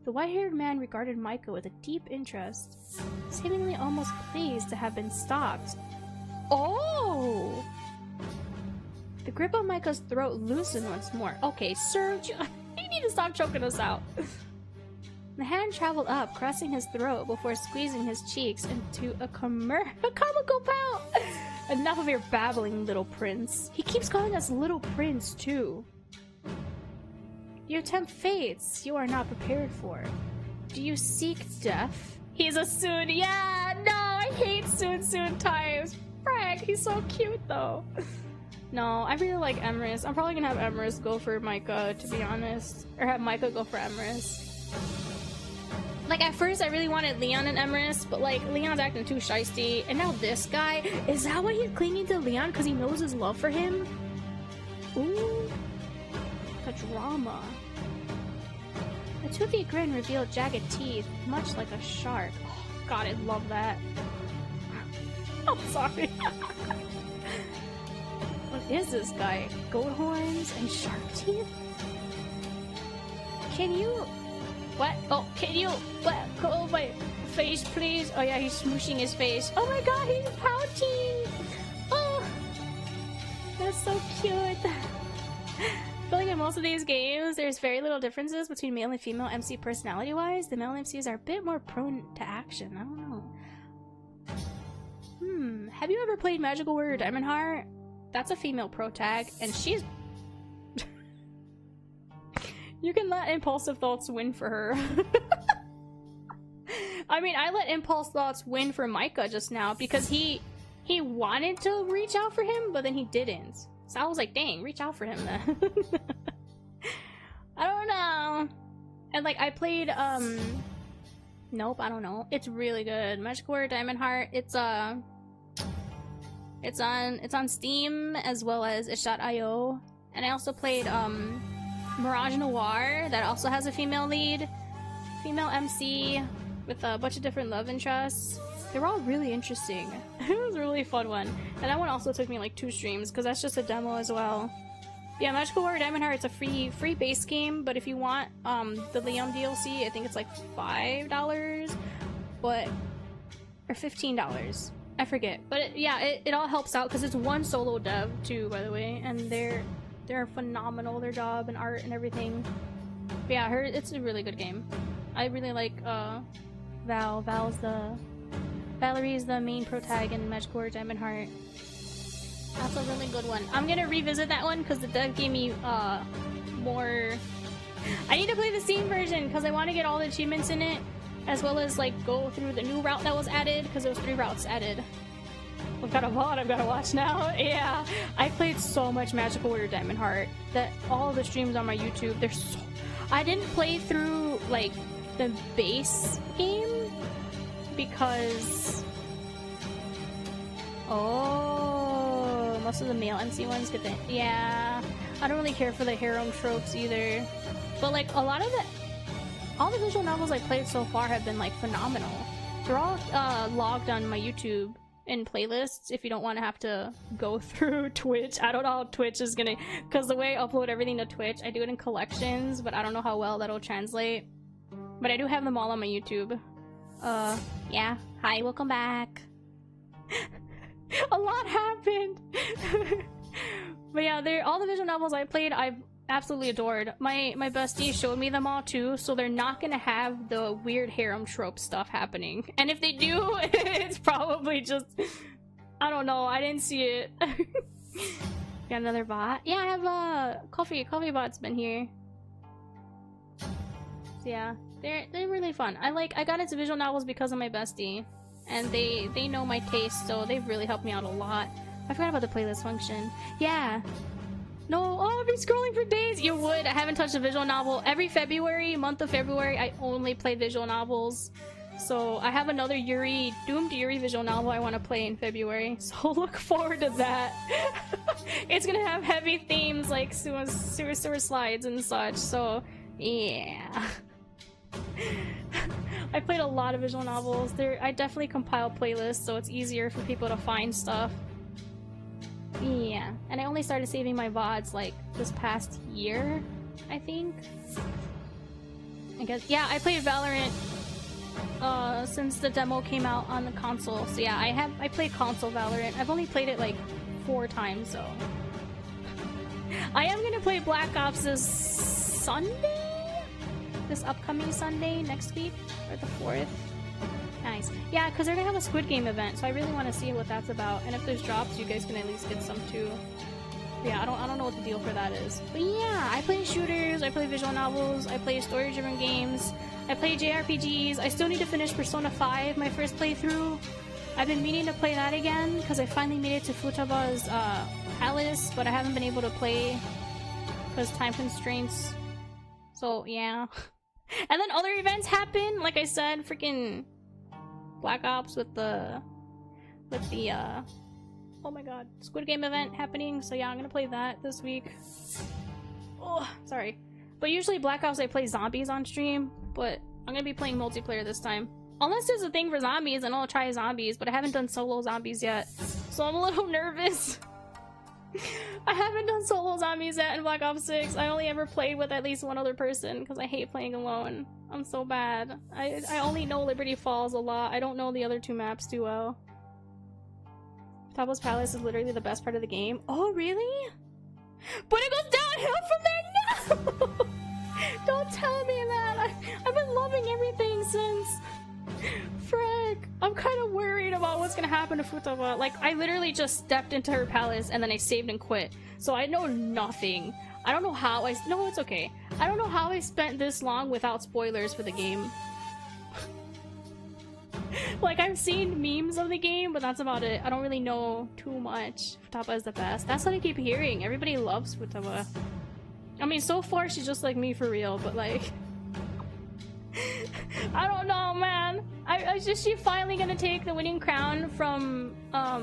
The white-haired man regarded Micah with a deep interest, seemingly almost pleased to have been stopped. Oh! The grip on Micah's throat loosened once more. Okay, sir, you need to stop choking us out. The hand traveled up, caressing his throat before squeezing his cheeks into a comical pout. Enough of your babbling, little prince. He keeps calling us little prince, too. You tempt fates you are not prepared for. Do you seek death? He's a Soon. Yeah, no, I hate Soon types. Frick, he's so cute, though. No, I really like Emrys. I'm probably gonna have Emrys go for Micah, to be honest. Or have Micah go for Emrys. Like, at first, I really wanted Leon and Emrys, but, like, Leon's acting too shisty. And now this guy, is that why he's clinging to Leon? Because he knows his love for him? Ooh. The drama. A toothy grin revealed jagged teeth, much like a shark. Oh, God, I love that. I'm sorry. What is this guy? Goat horns and shark teeth? Can you... What? Oh, can you... What? Go my face, please? Oh yeah, he's smooshing his face. Oh my God, he's pouting! Oh! That's so cute. I feel like in most of these games, there's very little differences between male and female MC personality-wise. The male MCs are a bit more prone to action. I don't know. Have you ever played Magical Warrior Diamond Heart? That's a female pro tag, and she's... You can let impulsive thoughts win for her. I mean, I let impulse thoughts win for Micah just now because he wanted to reach out for him, but then he didn't. So I was like, dang, reach out for him then. I don't know. And like I played nope, I don't know. It's really good. Magical Warrior Diamond Heart. It's on Steam as well as itch.io. And I also played Mirage Noir, that also has a female lead, female MC with a bunch of different love interests. They're all really interesting. It was a really fun one. And that one also took me like 2 streams because that's just a demo as well. Yeah, Magical Warrior Diamond Heart, it's a free base game, but if you want the Liam DLC, I think it's like $5, but or $15. I forget. But it all helps out because it's one solo dev too, by the way, and they're phenomenal, their job and art and everything. But yeah, it's a really good game. I really like Valerie's the main pro tag in Magical Warrior Diamond Heart. That's a really good one. I'm gonna revisit that one because the dev gave me more... I need to play the Steam version because I want to get all the achievements in it, as well as like go through the new route that was added, because there was 3 routes added. I've got a VOD I've got to watch now. Yeah, I played so much Magical Warrior Diamond Heart that all of the streams on my YouTube, they're so... I didn't play through like the base game because... Oh, most of the male MC ones get the... Yeah, I don't really care for the harem tropes either. But like a lot of all the visual novels I played so far have been like phenomenal. They're all logged on my YouTube in playlists if you don't want to have to go through Twitch. I don't know how Twitch is gonna... Because the way I upload everything to Twitch, I do it in collections, but I don't know how well that'll translate. But I do have them all on my YouTube. Yeah. Hi, welcome back. A lot happened. But yeah, all the visual novels I played, I've absolutely adored. My bestie showed me them all too, so they're not gonna have the weird harem trope stuff happening. And if they do, it's probably just... I don't know, I didn't see it. Got another bot? Yeah, I have Coffee bot's been here. So yeah, they're really fun. I got into visual novels because of my bestie. And they know my taste, so they've really helped me out a lot. I forgot about the playlist function. Yeah. No, oh, I've been scrolling for days. You would. I haven't touched a visual novel. Every month of February, I only play visual novels. So I have another Doomed Yuri visual novel I want to play in February. So look forward to that. It's gonna have heavy themes like sewer slides and such. So yeah. I played a lot of visual novels. I definitely compile playlists, so it's easier for people to find stuff. Yeah, and I only started saving my VODs like this past year, I think. I guess. Yeah, I played Valorant since the demo came out on the console. So yeah, I played console Valorant. I've only played it like 4 times, so. I am gonna play Black Ops this Sunday? This upcoming Sunday, next week, or the 4th. Nice. Yeah, because they're gonna have a Squid Game event, so I really want to see what that's about. And if there's drops, you guys can at least get some too. But yeah, I don't know what the deal for that is. But yeah, I play shooters, I play visual novels, I play story-driven games, I play JRPGs. I still need to finish Persona 5, my first playthrough. I've been meaning to play that again because I finally made it to Futaba's Palace, but I haven't been able to play because time constraints. So yeah. And then other events happen, like I said, freaking Black Ops with the oh my god, Squid Game event happening. So yeah, I'm gonna play that this week. Oh, sorry. But usually Black Ops I play zombies on stream, but I'm gonna be playing multiplayer this time. Unless there's a thing for zombies, and I'll try zombies, but I haven't done solo zombies yet. So I'm a little nervous. I haven't done solo zombies yet in Black Ops 6. I only ever played with at least one other person because I hate playing alone. I'm so bad. I only know Liberty Falls a lot. I don't know the other 2 maps too well. Tabo's Palace is literally the best part of the game. Oh, really? But it goes downhill from there? No! Don't tell me that. I've been loving everything since. Frick. I'm kind of worried about what's gonna happen to Futaba. Like, I literally just stepped into her palace and then I saved and quit. So I know nothing. I don't know how I... No, it's okay. I don't know how I spent this long without spoilers for the game. Like, I've seen memes of the game, but that's about it. I don't really know too much. Futaba is the best. That's what I keep hearing. Everybody loves Futaba. I mean, so far she's just like me for real, but like... I don't know, man. Is she finally gonna take the winning crown from, oh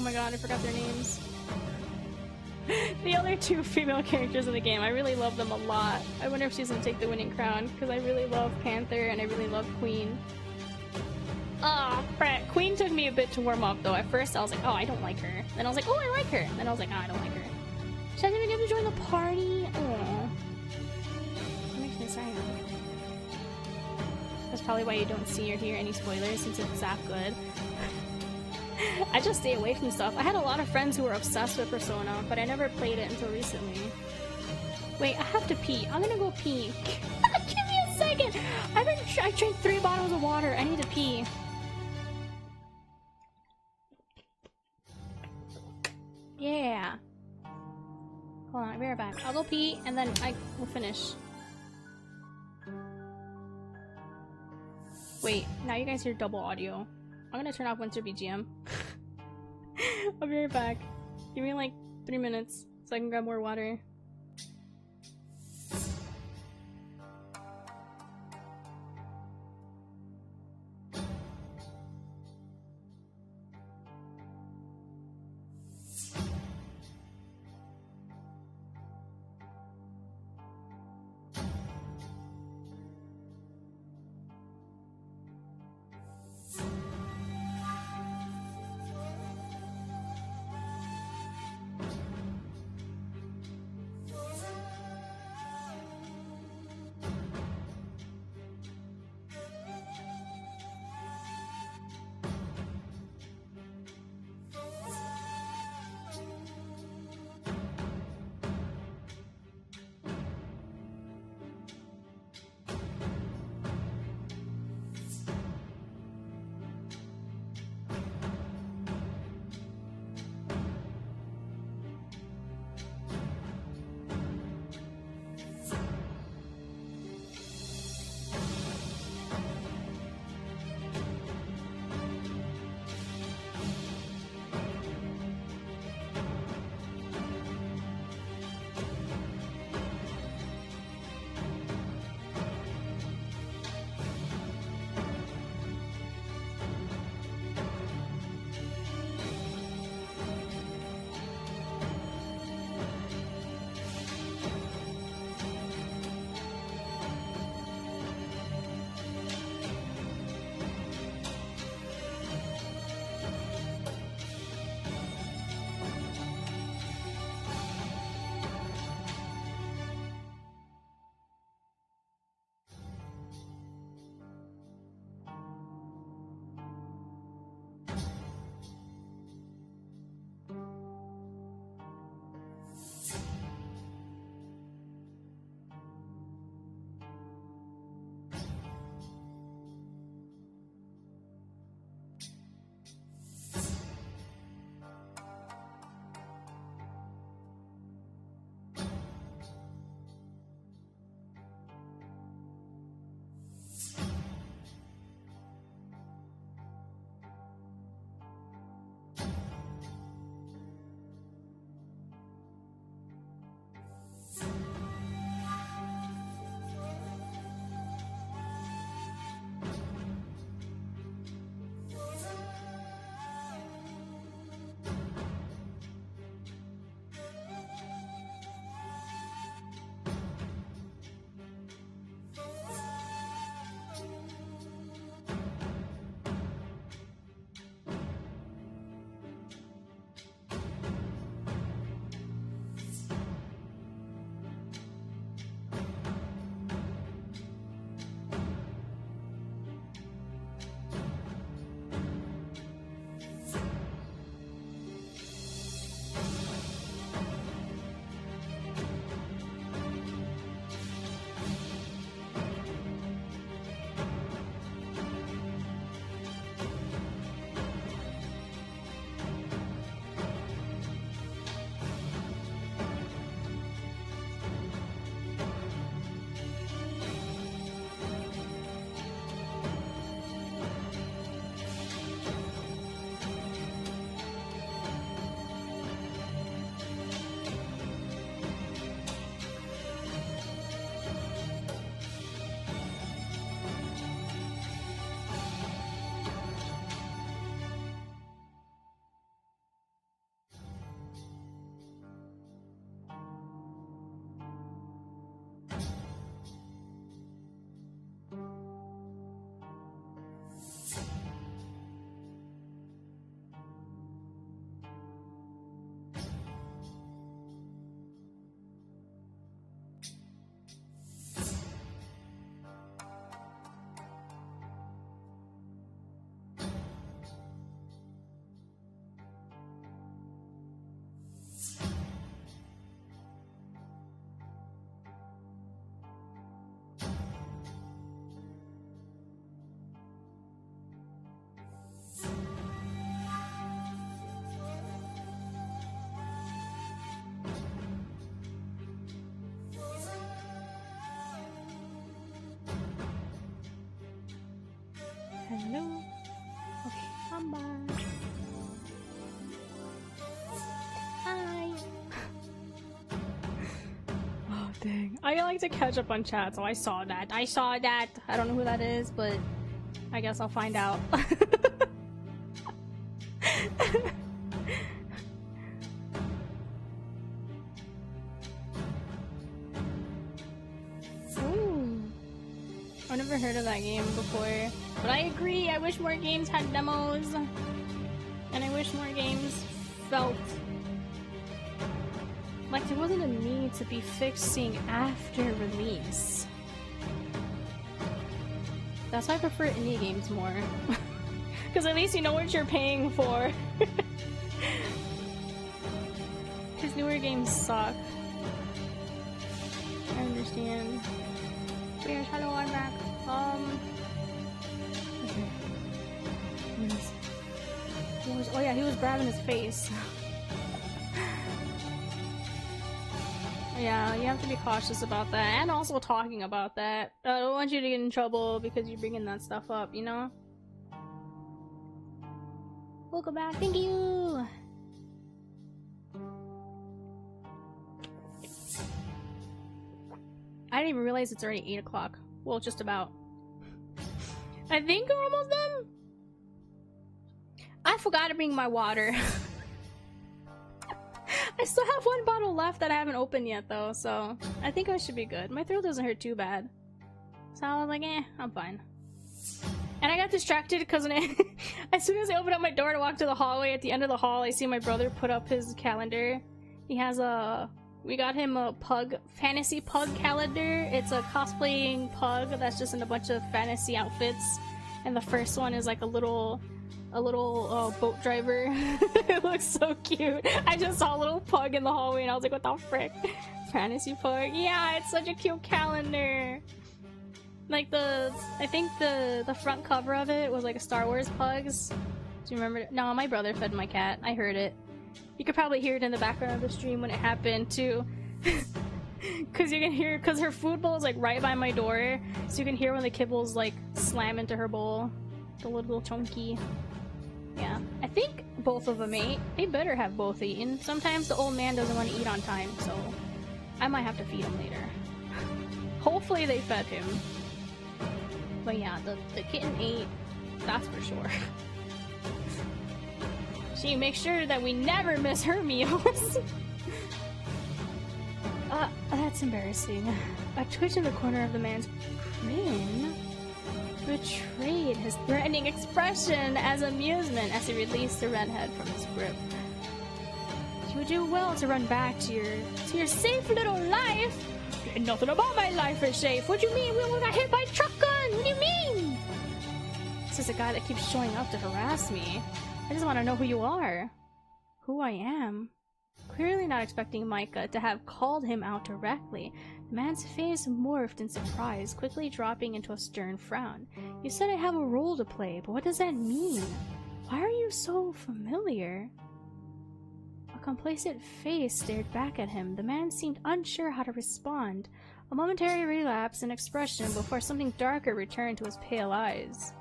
my god, I forgot their names. The other 2 female characters in the game. I really love them a lot. I wonder if she's gonna take the winning crown, because I really love Panther and I really love Queen. Ah, frick. Queen took me a bit to warm up, though. At first, I was like, oh, I don't like her. Then I was like, oh, I like her. Then I was like, oh, I don't like her. Should I even get to join the party? Aww. That makes me sad. That's probably why you don't see or hear any spoilers, since it's that good. I just stay away from stuff. I had a lot of friends who were obsessed with Persona, but I never played it until recently. Wait, I have to pee. I'm gonna go pee. Give me a second! I drank 3 bottles of water. I need to pee. Yeah. Hold on, I'll be right back. I'll go pee, and then I will finish. Wait, now you guys hear double audio. I'm gonna turn off Winter BGM. I'll be right back. Give me like 3 minutes so I can grab more water. Hello. Okay, I'm back. Hi. Oh dang. I like to catch up on chat, so I saw that. I saw that. I don't know who that is, but I guess I'll find out. Ooh. I've never heard of that game before. But I agree, I wish more games had demos. And I wish more games felt like there wasn't a need to be fixing after release. That's why I prefer indie games more. Because at least you know what you're paying for. Because newer games suck. I understand. Weird, hello, I'm back. Okay. Oh yeah, he was grabbing his face. Yeah, you have to be cautious about that, and also talking about that. I don't want you to get in trouble because you're bringing that stuff up, you know? Welcome back, thank you! I didn't even realize it's already 8 o'clock. Well, just about. I think we're almost done? I forgot to bring my water. I still have one bottle left that I haven't opened yet though, so I think I should be good. My throat doesn't hurt too bad. So I was like, I'm fine. And I got distracted because as soon as I opened up my door to walk to the hallway, at the end of the hall, I see my brother put up his calendar. He has we got him a pug, fantasy pug calendar. It's a cosplaying pug that's just in a bunch of fantasy outfits. And the first one is like a little boat driver. It looks so cute. I just saw a little pug in the hallway and I was like, what the frick? Fantasy pug. Yeah, it's such a cute calendar. Like I think the front cover of it was like a Star Wars pugs. Do you remember? No, my brother fed my cat. I heard it. You could probably hear it in the background of the stream when it happened too. Cause you can hear, cause her food bowl is like right by my door. So you can hear when the kibbles like slam into her bowl. The little chunky. Yeah, I think both of them ate. They better have both eaten. Sometimes the old man doesn't want to eat on time, so I might have to feed him later. Hopefully they fed him. But yeah, the kitten ate, that's for sure. She makes sure that we never miss her meals. That's embarrassing. A twitch in the corner of the man's grin betrayed his threatening expression as amusement as he released the redhead from his grip. You would do well to run back to your safe little life. Nothing about my life is safe. What do you mean? We got hit by a truck gun. What do you mean? This is a guy that keeps showing up to harass me. I just want to know who you are. Who I am. Clearly not expecting Micah to have called him out directly. The man's face morphed in surprise, quickly dropping into a stern frown. You said I have a role to play, but what does that mean? Why are you so familiar? A complacent face stared back at him. The man seemed unsure how to respond. A momentary relapse in expression before something darker returned to his pale eyes.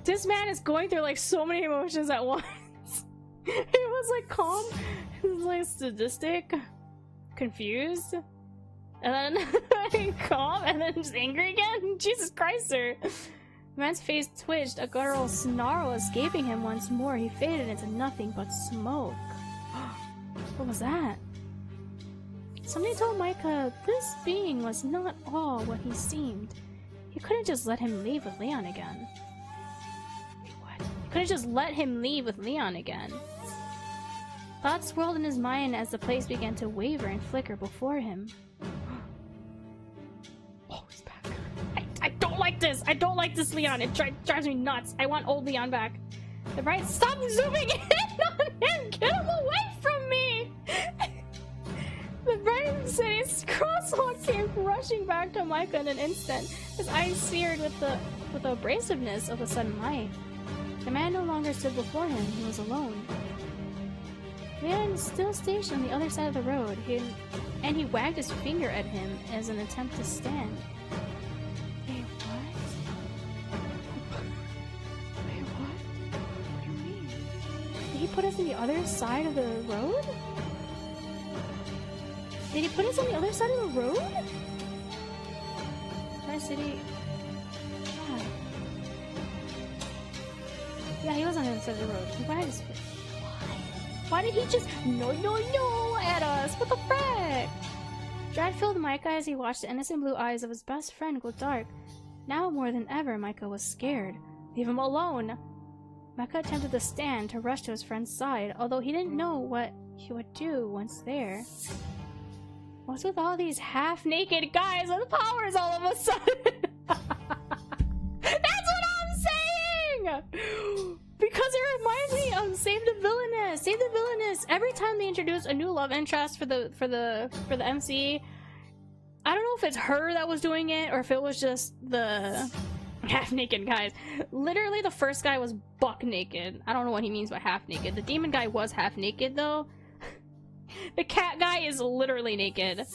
This man is going through like so many emotions at once. He was like calm, he was like sadistic, confused, and then calm, and then just angry again. Jesus Christ, sir. The man's face twitched, a guttural snarl escaping him once more. He faded into nothing but smoke. What was that? Somebody told Micah this being was not all what he seemed. He couldn't just let him leave with Leon again. Couldn't just let him leave with Leon again. Thoughts swirled in his mind as the place began to waver and flicker before him. Oh, he's back. I don't like this! I don't like this, Leon! It drives me nuts! I want old Leon back! The bright— stop zooming in on him! Get him away from me! The bright city's crosswalk came rushing back to Micah in an instant, his eyes seared with the abrasiveness of the sudden light. The man no longer stood before him, he was alone. Leon was still stationed on the other side of the road, and he wagged his finger at him as an attempt to stand. Wait, what? put us on the other side of the road? Did he put us on the other side of the road? Tri-City... Yeah. Yeah, he was on the other side of the road. Why did Why did he just no at us? What the frick? Dread filled Micah as he watched the innocent blue eyes of his best friend go dark. Now more than ever, Micah was scared. Leave him alone! Micah attempted to stand to rush to his friend's side, although he didn't know what he would do once there. What's with all these half-naked guys with powers all of a sudden? That's what I'm saying! Because it reminds me of Save the Villainous! Save the Villainous! Every time they introduce a new love interest for the MC, I don't know if it's her that was doing it or if it was just the half-naked guys. Literally the first guy was buck naked. I don't know what he means by half-naked. The demon guy was half-naked though. The cat guy is literally naked.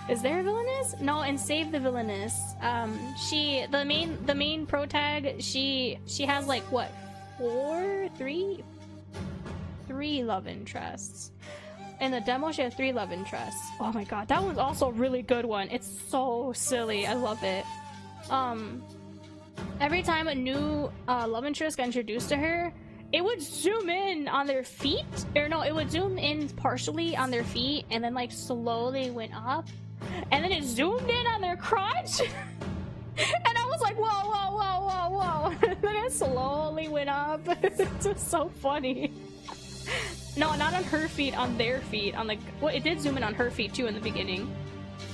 Is there a villainess? No, and Save the Villainous. The main pro tag, she has like what, three love interests. In the demo, she had 3 love interests. Oh my god, that one's also a really good one. It's so silly. I love it. Every time a new love interest got introduced to her, it would zoom in on their feet, or no, it would zoom in partially on their feet and then like slowly went up, and then it zoomed in on their crotch. And I was like, whoa, whoa, whoa, whoa, whoa. And then it slowly went up. It's just so funny. No, not on her feet, on their feet. On like, well, it did zoom in on her feet too in the beginning,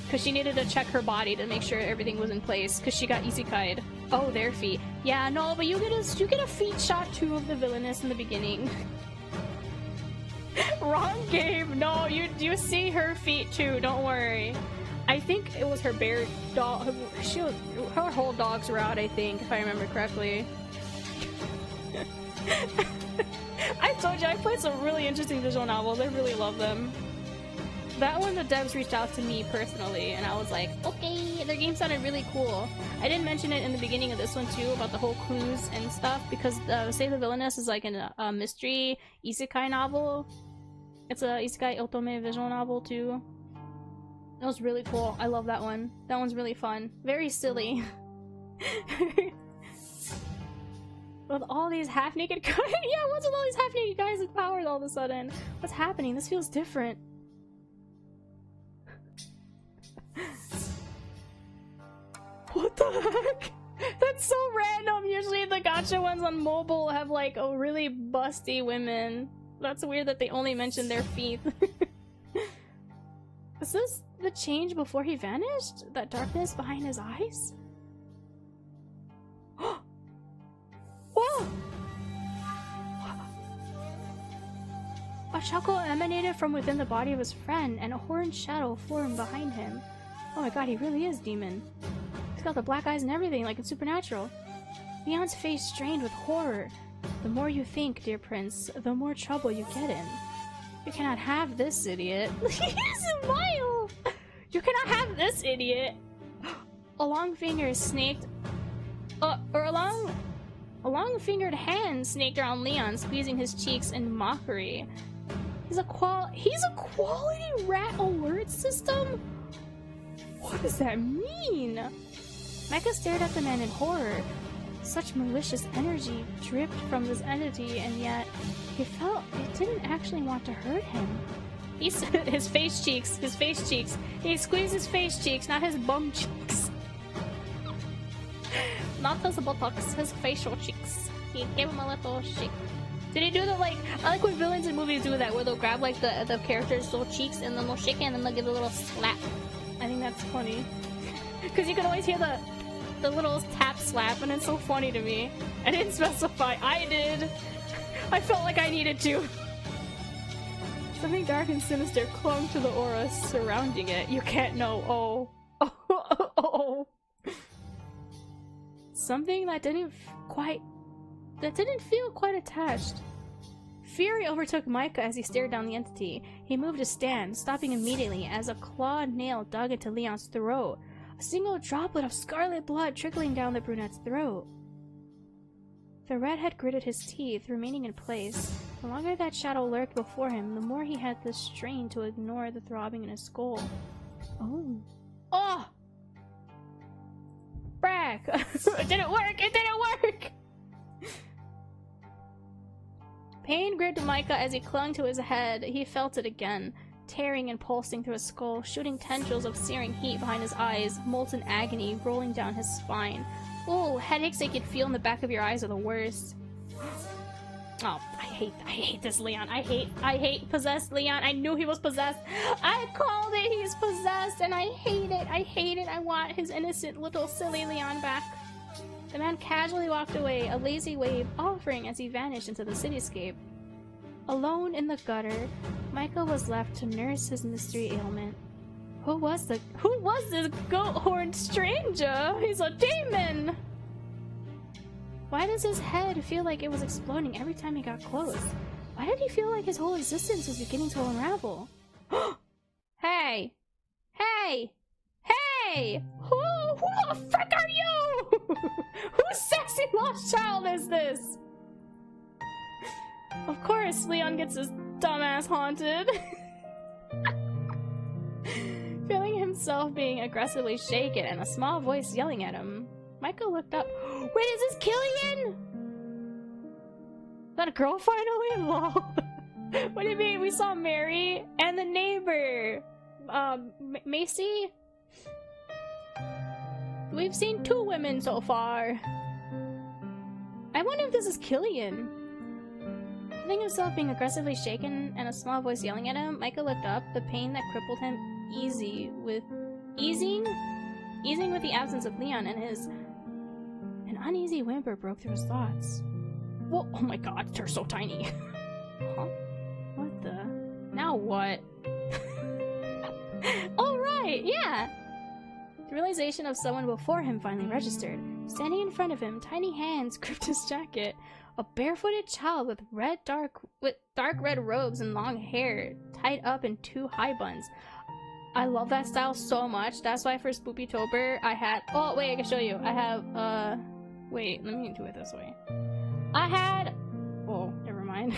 because she needed to check her body to make sure everything was in place, because she got isekai'd. Oh, their feet. Yeah, no, but you get a feet shot too of the villainess in the beginning. Wrong game. No, you see her feet too. Don't worry. I think it was her bear dog. Her whole dogs were out, I think, if I remember correctly. I told you I played some really interesting visual novels. I really love them. That one, the devs reached out to me personally, and I was like, okay, their game sounded really cool. I didn't mention it in the beginning of this one too, about the whole clues and stuff, because Save the Villainous is like a mystery isekai novel. It's a isekai otome visual novel too. That was really cool. I love that one. That one's really fun. Very silly. With all these half-naked guys. Yeah, what's with all these half-naked guys with powers all of a sudden? What's happening? This feels different. What the heck? That's so random. Usually the gacha ones on mobile have like a really busty women. That's weird that they only mention their feet. Is this the change before he vanished? That darkness behind his eyes? Whoa! A chuckle emanated from within the body of his friend, and a horned shadow formed behind him. Oh my god, he really is demon. He's got the black eyes and everything, like it's supernatural. Leon's face strained with horror. The more you think, dear prince, the more trouble you get in. You cannot have this, idiot. Smile! You cannot have this, idiot! A long finger snaked... A long-fingered hand snaked around Leon, squeezing his cheeks in mockery. He's a quality rat alert system? What does that mean? Micah stared at the man in horror. Such malicious energy dripped from this entity, and yet he felt it didn't actually want to hurt him. He said his face cheeks. He squeezed his face cheeks, not his bum cheeks. Not his buttocks, his facial cheeks. He gave him a little shake. Did he do the like? I like when villains in movies do that, where they'll grab like the character's little cheeks and then they'll shake it and then they'll give it a little slap. I think that's funny. Because you can always hear the little tap slap, and it's so funny to me. I didn't specify. I did. I felt like I needed to. Something dark and sinister clung to the aura surrounding it. You can't know. Oh. Oh. Something that didn't feel quite attached. Fury overtook Micah as he stared down the entity. He moved to stand, stopping immediately as a clawed nail dug into Leon's throat. A single droplet of scarlet blood trickling down the brunette's throat. The redhead gritted his teeth, remaining in place. The longer that shadow lurked before him, the more he had the strain to ignore the throbbing in his skull. Oh. Oh! Brack! It didn't work! It didn't work! Pain gripped Micah as he clung to his head. He felt it again, tearing and pulsing through his skull, shooting tendrils of searing heat behind his eyes, molten agony rolling down his spine. Oh, headaches they could feel in the back of your eyes are the worst. Oh, I hate this Leon. I hate possessed Leon. I knew he was possessed. I called it. He's possessed, and I hate it. I hate it. I want his innocent little silly Leon back. The man casually walked away, a lazy wave offering as he vanished into the cityscape. Alone in the gutter, Michael was left to nurse his mystery ailment. Who was this goat-horned stranger? He's a demon! Why does his head feel like it was exploding every time he got close? Why did he feel like his whole existence was beginning to unravel? Hey! Hey! Hey! Who the frick are you? Whose sexy lost child is this? Of course, Leon gets his dumbass haunted. Feeling himself being aggressively shaken and a small voice yelling at him, Michael looked up. Wait, is this Killian? Is that a girl finally? Lol. What do you mean? We saw Mary and the neighbor. Macy? We've seen 2 women so far. I wonder if this is Killian. Feeling himself being aggressively shaken and a small voice yelling at him, Michael looked up, the pain that crippled him easing with the absence of Leon, and an uneasy whimper broke through his thoughts. Whoa, oh my god, they're so tiny. Huh? What the? Now what? Alright, yeah! The realization of someone before him finally registered. Standing in front of him, tiny hands gripped his jacket. A barefooted child with dark red robes and long hair, tied up in 2 high buns. I love that style so much. That's why for Spoopytober I had— oh wait, I can show you. I have wait, let me do it this way. I had— oh, never mind.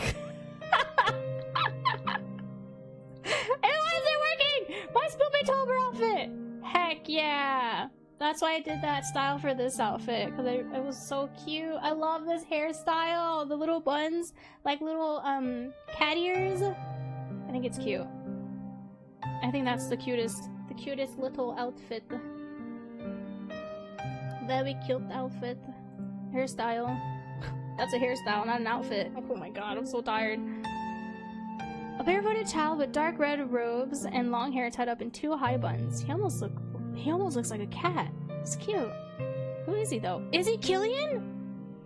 It wasn't working! My Spoopytober outfit! Heck yeah! That's why I did that style for this outfit, because it was so cute. I love this hairstyle. The little buns, like little cat ears. I think it's cute. I think that's the cutest little outfit. Very cute outfit. Hairstyle. That's a hairstyle, not an outfit. Oh my god, I'm so tired. A barefooted child with dark red robes and long hair tied up in 2 high buns. He almost looks like a cat. It's cute. Who is he though? Is he Killian?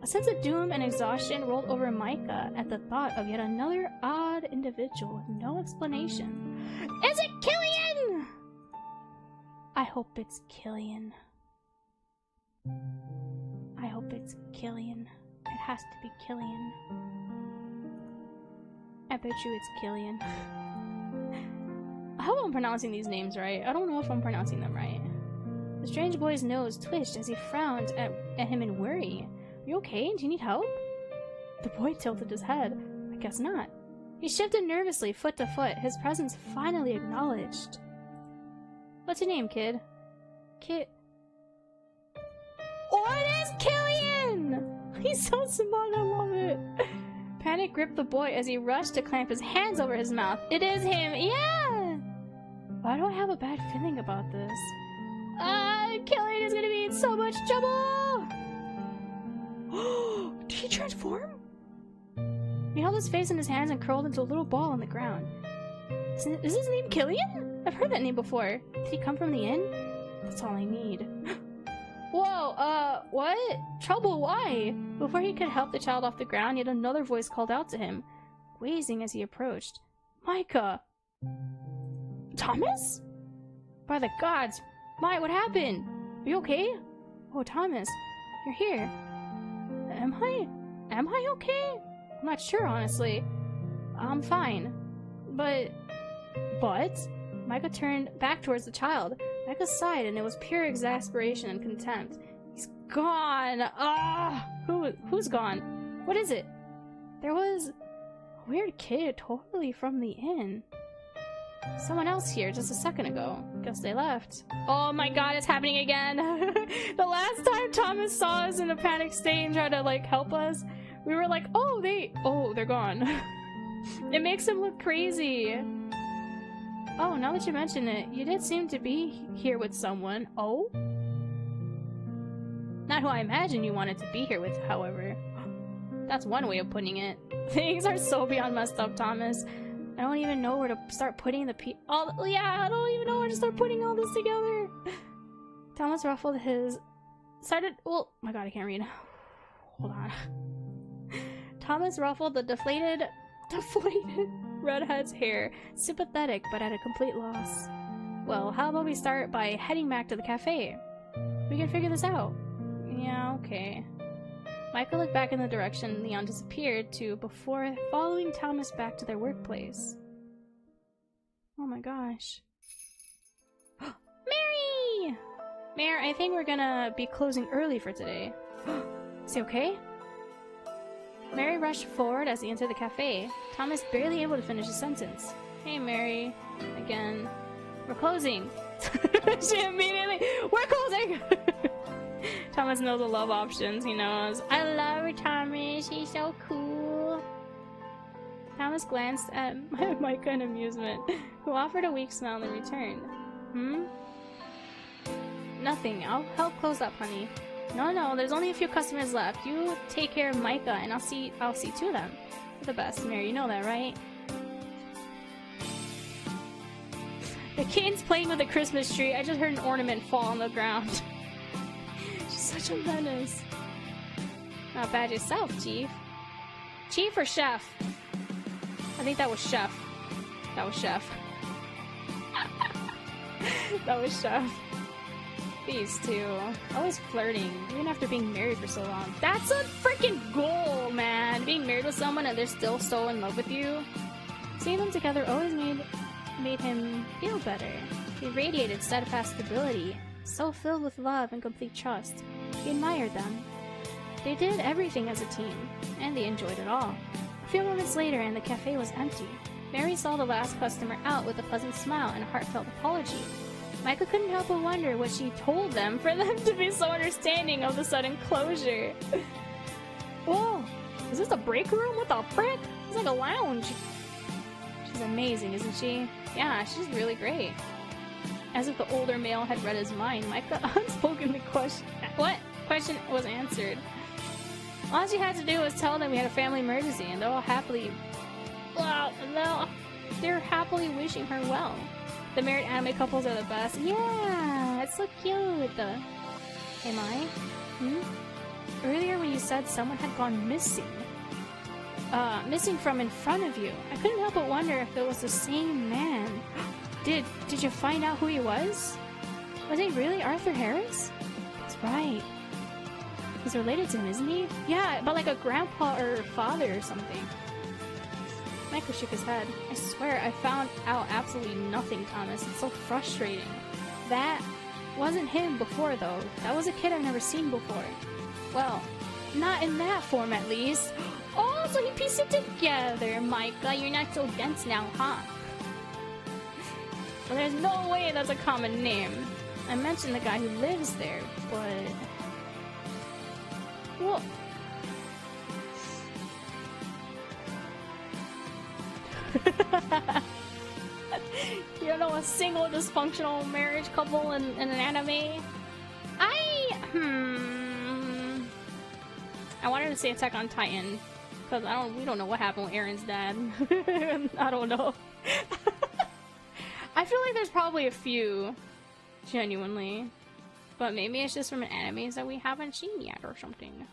A sense of doom and exhaustion rolled over Micah at the thought of yet another odd individual with no explanation. Is it Killian? I hope it's Killian. I hope it's Killian. It has to be Killian. I bet you it's Killian. I hope I'm pronouncing these names right. I don't know if I'm pronouncing them right. The strange boy's nose twitched as he frowned at him in worry. Are you okay? Do you need help? The boy tilted his head. I guess not. He shifted nervously, foot to foot, his presence finally acknowledged. What's your name, kid? Oh, it is Killian! He's so smart, I love it. Panic gripped the boy as he rushed to clamp his hands over his mouth. It is him, yeah! Why do I have a bad feeling about this? Killian is gonna be in so much trouble! Did he transform? He held his face in his hands and curled into a little ball on the ground. Is his name Killian? I've heard that name before. Did he come from the inn? That's all I need. Whoa, what? Trouble, why? Before he could help the child off the ground, yet another voice called out to him, wheezing as he approached. Micah! Thomas? By the gods! Mai, what happened? Are you okay? Oh, Thomas, you're here. Am I okay? I'm not sure, honestly. I'm fine. But... Micah turned back towards the child. Micah sighed, and it was pure exasperation and contempt. He's gone! Ah! Who's gone? What is it? There was a weird kid totally from the inn. Someone else here just a second ago. Guess they left. Oh my god, it's happening again. The last time Thomas saw us in a panic state and tried to like help us, we were like, oh, they're gone. It makes him look crazy. Oh, now that you mention it, you did seem to be here with someone. Oh? Not who I imagine you wanted to be here with, however. That's one way of putting it. Things are so beyond messed up, Thomas. I don't even know where to start putting the I don't even know where to start putting all this together. Thomas ruffled his... Oh my god, I can't read. Hold on. Thomas ruffled the deflated redhead's hair, sympathetic but at a complete loss. Well, how about we start by heading back to the cafe? We can figure this out. Yeah, okay. Michael looked back in the direction Leon disappeared to before following Thomas back to their workplace. Oh my gosh. Mary! Mayor, I think we're gonna be closing early for today. Is he okay? Mary rushed forward as he entered the cafe. Thomas barely able to finish his sentence. Hey, Mary. Again. We're closing. She immediately... We're closing! Thomas knows the love options. He knows. I love Thomas. He's so cool. Thomas glanced at Micah in amusement, who offered a weak smile in return. Nothing. I'll help close up, honey. No, there's only a few customers left. You take care of Micah, and I'll see to them. You're the best, Mary. You know that, right? The kid's playing with a Christmas tree. I just heard an ornament fall on the ground. She's such a menace. Not bad yourself, Chief. Chief or Chef? I think that was Chef. That was Chef. That was Chef. These two. Always flirting, even after being married for so long. That's a freaking goal, man! Being married with someone and they're still so in love with you. Seeing them together always made him feel better. He radiated steadfast stability, so filled with love and complete trust. He admired them. They did everything as a team, and they enjoyed it all. A few moments later, and the cafe was empty. Mary saw the last customer out with a pleasant smile and a heartfelt apology. Micah couldn't help but wonder what she told them for them to be so understanding of the sudden closure. Whoa! Is this a break room? What the frick? It's like a lounge. She's amazing, isn't she? Yeah, she's really great. As if the older male had read his mind, Micah unspokenly question was answered. All she had to do was tell them we had a family emergency, and they're happily wishing her well. The married anime couples are the best. Yeah, it's so cute. Am I? Earlier when you said someone had gone missing. Missing from in front of you. I couldn't help but wonder if it was the same man. Did you find out who he was? Was he really Arthur Harris? That's right. He's related to him, isn't he? Yeah, but like a grandpa or father or something. Michael shook his head. I swear, I found out absolutely nothing, Thomas. It's so frustrating. That wasn't him before, though. That was a kid I've never seen before. Well, not in that form, at least. Oh, so he pieced it together, Micah. You're not so dense now, huh? Well, there's no way that's a common name. I mentioned the guy who lives there, but... Well... You don't know a single dysfunctional marriage couple in an anime? I wanted to say Attack on Titan, because we don't know what happened with Aaron's dad. I don't know. I feel like there's probably a few, genuinely. But maybe it's just from animes that we haven't seen yet or something.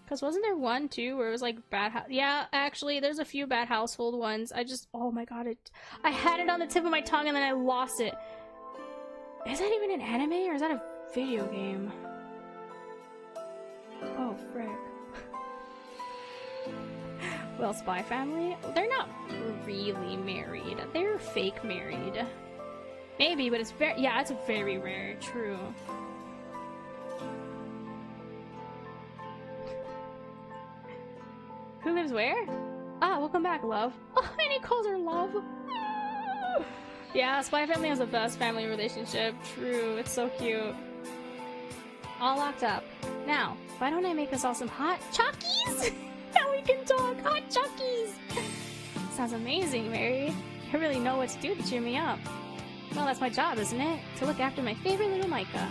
Because wasn't there one, too, where it was like yeah, actually, there's a few bad household ones. Oh my god, I had it on the tip of my tongue and then I lost it. Is that even an anime or is that a video game? Oh, frick. Well, Spy Family? They're not really married. They're fake married. Maybe, but it's very rare. True. lives where? Ah, welcome back, love. Oh, and he calls her love. Yeah, Spy Family has the best family relationship. True, it's so cute. All locked up. Now, why don't I make us all some hot Chockies? Now we can talk! Hot Chockies! Sounds amazing, Mary. I really know what to do to cheer me up. Well, that's my job, isn't it? To look after my favorite little Micah.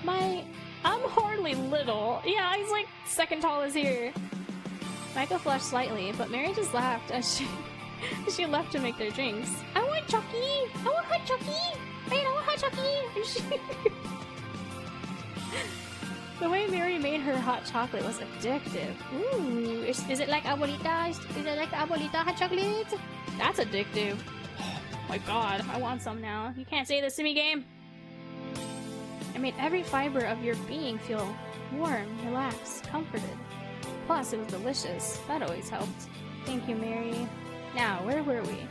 I'm hardly little. Yeah, he's like second tallest here. Micah flushed slightly, but Mary just laughed as she left to make their drinks. I want Chucky! I want hot Chucky! Wait, I want hot Chucky! The way Mary made her hot chocolate was addictive. Ooh, is it like abuelita? Is it like abuelita hot chocolate? That's addictive. Oh my god, I want some now. You can't say this to me, game. I made every fiber of your being feel warm, relaxed, comforted. Plus, it was delicious. That always helped. Thank you, Mary. Now, where were we?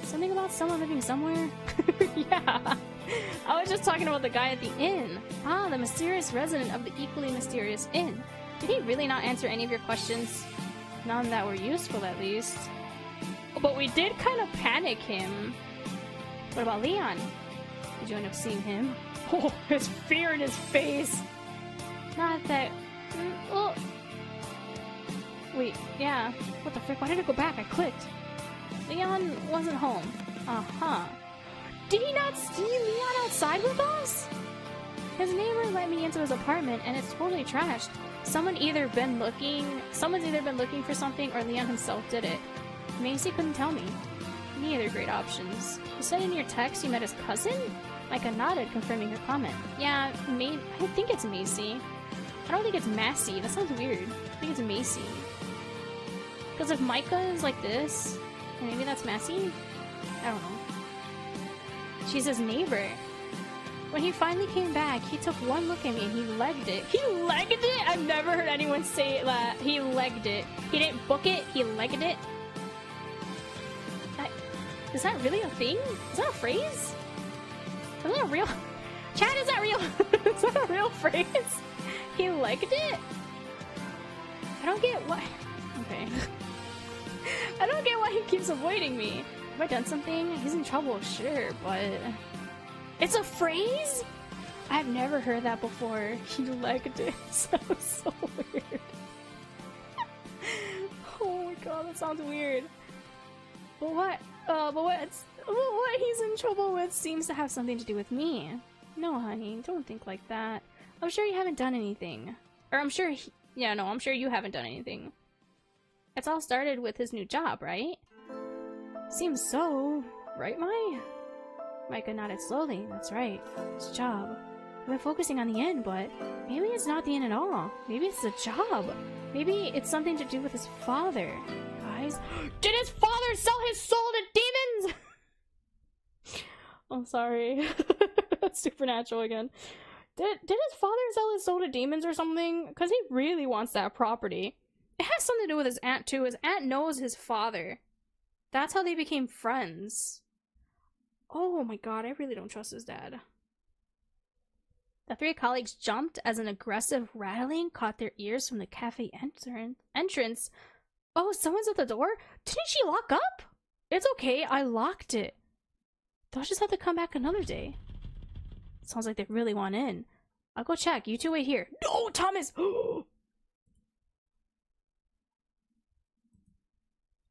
Something about someone living somewhere? Yeah. I was just talking about the guy at the inn. Ah, the mysterious resident of the equally mysterious inn. Did he really not answer any of your questions? None that were useful, at least. But we did kind of panic him. What about Leon? Did you end up seeing him? Oh, his fear in his face! Not that... well... Wait, yeah. What the frick? Why did it go back? I clicked. Leon wasn't home. Uh-huh. Did he not see Leon outside with us? His neighbor let me into his apartment and it's totally trashed. Someone's either been looking for something or Leon himself did it. Macy couldn't tell me. Neither great options. You said in your text you met his cousin? Micah nodded, confirming her comment. Yeah, I think it's Macy. I don't think it's Massey. That sounds weird. I think it's Macy. Because if Micah is like this, maybe that's Massey? I don't know. She's his neighbor. When he finally came back, he took one look at me and he legged it. He legged it? I've never heard anyone say that. He legged it. He didn't book it, he legged it. Is that really a thing? Is that a phrase? Is that a real... Chad, is that real? Is that a real phrase? He legged it? I don't get why... Okay. I don't get why he keeps avoiding me. Have I done something? He's in trouble, sure, but... It's a phrase? I've never heard that before. He legged it. Sounds so weird. Oh my god, that sounds weird. But what he's in trouble with seems to have something to do with me. No, honey, don't think like that. I'm sure you haven't done anything. Or I'm sure I'm sure you haven't done anything. It's all started with his new job, right? Seems so, right, Micah nodded slowly. That's right. His job. I've been focusing on the end, but maybe it's not the end at all. Maybe it's a job. Maybe it's something to do with his father. Guys, did his father sell his soul to demons? I'm sorry. That's supernatural again. Did his father sell his soul to demons or something? Because he really wants that property. It has something to do with his aunt too. His aunt knows his father. That's how they became friends. Oh my god, I really don't trust his dad. The three colleagues jumped as an aggressive rattling caught their ears from the cafe entrance. Oh, someone's at the door? Didn't she lock up? It's okay, I locked it. They'll just have to come back another day. Sounds like they really want in. I'll go check. You two wait here. No, Thomas!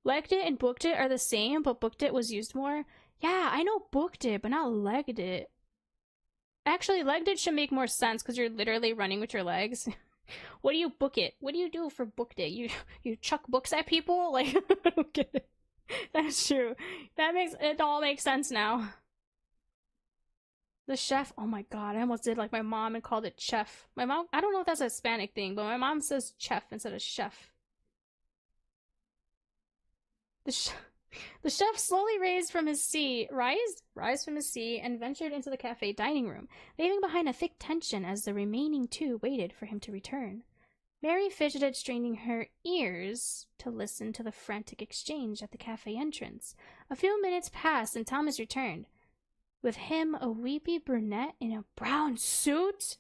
Legged it and booked it are the same, but booked it was used more. Yeah, I know booked it, but not legged it. Actually, legged it should make more sense because you're literally running with your legs. What do you book it? What do you do for booked it? You chuck books at people? Like, I don't get it. That's true. It all makes sense now. The chef, oh my god, I almost did like my mom and called it chef. My mom, I don't know if that's a Hispanic thing, but my mom says chef instead of chef. The chef slowly raised from his seat and ventured into the cafe dining room, leaving behind a thick tension as the remaining two waited for him to return. Mary fidgeted, straining her ears to listen to the frantic exchange at the cafe entrance. A few minutes passed and Thomas returned. With him, a weepy brunette in a brown suit.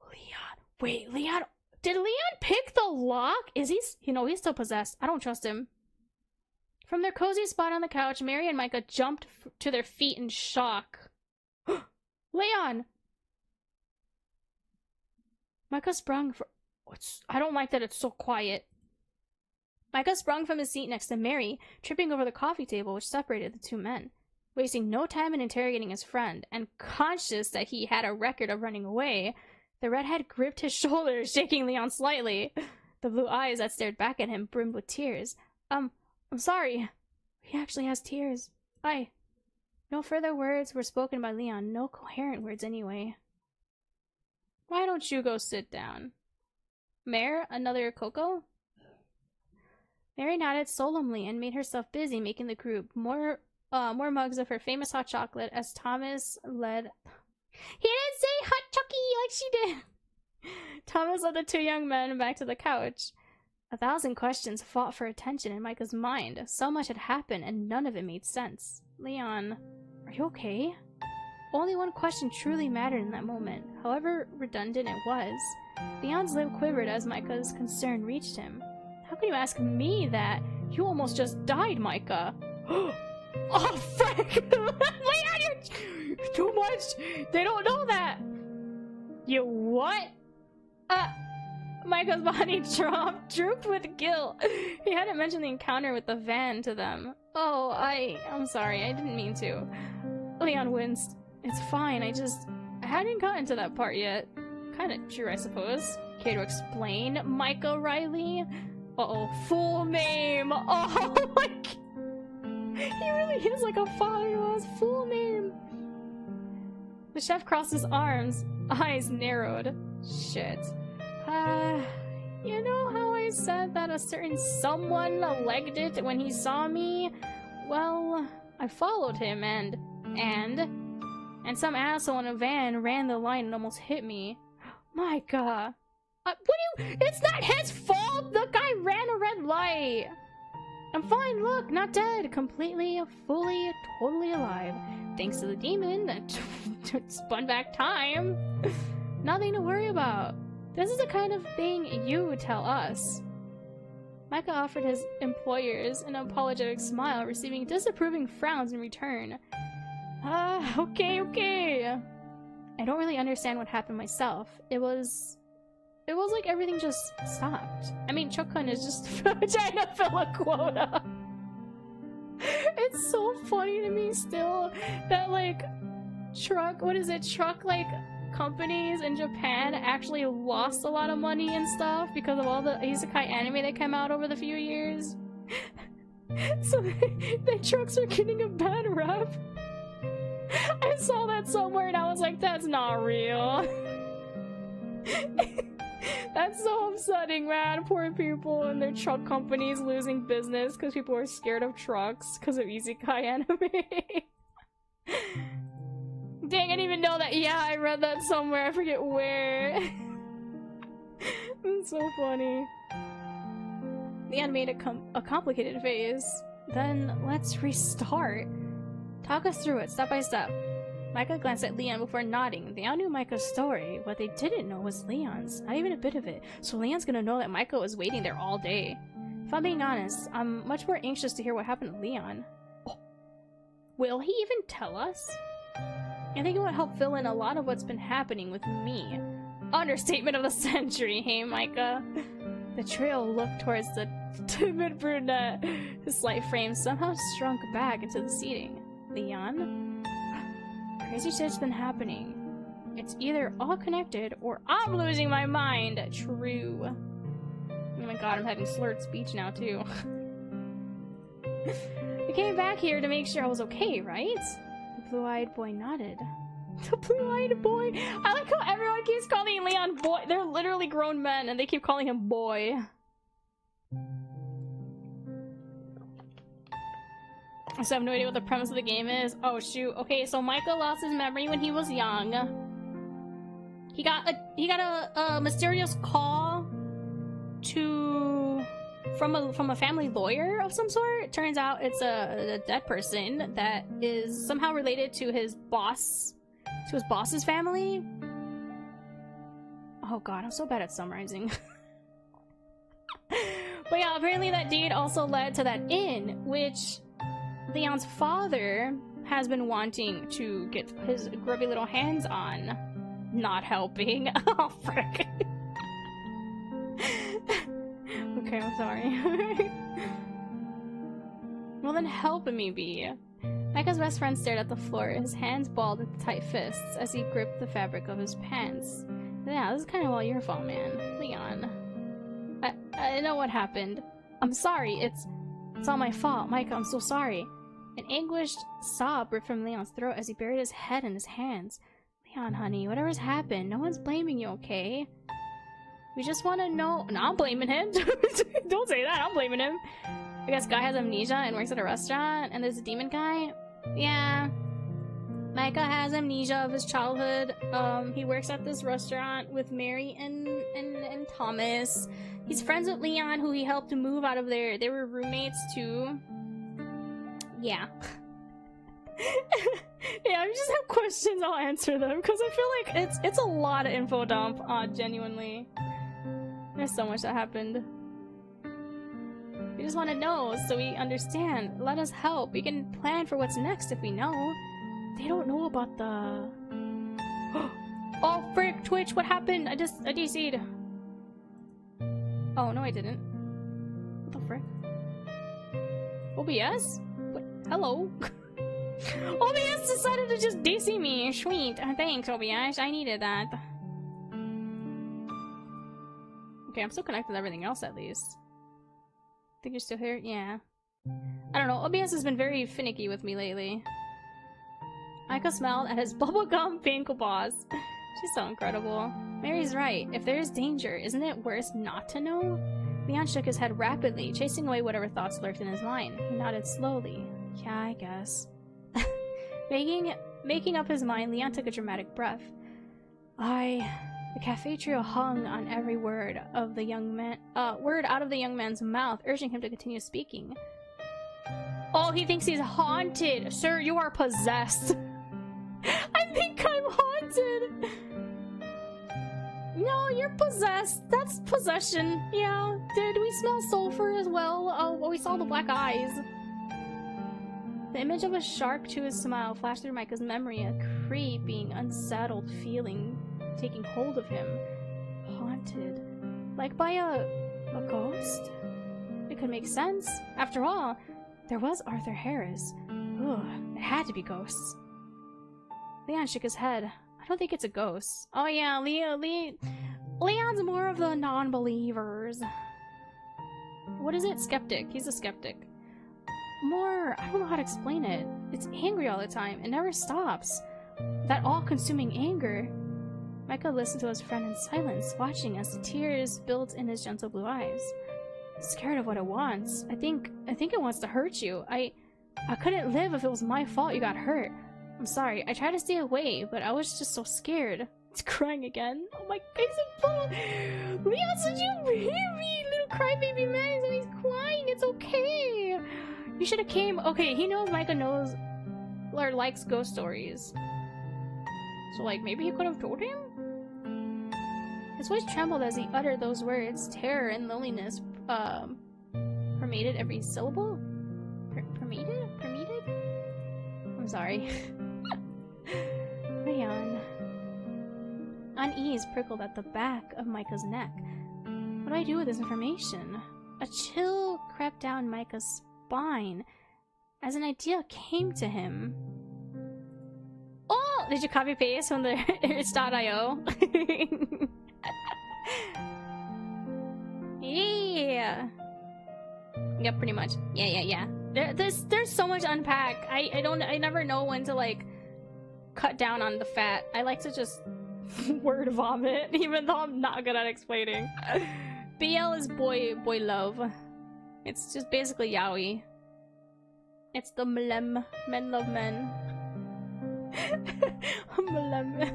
Leon. Wait, Leon. Did Leon pick the lock? Is he? You know, he's still possessed. I don't trust him. From their cozy spot on the couch, Mary and Micah jumped to their feet in shock. Leon! Micah sprung for... I don't like that it's so quiet. Micah sprung from his seat next to Mary, tripping over the coffee table which separated the two men. Wasting no time in interrogating his friend, and conscious that he had a record of running away, the redhead gripped his shoulder, shaking Leon slightly. The blue eyes that stared back at him brimmed with tears. I'm sorry. He actually has tears. No further words were spoken by Leon, no coherent words anyway. Why don't you go sit down? Mare, another cocoa? Mary nodded solemnly and made herself busy making the group more mugs of her famous hot chocolate as Thomas led... He didn't say hot chucky like she did! Thomas led the two young men back to the couch. 1,000 questions fought for attention in Micah's mind. So much had happened and none of it made sense. Leon, are you okay? Only one question truly mattered in that moment, however redundant it was. Leon's lip quivered as Micah's concern reached him. How can you ask me that? You almost just died, Micah. Oh, frick! Leon, you're too much! They don't know that! You what? Micah's body drooped with guilt. He hadn't mentioned the encounter with the van to them. Oh, I'm sorry, I didn't mean to. Leon winced. It's fine, I hadn't gotten to that part yet. Kinda true, I suppose. Care to explain, Micah Riley? Uh-oh, full name! Oh my god! He really is like a father to us. Full name! The chef crossed his arms, eyes narrowed. Shit. You know how I said that a certain someone legged it when he saw me? Well, I followed him and some asshole in a van ran the line and almost hit me. My god. It's not his fault! The guy ran a red light! I'm fine, look, not dead. Completely, fully, totally alive. Thanks to the demon that spun back time. Nothing to worry about. This is the kind of thing you would tell us. Micah offered his employers an apologetic smile, receiving disapproving frowns in return. Okay. I don't really understand what happened myself. It was like everything just stopped. I mean, Chokun is just trying to fill a quota. It's so funny to me still that like truck like companies in Japan actually lost a lot of money and stuff because of all the isekai anime that came out over the few years. So the trucks are getting a bad rep. I saw that somewhere and I was like, that's not real. That's so upsetting, man. Poor people and their truck companies losing business because people are scared of trucks because of isekai anime. Dang, I didn't even know that. Yeah, I read that somewhere. I forget where. It's so funny. Leon made a complicated face. Then let's restart. Talk us through it, step by step. Micah glanced at Leon before nodding. They all knew Micah's story. What they didn't know was Leon's. Not even a bit of it. So Leon's gonna know that Micah was waiting there all day. If I'm being honest, I'm much more anxious to hear what happened to Leon. Oh. Will he even tell us? I think it would help fill in a lot of what's been happening with me. Understatement of the century, hey Micah? The trio looked towards the timid brunette. His slight frame somehow shrunk back into the seating. Leon? Crazy shit's been happening. It's either all connected or I'm losing my mind. True. Oh my god, I'm having slurred speech now too. You came back here to make sure I was okay, right? The blue-eyed boy nodded. The blue-eyed boy? I like how everyone keeps calling Leon boy. They're literally grown men and they keep calling him boy. I still have no idea what the premise of the game is. Oh shoot. Okay, so Micah lost his memory when he was young. He got a mysterious call from a family lawyer of some sort. Turns out it's a dead person that is somehow related to his boss's family. Oh god, I'm so bad at summarizing. But yeah, apparently that deed also led to that inn, which Leon's father has been wanting to get his grubby little hands on. Not helping. Oh, frick. Okay, I'm sorry. Well, then help me be. Micah's best friend stared at the floor, his hands balled into tight fists as he gripped the fabric of his pants. Yeah, this is kind of all your fault, man. Leon. I know what happened. I'm sorry, it's all my fault. Micah, I'm so sorry. An anguished sob ripped from Leon's throat as he buried his head in his hands. Leon, honey, whatever's happened, no one's blaming you, okay? We just want to know— No, I'm blaming him. Don't say that, I'm blaming him. I guess guy has amnesia and works at a restaurant, and there's a demon guy. Yeah. Micah has amnesia of his childhood. He works at this restaurant with Mary and Thomas. He's friends with Leon, who he helped to move out of there. They were roommates too. Yeah. Yeah, I just have questions, I'll answer them, because I feel like it's a lot of info dump, genuinely. There's so much that happened. We just want to know, so we understand. Let us help. We can plan for what's next if we know. They don't know about the... Oh, frick, Twitch, what happened? I DC'd. Oh, no, I didn't. What the frick? OBS? What? Hello? OBS decided to just DC me. Sweet. Thanks, OBS. I needed that. Okay, I'm still connected to everything else, at least. Think you're still here? Yeah. I don't know. OBS has been very finicky with me lately. Micah smiled at his bubblegum pink boss. She's so incredible. Mary's right. If there is danger, isn't it worse not to know? Leon shook his head rapidly, chasing away whatever thoughts lurked in his mind. He nodded slowly. Yeah, I guess. Making up his mind, Leon took a dramatic breath. The cafe trio hung on every word of the young man, word out of the young man's mouth, urging him to continue speaking. Oh, he thinks he's haunted. Sir, you are possessed. I think I'm haunted. No, you're possessed. That's possession. Yeah. Did we smell sulfur as well? Oh, well, we saw the black eyes. The image of a shark to his smile flashed through Micah's memory, a creeping, unsettled feeling taking hold of him. Haunted. Like by a ghost? It could make sense. After all, there was Arthur Harris. Ugh, it had to be ghosts. Leon shook his head. I don't think it's a ghost. Oh yeah, Leon's more of the non-believers. What is it? Skeptic. He's a skeptic. More, I don't know how to explain it. It's angry all the time. It never stops. That all-consuming anger. Micah listened to his friend in silence, watching as the tears built in his gentle blue eyes. Scared of what it wants. I think it wants to hurt you. I couldn't live if it was my fault you got hurt. I'm sorry. I tried to stay away, but I was just so scared. It's crying again. Oh my god, Leon, such a baby, little crybaby man, and he's crying. It's okay. You should have came. Okay, he knows Micah knows or likes ghost stories. So like maybe he could have told him? His voice trembled as he uttered those words. Terror and loneliness permeated every syllable? Permeated? I'm sorry. Leon. Unease prickled at the back of Micah's neck. What do I do with this information? A chill crept down Micah's spine as an idea came to him. Oh! Did you copy paste from the itch.io? Yeah. Yep, pretty much. Yeah. There's so much to unpack. I never know when to like cut down on the fat. I like to just word vomit, even though I'm not good at explaining. BL is boy love. It's just basically yaoi. It's the mlem. Men love men. Mlem.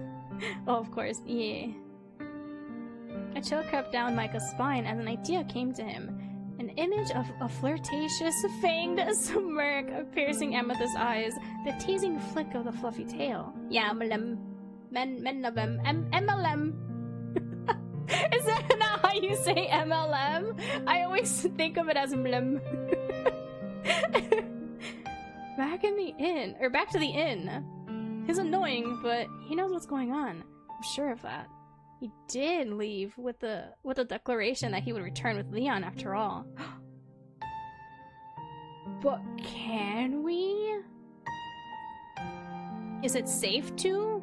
Oh, of course, yeah. A chill crept down Micah's spine as an idea came to him. An image of a flirtatious, fanged smirk piercing Amethyst's eyes, the teasing flick of the fluffy tail. Yeah, mlem. Men love him. MLM. Is that not how you say MLM, I always think of it as MLM. Back in the inn, or back to the inn. He's annoying, but he knows what's going on. I'm sure of that. He did leave with the declaration that he would return with Leon after all. But can we? Is it safe to?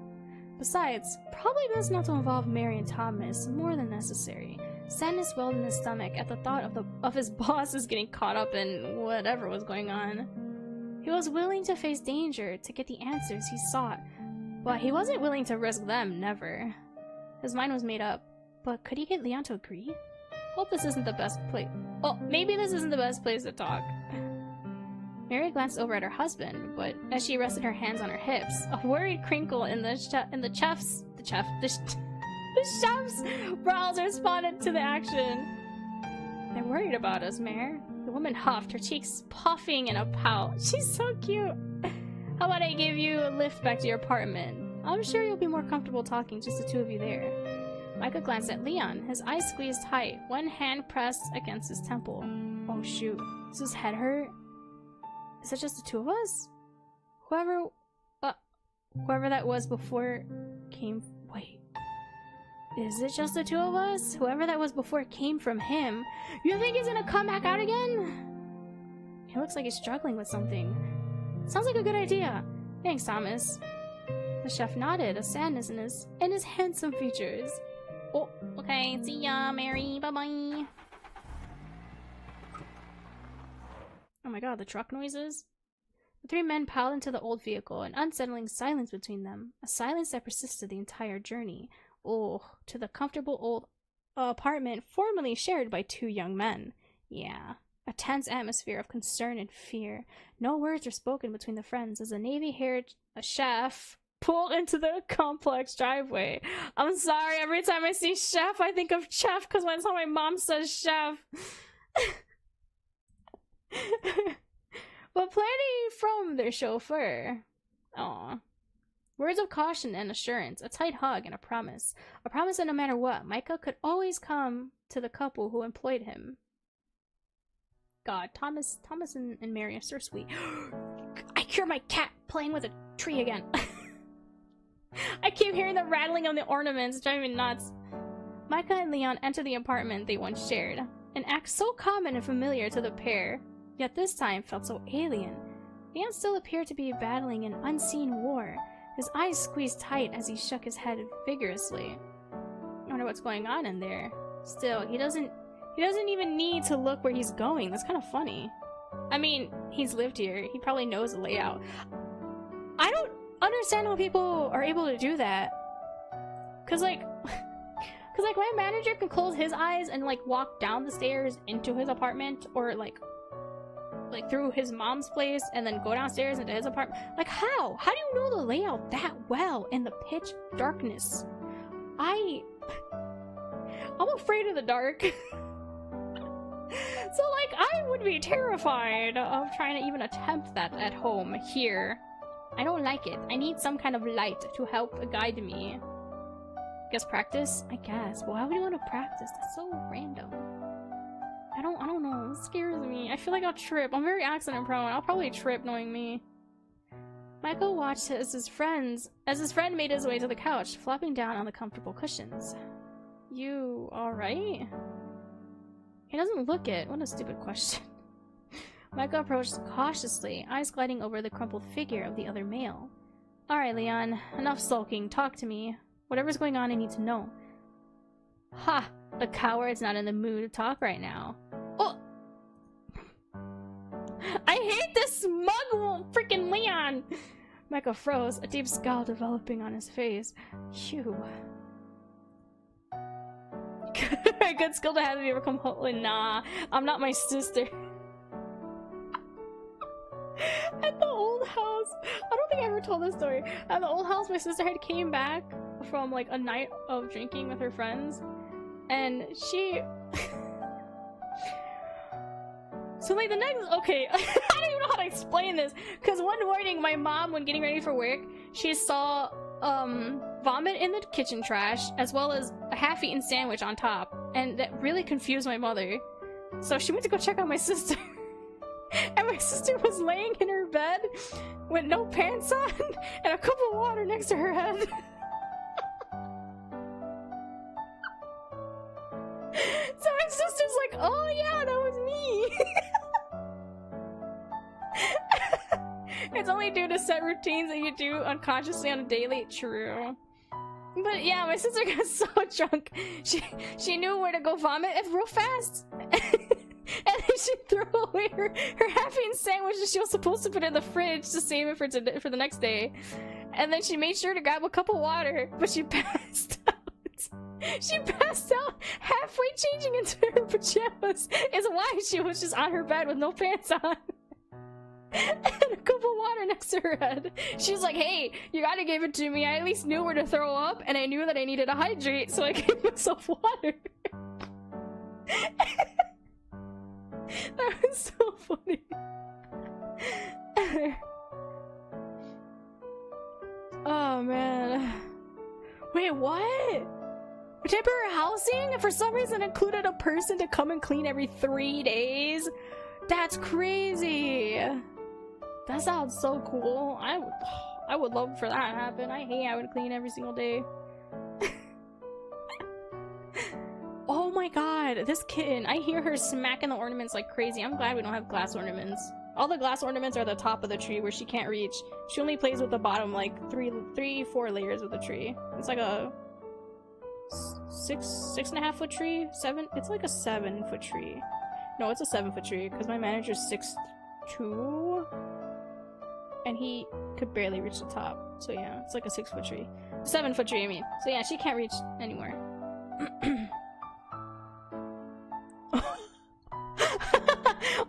Besides, probably best not to involve Mary and Thomas more than necessary. Sadness welled in his stomach at the thought of his bosses getting caught up in whatever was going on. He was willing to face danger to get the answers he sought, but he wasn't willing to risk them, never. His mind was made up, but could he get Leon to agree? Hope this isn't the best place. Oh, maybe this isn't the best place to talk. Mary glanced over at her husband, but as she rested her hands on her hips, a worried crinkle in the chef's brows responded to the action. They're worried about us, Mare. The woman huffed, her cheeks puffing in a pout. She's so cute. How about I give you a lift back to your apartment? I'm sure you'll be more comfortable talking just the two of you there. Micah glanced at Leon, his eyes squeezed tight, one hand pressed against his temple. Oh shoot, does his head hurt? Is it just the two of us? Whoever that was before came... Wait. Is it just the two of us? Whoever that was before came from him. You think he's gonna come back out again? He looks like he's struggling with something. Sounds like a good idea. Thanks, Thomas. The chef nodded, a sadness in his handsome features. Oh, okay. See ya, Mary. Bye-bye. Oh my god, the truck noises. The three men piled into the old vehicle, an unsettling silence between them. A silence that persisted the entire journey. Oh, to the comfortable old apartment formerly shared by two young men. Yeah, a tense atmosphere of concern and fear. No words were spoken between the friends as a navy-haired chef pulled into the complex driveway. I'm sorry, every time I see chef, I think of chef because that's how my mom says chef. But plenty from their chauffeur. Aw. Words of caution and assurance, a tight hug and a promise. A promise that no matter what, Micah could always come to the couple who employed him. God, Thomas and Mary are so sweet. I hear my cat playing with a tree again. I keep hearing the rattling of the ornaments, driving me nuts. Micah and Leon enter the apartment they once shared, an act so common and familiar to the pair, yet this time felt so alien. Leon still appeared to be battling an unseen war, his eyes squeezed tight as he shook his head vigorously. I wonder what's going on in there. Still, he doesn't even need to look where he's going. That's kind of funny. I mean, he's lived here. He probably knows the layout. I don't understand how people are able to do that. Cause like my manager can close his eyes and like walk down the stairs into his apartment, or like through his mom's place and then go downstairs into his apartment. Like how? How do you know the layout that well in the pitch darkness? I'm afraid of the dark. So like I would be terrified of trying to even attempt that at home here. I don't like it. I need some kind of light to help guide me. Guess practice? I guess. But why would you want to practice? That's so random. I don't know. It scares me. I feel like I'll trip. I'm very accident prone. I'll probably trip knowing me. Michael watched as his friend made his way to the couch, flopping down on the comfortable cushions. You alright? He doesn't look it. What a stupid question. Michael approached cautiously, eyes gliding over the crumpled figure of the other male. Alright, Leon. Enough sulking. Talk to me. Whatever's going on, I need to know. Ha! The coward's not in the mood to talk right now. Oh! I hate this smug freaking Leon! Michael froze, a deep scowl developing on his face. Phew. Good skill to have if you ever come home. Nah, I'm not my sister. At the old house, I don't think I ever told this story. At the old house, my sister had came back from like a night of drinking with her friends, and she so like the next, okay, I don't even know how to explain this, because one morning my mom, when getting ready for work, she saw vomit in the kitchen trash, as well as a half-eaten sandwich on top, and that really confused my mother. So she went to go check on my sister. And my sister was laying in her bed with no pants on and a cup of water next to her head. So my sister's like, oh yeah, that was me. It's only due to set routines that you do unconsciously on a daily. True. But yeah, my sister got so drunk, she knew where to go vomit real fast. And then she threw away her half-eaten sandwich that she was supposed to put in the fridge to save it for the next day. And then she made sure to grab a cup of water, but she passed out. She passed out halfway changing into her pajamas. Is why she was just on her bed with no pants on. And a cup of water next to her head. She's like, hey, you gotta give it to me. I at least knew where to throw up, and I knew that I needed to hydrate, so I gave myself water. That was so funny. Oh man. Wait, what? Temporary housing for some reason included a person to come and clean every 3 days? That's crazy. That sounds so cool. I would love for that to happen. I hate having to clean every single day. Oh my god, this kitten. I hear her smacking the ornaments like crazy. I'm glad we don't have glass ornaments. All the glass ornaments are at the top of the tree where she can't reach. She only plays with the bottom, like 4 layers of the tree. It's like a 6.5 foot tree? 7? It's like a 7 foot tree. No, it's a 7 foot tree because my manager's 6'2", and he could barely reach the top. So yeah, it's like a 6 foot tree. 7 foot tree, I mean. So yeah, she can't reach anywhere.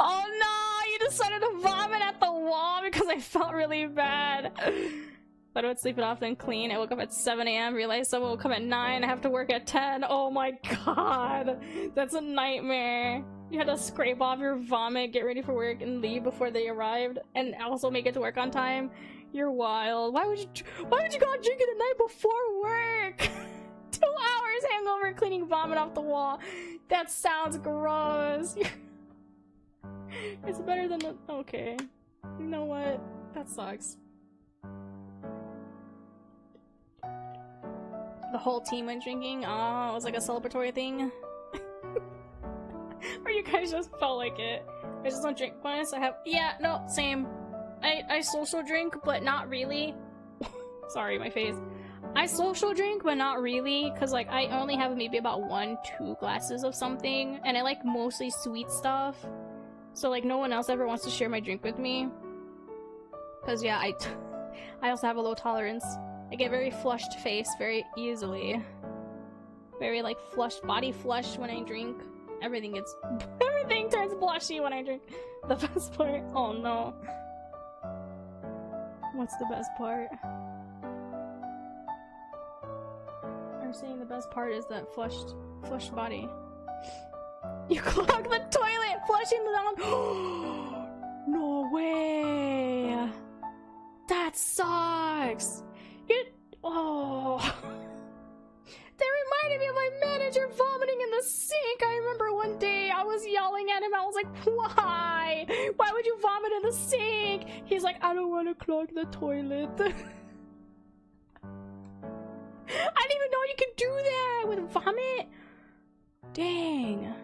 Oh no! You decided to vomit at the wall because I felt really bad. Thought I would sleep it off then clean. I woke up at 7 a.m. realized someone will come at 9. I have to work at 10. Oh my god. That's a nightmare. You had to scrape off your vomit, get ready for work, and leave before they arrived, and also make it to work on time. You're wild. Why would you go out drinking the night before work? 2 hours hangover cleaning vomit off the wall. That sounds gross. It's better than the— okay. You know what? That sucks. The whole team went drinking? Oh, it was like a celebratory thing? Or you guys just felt like it? I just don't drink once. I have— yeah, no, same. I social drink, but not really. Sorry, my face. I social drink, but not really, because like I only have maybe about 1-2 glasses of something, and I like mostly sweet stuff. So like no one else ever wants to share my drink with me. Because yeah, I also have a low tolerance. I get very flushed face very easily. Very like flushed, body flushed when I drink. Everything turns blushy when I drink. The best part? Oh no. What's the best part? I'm saying the best part is that flushed body. You clog the toilet, flushing the down. No way. That sucks. Oh. That reminded me of my manager vomiting in the sink. I remember one day I was yelling at him. I was like, why? Why would you vomit in the sink? He's like, I don't want to clog the toilet. I didn't even know you could do that with vomit. Dang.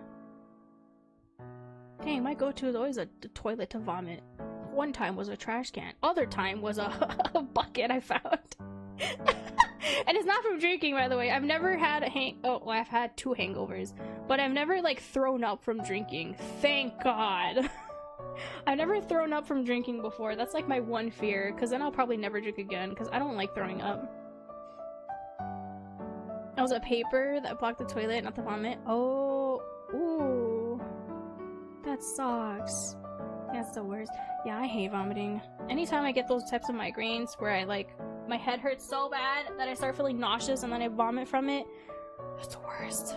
Dang, my go-to is always the toilet to vomit. One time was a trash can. Other time was a bucket I found. And it's not from drinking, by the way. I've never had a well, I've had 2 hangovers, but I've never like thrown up from drinking. Thank God. I've never thrown up from drinking before. That's like my one fear, because then I'll probably never drink again, because I don't like throwing up. It was a paper that blocked the toilet, not the vomit. Oh, ooh. That sucks. That's the worst. Yeah, I hate vomiting. Anytime I get those types of migraines where I like, my head hurts so bad that I start feeling nauseous and then I vomit from it, that's the worst.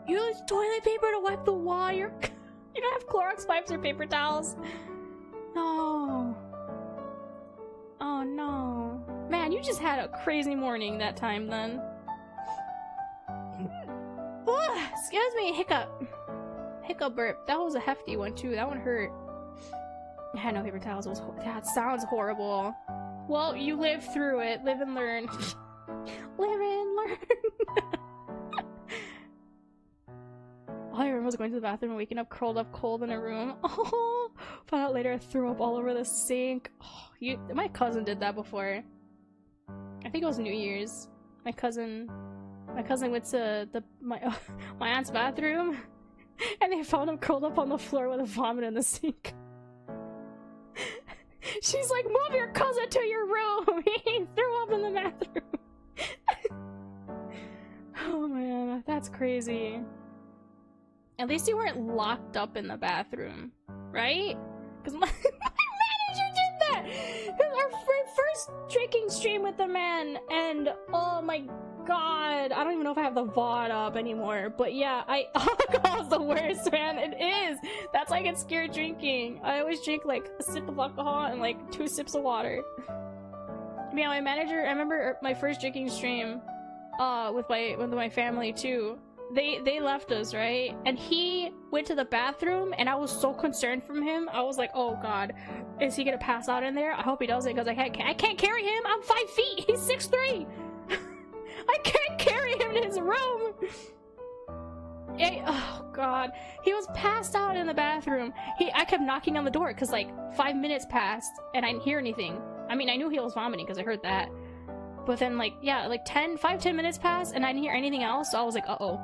You use toilet paper to wipe the wall? You don't have Clorox wipes or paper towels? No. Oh no. Man, you just had a crazy morning that time then. Excuse me, hiccup. Hiccup burp. That was a hefty one too. That one hurt. I had no paper towels. That sounds horrible. Well, you lived through it. Live and learn. Live and learn. All I remember was going to the bathroom and waking up curled up cold in a room. Oh, found out later I threw up all over the sink. Oh, my cousin did that before. I think it was New Year's. My cousin went to my aunt's bathroom and they found him curled up on the floor with a vomit in the sink. She's like, move your cousin to your room! He threw up in the bathroom. Oh man, that's crazy. At least you weren't locked up in the bathroom, right? Because my manager did that! It was our first drinking stream with the man, and oh my god, I don't even know if I have the VOD up anymore, but yeah, alcohol's the worst, man. It is! That's why I get scared drinking. I always drink like a sip of alcohol and like 2 sips of water. Yeah, my manager, I remember my first drinking stream with my family too. They left us, right? And he went to the bathroom and I was so concerned from him. I was like, oh god, is he gonna pass out in there? I hope he doesn't, because I can't carry him. I'm 5 feet. He's 6'3". I can't carry him to his room. Oh god, he was passed out in the bathroom. I kept knocking on the door because like 5 minutes passed and I didn't hear anything. I mean, I knew he was vomiting because I heard that, but then like, yeah, like 10 minutes passed and I didn't hear anything else. So I was like, uh-oh.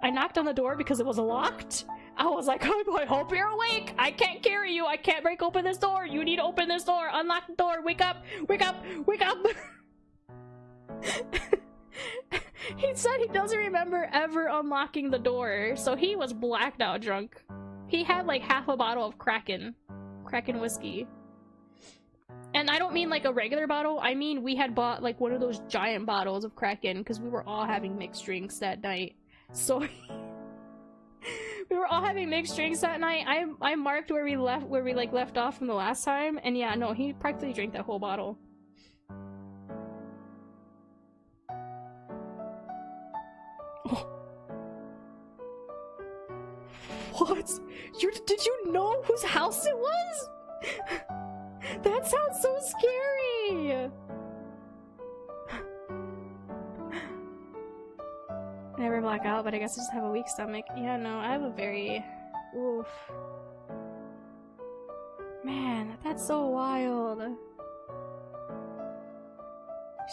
I knocked on the door because it was locked. I was like, oh, I hope you're awake. I can't carry you. I can't break open this door. You need to open this door. Unlock the door. Wake up. Wake up. Wake up. He said he doesn't remember ever unlocking the door, so he was blacked out drunk. He had like half a bottle of Kraken whiskey. And I don't mean like a regular bottle, I mean we had bought like one of those giant bottles of Kraken because we were all having mixed drinks that night. So we were all having mixed drinks that night. I marked where we left off from the last time, and yeah, no, he practically drank that whole bottle. What? Did you know whose house it was? That sounds so scary! I never black out, but I guess I just have a weak stomach. Yeah, no, I have a very... Oof. Man, that's so wild.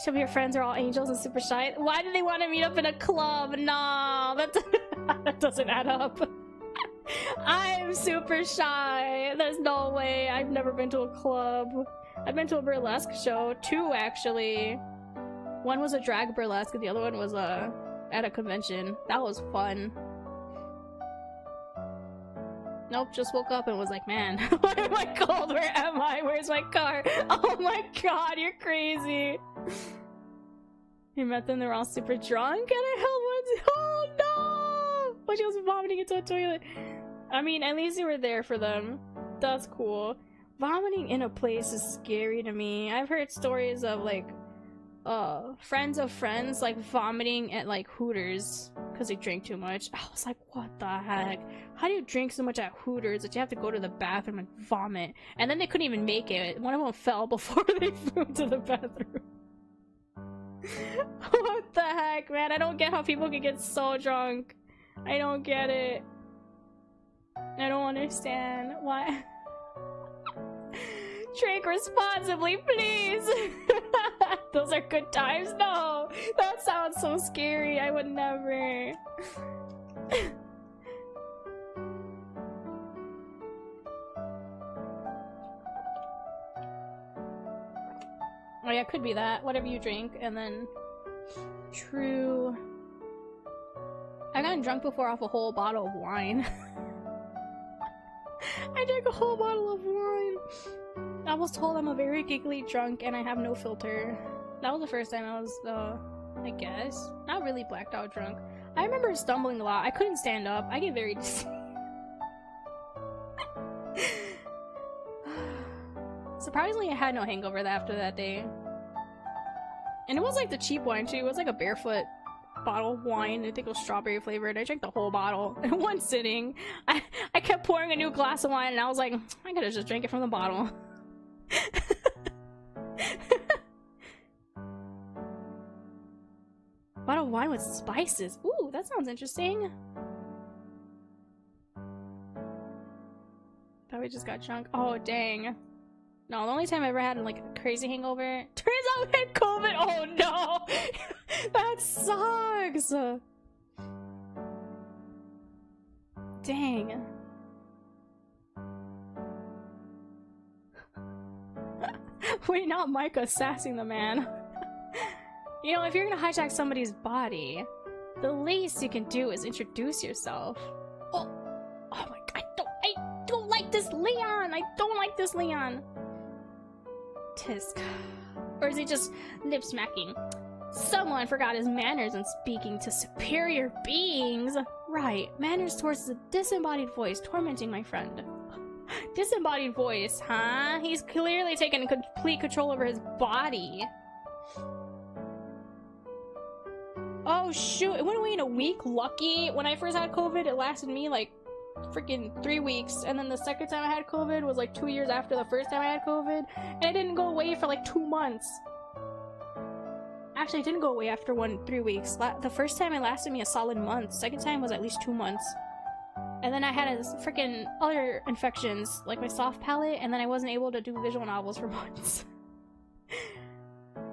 Some of your friends are all angels and super shy. Why do they want to meet up in a club? No, that doesn't add up. I'm super shy. There's no way. I've never been to a club. I've been to a burlesque show. 2, actually. One was a drag burlesque and the other one was at a convention. That was fun. Nope, just woke up and was like, man, why am I cold? Where am I? Where's my car? Oh my god, you're crazy. You met them, they were all super drunk and I held one. Oh no! But she was vomiting into a toilet. I mean, at least you were there for them. That's cool. Vomiting in a place is scary to me. I've heard stories of like friends of friends like vomiting at like Hooters because they drank too much. I was like, what the heck? How do you drink so much at Hooters that you have to go to the bathroom and vomit? And then they couldn't even make it. One of them fell before they flew to the bathroom. What the heck, man? I don't get how people can get so drunk. I don't get it. I don't understand why. Drink responsibly, please. Those are good times. No, that sounds so scary. I would never. Oh yeah, could be that. Whatever you drink, and then true. I've gotten drunk before off a whole bottle of wine. I drank a whole bottle of wine. I was told I'm a very giggly drunk and I have no filter. That was the first time I was, I guess, not really blacked out drunk. I remember stumbling a lot. I couldn't stand up. I get very dizzy. Surprisingly, I had no hangover after that day. And it was like the cheap wine too. It was like a Barefoot bottle of wine. I think it was strawberry flavored. I drank the whole bottle in one sitting. I kept pouring a new glass of wine and I was like, I gotta just drink it from the bottle. Bottle of wine with spices. Ooh, that sounds interesting. Thought we just got drunk. Oh, dang. No, the only time I ever had like a crazy hangover. Turns out we had COVID. Oh no! That sucks! Dang. Wait, not Micah sassing the man. You know, if you're gonna hijack somebody's body, the least you can do is introduce yourself. Oh, oh my god, I don't like this Leon! I don't like this Leon! Tisk. Or is he just lip smacking? Someone forgot his manners in speaking to superior beings! Right, manners towards the disembodied voice tormenting my friend. Disembodied voice, huh? He's clearly taken complete control over his body. Oh shoot, it went away in a week? Lucky. When I first had COVID, it lasted me like freaking 3 weeks, and then the second time I had COVID was like 2 years after the first time I had COVID, and it didn't go away for like 2 months. Actually, it didn't go away after 3 weeks. The first time it lasted me a solid month. Second time was at least 2 months. And then I had freaking other infections, like my soft palate, and then I wasn't able to do visual novels for months.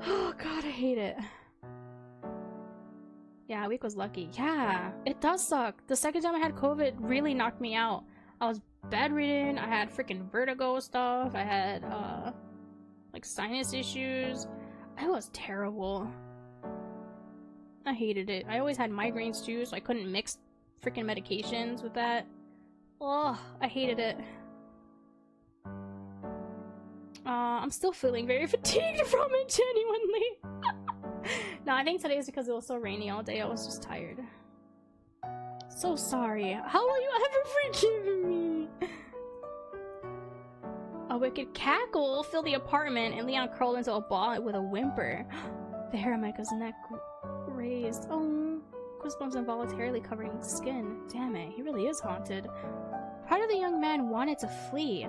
Oh god, I hate it. Yeah, a week was lucky. Yeah, it does suck. The second time I had COVID really knocked me out. I was bedridden, I had freaking vertigo stuff, I had, like sinus issues. It was terrible. I hated it. I always had migraines too, so I couldn't mix freaking medications with that. Oh, I hated it. I'm still feeling very fatigued from it, genuinely. No, I think today is because it was so rainy all day. I was just tired. So sorry. How will you ever forgive me? A wicked cackle filled the apartment, and Leon curled into a ball with a whimper. The hair on Micah's neck raised. Oh, goosebumps involuntarily covering his skin. Damn it, he really is haunted. Part of the young man wanted to flee,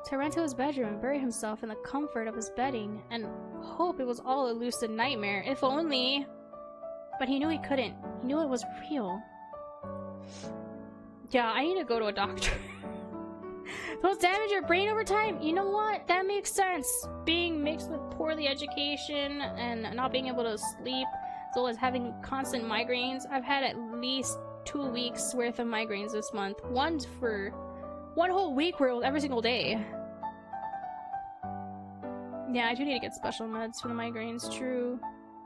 to run to his bedroom and bury himself in the comfort of his bedding, and hope it was all a lucid nightmare, if only. But he knew he couldn't. He knew it was real. Yeah, I need to go to a doctor. Those damage your brain over time? You know what? That makes sense. Being mixed with poorly education and not being able to sleep, as well as having constant migraines. I've had at least 2 weeks worth of migraines this month. One for 1 whole week where it was every single day. Yeah, I do need to get special meds for the migraines, true.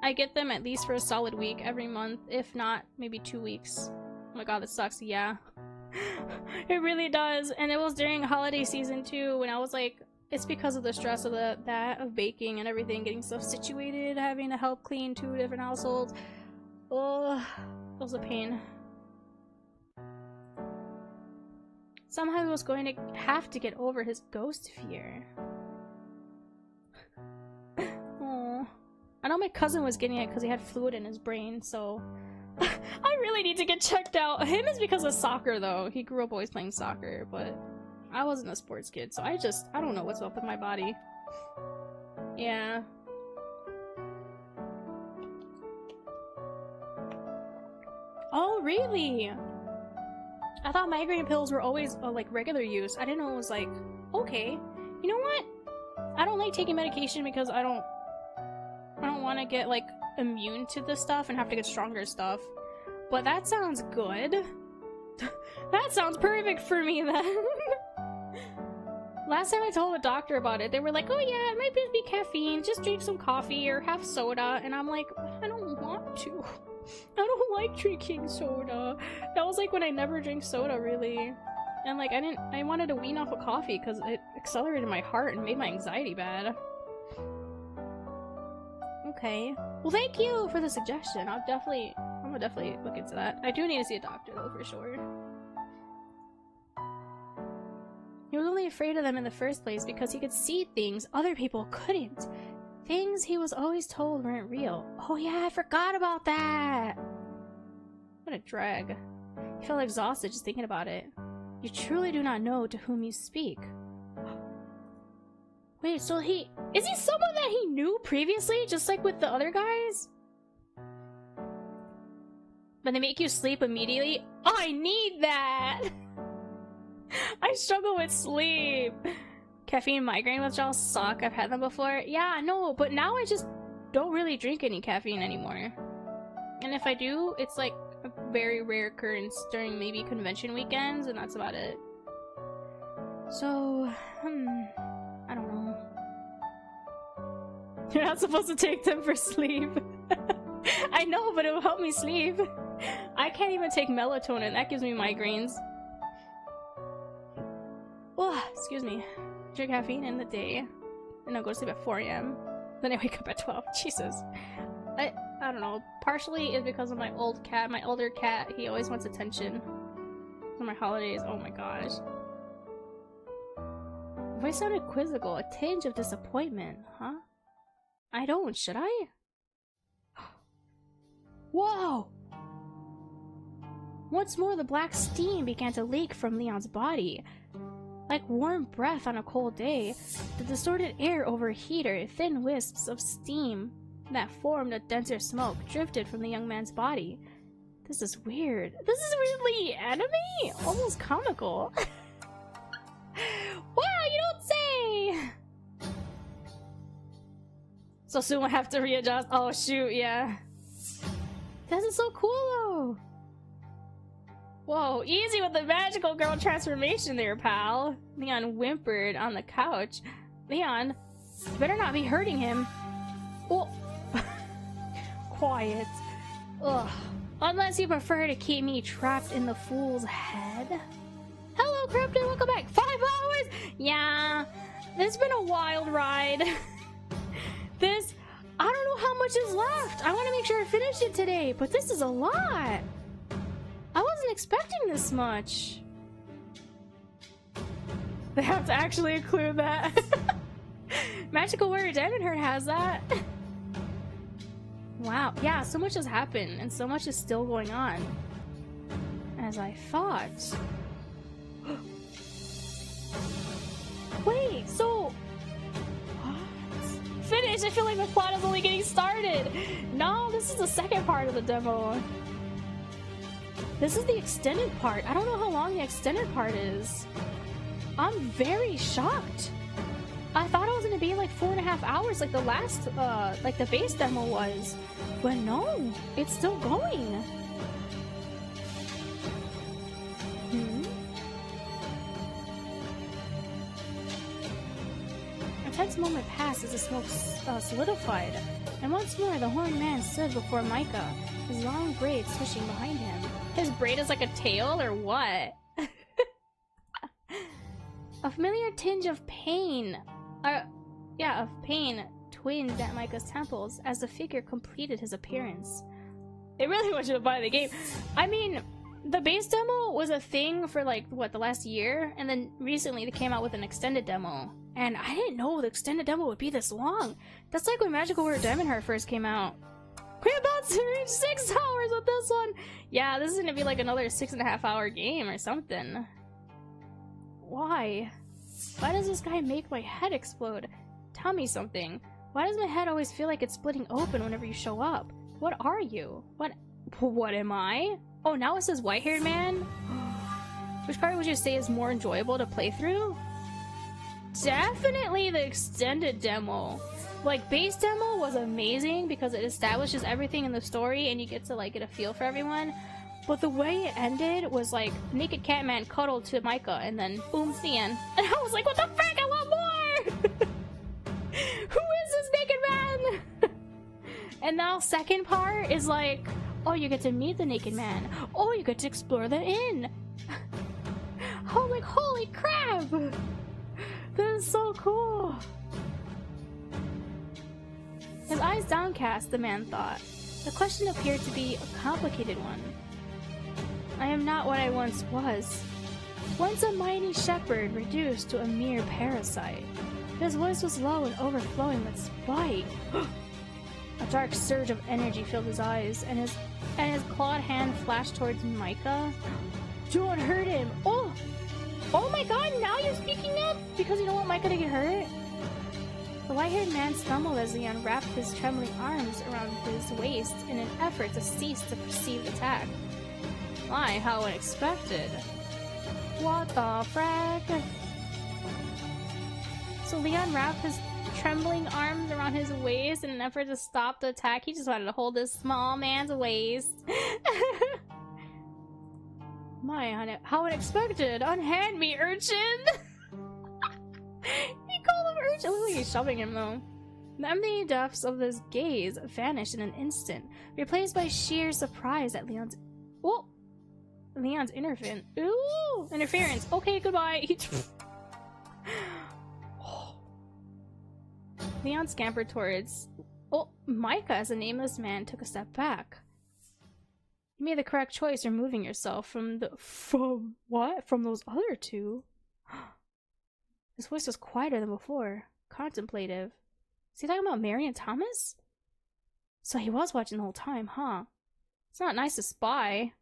I get them at least for a solid week every month, if not, maybe 2 weeks. Oh my god, that sucks, yeah. It really does, and it was during holiday season too, when I was like, it's because of the stress of of baking and everything, getting stuff situated, having to help clean 2 different households. Oh, it was a pain. Somehow he was going to have to get over his ghost fear. Oh, I know my cousin was getting it because he had fluid in his brain, so I really need to get checked out. Him is because of soccer though. He grew up always playing soccer, but I wasn't a sports kid, so I don't know what's up with my body. Yeah. Oh, really? I thought migraine pills were always like regular use. I didn't know it was like, okay. You know what? I don't like taking medication because I don't want to get like immune to this stuff and have to get stronger stuff. But that sounds good. That sounds perfect for me then. Last time I told a doctor about it, they were like, oh yeah, it might just be caffeine. Just drink some coffee or have soda. And I'm like, I don't want to. I don't like drinking soda. That was like when I never drink soda, really. And like, I wanted to wean off of coffee because it accelerated my heart and made my anxiety bad. Okay. Well, thank you for the suggestion. I'm gonna definitely look into that. I do need to see a doctor though, for sure. He was only afraid of them in the first place because he could see things other people couldn't. Things he was always told weren't real. Oh yeah, I forgot about that! What a drag. He felt exhausted just thinking about it. You truly do not know to whom you speak. Wait, so is he someone that he knew previously, just like with the other guys? But they make you sleep immediately? Oh, I need that! I struggle with sleep. Caffeine migraine withdrawals suck. I've had them before. Yeah, no, but now I just don't really drink any caffeine anymore. And if I do, it's like a very rare occurrence during maybe convention weekends, and that's about it. So, I don't know. You're not supposed to take them for sleep. I know, but it will help me sleep. I can't even take melatonin. That gives me migraines. Oh, excuse me. Drink caffeine in the day. And I'll go to sleep at 4 AM. Then I wake up at 12. Jesus. I don't know. Partially it's because of my old cat. My older cat, he always wants attention. On my holidays, oh my gosh. Voice sounded quizzical. A tinge of disappointment, huh? I don't, should I? Whoa! Once more, the black steam began to leak from Leon's body. Like warm breath on a cold day, the distorted air over a heater, thin wisps of steam that formed a denser smoke drifted from the young man's body. This is weird. This is weirdly anime? Almost comical. Wow, you don't say! So soon we'll have to readjust. Oh shoot, yeah. This is so cool though. Whoa, easy with the magical girl transformation there, pal. Leon whimpered on the couch. Leon, you better not be hurting him. Oh. Quiet. Ugh. Unless you prefer to keep me trapped in the fool's head. Hello, Krypton, welcome back. 5 hours? Yeah, this has been a wild ride. I don't know how much is left. I want to make sure I finish it today, but this is a lot. I wasn't expecting this much. They have to actually include that. Magical Warrior Diamond Heart has that. Wow, yeah, so much has happened, and so much is still going on. As I thought. Wait, so... What? Finish! I feel like the plot is only getting started! No, this is the second part of the demo. This is the extended part. I don't know how long the extended part is. I'm very shocked. I thought it was gonna be like 4.5 hours like the last, like the base demo was. But no, it's still going. A tense moment passed as the smoke solidified. And once more, the horned man stood before Micah, his long braid swishing behind him. His braid is like a tail, or what? A familiar tinge of pain. Of pain twinged at Micah's temples as the figure completed his appearance. They really want you to buy the game. I mean, the base demo was a thing for like, what, the last year? And then recently they came out with an extended demo. And I didn't know the extended demo would be this long. That's like when Magical Warrior Diamond Heart first came out. We're about to reach 6 hours with this one! Yeah, this is gonna be like another 6.5 hour game or something. Why? Why does this guy make my head explode? Tell me something. Why does my head always feel like it's splitting open whenever you show up? What are you? What am I? Oh, now it says white-haired man? Which part would you say is more enjoyable to play through? Definitely the extended demo. Like, base demo was amazing because it establishes everything in the story and you get to like get a feel for everyone. But the way it ended was like Naked Catman cuddled to Micah and then boom, the end. And I was like, what the frick? I want more! Who is this Naked Man? And now second part is like, oh, you get to meet the Naked Man. Oh, you get to explore the inn. Oh, like, holy crap! This is so cool. His eyes downcast, the man thought. The question appeared to be a complicated one. I am not what I once was. Once a mighty shepherd reduced to a mere parasite. His voice was low and overflowing with spite. A dark surge of energy filled his eyes, and his clawed hand flashed towards Micah. Don't hurt him! Oh! Oh my god, now you're speaking up? Because you don't want Micah to get hurt? The white-haired man stumbled as he unwrapped his trembling arms around his waist in an effort to cease the perceived attack. My, how unexpected. What the frack? So Leon wrapped his trembling arms around his waist in an effort to stop the attack. He just wanted to hold this small man's waist. My, how unexpected! Unhand me, urchin! He called him urchin! It looks like he's shoving him, though. The empty depths of his gaze vanished in an instant, replaced by sheer surprise at Leon's... Oh! Leon's interference. Ooh! Interference. Okay, goodbye! Leon scampered towards... Oh, Micah, as a nameless man, took a step back. You made the correct choice removing yourself from the... From what? From those other two? His voice was quieter than before. Contemplative. Is he talking about Mary and Thomas? So he was watching the whole time, huh? It's not nice to spy.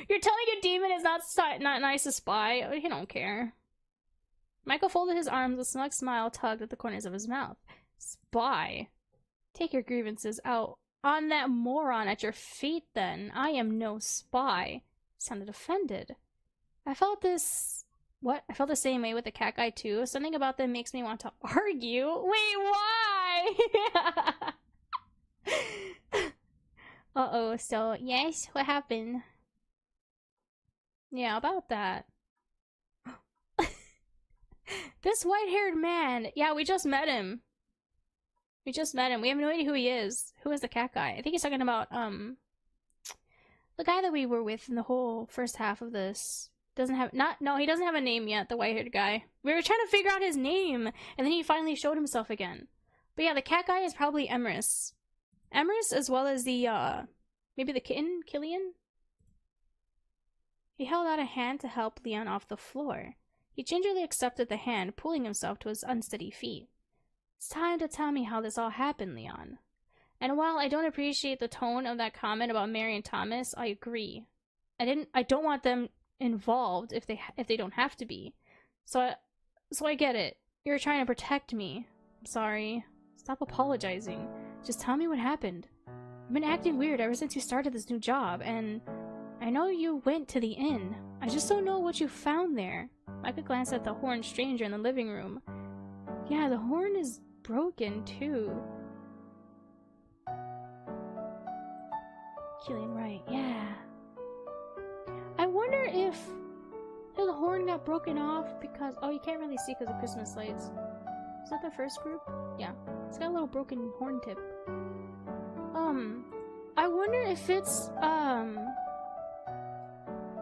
You're telling a demon it's not nice to spy? Oh, he don't care. Michael folded his arms, a smug smile tugged at the corners of his mouth. Spy? Take your grievances out on that moron at your feet, then. I am no spy. Sounded offended. I felt this... What? I felt the same way with the cat guy, too. Something about them makes me want to argue. Wait, why? Uh-oh, so, yes? What happened? Yeah, about that. This white-haired man. Yeah, we just met him. We just met him. We have no idea who he is. Who is the cat guy? I think he's talking about, the guy that we were with in the whole first half of this. Doesn't have, no, he doesn't have a name yet, the white-haired guy. We were trying to figure out his name, and then he finally showed himself again. But yeah, the cat guy is probably Emrys. Emrys, as well as the, maybe the kitten? Killian? He held out a hand to help Leon off the floor. He gingerly accepted the hand, pulling himself to his unsteady feet. It's time to tell me how this all happened, Leon. And while I don't appreciate the tone of that comment about Mary and Thomas, I agree. I don't want them involved if they don't have to be. So I get it. You're trying to protect me. I'm sorry. Stop apologizing. Just tell me what happened. I've been acting weird ever since you started this new job, and I know you went to the inn. I just don't know what you found there. Micah glanced at the horned stranger in the living room. Yeah, the horn is broken too. Killian, right, yeah. I wonder if the horn got broken off because... Oh, you can't really see because of Christmas lights. Is that the first group? Yeah. It's got a little broken horn tip. I wonder if it's, Oh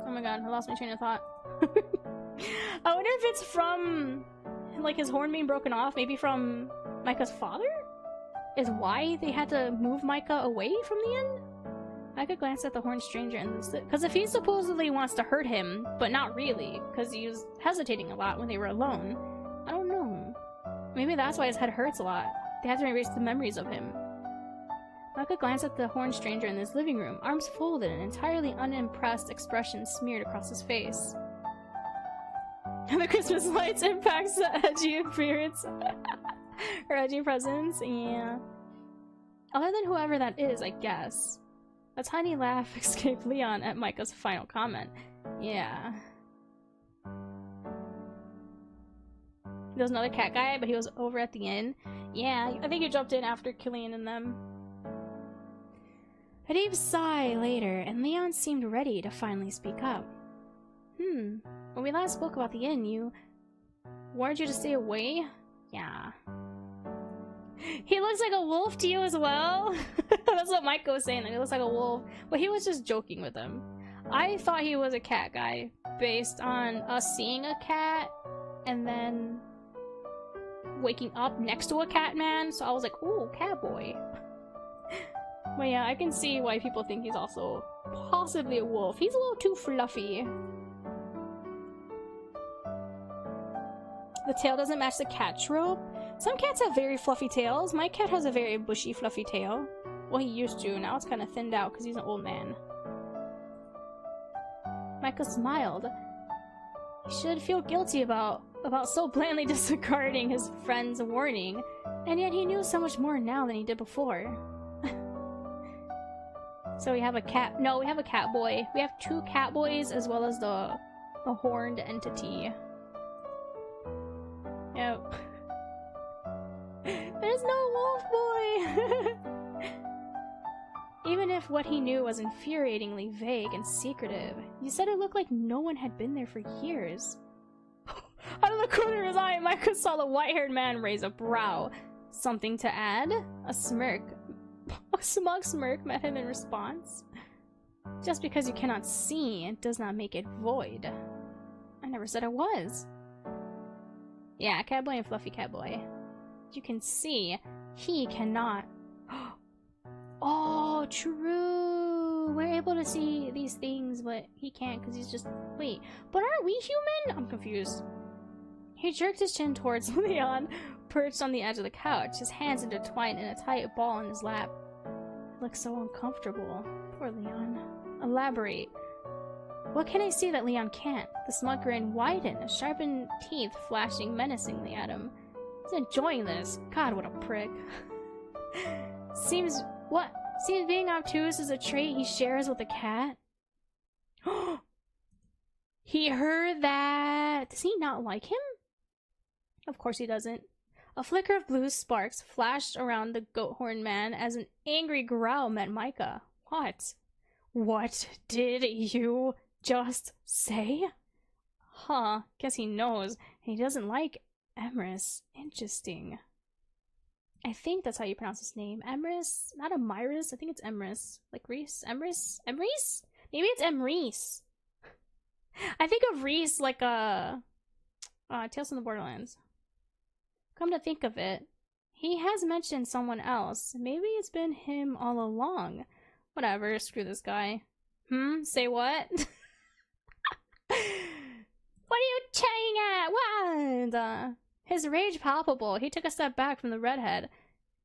my god, I lost my train of thought. I wonder if it's from, like, his horn being broken off, maybe from Micah's father? Is why they had to move Micah away from the inn? Micah glanced at the horned stranger and... Because if he supposedly wants to hurt him, but not really, because he was hesitating a lot when they were alone, I don't know. Maybe that's why his head hurts a lot. They had to erase the memories of him. Micah glanced at the horned stranger in his living room, arms folded, an entirely unimpressed expression smeared across his face. The Christmas lights impacts the edgy appearance. Or edgy presence, yeah. Other than whoever that is, I guess. A tiny laugh escaped Leon at Micah's final comment. Yeah. There was another cat guy, but he was over at the inn. Yeah, I think he jumped in after Killian and them. A deep sigh later, and Leon seemed ready to finally speak up. When we last spoke about the inn, you warned you to stay away? Yeah. He looks like a wolf to you as well? That's what Micah was saying, that he looks like a wolf. But he was just joking with him. I thought he was a cat guy, based on us seeing a cat, and then waking up next to a cat man, so I was like, ooh, cat boy. But yeah, I can see why people think he's also possibly a wolf. He's a little too fluffy. The tail doesn't match the cat trope. Some cats have very fluffy tails. My cat has a very bushy, fluffy tail. Well, he used to. Now it's kind of thinned out because he's an old man. Micah smiled. He should feel guilty about so blandly disregarding his friend's warning, and yet he knew so much more now than he did before. So we have a cat. No, we have a cat boy. We have 2 cat boys as well as the horned entity. Yep. There's no wolf boy! Even if what he knew was infuriatingly vague and secretive, you said it looked like no one had been there for years. Out of the corner of his eye, Micah saw the white-haired man raise a brow. Something to add? A smirk. A smug smirk met him in response. Just because you cannot see, it does not make it void. I never said it was. Yeah, Catboy and Fluffy Catboy. You can see, he cannot. Oh, true! We're able to see these things, but he can't because he's just... Wait, but aren't we human? I'm confused. He jerked his chin towards Leon, perched on the edge of the couch, his hands intertwined in a tight ball in his lap. Looks so uncomfortable. Poor Leon. Elaborate. What can I see that Leon can't? The smug grin widened, sharpened teeth flashing menacingly at him. He's enjoying this. God, what a prick. Seems being obtuse is a trait he shares with a cat? He heard that! Does he not like him? Of course he doesn't. A flicker of blue sparks flashed around the goat horn man as an angry growl met Micah. What? What did you just say? Huh, guess he knows. He doesn't like Emrys. Interesting. I think that's how you pronounce his name. Emrys? Not Emrys. I think it's Emrys. Like Reese? Emrys? Emrys? Maybe it's Emrys. I think of Reese like a... Tales from the Borderlands. Come to think of it, he has mentioned someone else. Maybe it's been him all along. Whatever, screw this guy. Say what? What are you chewing at? What? His rage palpable, he took a step back from the redhead,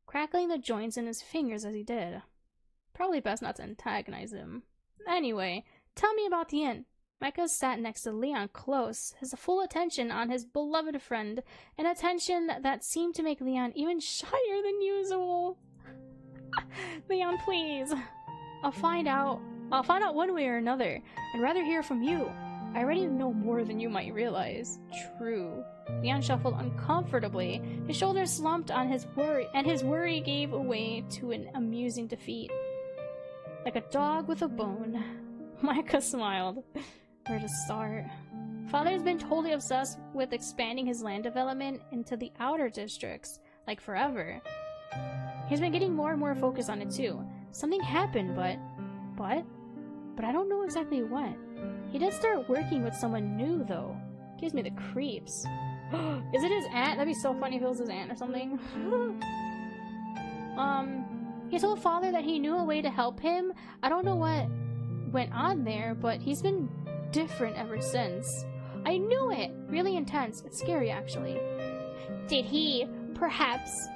crackling the joints in his fingers as he did. Probably best not to antagonize him. Anyway, tell me about the inn. Micah sat next to Leon close, his full attention on his beloved friend, an attention that seemed to make Leon even shyer than usual. Leon, please. I'll find out one way or another. I'd rather hear from you. I already know more than you might realize. True. Leon shuffled uncomfortably, his shoulders slumped on his worry, and his worry gave way to an amusing defeat. Like a dog with a bone. Micah smiled. Where to start? Father's been totally obsessed with expanding his land development into the outer districts, like forever. He's been getting more and more focused on it too. Something happened, but I don't know exactly what. He did start working with someone new though. Gives me the creeps. Is it his aunt? That'd be so funny if it was his aunt or something. He told Father that he knew a way to help him. I don't know what went on there, but he's been different ever since. I knew it! Really intense. It's scary, actually. Did he, perhaps,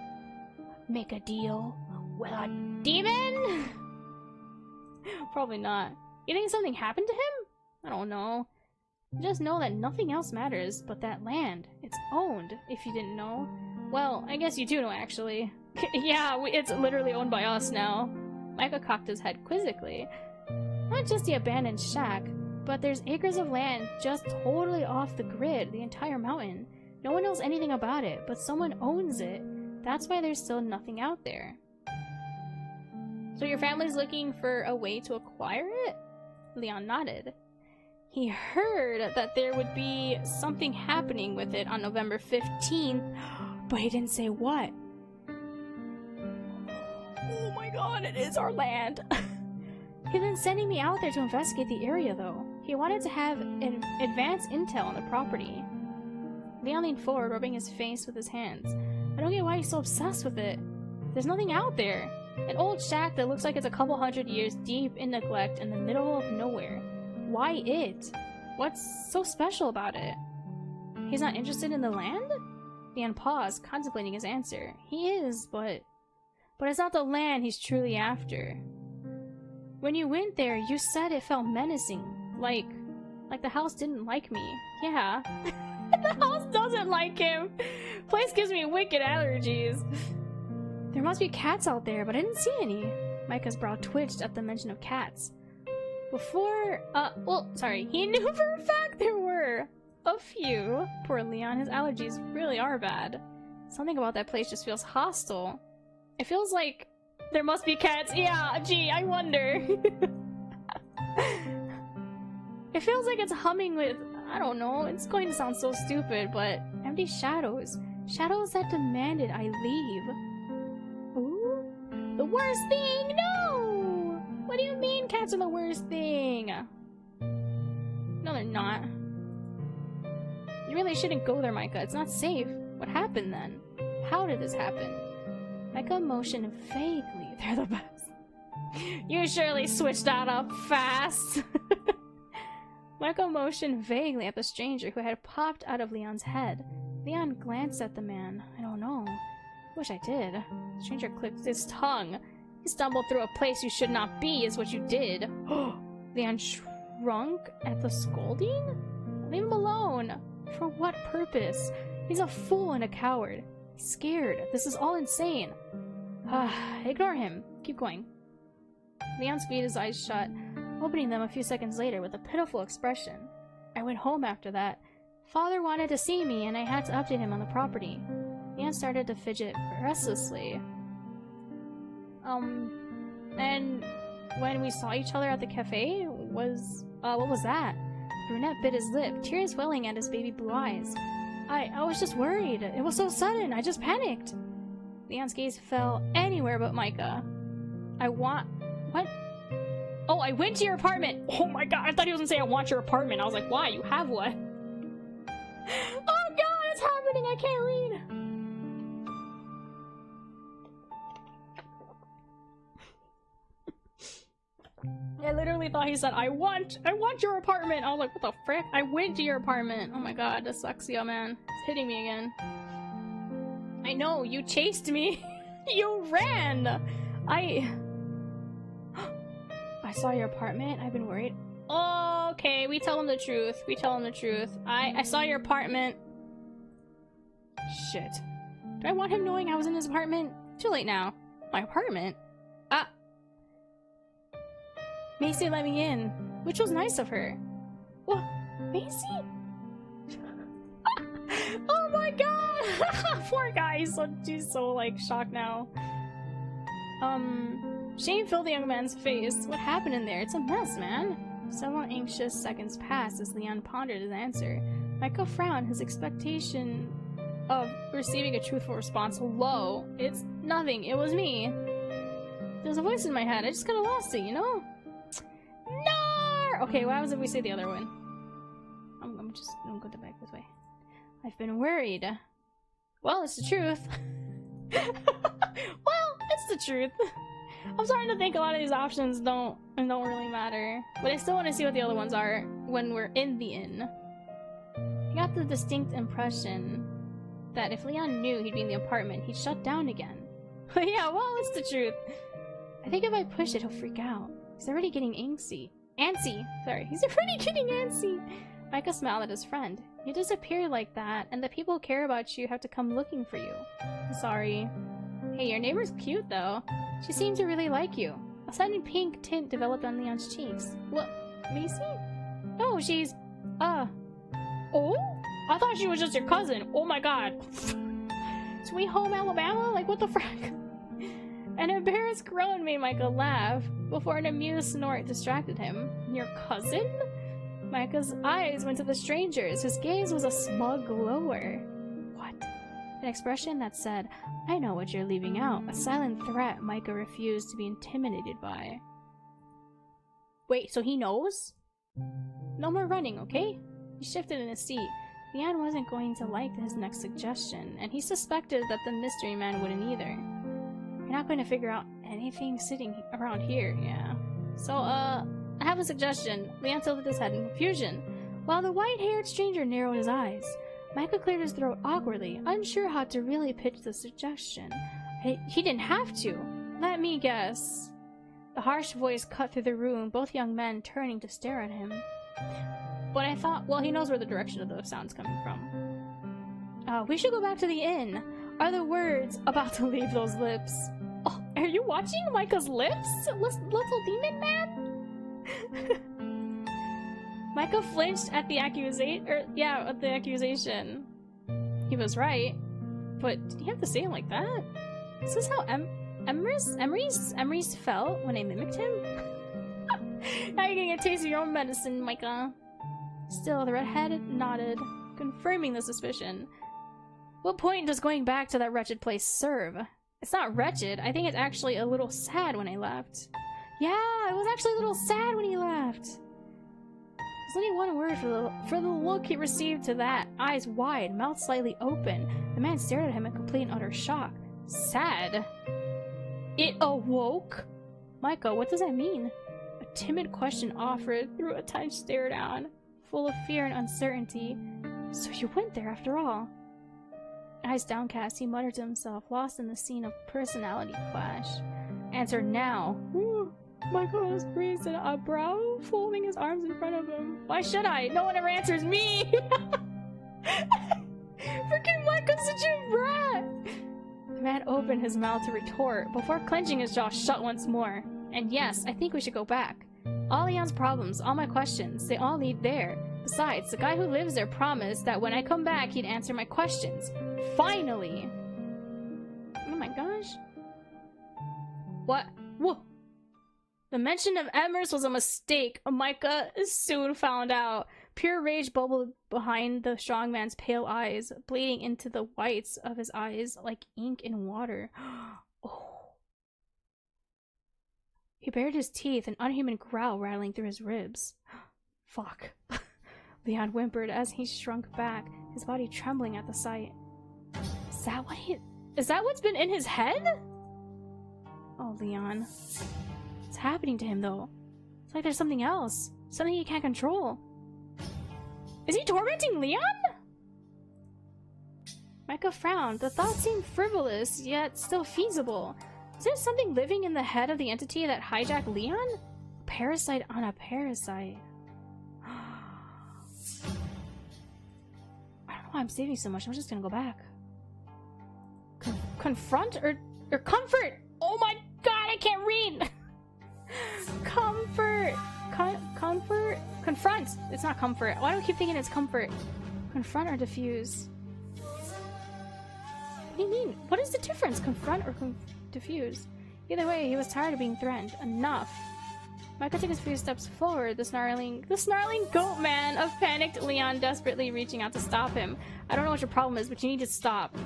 make a deal with a demon? Probably not. You think something happened to him? I don't know. Just know that nothing else matters but that land. It's owned, if you didn't know. Well, I guess you do know, actually. Yeah, it's literally owned by us now. Micah cocked his head quizzically. Not just the abandoned shack, but there's acres of land just totally off the grid, the entire mountain. No one knows anything about it, but someone owns it. That's why there's still nothing out there. So your family's looking for a way to acquire it? Leon nodded. He heard that there would be something happening with it on November 15th, but he didn't say what. Oh my god, it is our land! He's been sending me out there to investigate the area, though. He wanted to have an advanced intel on the property. Leon leaned forward, rubbing his face with his hands. I don't get why he's so obsessed with it. There's nothing out there. An old shack that looks like it's a couple hundred years deep in neglect in the middle of nowhere. Why it? What's so special about it? He's not interested in the land? Leon paused, contemplating his answer. He is, but it's not the land he's truly after. When you went there, you said it felt menacing. Like the house didn't like me. Yeah. The house doesn't like him! Place gives me wicked allergies. There must be cats out there, but I didn't see any. Micah's brow twitched at the mention of cats. He knew for a fact there were a few. Poor Leon, his allergies really are bad. Something about that place just feels hostile. It feels like there must be cats. Yeah, gee, I wonder. It feels like it's humming with, I don't know, it's going to sound so stupid, but empty shadows. Shadows that demanded I leave. Ooh? The worst thing? No! What do you mean cats are the worst thing? No, they're not. You really shouldn't go there, Micah. It's not safe. What happened then? How did this happen? Micah motioned vaguely. They're the best. You surely switched that up fast. Micah motioned vaguely at the stranger who had popped out of Leon's head. Leon glanced at the man. I don't know. Wish I did. The stranger clicked his tongue. You stumbled through a place you should not be, is what you did. Leon shrunk at the scolding? Leave him alone. For what purpose? He's a fool and a coward. He's scared. This is all insane. Ignore him. Keep going. Leon squeezed his eyes shut, opening them a few seconds later with a pitiful expression. I went home after that. Father wanted to see me, and I had to update him on the property. Leon started to fidget restlessly. And when we saw each other at the cafe, what was that? The brunette bit his lip, tears welling at his baby blue eyes. I was just worried. It was so sudden. I just panicked. Leon's gaze fell anywhere but Micah. What? Oh, I went to your apartment! Oh my god, I thought he was gonna say I want your apartment. I was like, why? You have one. Oh god, it's happening! I can't read! I literally thought he said, I want your apartment! I was like, what the frick? I went to your apartment! Oh my god, dyslexia, man. It's hitting me again. I know, you chased me! You ran! I saw your apartment. I've been worried. Oh, okay, we tell him the truth. We tell him the truth. I saw your apartment. Shit. Do I want him knowing I was in his apartment? Too late now. My apartment? Macy let me in, which was nice of her. What? Macy? Oh my god! Poor guy, he's so like shocked now. Shame filled the young man's face. What happened in there? It's a mess, man. Several anxious seconds passed as Leon pondered his answer. Micah frowned, his expectation of receiving a truthful response low. It's nothing, it was me. There's a voice in my head, I just kinda lost it, you know? No! Okay, what happens if we say the other one? I'm going to back this way. I've been worried. Well, it's the truth. Well, it's the truth. I'm starting to think a lot of these options don't really matter. But I still want to see what the other ones are when we're in the inn. I got the distinct impression that if Leon knew he'd be in the apartment, he'd shut down again. Yeah, well, it's the truth. I think if I push it, he'll freak out. He's already getting antsy. Sorry, he's already getting antsy. Micah smiled at his friend. You disappear like that, and the people who care about you have to come looking for you. I'm sorry. Hey, your neighbor's cute, though. She seemed to really like you. A sudden pink tint developed on Leon's cheeks. What? Macy? No, she's... Oh? I thought she was just your cousin. Oh my god. Sweet Home Alabama? Like, what the frack? An embarrassed groan made Micah laugh, before an amused snort distracted him. Your cousin? Micah's eyes went to the stranger's, whose gaze was a smug glower. What? An expression that said, I know what you're leaving out. A silent threat Micah refused to be intimidated by. Wait, so he knows? No more running, okay? He shifted in his seat. Leon wasn't going to like his next suggestion, and he suspected that the mystery man wouldn't either. You're not going to figure out anything sitting around here, yeah. So, I have a suggestion. Leon tilted his head in confusion, while the white-haired stranger narrowed his eyes. Micah cleared his throat awkwardly, unsure how to really pitch the suggestion. He didn't have to. Let me guess. The harsh voice cut through the room, both young men turning to stare at him. But I thought, well, he knows where the direction of the sound's coming from. We should go back to the inn. Are the words about to leave those lips? Oh, are you watching Micah's lips? Little demon man? Micah flinched at the accusation. He was right. But did he have to say it like that? Is this how Emery's felt when I mimicked him? Now you're getting a taste of your own medicine, Micah. Still, the redhead nodded, confirming the suspicion. What point does going back to that wretched place serve? It's not wretched. I think it's actually a little sad when I left. Yeah, it was actually a little sad when he left. There's only one word for the look he received to that. Eyes wide, mouth slightly open. The man stared at him in complete and utter shock. Sad? It awoke? Micah, what does that mean? A timid question offered through a tight stare down, full of fear and uncertainty. So you went there after all? Eyes downcast, he muttered to himself, lost in the scene of personality clash. Answer now. Ooh, Michael was raised a brow, folding his arms in front of him. Why should I? No one ever answers me! Freaking Michael's such a brat! The man opened his mouth to retort, before clenching his jaw shut once more. And yes, I think we should go back. All Leon's problems, all my questions, they all lead there. Besides, the guy who lives there promised that when I come back, he'd answer my questions. Finally! Oh my gosh. What? Whoa! The mention of Emers was a mistake, Micah soon found out. Pure rage bubbled behind the strong man's pale eyes, bleeding into the whites of his eyes like ink in water. Oh. He bared his teeth, an unhuman growl rattling through his ribs. Fuck. Leon whimpered as he shrunk back, his body trembling at the sight. Is that what's been in his head? Oh, Leon. What's happening to him, though? It's like there's something else. Something he can't control. Is he tormenting Leon? Micah frowned. The thought seemed frivolous, yet still feasible. Is there something living in the head of the entity that hijacked Leon? A parasite on a parasite. I don't know why I'm saving so much. I'm just gonna go back. Confront or comfort? Oh my god, I can't read! Comfort! Comfort? Confront! It's not comfort. Why do I keep thinking it's comfort? Confront or diffuse? What do you mean? What is the difference? Confront or diffuse? Either way, he was tired of being threatened. Enough. Micah took a few steps forward, the snarling goat man of panicked Leon desperately reaching out to stop him. I don't know what your problem is, but you need to stop.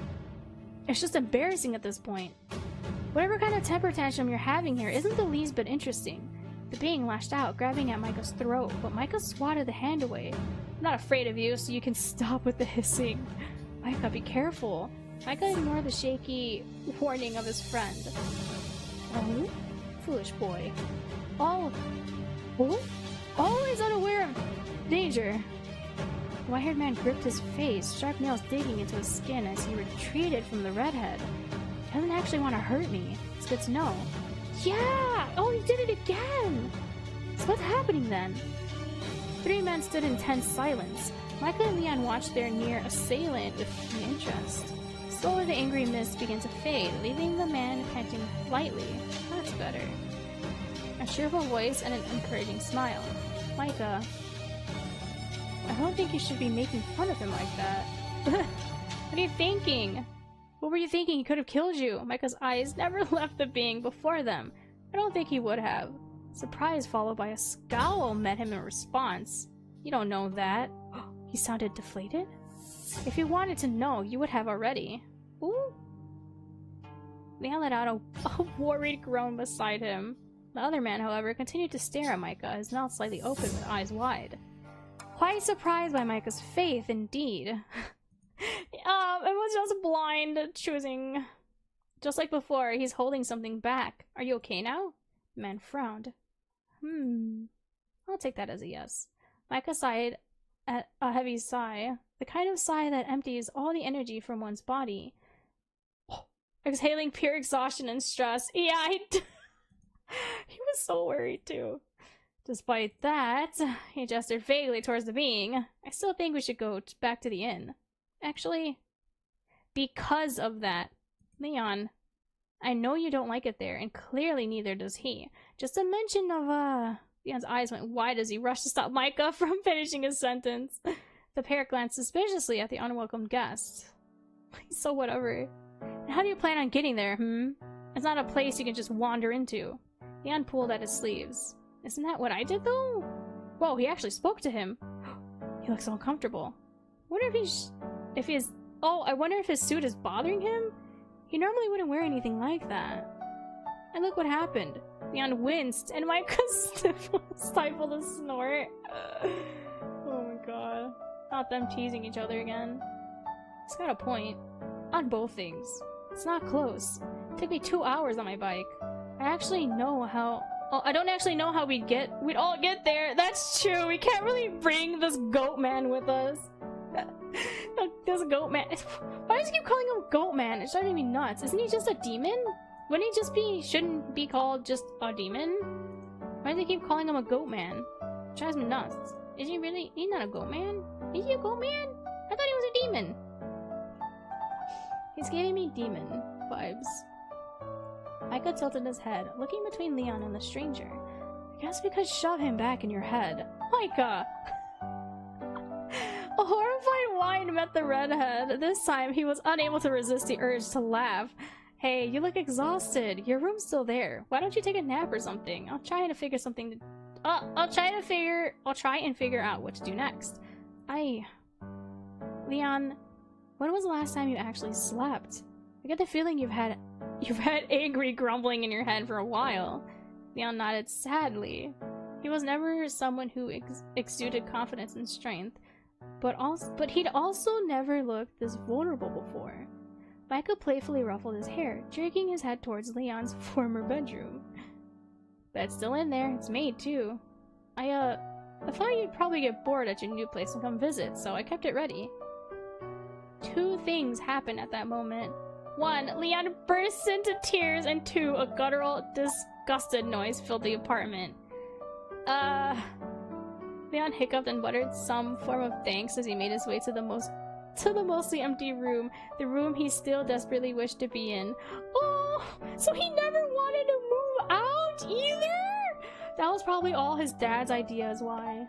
It's just embarrassing at this point. Whatever kind of temper tantrum you're having here isn't the least bit interesting. The being lashed out, grabbing at Micah's throat, but Micah swatted the hand away. I'm not afraid of you, so you can stop with the hissing. Micah, be careful. Micah ignored the shaky warning of his friend. Oh? Foolish boy. Always unaware of danger. The white-haired man gripped his face, sharp nails digging into his skin as he retreated from the redhead. He doesn't actually want to hurt me. It's good to know. Yeah! Oh, he did it again! So what's happening then? Three men stood in tense silence. Micah and Leon watched their near assailant with keen interest. Slowly the angry mist began to fade, leaving the man panting lightly. That's better. A cheerful voice and an encouraging smile. Micah, I don't think you should be making fun of him like that. What are you thinking? What were you thinking? He could have killed you. Micah's eyes never left the being before them. I don't think he would have. Surprise followed by a scowl met him in response. You don't know that. He sounded deflated? If you wanted to know, you would have already. Ooh. Leon let out a worried groan beside him. The other man, however, continued to stare at Micah, his mouth slightly open with eyes wide. Quite surprised by Micah's faith, indeed. It was just blind choosing. Just like before, he's holding something back. Are you okay now? The man frowned. I'll take that as a yes. Micah sighed a heavy sigh. The kind of sigh that empties all the energy from one's body. Exhaling pure exhaustion and stress. Yeah, he was so worried too. Despite that, he gestured vaguely towards the being. I still think we should go back to the inn. Actually, because of that, Leon, I know you don't like it there, and clearly neither does he. Just a mention of, Leon's eyes went wide as he rushed to stop Micah from finishing his sentence. The pair glanced suspiciously at the unwelcome guest. So whatever. And how do you plan on getting there, It's not a place you can just wander into. Leon pulled at his sleeves. Isn't that what I did, though? Whoa, he actually spoke to him. He looks uncomfortable. Wonder if he's... Oh, I wonder if his suit is bothering him? He normally wouldn't wear anything like that. And look what happened. Leon winced, and Micah stifled a snort. Oh my god. Not them teasing each other again. He's got a point. On both things. It's not close. It took me 2 hours on my bike. I actually know how... Oh, I don't actually know how we'd all get there. That's true. We can't really bring this goat man with us. This goat man. Why does he keep calling him goat man? It's driving me nuts. Isn't he just a demon? Wouldn't he just be... Shouldn't be called just a demon? Why do they keep calling him a goat man? It drives me nuts. Is he really... He's not a goat man? Is he a goat man? I thought he was a demon. He's giving me demon vibes. Micah tilted his head, looking between Leon and the stranger. I guess we could shove him back in your head. Micah! A horrified whine met the redhead. This time, he was unable to resist the urge to laugh. Hey, you look exhausted. Your room's still there. Why don't you take a nap or something? I'll try and figure out what to do next. Leon, when was the last time you actually slept? I get the feeling you've had angry grumbling in your head for a while. Leon nodded sadly. He was never someone who exuded confidence and strength, but he'd also never looked this vulnerable before. Micah playfully ruffled his hair, jerking his head towards Leon's former bedroom. Bed's still in there. It's made, too. I thought you'd probably get bored at your new place and come visit, so I kept it ready. 2 things happened at that moment. 1, Leon burst into tears, and 2, a guttural, disgusted noise filled the apartment. Leon hiccuped and muttered some form of thanks as he made his way to the mostly empty room, the room he still desperately wished to be in. Oh, so he never wanted to move out either? That was probably all his dad's ideas, why?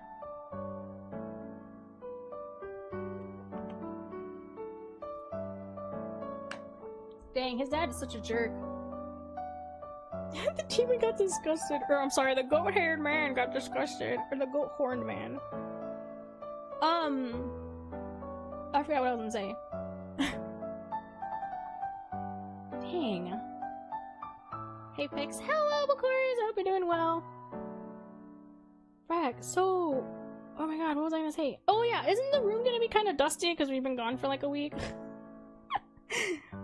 Dang, his dad is such a jerk. The demon got disgusted. Or, I'm sorry, the goat-haired man got disgusted. Or the goat-horned man. I forgot what I was gonna say. Dang. Hey, Pix. Hello, Bacores! I hope you're doing well. Frack, so... Oh my god, what was I gonna say? Oh yeah, isn't the room gonna be kind of dusty because we've been gone for like a week?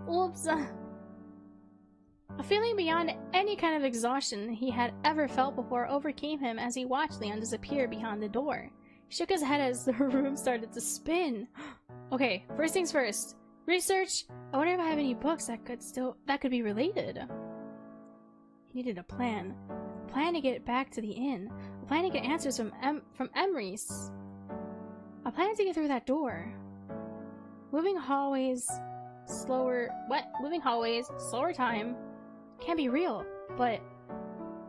Whoops. A feeling beyond any kind of exhaustion he had ever felt before overcame him as he watched Leon disappear behind the door. He shook his head as the room started to spin. Okay, first things first. Research. I wonder if I have any books that could be related. He needed a plan. A plan to get back to the inn. A plan to get answers from Emery's. A plan to get through that door. Moving hallways, slower time. Can't be real, but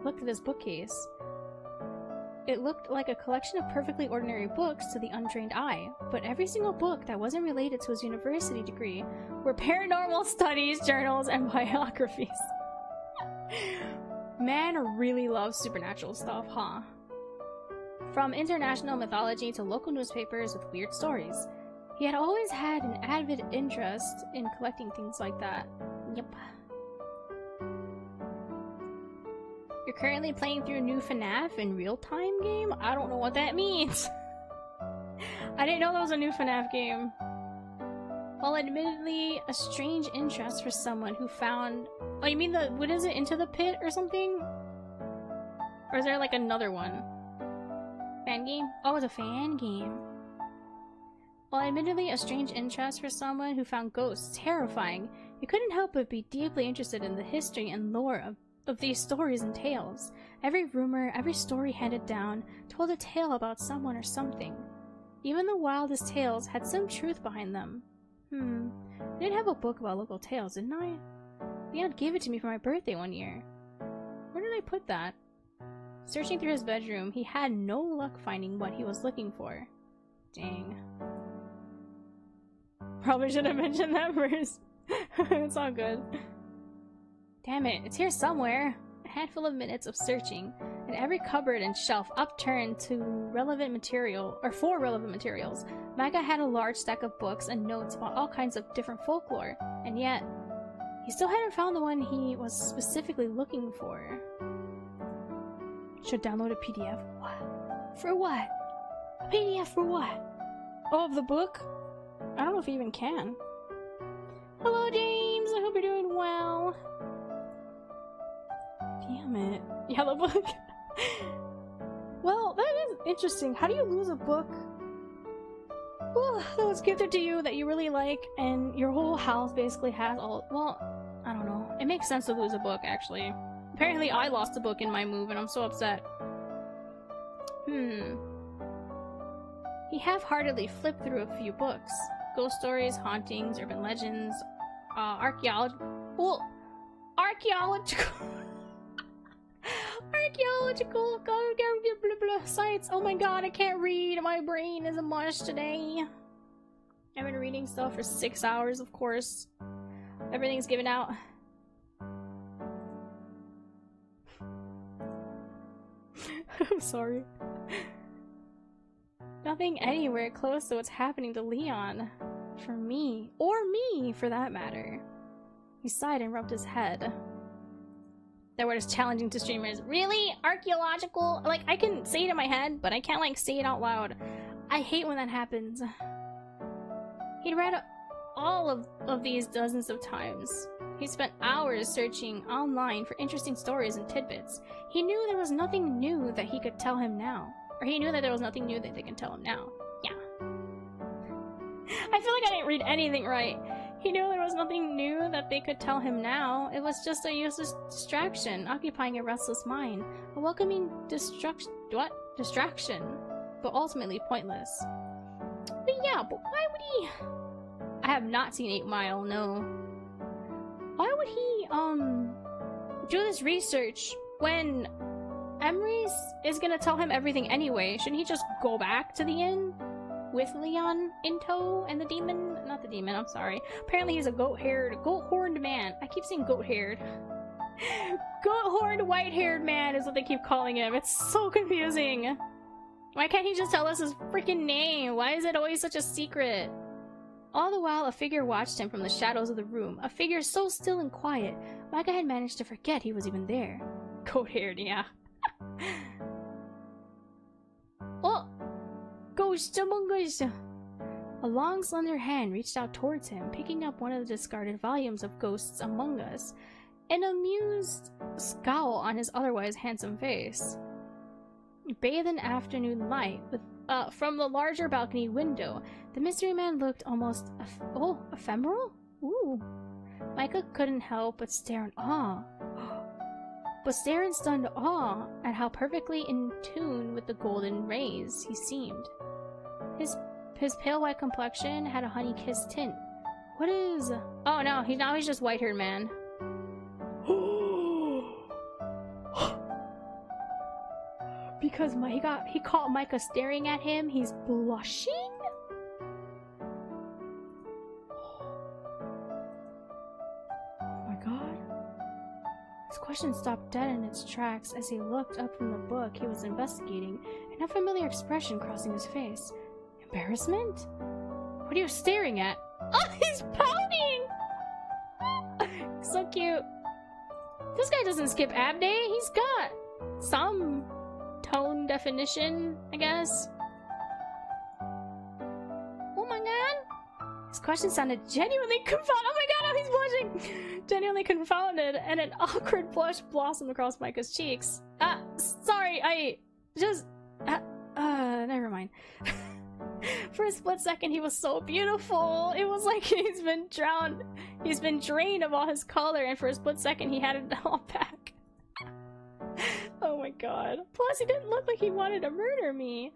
look at this bookcase. It looked like a collection of perfectly ordinary books to the untrained eye, but every single book that wasn't related to his university degree were paranormal studies, journals, and biographies. Man really loves supernatural stuff, huh? From international mythology to local newspapers with weird stories. He had always had an avid interest in collecting things like that. Yep. You're currently playing through new FNAF in real-time game? I don't know what that means. I didn't know that was a new FNAF game. While admittedly a strange interest for someone who found... Oh, you mean the... What is it? Into the Pit or something? Or is there like another one? Fan game? Oh, it's a fan game. While admittedly a strange interest for someone who found ghosts terrifying, he couldn't help but be deeply interested in the history and lore of these stories and tales. Every rumor, every story handed down, told a tale about someone or something. Even the wildest tales had some truth behind them. I did have a book about local tales, didn't I? Leon gave it to me for my birthday one year. Where did I put that? Searching through his bedroom, he had no luck finding what he was looking for. Dang. Probably should have mentioned that first. It's all good. Damn it, it's here somewhere. A handful of minutes of searching, and every cupboard and shelf upturned to relevant material, or for relevant materials. Micah had a large stack of books and notes about all kinds of different folklore, and yet, he still hadn't found the one he was specifically looking for. Should download a PDF. What? For what? A PDF for what? Oh, of the book? I don't know if he even can. Hello, James! I hope you're doing well. Damn it. Yellow book. Well, that is interesting. How do you lose a book that was gifted to you that you really like and your whole house basically has all... Well, I don't know. It makes sense to lose a book, actually. Apparently I lost a book in my move and I'm so upset. He half-heartedly flipped through a few books. Ghost stories, hauntings, urban legends, archaeological sites. Oh my god, I can't read. My brain is a mush today. I've been reading stuff for 6 hours, of course. Everything's given out. I'm sorry. Nothing anywhere close to what's happening to Leon. For me. Or me, for that matter. He sighed and rubbed his head. That word is challenging to streamers. Really? Archaeological? Like, I can say it in my head, but I can't, like, say it out loud. I hate when that happens. He'd read all of these dozens of times. He spent hours searching online for interesting stories and tidbits. He knew there was nothing new that he could tell him now. Or he knew that there was nothing new that they can tell him now. Yeah. I feel like I didn't read anything right. He knew there was nothing new that they could tell him now. It was just a useless distraction, occupying a restless mind. A welcoming distraction, but ultimately pointless. But yeah, but why would he... I have not seen 8 Mile, no. Why would he, do this research when Emery's is gonna tell him everything anyway? Shouldn't he just go back to the inn with Leon in tow and the demon? Not the demon, I'm sorry. Apparently he's a goat-horned man. I keep saying goat-haired. Goat-horned, white-haired man is what they keep calling him. It's so confusing. Why can't he just tell us his freaking name? Why is it always such a secret? All the while, a figure watched him from the shadows of the room. A figure so still and quiet, Micah had managed to forget he was even there. Goat-haired, yeah. Oh! Ghost among us! A long, slender hand reached out towards him, picking up one of the discarded volumes of Ghosts Among Us, an amused scowl on his otherwise handsome face. Bathed in afternoon light, from the larger balcony window, the mystery man looked almost ephemeral? Ooh. Micah couldn't help but stare in awe. Stare in stunned awe at how perfectly in tune with the golden rays he seemed. His pale white complexion had a honey-kissed tint. What is... Oh no, he's just white-haired man. Because he caught Micah staring at him, he's blushing? Oh my god. His question stopped dead in its tracks as he looked up from the book he was investigating, an unfamiliar expression crossing his face. Embarrassment? What are you staring at? Oh, he's pouting! So cute. This guy doesn't skip ab day. He's got some tone definition, I guess. Oh my god. His question sounded genuinely confounded. Oh my god, now he's blushing! Genuinely confounded, and an awkward blush blossomed across Micah's cheeks. Sorry, I just... never mind. For a split second, he was so beautiful. It was like he's been drowned. He's been drained of all his color, and for a split second, he had it all back. Oh my god. Plus, he didn't look like he wanted to murder me.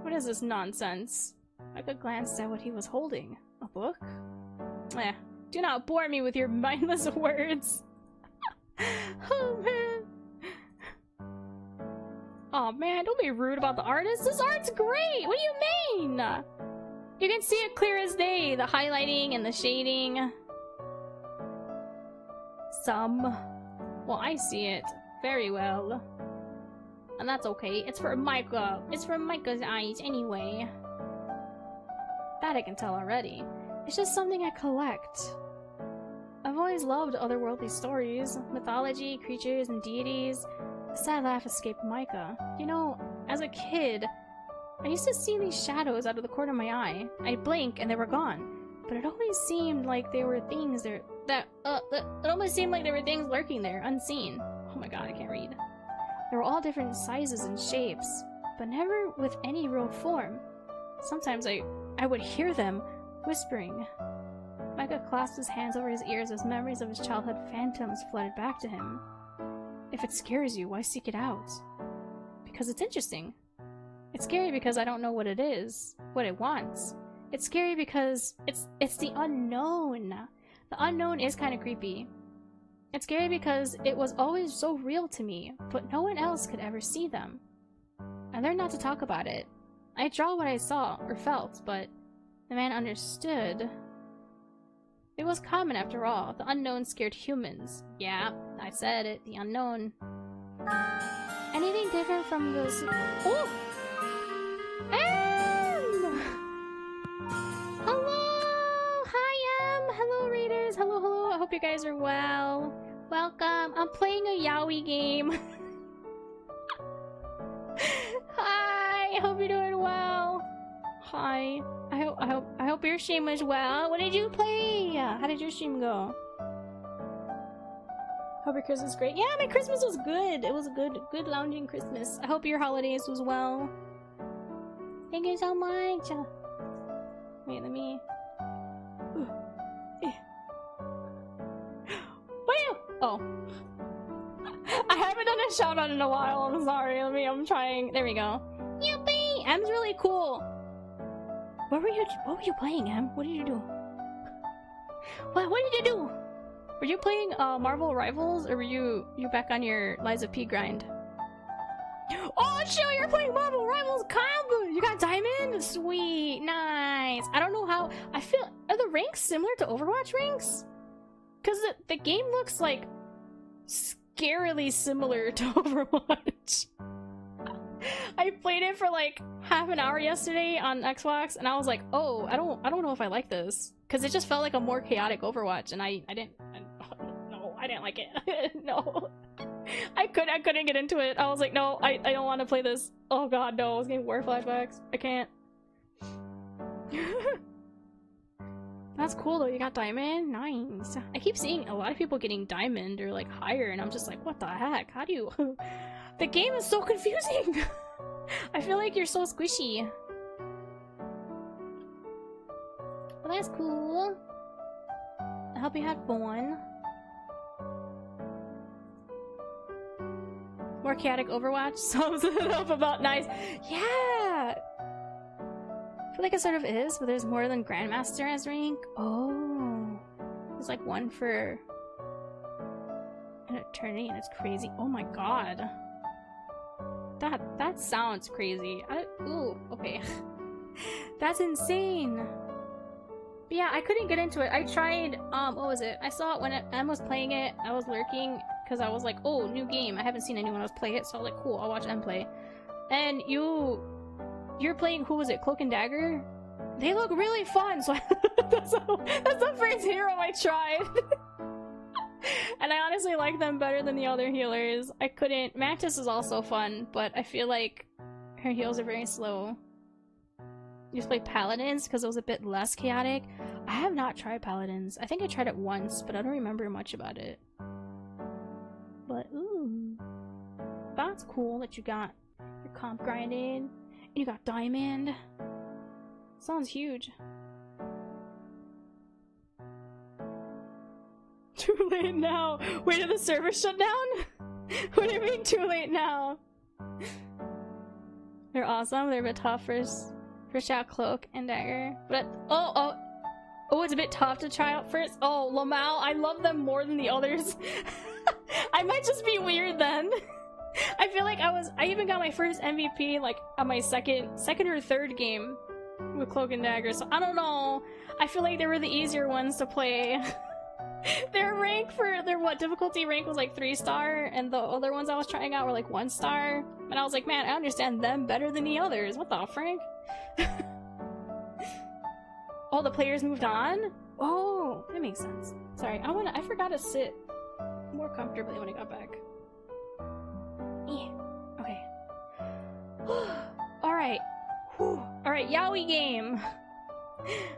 What is this nonsense? I could glance at what he was holding. A book? Eh. Do not bore me with your mindless words. Oh man. Oh man, don't be rude about the artist. This art's great! What do you mean? You can see it clear as day. The highlighting and the shading. Well, I see it very well. And that's okay. It's for Micah. It's for Micah's eyes anyway. That I can tell already. It's just something I collect. I've always loved otherworldly stories, mythology, creatures, and deities. A sad laugh escaped Micah. You know, as a kid, I used to see these shadows out of the corner of my eye. I'd blink and they were gone. But it always seemed like there were things there it almost seemed like there were things lurking there, unseen. Oh my god, I can't read. They were all different sizes and shapes, but never with any real form. Sometimes I would hear them whispering. Micah clasped his hands over his ears as memories of his childhood phantoms flooded back to him. If it scares you, why seek it out? Because it's interesting. It's scary because I don't know what it is, what it wants. It's scary because it's the unknown. The unknown is kind of creepy. It's scary because it was always so real to me, but no one else could ever see them. I learned not to talk about it. I draw what I saw or felt, but the man understood. It was common after all. The unknown scared humans. Yeah, I said it. The unknown. Anything different from this? Oh! Hello! Hi, hello, readers. Hello, hello. I hope you guys are well. Welcome. I'm playing a yaoi game. Hi. I hope you're doing well. Hi. I hope your stream was well. What did you play? How did your stream go? Hope your Christmas was great. Yeah, my Christmas was good. It was a good lounging Christmas. I hope your holidays was well. Thank you so much. Wait, let me. Wait. Oh. I haven't done a shout out in a while. I'm sorry. I'm trying. There we go. Yippee! M's really cool. What were you playing, Em? What did you do? What did you do? Were you playing Marvel Rivals, or were you back on your Liza P grind? Oh, chill! You're playing Marvel Rivals combo. You got diamond? Sweet, nice. I don't know how. I feel, are the ranks similar to Overwatch ranks? Cause the game looks like scarily similar to Overwatch. I played it for like half an hour yesterday on Xbox, and I was like, oh, I don't know if I like this, because it just felt like a more chaotic Overwatch, and I didn't like it. No, I couldn't get into it. I was like, no, I don't want to play this. Oh god, no, I was getting war flashbacks. I can't. That's cool though. You got diamond, nice. I keep seeing a lot of people getting diamond or like higher, and I'm just like, what the heck? How do you? The game is so confusing. I feel like you're so squishy. Well, that's cool. I hope you had fun. More chaotic Overwatch sums it up about nice. Yeah! I feel like it sort of is, but there's more than Grandmaster as rank. Oh. There's like one for an eternity, and it's crazy. Oh my god. That sounds crazy. Ooh, okay. That's insane. But yeah, I couldn't get into it. I tried, what was it? I saw it when Em was playing it. I was lurking because I was like, oh, new game. I haven't seen anyone else play it, so I was like, cool, I'll watch Em play. And you're playing, who was it? Cloak and Dagger? They look really fun, so that's the first hero I tried. And I honestly like them better than the other healers. I couldn't. Mantis is also fun, but I feel like her heals are very slow. You just play Paladins because it was a bit less chaotic. I have not tried Paladins. I think I tried it once, but I don't remember much about it. But ooh, that's cool that you got your comp grinded and you got diamond. Sounds huge. Too late now. Wait, did the server shut down? What do you mean too late now? They're awesome. They're a bit tough first out cloak and dagger. But oh, it's a bit tough to try out first. Oh, Lamau, I love them more than the others. I might just be weird then. I feel like I even got my first MVP like on my second or third game with cloak and dagger. So I don't know. I feel like they were the easier ones to play. Their difficulty rank was like 3-star, and the other ones I was trying out were like 1-star. And I was like, man, I understand them better than the others. What the frank? Oh, the players moved on? Oh, that makes sense. Sorry, I forgot to sit more comfortably when I got back. Yeah. Okay. Alright. Alright, Yaoi game.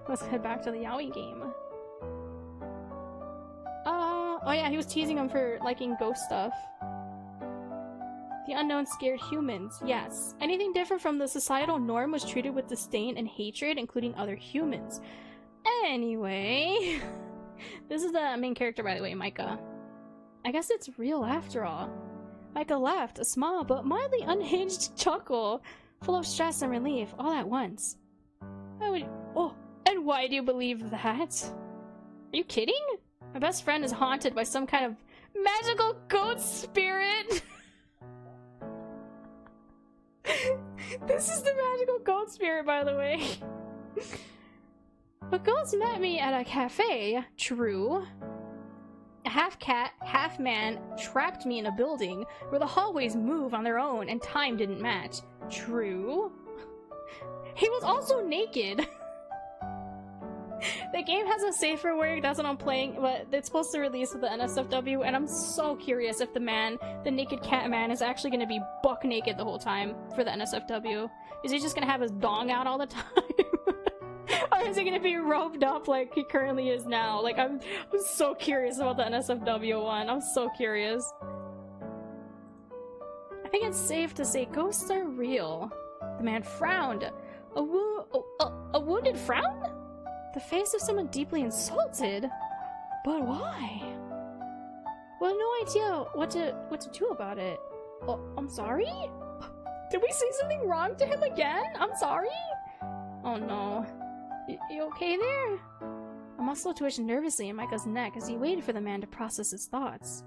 Let's head back to the Yaoi game. Oh yeah, he was teasing him for liking ghost stuff. The unknown scared humans. Yes. Anything different from the societal norm was treated with disdain and hatred, including other humans. Anyway. This is the main character, by the way, Micah. I guess it's real after all. Micah laughed, a small but mildly unhinged chuckle, full of stress and relief, all at once. Oh, and why do you believe that? Are you kidding? My best friend is haunted by some kind of magical goat spirit. This is the magical goat spirit, by the way. But goats met me at a cafe. True. A half-cat, half-man trapped me in a building where the hallways move on their own and time didn't match. True. He was also naked. The game has a safer word, that's what I'm playing, but it's supposed to release with the NSFW, and I'm so curious if the naked cat man, is actually going to be buck naked the whole time for the NSFW. Is he just going to have his dong out all the time? Or is he going to be roped up like he currently is now? Like, I'm so curious about the NSFW one. I'm so curious. I think it's safe to say ghosts are real. The man frowned. A wounded frown? The face of someone deeply insulted? But why? Well, no idea what to do about it. Oh, I'm sorry? Did we say something wrong to him again? I'm sorry? Oh no. You okay there? A muscle twitched nervously in Micah's neck as he waited for the man to process his thoughts.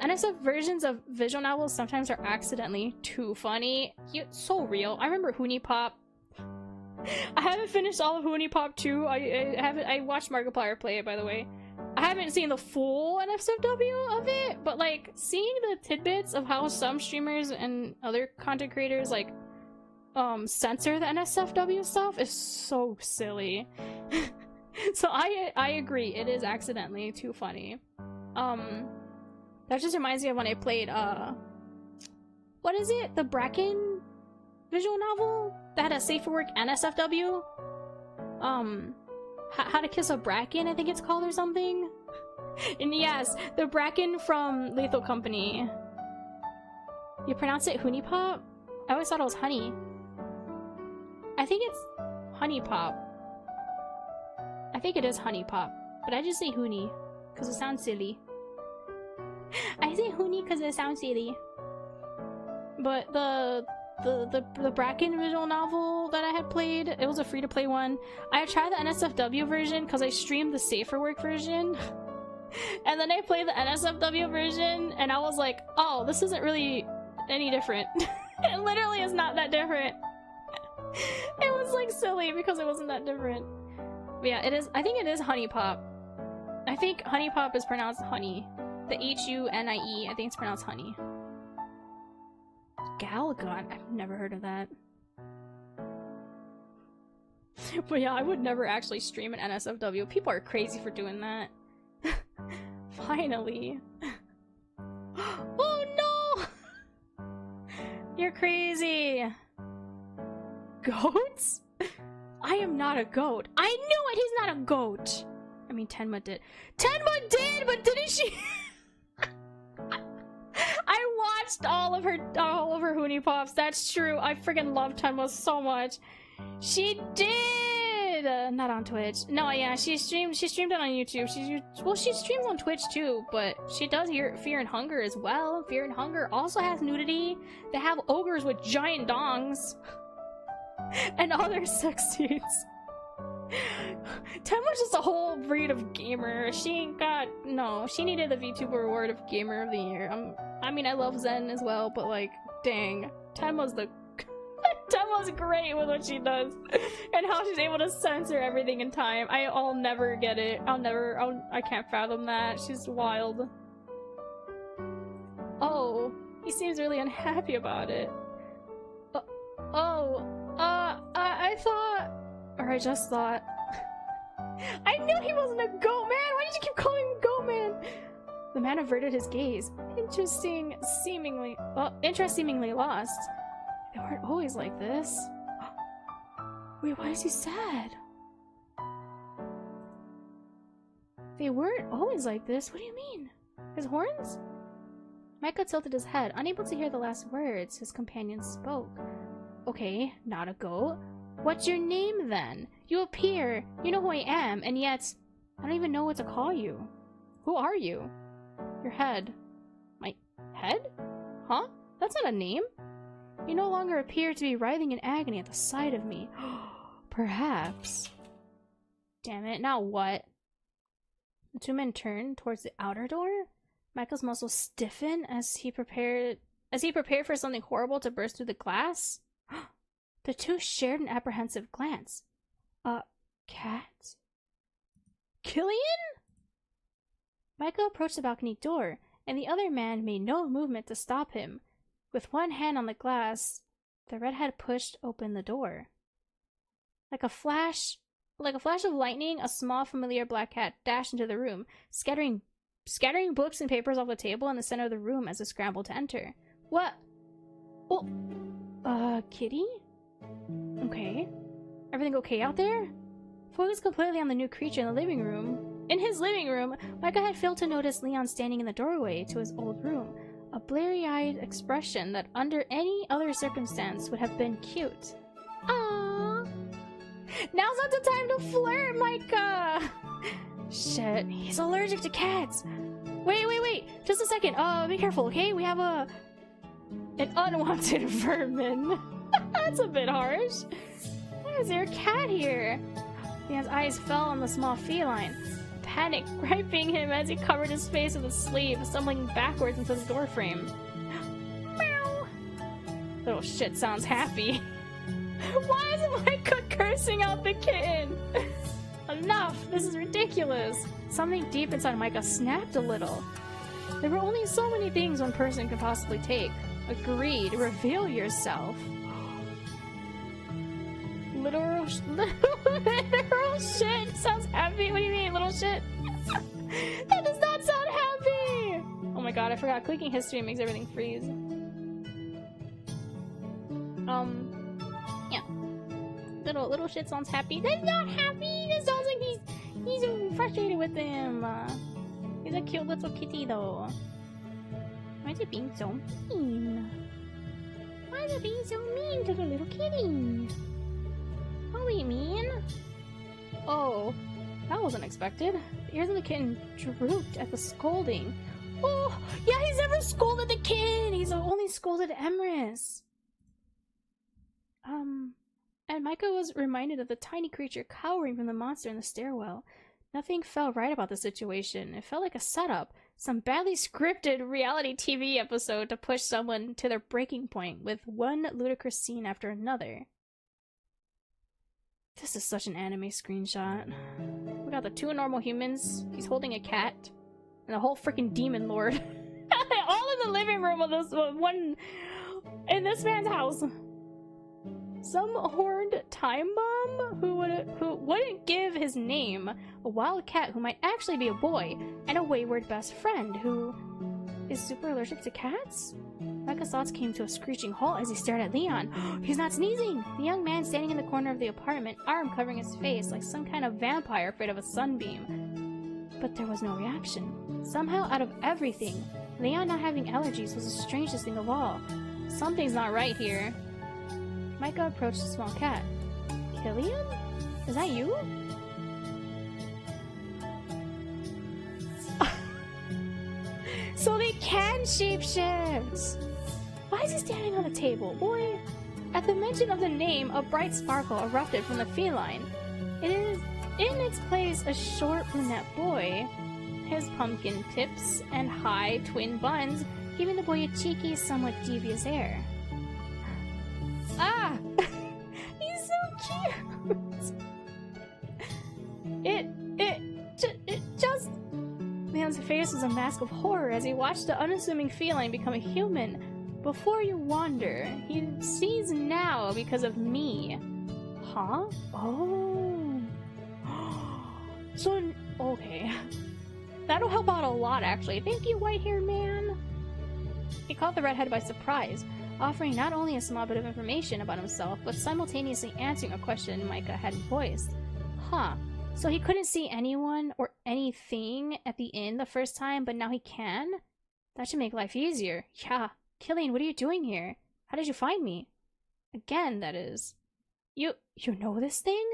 The NSF versions of visual novels sometimes are accidentally too funny. So real. I remember Hoonie Pop. I haven't finished all of Hoonie Pop 2. I watched Markiplier play it, by the way. I haven't seen the full NSFW of it, but like seeing the tidbits of how some streamers and other content creators like censor the NSFW stuff is so silly. So I agree, it is accidentally too funny. That just reminds me of when I played what is it? The Bracken visual novel that had a safe for work NSFW? How to Kiss a Bracken, I think it's called, or something. And yes, the Bracken from Lethal Company. You pronounce it Hoonie Pop? I always thought it was honey. I think it's Honey Pop. I think it is Honey Pop, but I just say Hoonie because it sounds silly. I say Hoonie because it sounds silly. But the Bracken visual novel that I had played, it was a free-to-play one. I had tried the NSFW version because I streamed the safer work version. And then I played the NSFW version and I was like, oh, this isn't really any different. It literally is not that different. It was like silly because it wasn't that different. But yeah, it is. I think it is Honey Pop. I think Honey Pop is pronounced honey. The H-U-N-I-E, I think it's pronounced honey. Galgun? I've never heard of that. But yeah, I would never actually stream an NSFW. People are crazy for doing that. Finally. Oh no! You're crazy! Goats? I am not a goat. I knew it! He's not a goat! I mean, Tenma did. Tenma did, but didn't she? I watched all of her Hoonie Pops. That's true. I freaking love Tenma so much. She did! not on Twitch. No, yeah, she streamed it on YouTube. She streams on Twitch too, but she does Fear and Hunger as well. Fear and Hunger also has nudity. They have ogres with giant dongs. And other sex scenes. Tenma's just a whole breed of gamer. She ain't got... No, she needed the VTuber award of Gamer of the Year. I mean, I love Zen as well, but like, dang. Tenma's great with what she does. And how she's able to censor everything in time. I'll never get it. I can't fathom that. She's wild. Oh, he seems really unhappy about it. I thought... Or I just thought... I knew he wasn't a goat man! Why did you keep calling him goat man? The man averted his gaze. Interest seemingly lost. They weren't always like this. Wait, why is he sad? They weren't always like this? What do you mean? His horns? Micah tilted his head, unable to hear the last words his companion spoke. Okay, not a goat. What's your name then? You appear, you know who I am, and yet I don't even know what to call you. Who are you? Your head. My head? Huh? That's not a name. You no longer appear to be writhing in agony at the sight of me. Perhaps. Damn it, now what? The two men turned towards the outer door. Michael's muscles stiffened as he prepared for something horrible to burst through the glass. The two shared an apprehensive glance. Cat? Killian? Michael approached the balcony door, and the other man made no movement to stop him. With one hand on the glass, the redhead pushed open the door. Like a flash of lightning, a small familiar black cat dashed into the room, scattering books and papers off the table in the center of the room as it scrambled to enter. What? Oh, kitty? Okay. Everything okay out there? Focused completely on the new creature in the living room. In his living room, Micah had failed to notice Leon standing in the doorway to his old room. A bleary-eyed expression that under any other circumstance would have been cute. Aww. Now's not the time to flirt, Micah! Shit, he's allergic to cats. Wait. Just a second. Be careful, okay? We have an unwanted vermin. That's a bit harsh. Why is there a cat here? Leon's eyes fell on the small feline, panic griping him as he covered his face with his sleeve, stumbling backwards into the doorframe. Meow. Little shit sounds happy. Why is Micah cursing out the kitten? Enough! This is ridiculous! Something deep inside Micah snapped a little. There were only so many things one person could possibly take. Agreed. Reveal yourself. Literal shit sounds happy. What do you mean, little shit? That does not sound happy! Oh my god, I forgot. Clicking history makes everything freeze. Yeah. Little shit sounds happy. That's not happy! That sounds like he's frustrated with him. He's a cute little kitty though. Why is it being so mean? Why is it being so mean to the little kitty? What do you mean? Oh, that wasn't expected. The ears of the kitten drooped at the scolding. Oh, yeah, he's never scolded the kitten! He's only scolded Emrys. And Micah was reminded of the tiny creature cowering from the monster in the stairwell. Nothing felt right about the situation. It felt like a setup. Some badly scripted reality TV episode to push someone to their breaking point with one ludicrous scene after another. This is such an anime screenshot. We got the two normal humans, he's holding a cat, and a whole freaking demon lord. All in the living room of this one in this man's house. Some horned time bomb who wouldn't give his name, a wild cat who might actually be a boy, and a wayward best friend who is super allergic to cats? Micah's thoughts came to a screeching halt as he stared at Leon. He's not sneezing! The young man standing in the corner of the apartment, arm covering his face like some kind of vampire afraid of a sunbeam. But there was no reaction. Somehow, out of everything, Leon not having allergies was the strangest thing of all. Something's not right here. Micah approached the small cat. Killian? Is that you? So they can shapeshift! Why is he standing on the table, boy? At the mention of the name, a bright sparkle erupted from the feline. It is in its place a short brunette boy, his pumpkin tips and high twin buns giving the boy a cheeky, somewhat devious air. Ah! He's so cute! It just... Man's face was a mask of horror as he watched the unassuming feline become a human. Before you wander, he sees now because of me. Huh? Oh. So, okay. That'll help out a lot, actually. Thank you, white-haired man. He caught the redhead by surprise, offering not only a small bit of information about himself, but simultaneously answering a question Micah hadn't voiced. Huh. So he couldn't see anyone or anything at the inn the first time, but now he can? That should make life easier. Yeah. Killian, what are you doing here? How did you find me? Again, that is. You know this thing?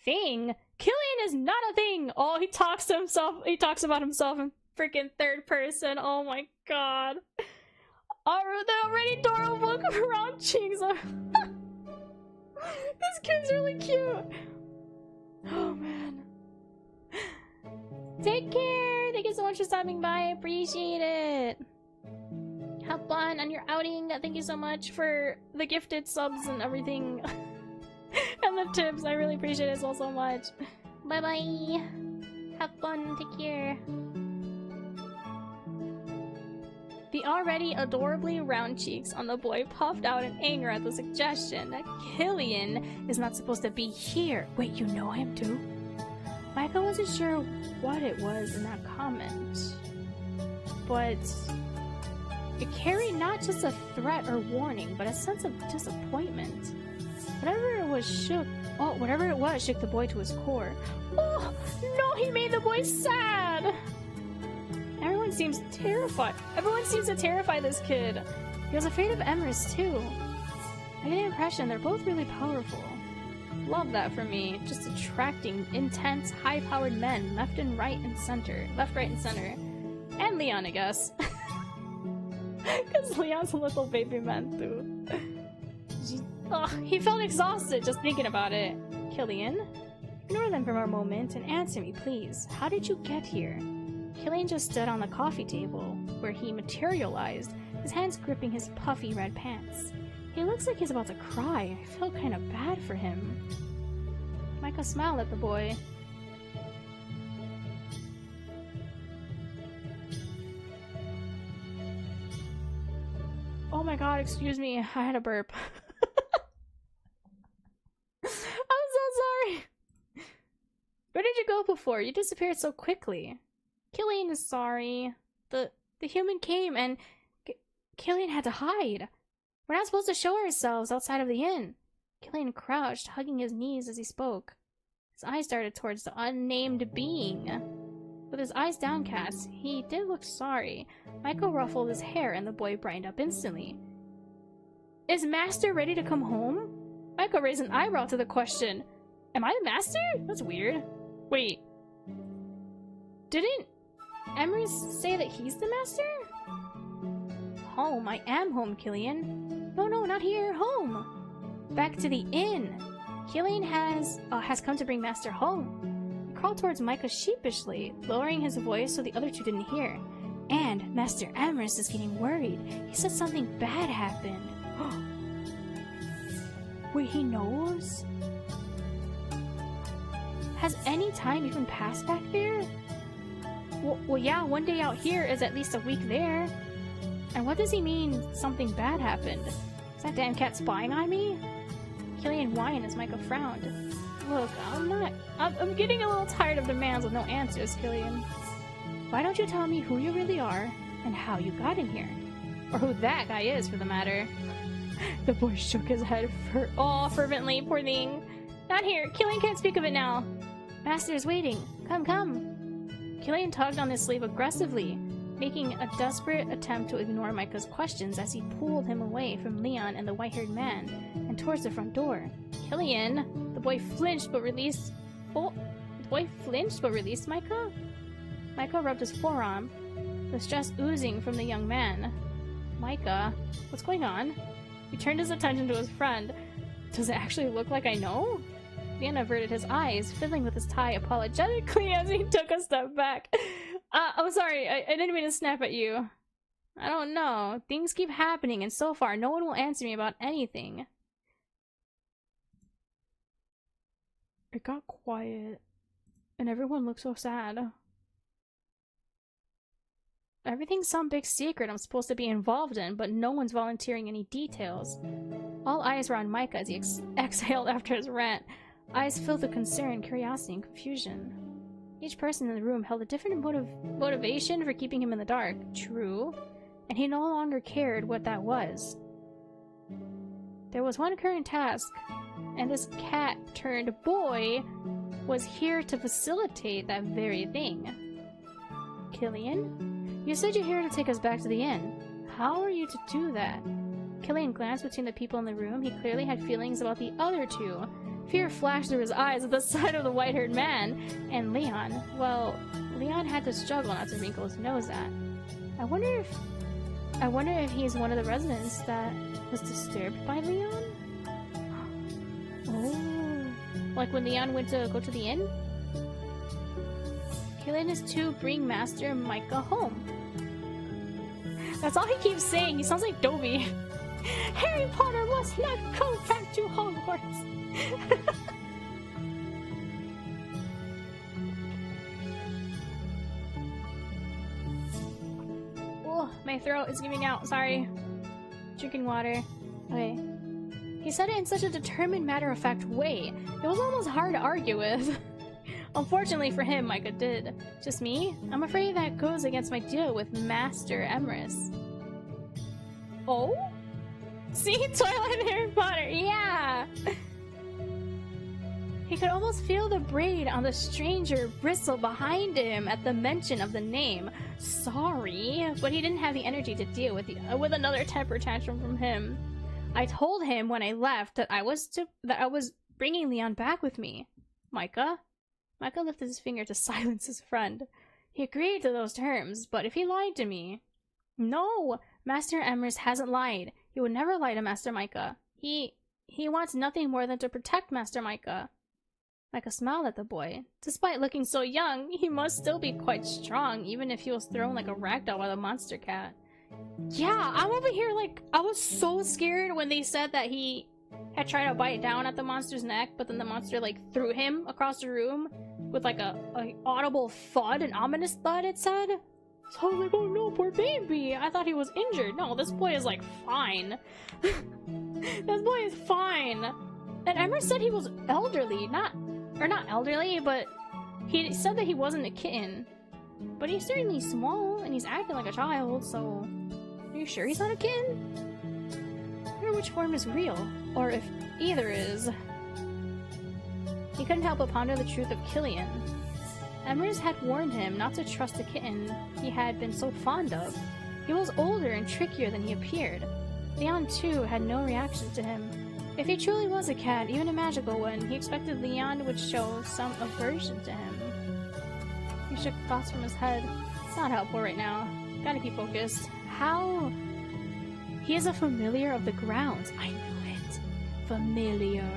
Thing? Killian is not a thing! Oh, he talks to himself. He talks about himself in freaking third person. Oh my god. I wrote the already adorable book around cheeks. This kid's really cute. Oh man. Take care! Thank you so much for stopping by. I appreciate it. Have fun on your outing. Thank you so much for the gifted subs and everything. And the tips. I really appreciate it so much. Bye bye. Have fun. Take care. The already adorably round cheeks on the boy puffed out in anger at the suggestion that Killian is not supposed to be here. Wait, you know him too? Micah wasn't sure what it was in that comment, but it carried not just a threat or warning, but a sense of disappointment. Whatever it was shook the boy to his core. Oh, no, he made the boy sad! Everyone seems terrified. Everyone seems to terrify this kid. He was afraid of Emrys too. I get the impression they're both really powerful. Love that for me. Just attracting intense, high-powered men left, right, and center. And Leon, I guess. Because Leon's a little baby man too. He felt exhausted just thinking about it. Killian? Ignore them for a moment and answer me, please. How did you get here? Killian just stood on the coffee table, where he materialized, his hands gripping his puffy red pants. He looks like he's about to cry. I felt kind of bad for him. Micah smiled at the boy. Oh my god, excuse me, I had a burp. I'm so sorry! Where did you go before? You disappeared so quickly. Killian is sorry. The human came and Killian had to hide. We're not supposed to show ourselves outside of the inn. Killian crouched, hugging his knees as he spoke. His eyes darted towards the unnamed being. With his eyes downcast, he did look sorry. Michael ruffled his hair and the boy brightened up instantly. Is Master ready to come home? Michael raised an eyebrow to the question. Am I the Master? That's weird. Wait. Didn't Emrys say that he's the Master? Home? I am home, Killian. No, not here. Home. Back to the inn. Killian has come to bring Master home. He crawled towards Micah sheepishly, lowering his voice so the other two didn't hear. And Master Emrys is getting worried. He said something bad happened. Wait, he knows? Has any time even passed back there? Well, yeah, one day out here is at least a week there. And what does he mean, something bad happened? Is that damn cat spying on me? Killian whined as Micah frowned. Look, I'm getting a little tired of demands with no answers, Killian. Why don't you tell me who you really are, and how you got in here? Or who that guy is, for the matter. The boy shook his head fervently, poor thing. Not here, Killian can't speak of it now. Master is waiting. Come. Killian tugged on his sleeve aggressively. making a desperate attempt to ignore Micah's questions as he pulled him away from Leon and the white-haired man and towards the front door. Killian! The boy flinched but released... Oh! The boy flinched but released Micah? Micah rubbed his forearm, the stress oozing from the young man. Micah, what's going on? He turned his attention to his friend. Does it actually look like I know? Leon averted his eyes, fiddling with his tie apologetically as he took a step back. I'm sorry, I didn't mean to snap at you. I don't know. Things keep happening, and so far, no one will answer me about anything. It got quiet, and everyone looked so sad. Everything's some big secret I'm supposed to be involved in, but no one's volunteering any details. All eyes were on Micah as he exhaled after his rant, eyes filled with concern, curiosity, and confusion. Each person in the room held a different motivation for keeping him in the dark. True, and he no longer cared what that was. There was one current task, and this cat-turned-boy was here to facilitate that very thing. Killian? You said you're here to take us back to the inn. How are you to do that? Killian glanced between the people in the room. He clearly had feelings about the other two. Fear flashed through his eyes at the sight of the white-haired man and Leon. Well, Leon had to struggle not to wrinkle his nose at. I wonder if he's one of the residents that was disturbed by Leon? Oh, like when Leon went to go to the inn? Killian is to bring Master Micah home. That's all he keeps saying. He sounds like Dobby. Harry Potter must not go back to Hogwarts. Oh, my throat is giving out. Sorry. Drinking water. Okay. He said it in such a determined, matter-of-fact way. It was almost hard to argue with. Unfortunately for him, Micah did. Just me? I'm afraid that goes against my deal with Master Emrys. Oh? See? Twilight and Harry Potter, yeah! He could almost feel the braid on the stranger bristle behind him at the mention of the name. Sorry, but he didn't have the energy to deal with another temper tantrum from him. I told him when I left that I was bringing Leon back with me. Micah? Micah lifted his finger to silence his friend. He agreed to those terms, but if he lied to me... No! Master Emrys hasn't lied. He would never lie to Master Micah. He wants nothing more than to protect Master Micah. Micah smiled at the boy. Despite looking so young, he must still be quite strong, even if he was thrown like a ragdoll by the monster cat. Yeah, I'm over here like, I was so scared when they said that he had tried to bite down at the monster's neck, but then the monster like threw him across the room with like a audible thud, an ominous thud it said. So I was like, oh no, poor baby. I thought he was injured. No, this boy is like fine. This boy is fine. And Emrys said he was elderly, not elderly, but he said that he wasn't a kitten. But he's certainly small, and he's acting like a child, so... Are you sure he's not a kitten? I wonder which form is real, or if either is. He couldn't help but ponder the truth of Killian. Emrys had warned him not to trust the kitten he had been so fond of. He was older and trickier than he appeared. Leon, too, had no reaction to him. If he truly was a cat, even a magical one, he expected Leon would show some aversion to him. He shook thoughts from his head. It's not helpful right now. Gotta keep focused. How? He is a familiar of the grounds. I knew it. Familiar.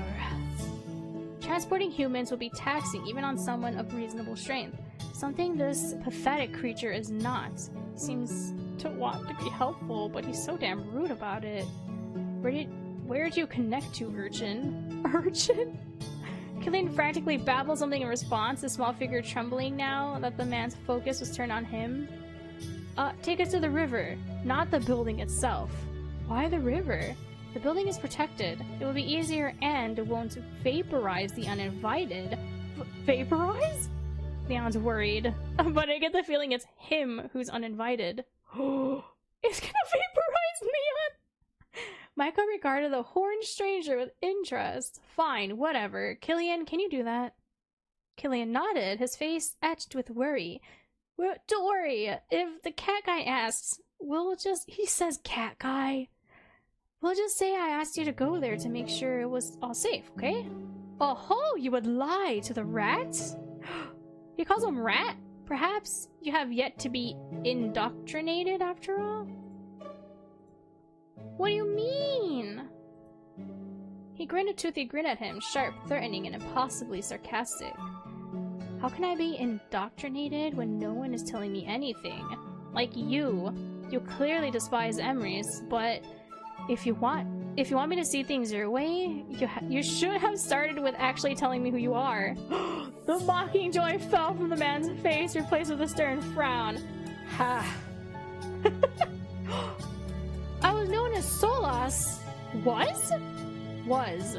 Transporting humans would be taxing even on someone of reasonable strength. Something this pathetic creature is not. He seems to want to be helpful, but he's so damn rude about it. Where do you connect to, urchin? Urchin? Killian frantically babbled something in response, the small figure trembling now that the man's focus was turned on him. Take us to the river, not the building itself. Why the river? The building is protected. It will be easier and won't vaporize the uninvited. Vaporize? Leon's worried, but I get the feeling it's him who's uninvited. It's gonna vaporize Leon! Micah regarded the horned stranger with interest. Fine, whatever. Killian, can you do that? Killian nodded, his face etched with worry. Well, don't worry. If the cat guy asks, he says cat guy. We'll just say I asked you to go there to make sure it was all safe, okay? Oh, you would lie to the rats? He calls him rat? Perhaps you have yet to be indoctrinated after all? What do you mean? He grinned a toothy grin at him, sharp, threatening, and impossibly sarcastic. How can I be indoctrinated when no one is telling me anything? Like you. You clearly despise Emery's, but if you want me to see things your way, you should have started with actually telling me who you are. The mocking joy fell from the man's face, replaced with a stern frown. Ha. I was known as Solas. Was? Was.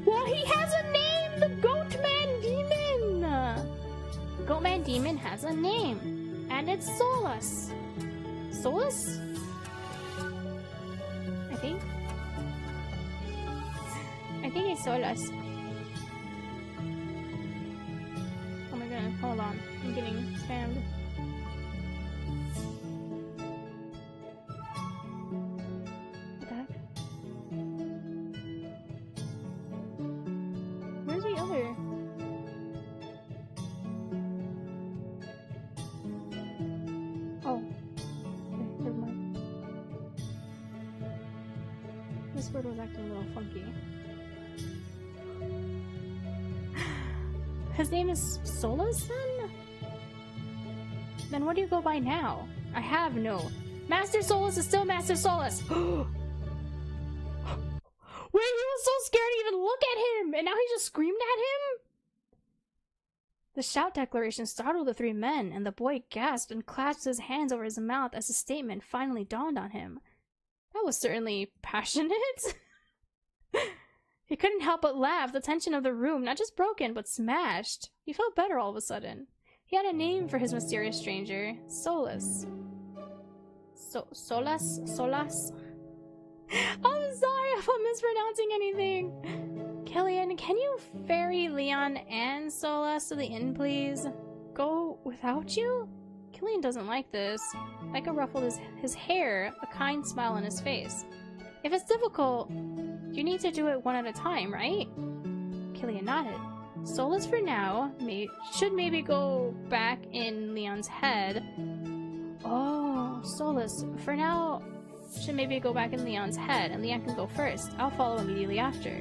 Well, he has a name! The Goatman Demon! Goatman Demon has a name. And it's Solas. Solas? I think it's Solas. Oh my goodness, hold on. I'm getting spammed. What the heck? Where's the other? Oh. Okay, never mind. This word was acting a little funky. His name is Solas, then? Then what do you go by now? I have no. Master Solas is still Master Solas! Wait, he was so scared to even look at him! And now he just screamed at him? The shout declaration startled the three men, and the boy gasped and clasped his hands over his mouth as the statement finally dawned on him. That was certainly passionate. He couldn't help but laugh, the tension of the room not just broken, but smashed. He felt better all of a sudden. He had a name for his mysterious stranger. Solas. Solas? I'm sorry if I'm mispronouncing anything. Killian, can you ferry Leon and Solas to the inn, please? Go without you? Killian doesn't like this. Micah ruffled his hair, a kind smile on his face. If it's difficult, you need to do it one at a time, right? Killian nodded. Solas for now should maybe go back in Leon's head. Oh, Solas for now should maybe go back in Leon's head, and Leon can go first. I'll follow immediately after.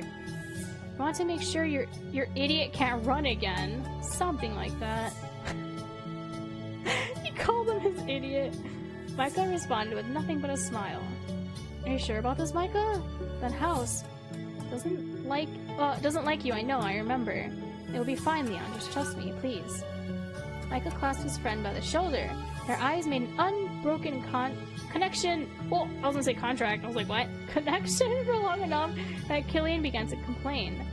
I want to make sure your idiot can't run again. Something like that. He called him his idiot. Micah responded with nothing but a smile. Are you sure about this, Micah? That house doesn't like you, I remember. It'll be fine, Leon, just trust me, please. Micah clasped his friend by the shoulder. Their eyes made an unbroken connection. Well, I was gonna say contract. I was like, what? Connection for long enough that Killian began to complain.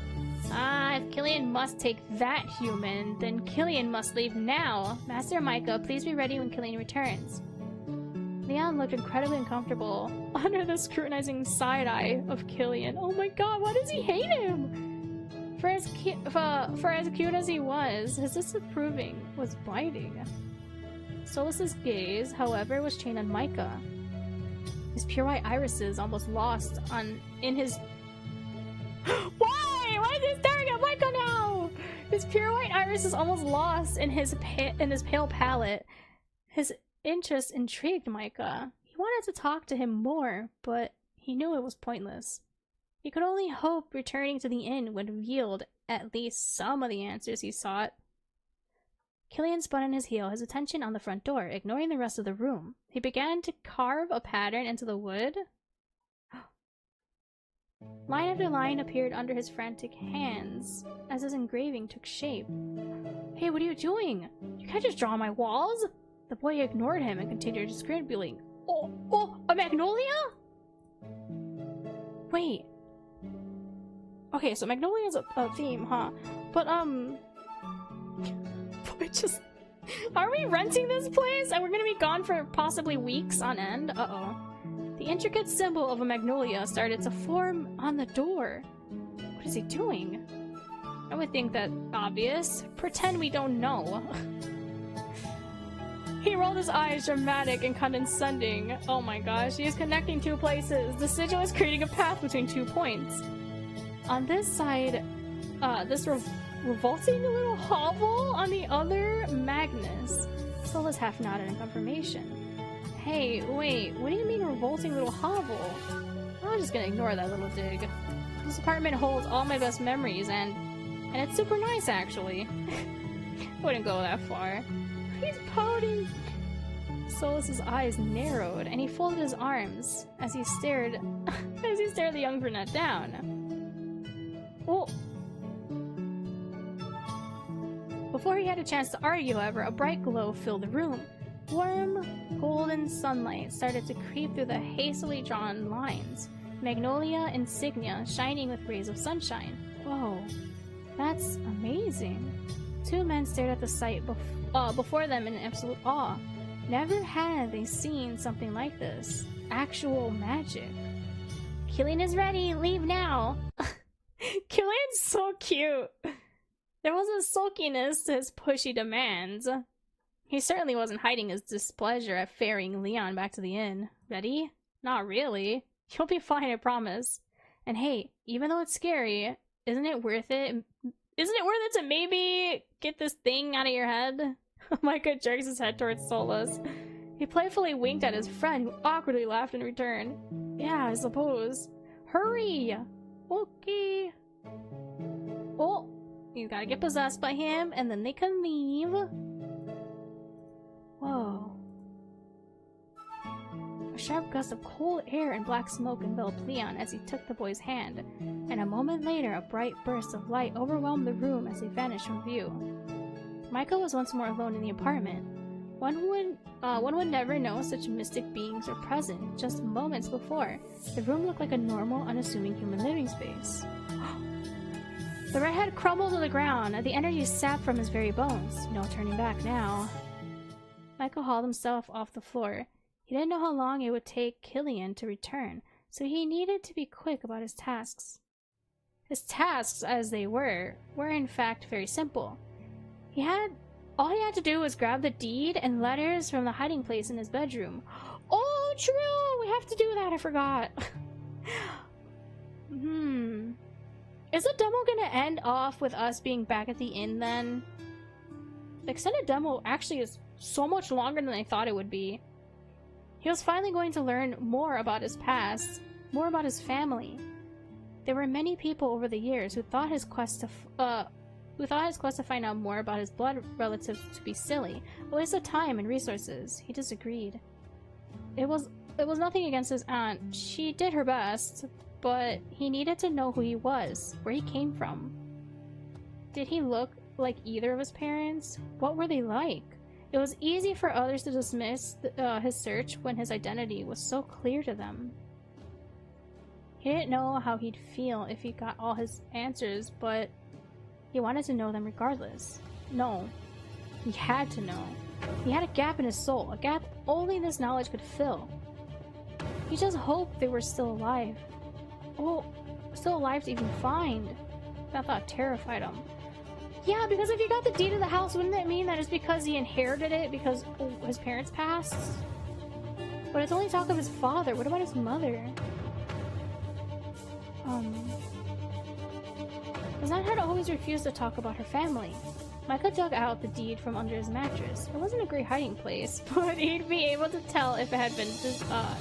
If Killian must take that human, then Killian must leave now. Master Micah, please be ready when Killian returns. Leon looked incredibly uncomfortable under the scrutinizing side-eye of Killian. Oh my god, why does he hate him? For as cute as he was, his disapproving was biting. Solas's gaze, however, was trained on Micah. His pure white irises almost lost in his... Why? Why is he staring at Micah now? His pure white iris is almost lost in his pale palate. His interest intrigued Micah. He wanted to talk to him more, but he knew it was pointless. He could only hope returning to the inn would yield at least some of the answers he sought. Killian spun on his heel, his attention on the front door, ignoring the rest of the room. He began to carve a pattern into the wood. Line after line appeared under his frantic hands as his engraving took shape. Hey, what are you doing? You can't just draw on my walls! The boy ignored him and continued scribbling. Oh, a magnolia? Wait. Okay, so magnolia is a theme, huh? But, are we renting this place? And we're gonna be gone for possibly weeks on end? Uh-oh. The intricate symbol of a magnolia started to form on the door. What is he doing? I would think that obvious. Pretend we don't know. He rolled his eyes, dramatic and condescending. Oh my gosh, he is connecting two places. The sigil is creating a path between 2 points. On this side, this revolting little hovel. On the other, Magnus. Solas half nodded in confirmation. Hey, wait, what do you mean revolting little hovel? I'm just gonna ignore that little dig. This apartment holds all my best memories, and it's super nice, actually. Wouldn't go that far. He's pouting. Solas's eyes narrowed, and he folded his arms as he stared the young brunette down. Oh. Before he had a chance to argue, however, a bright glow filled the room. Warm, golden sunlight started to creep through the hastily drawn lines. Magnolia insignia shining with rays of sunshine. Whoa, that's amazing. 2 men stared at the sight before them in absolute awe. Never had they seen something like this. Actual magic. Killian is ready. Leave now. Killian's so cute. There was a sulkiness to his pushy demands. He certainly wasn't hiding his displeasure at ferrying Leon back to the inn. Ready? Not really. You'll be fine, I promise. And hey, even though it's scary, isn't it worth it? Isn't it worth it to maybe get this thing out of your head? Micah jerks his head towards Solas. He playfully winked at his friend, who awkwardly laughed in return. Yeah, I suppose. Hurry! Okay. Oh, you gotta get possessed by him, and then they can leave. Whoa. A sharp gust of cold air and black smoke enveloped Leon as he took the boy's hand, and a moment later a bright burst of light overwhelmed the room as he vanished from view. Michael was once more alone in the apartment. One would never know such mystic beings were present. Just moments before, the room looked like a normal, unassuming human living space. The redhead crumbled to the ground, the energy sapped from his very bones. No turning back now. Michael hauled himself off the floor. He didn't know how long it would take Killian to return, so he needed to be quick about his tasks. His tasks, as they were in fact very simple. All he had to do was grab the deed and letters from the hiding place in his bedroom. Oh, true! We have to do that, I forgot. Is the demo gonna end off with us being back at the inn then? The extended demo actually is so much longer than I thought it would be. He was finally going to learn more about his past, more about his family. There were many people over the years who thought his quest to find out more about his blood relatives to be silly, a waste of time and resources. He disagreed. It was nothing against his aunt. She did her best, but he needed to know who he was, where he came from. Did he look like either of his parents? What were they like? It was easy for others to dismiss his search when his identity was so clear to them. He didn't know how he'd feel if he got all his answers, but he wanted to know them regardless. No, he had to know. He had a gap in his soul, a gap only this knowledge could fill. He just hoped they were still alive. Oh, still alive to even find. That thought terrified him. Yeah, because if he got the deed of the house, wouldn't that mean that it's because he inherited it because his parents passed? But it's only talk of his father. What about his mother? His aunt had always refused to talk about her family. Micah dug out the deed from under his mattress. It wasn't a great hiding place, but he'd be able to tell if it had been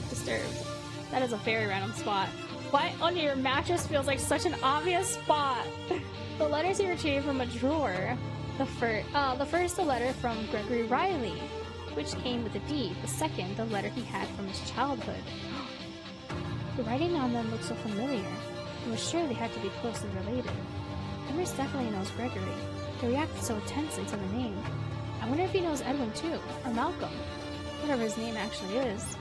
disturbed. That is a very random spot. Why under your mattress feels like such an obvious spot? The letters he retrieved from a drawer. The first, the letter from Gregory Riley, which came with the deed. The second, the letter he had from his childhood. The writing on them looked so familiar. He was sure they had to be closely related. Emerson definitely knows Gregory. They reacted so intensely to the name. I wonder if he knows Edwin too, or Malcolm, whatever his name actually is.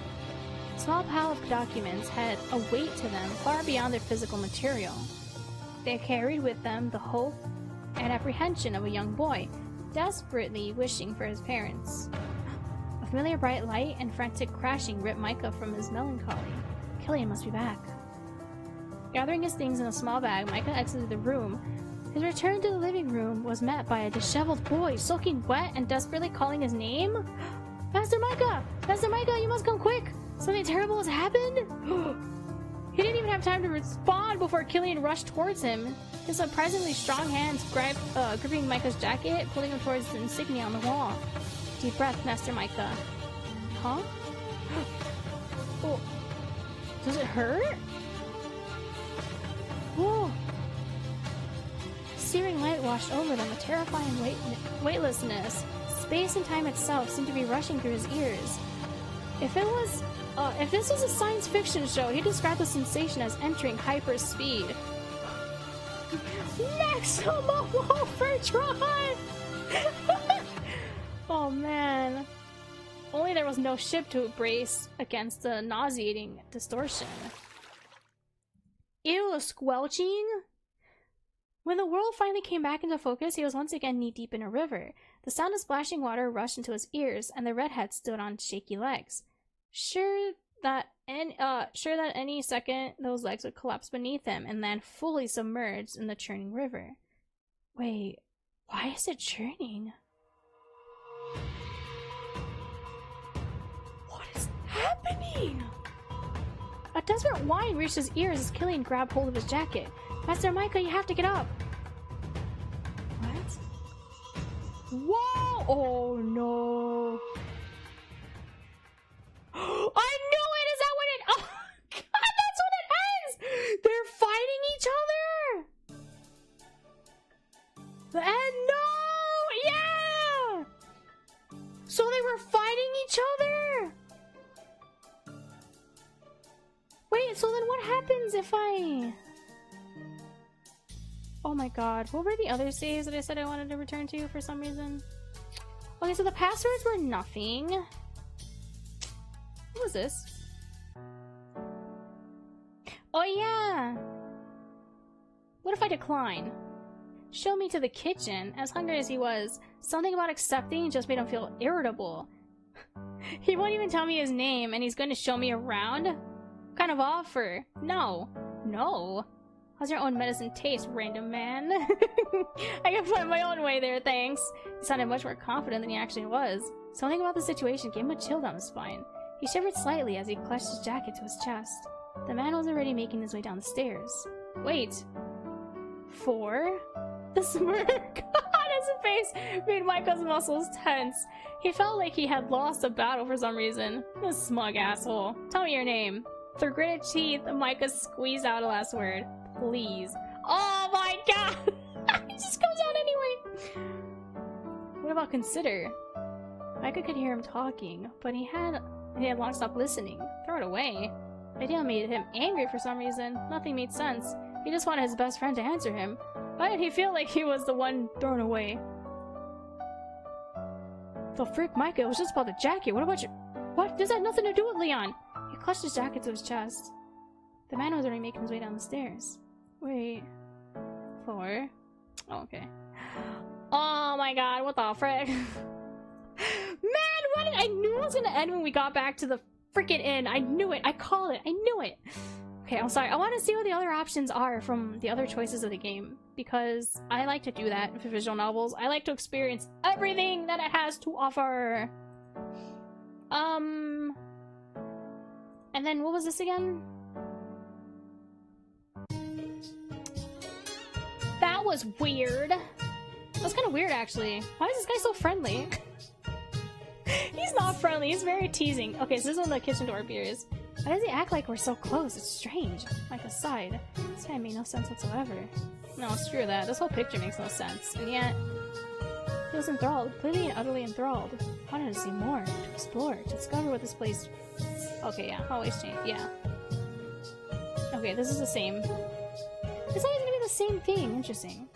The small pile of documents had a weight to them far beyond their physical material. They carried with them the hope and apprehension of a young boy, desperately wishing for his parents. A familiar bright light and frantic crashing ripped Micah from his melancholy. Killian must be back. Gathering his things in a small bag, Micah exited the room. His return to the living room was met by a disheveled boy, soaking wet and desperately calling his name. Master Micah! Master Micah, you must come quick! Something terrible has happened? He didn't even have time to respond before Killian rushed towards him. His surprisingly strong hands gripping Micah's jacket, pulling him towards the insignia on the wall. Deep breath, Master Micah. Huh? Oh. Does it hurt? Whoa. Searing light washed over them, a terrifying weightlessness. Space and time itself seemed to be rushing through his ears. If this was a science fiction show, he'd describe the sensation as entering hyperspeed. Maximum overdrive! Oh man. Only there was no ship to brace against the nauseating distortion. Ew, squelching? When the world finally came back into focus, he was once again knee-deep in a river. The sound of splashing water rushed into his ears, and the redhead stood on shaky legs. Sure that any second those legs would collapse beneath him, and then fully submerged in the churning river. Wait, why is it churning? What is happening? A desperate whine reached his ears as Killian grabbed hold of his jacket. Master Micah, you have to get up! What? Whoa! Oh no! I knew it! Is that what it... Oh god, that's what it is! They're fighting each other! And no! Yeah! So they were fighting each other! Wait, so then what happens if I... Oh my god, what were the other saves that I said I wanted to return to for some reason? Okay, so the passwords were nothing. What was this? Oh yeah! What if I decline? Show me to the kitchen. As hungry as he was, something about accepting just made him feel irritable. He won't even tell me his name, and he's going to show me around? What kind of offer? No. No. How's your own medicine taste, random man? I can find my own way there, thanks. He sounded much more confident than he actually was. Something about the situation gave him a chill down his spine. He shivered slightly as he clutched his jacket to his chest. The man was already making his way down the stairs. Wait. 4? The smirk on his face made Micah's muscles tense. He felt like he had lost a battle for some reason. This smug asshole. Tell me your name. Through gritted teeth, Micah squeezed out a last word. Please. Oh my god! It just comes out anyway! What about consider? Micah could hear him talking, but he had long stopped listening. Throw it away. The idea made him angry for some reason. Nothing made sense. He just wanted his best friend to answer him. Why did he feel like he was the one thrown away? The frick, Micah, it was just about the jacket. What about your... What? This had nothing to do with Leon! He clutched his jacket to his chest. The man was already making his way down the stairs. Wait. 4? Oh, okay. Oh my god, what the frick? Man, what? I knew it was gonna end when we got back to the freaking inn. I knew it. I called it. I knew it. Okay, I'm sorry. I want to see what the other options are from the other choices of the game, because I like to do that for visual novels. I like to experience everything that it has to offer. And then what was this again? That was weird. That was kind of weird, actually. Why is this guy so friendly? He's not friendly. He's very teasing. Okay, so this is when the kitchen door appears. Why does he act like we're so close? It's strange. Like aside. This guy made no sense whatsoever. No, screw that. This whole picture makes no sense. And yet, he was enthralled. Completely and utterly enthralled. Wanted to see more. To explore. To discover what this place... Okay, yeah. Always change. Yeah. Okay, this is the same. It's always gonna be the same thing. Interesting.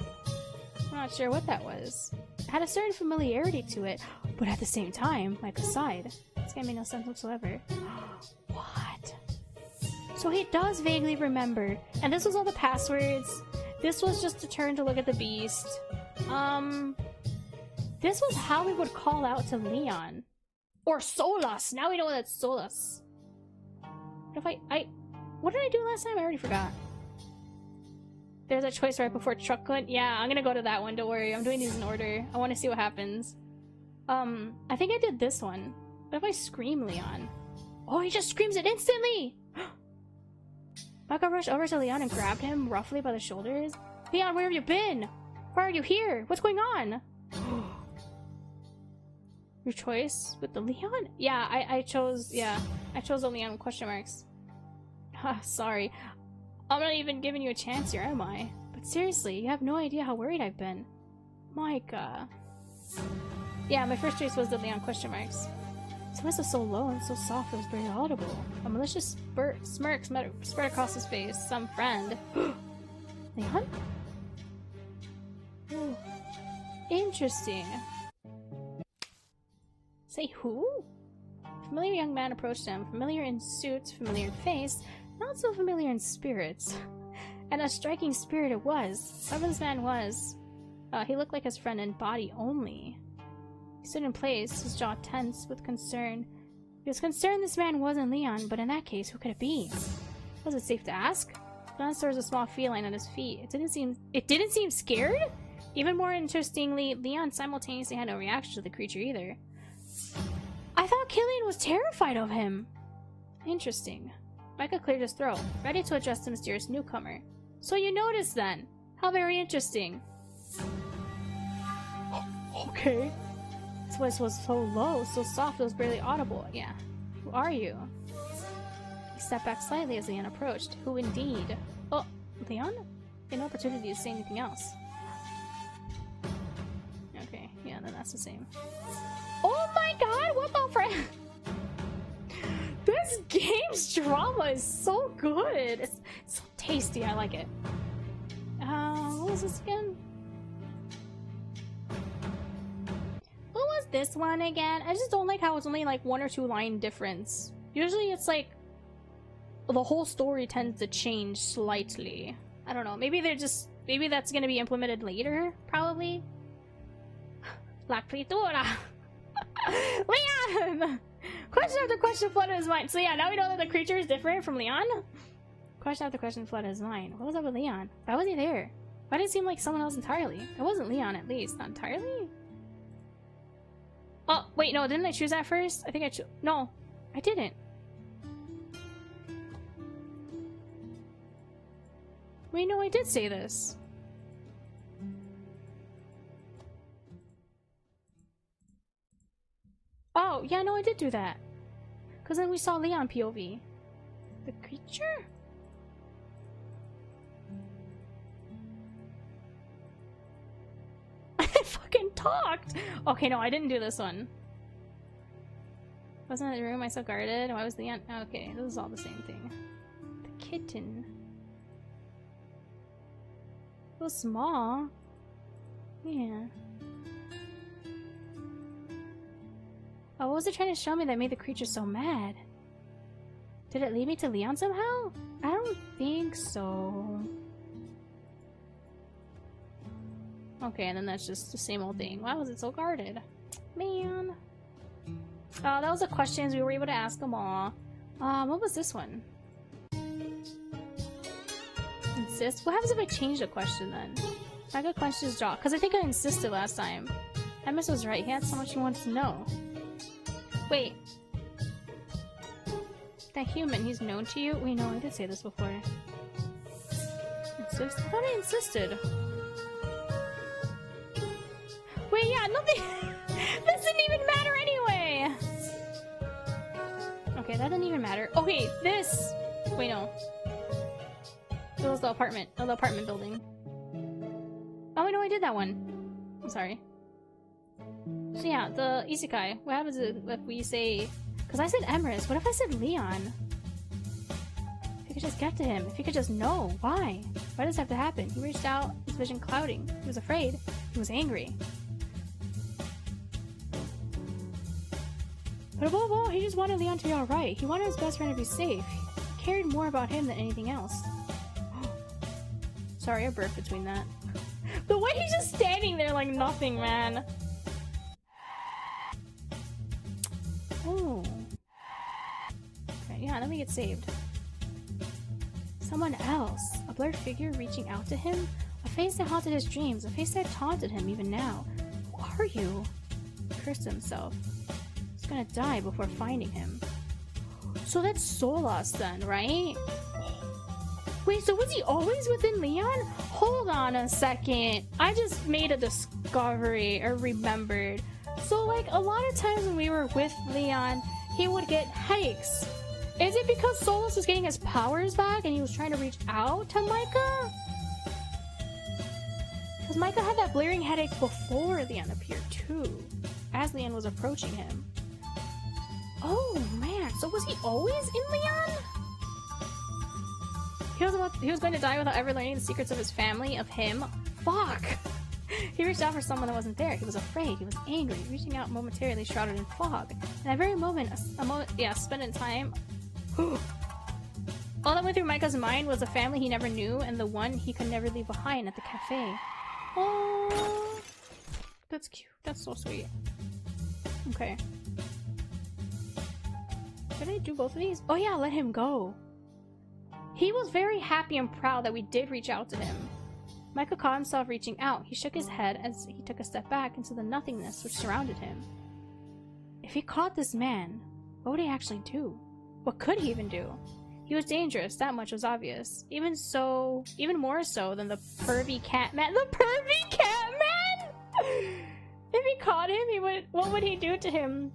I'm not sure what that was. It had a certain familiarity to it, but at the same time, like aside. This guy made no sense whatsoever. What? So he does vaguely remember. And this was all the passwords. This was just a turn to look at the beast. This was how we would call out to Leon. Or Solus! Now we know that's Solus. What if what did I do last time? I already forgot. There's a choice right before truck hunt. Yeah, I'm gonna go to that one, don't worry. I'm doing these in order. I want to see what happens. I think I did this one. What if I scream Leon? Oh, he just screams it instantly! Micah rushed over to Leon and grabbed him roughly by the shoulders. Leon, where have you been? Why are you here? What's going on? Your choice with the Leon? Yeah, I chose the Leon with question marks. Sorry. I'm not even giving you a chance here, am I? But seriously, you have no idea how worried I've been. Micah. Yeah, my first choice was the Leon question marks. His voice was so low and so soft it was barely audible. A malicious smirk spread across his face. Some friend. Leon? Ooh. Interesting. Say who? A familiar young man approached him, familiar in suit, familiar in face, not so familiar in spirits. And a striking spirit it was. Whoever this man was, he looked like his friend in body only. He stood in place, his jaw tense with concern. He was concerned this man wasn't Leon, but in that case, who could it be? Was it safe to ask? Glanced towards a small feline at his feet. It didn't seem scared? Even more interestingly, Leon simultaneously had no reaction to the creature either. I thought Killian was terrified of him. Interesting. Micah cleared his throat, ready to address the mysterious newcomer. So you noticed then? How very interesting. Okay. His voice was so low, so soft it was barely audible. Yeah. Who are you? He stepped back slightly as Leon approached. Who indeed? Oh, Leon? He had no opportunity to say anything else. Okay, yeah, then that's the same. Oh my god, what the frick? This game's drama is so good. It's so tasty, I like it. What was this again? What was this one again? I just don't like how it's only like 1 or 2 line difference. Usually it's like the whole story tends to change slightly. I don't know. Maybe that's gonna be implemented later, probably. La criatura. Leon! Question after question flooded his mind. So yeah, now we know that the creature is different from Leon. Question after question flooded his mind. What was up with Leon? Why was he there? Why did it seem like someone else entirely? It wasn't Leon, at least. Not entirely? Oh, wait, no, didn't I choose that first? I think I chose... No, I didn't. Wait, no, I did say this. Oh, yeah, no, I did do that. Because then we saw Leon POV. The creature? I fucking talked! Okay, no, I didn't do this one. Wasn't in the room I so guarded? Why was Leon? Okay, this is all the same thing. The kitten. So small. Yeah. Oh, what was it trying to show me that made the creature so mad? Did it lead me to Leon somehow? I don't think so. Okay, and then that's just the same old thing. Why was it so guarded? Man. Oh, that was the questions. We were able to ask them all. What was this one? Insist? What happens if I change the question then? I got clenched his jaw. Because I think I insisted last time. Emerson was right. He had so much he wanted to know. Wait. That human, he's known to you? Wait, no, I did say this before. Insist? I thought I insisted. Wait, yeah, nothing. This didn't even matter anyway. Okay, that didn't even matter. Okay, this. Wait, no. It was the apartment. Oh, the apartment building. Oh, I know I did that one. I'm sorry. So yeah, the isekai. What happens if we say... Because I said Emrys. What if I said Leon? If you could just get to him. If you could just know. Why? Why does this have to happen? He reached out, his vision clouding. He was afraid. He was angry. But above all, he just wanted Leon to be alright. He wanted his best friend to be safe. He cared more about him than anything else. Sorry, I burped between that. The way he's just standing there like nothing, man. Oh. Okay, yeah, let me get saved. Someone else. A blurred figure reaching out to him? A face that haunted his dreams. A face that taunted him even now. Who are you? He cursed himself. gonna die before finding him. So that's Solas then, right? Wait, so was he always within Leon? Hold on a second. I just made a discovery or remembered. So like a lot of times when we were with Leon, he would get headaches. Is it because Solas was getting his powers back and he was trying to reach out to Micah? Because Micah had that blaring headache before Leon appeared too, as Leon was approaching him. Oh man, so was he always in Leon? He was going to die without ever learning the secrets of his family, of him. Fuck! He reached out for someone that wasn't there. He was afraid. He was angry, reaching out momentarily shrouded in fog. And that very moment, a moment, yeah, spent in time. All that went through Micah's mind was a family he never knew and the one he could never leave behind at the cafe. Oh, that's cute. That's so sweet. Okay. Did I do both of these? Oh yeah, let him go. He was very happy and proud that we did reach out to him. Micah caught himself reaching out. He shook his head as he took a step back into the nothingness which surrounded him. If he caught this man, what would he actually do? What could he even do? He was dangerous, that much was obvious. Even more so than the pervy cat man. The pervy cat man! If he caught him, what would he do to him?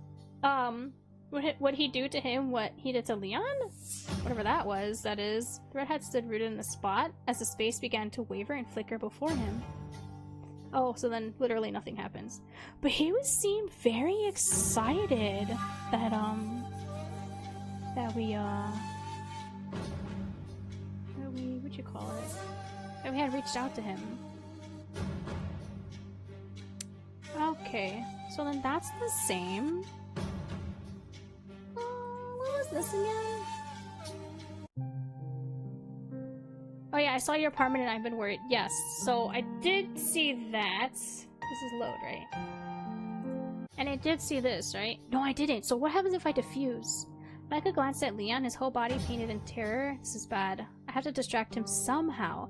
Would he do to him what he did to Leon? Whatever that was, that is. The redhead stood rooted in the spot as the space began to waver and flicker before him. Oh, so then literally nothing happens. But he seemed very excited that what'd you call it? That we had reached out to him. Okay, so then that's the same. What was this again? Oh yeah, I saw your apartment and I've been worried. Yes, so I did see that. This is load, right? And I did see this, right? No, I didn't. So what happens if I defuse? Micah glanced at Leon, his whole body painted in terror. This is bad. I have to distract him somehow.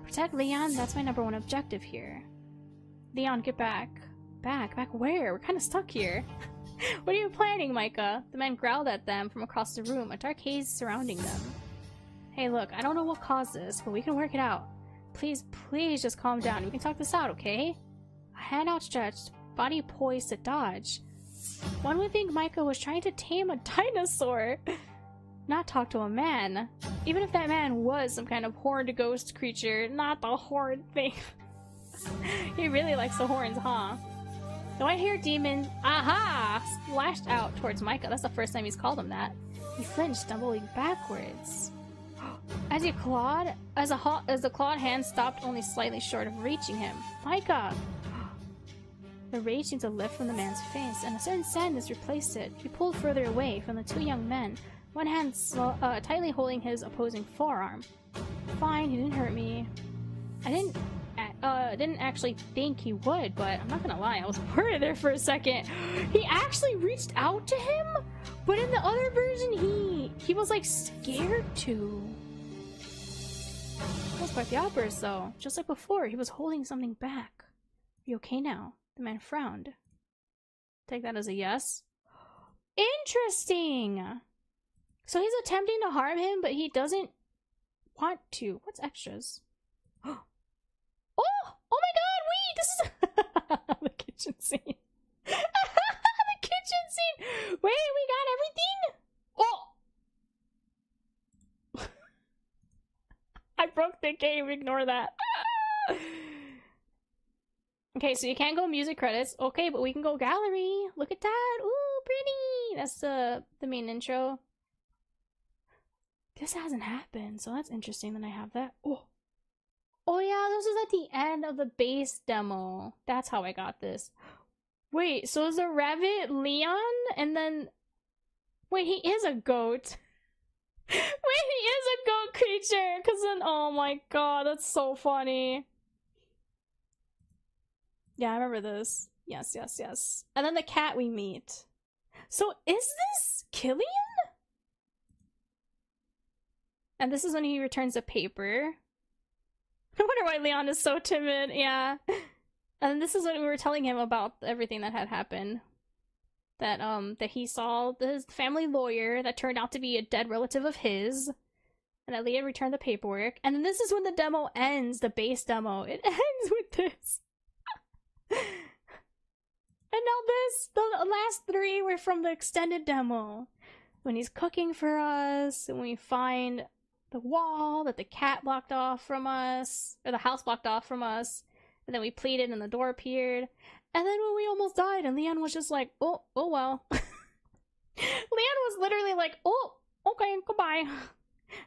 Protect Leon, that's my #1 objective here. Leon, get back. Back where? We're kind of stuck here. What are you planning, Micah? The man growled at them from across the room, a dark haze surrounding them. Hey, look, I don't know what caused this, but we can work it out. Please just calm down. We can talk this out, okay? A hand outstretched, body poised to dodge. One would think Micah was trying to tame a dinosaur, not talk to a man. Even if that man was some kind of horned ghost creature, not the horned thing. He really likes the horns, huh? The white-haired demon, aha, lashed out towards Micah. That's the first time he's called him that. He flinched, stumbling backwards. As the clawed hand stopped only slightly short of reaching him. Micah! The rage seemed to lift from the man's face, and a certain sadness replaced it. He pulled further away from the two young men, one hand tightly holding his opposing forearm. Fine, he didn't hurt me. I didn't actually think he would, but I'm not gonna lie, I was worried there for a second. He actually reached out to him? But in the other version, he was like scared to. That was quite the outburst though. Just like before, he was holding something back. Are you okay now? The man frowned. Take that as a yes. Interesting! So he's attempting to harm him, but he doesn't want to. What's extras? Oh! Oh my god, wait! This is the kitchen scene. The kitchen scene! Wait, we got everything? Oh! I broke the game, ignore that. Okay, so you can't go music credits. Okay, but we can go gallery. Look at that. Ooh, pretty. That's the main intro. This hasn't happened, so that's interesting that I have that. Oh yeah, this is at the end of the base demo. That's how I got this. Wait, so is the rabbit Leon? And then... Wait, he is a goat. Wait, he is a goat creature! Cause then, oh my god, that's so funny. Yeah, I remember this. Yes. And then the cat we meet. So is this Killian? And this is when he returns the paper. I wonder why Leon is so timid, yeah. And this is when we were telling him about everything that had happened. that he saw his family lawyer that turned out to be a dead relative of his, and that Leah returned the paperwork. And then this is when the demo ends, the base demo. It ends with this. And now this, the last three were from the extended demo. When he's cooking for us, and we find the wall that the cat blocked off from us, or the house blocked off from us, and then we pleaded and the door appeared. And then when we almost died, and Leanne was just like, oh well. Leanne was literally like, oh, okay, goodbye.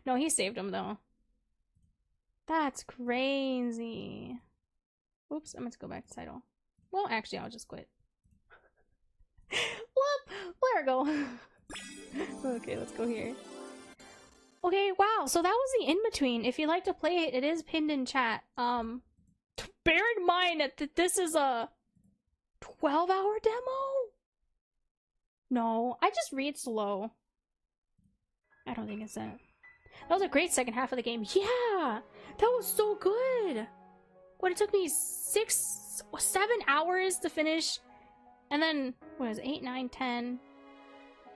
No, he saved him though. That's crazy. Oops, I'm gonna go back to title. Well, actually, I'll just quit. Whoop! There we go. Okay, let's go here. Okay, wow, so that was the in-between. If you'd like to play it, it is pinned in chat. Bear in mind that this is a 12-hour demo? No, I just read slow. I don't think it's that. That was a great second half of the game. Yeah! That was so good! What, it took me 7 hours to finish, and then, what is it, 8, 9, 10?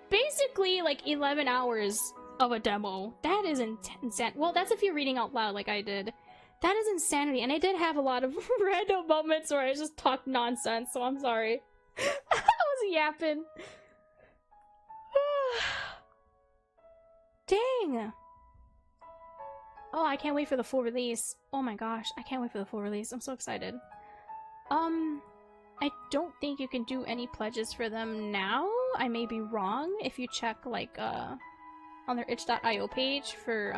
Basically, like, 11 hours of a demo. That is insane. Well, that's if you're reading out loud like I did. That is insanity, and I did have a lot of random moments where I just talked nonsense, so I'm sorry. I was yapping. Dang! Oh, I can't wait for the full release. Oh my gosh, I can't wait for the full release. I'm so excited. I don't think you can do any pledges for them now. I may be wrong. If you check, like, on their itch.io page for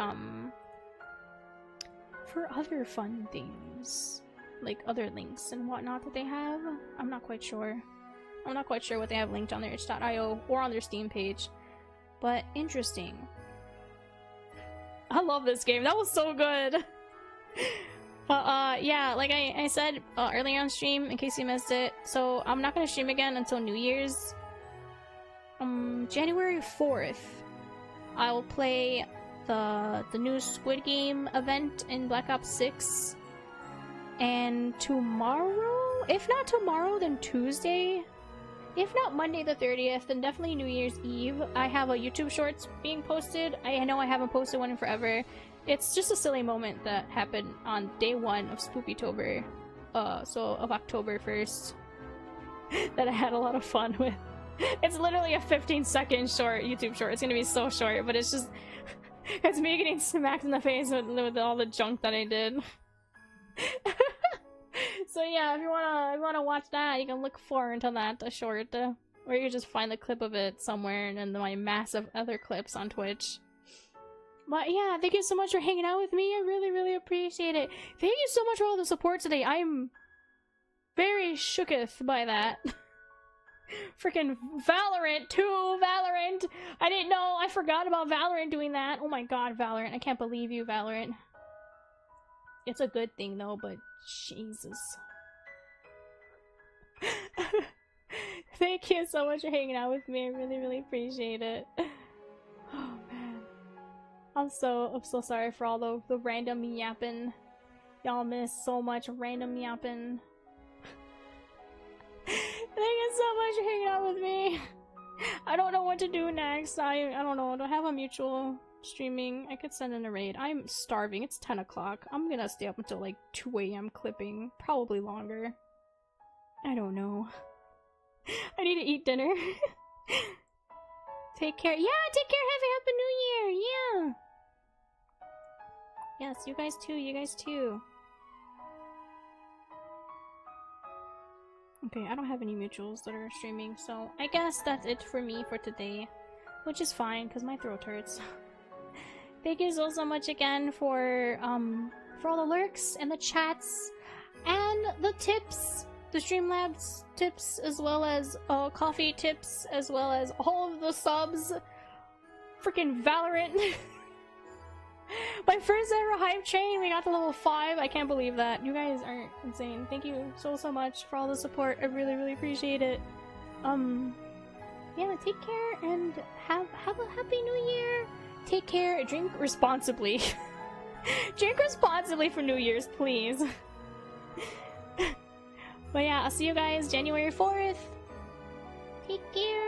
other fun things. Like, other links and whatnot that they have. I'm not quite sure. I'm not quite sure what they have linked on their itch.io or on their Steam page. But, interesting. I love this game. That was so good! Yeah, like I said earlier on stream, in case you missed it, so I'm not gonna stream again until New Year's. January 4th, I'll play the new Squid Game event in Black Ops 6. And tomorrow, if not tomorrow, then Tuesday. If not Monday the 30th, then definitely New Year's Eve. I have a YouTube Shorts being posted. I know I haven't posted one in forever. It's just a silly moment that happened on day 1 of Spoopytober, so of October 1st, that I had a lot of fun with. It's literally a 15-second short, YouTube short. It's gonna be so short, but it's just, it's me getting smacked in the face with all the junk that I did. So yeah, if you wanna watch that, you can look forward to that, a short, or you can just find the clip of it somewhere and then my massive other clips on Twitch. But yeah, thank you so much for hanging out with me. I really, really appreciate it. Thank you so much for all the support today. I'm very shooketh by that. Freaking Valorant too! Valorant! I didn't know! I forgot about Valorant doing that! Oh my god, Valorant. I can't believe you, Valorant. It's a good thing though, but Jesus. Thank you so much for hanging out with me. I really, really appreciate it. Oh man. I'm so sorry for all the random yapping. Y'all miss so much random yapping. Thank you so much for hanging out with me. I don't know what to do next. I don't know. I don't have a mutual streaming. I could send in a raid. I'm starving. It's 10 o'clock. I'm gonna stay up until like 2 AM clipping. Probably longer. I don't know. I need to eat dinner. Take care. Yeah, take care. Have a happy new year. Yeah. Yes, you guys too. You guys too. Okay, I don't have any mutuals that are streaming, so I guess that's it for me for today. Which is fine, because my throat hurts. Thank you so much again for all the lurks and the chats and the tips, the Streamlabs tips, as well as coffee tips, as well as all of the subs. Freaking Valorant. My first ever hype train, we got to level 5. I can't believe that. You guys are insane. Thank you so much for all the support. I really, really appreciate it. Yeah, take care and have a happy new year. Take care. Drink responsibly. Drink responsibly for New Year's, please. But yeah, I'll see you guys January 4th. Take care.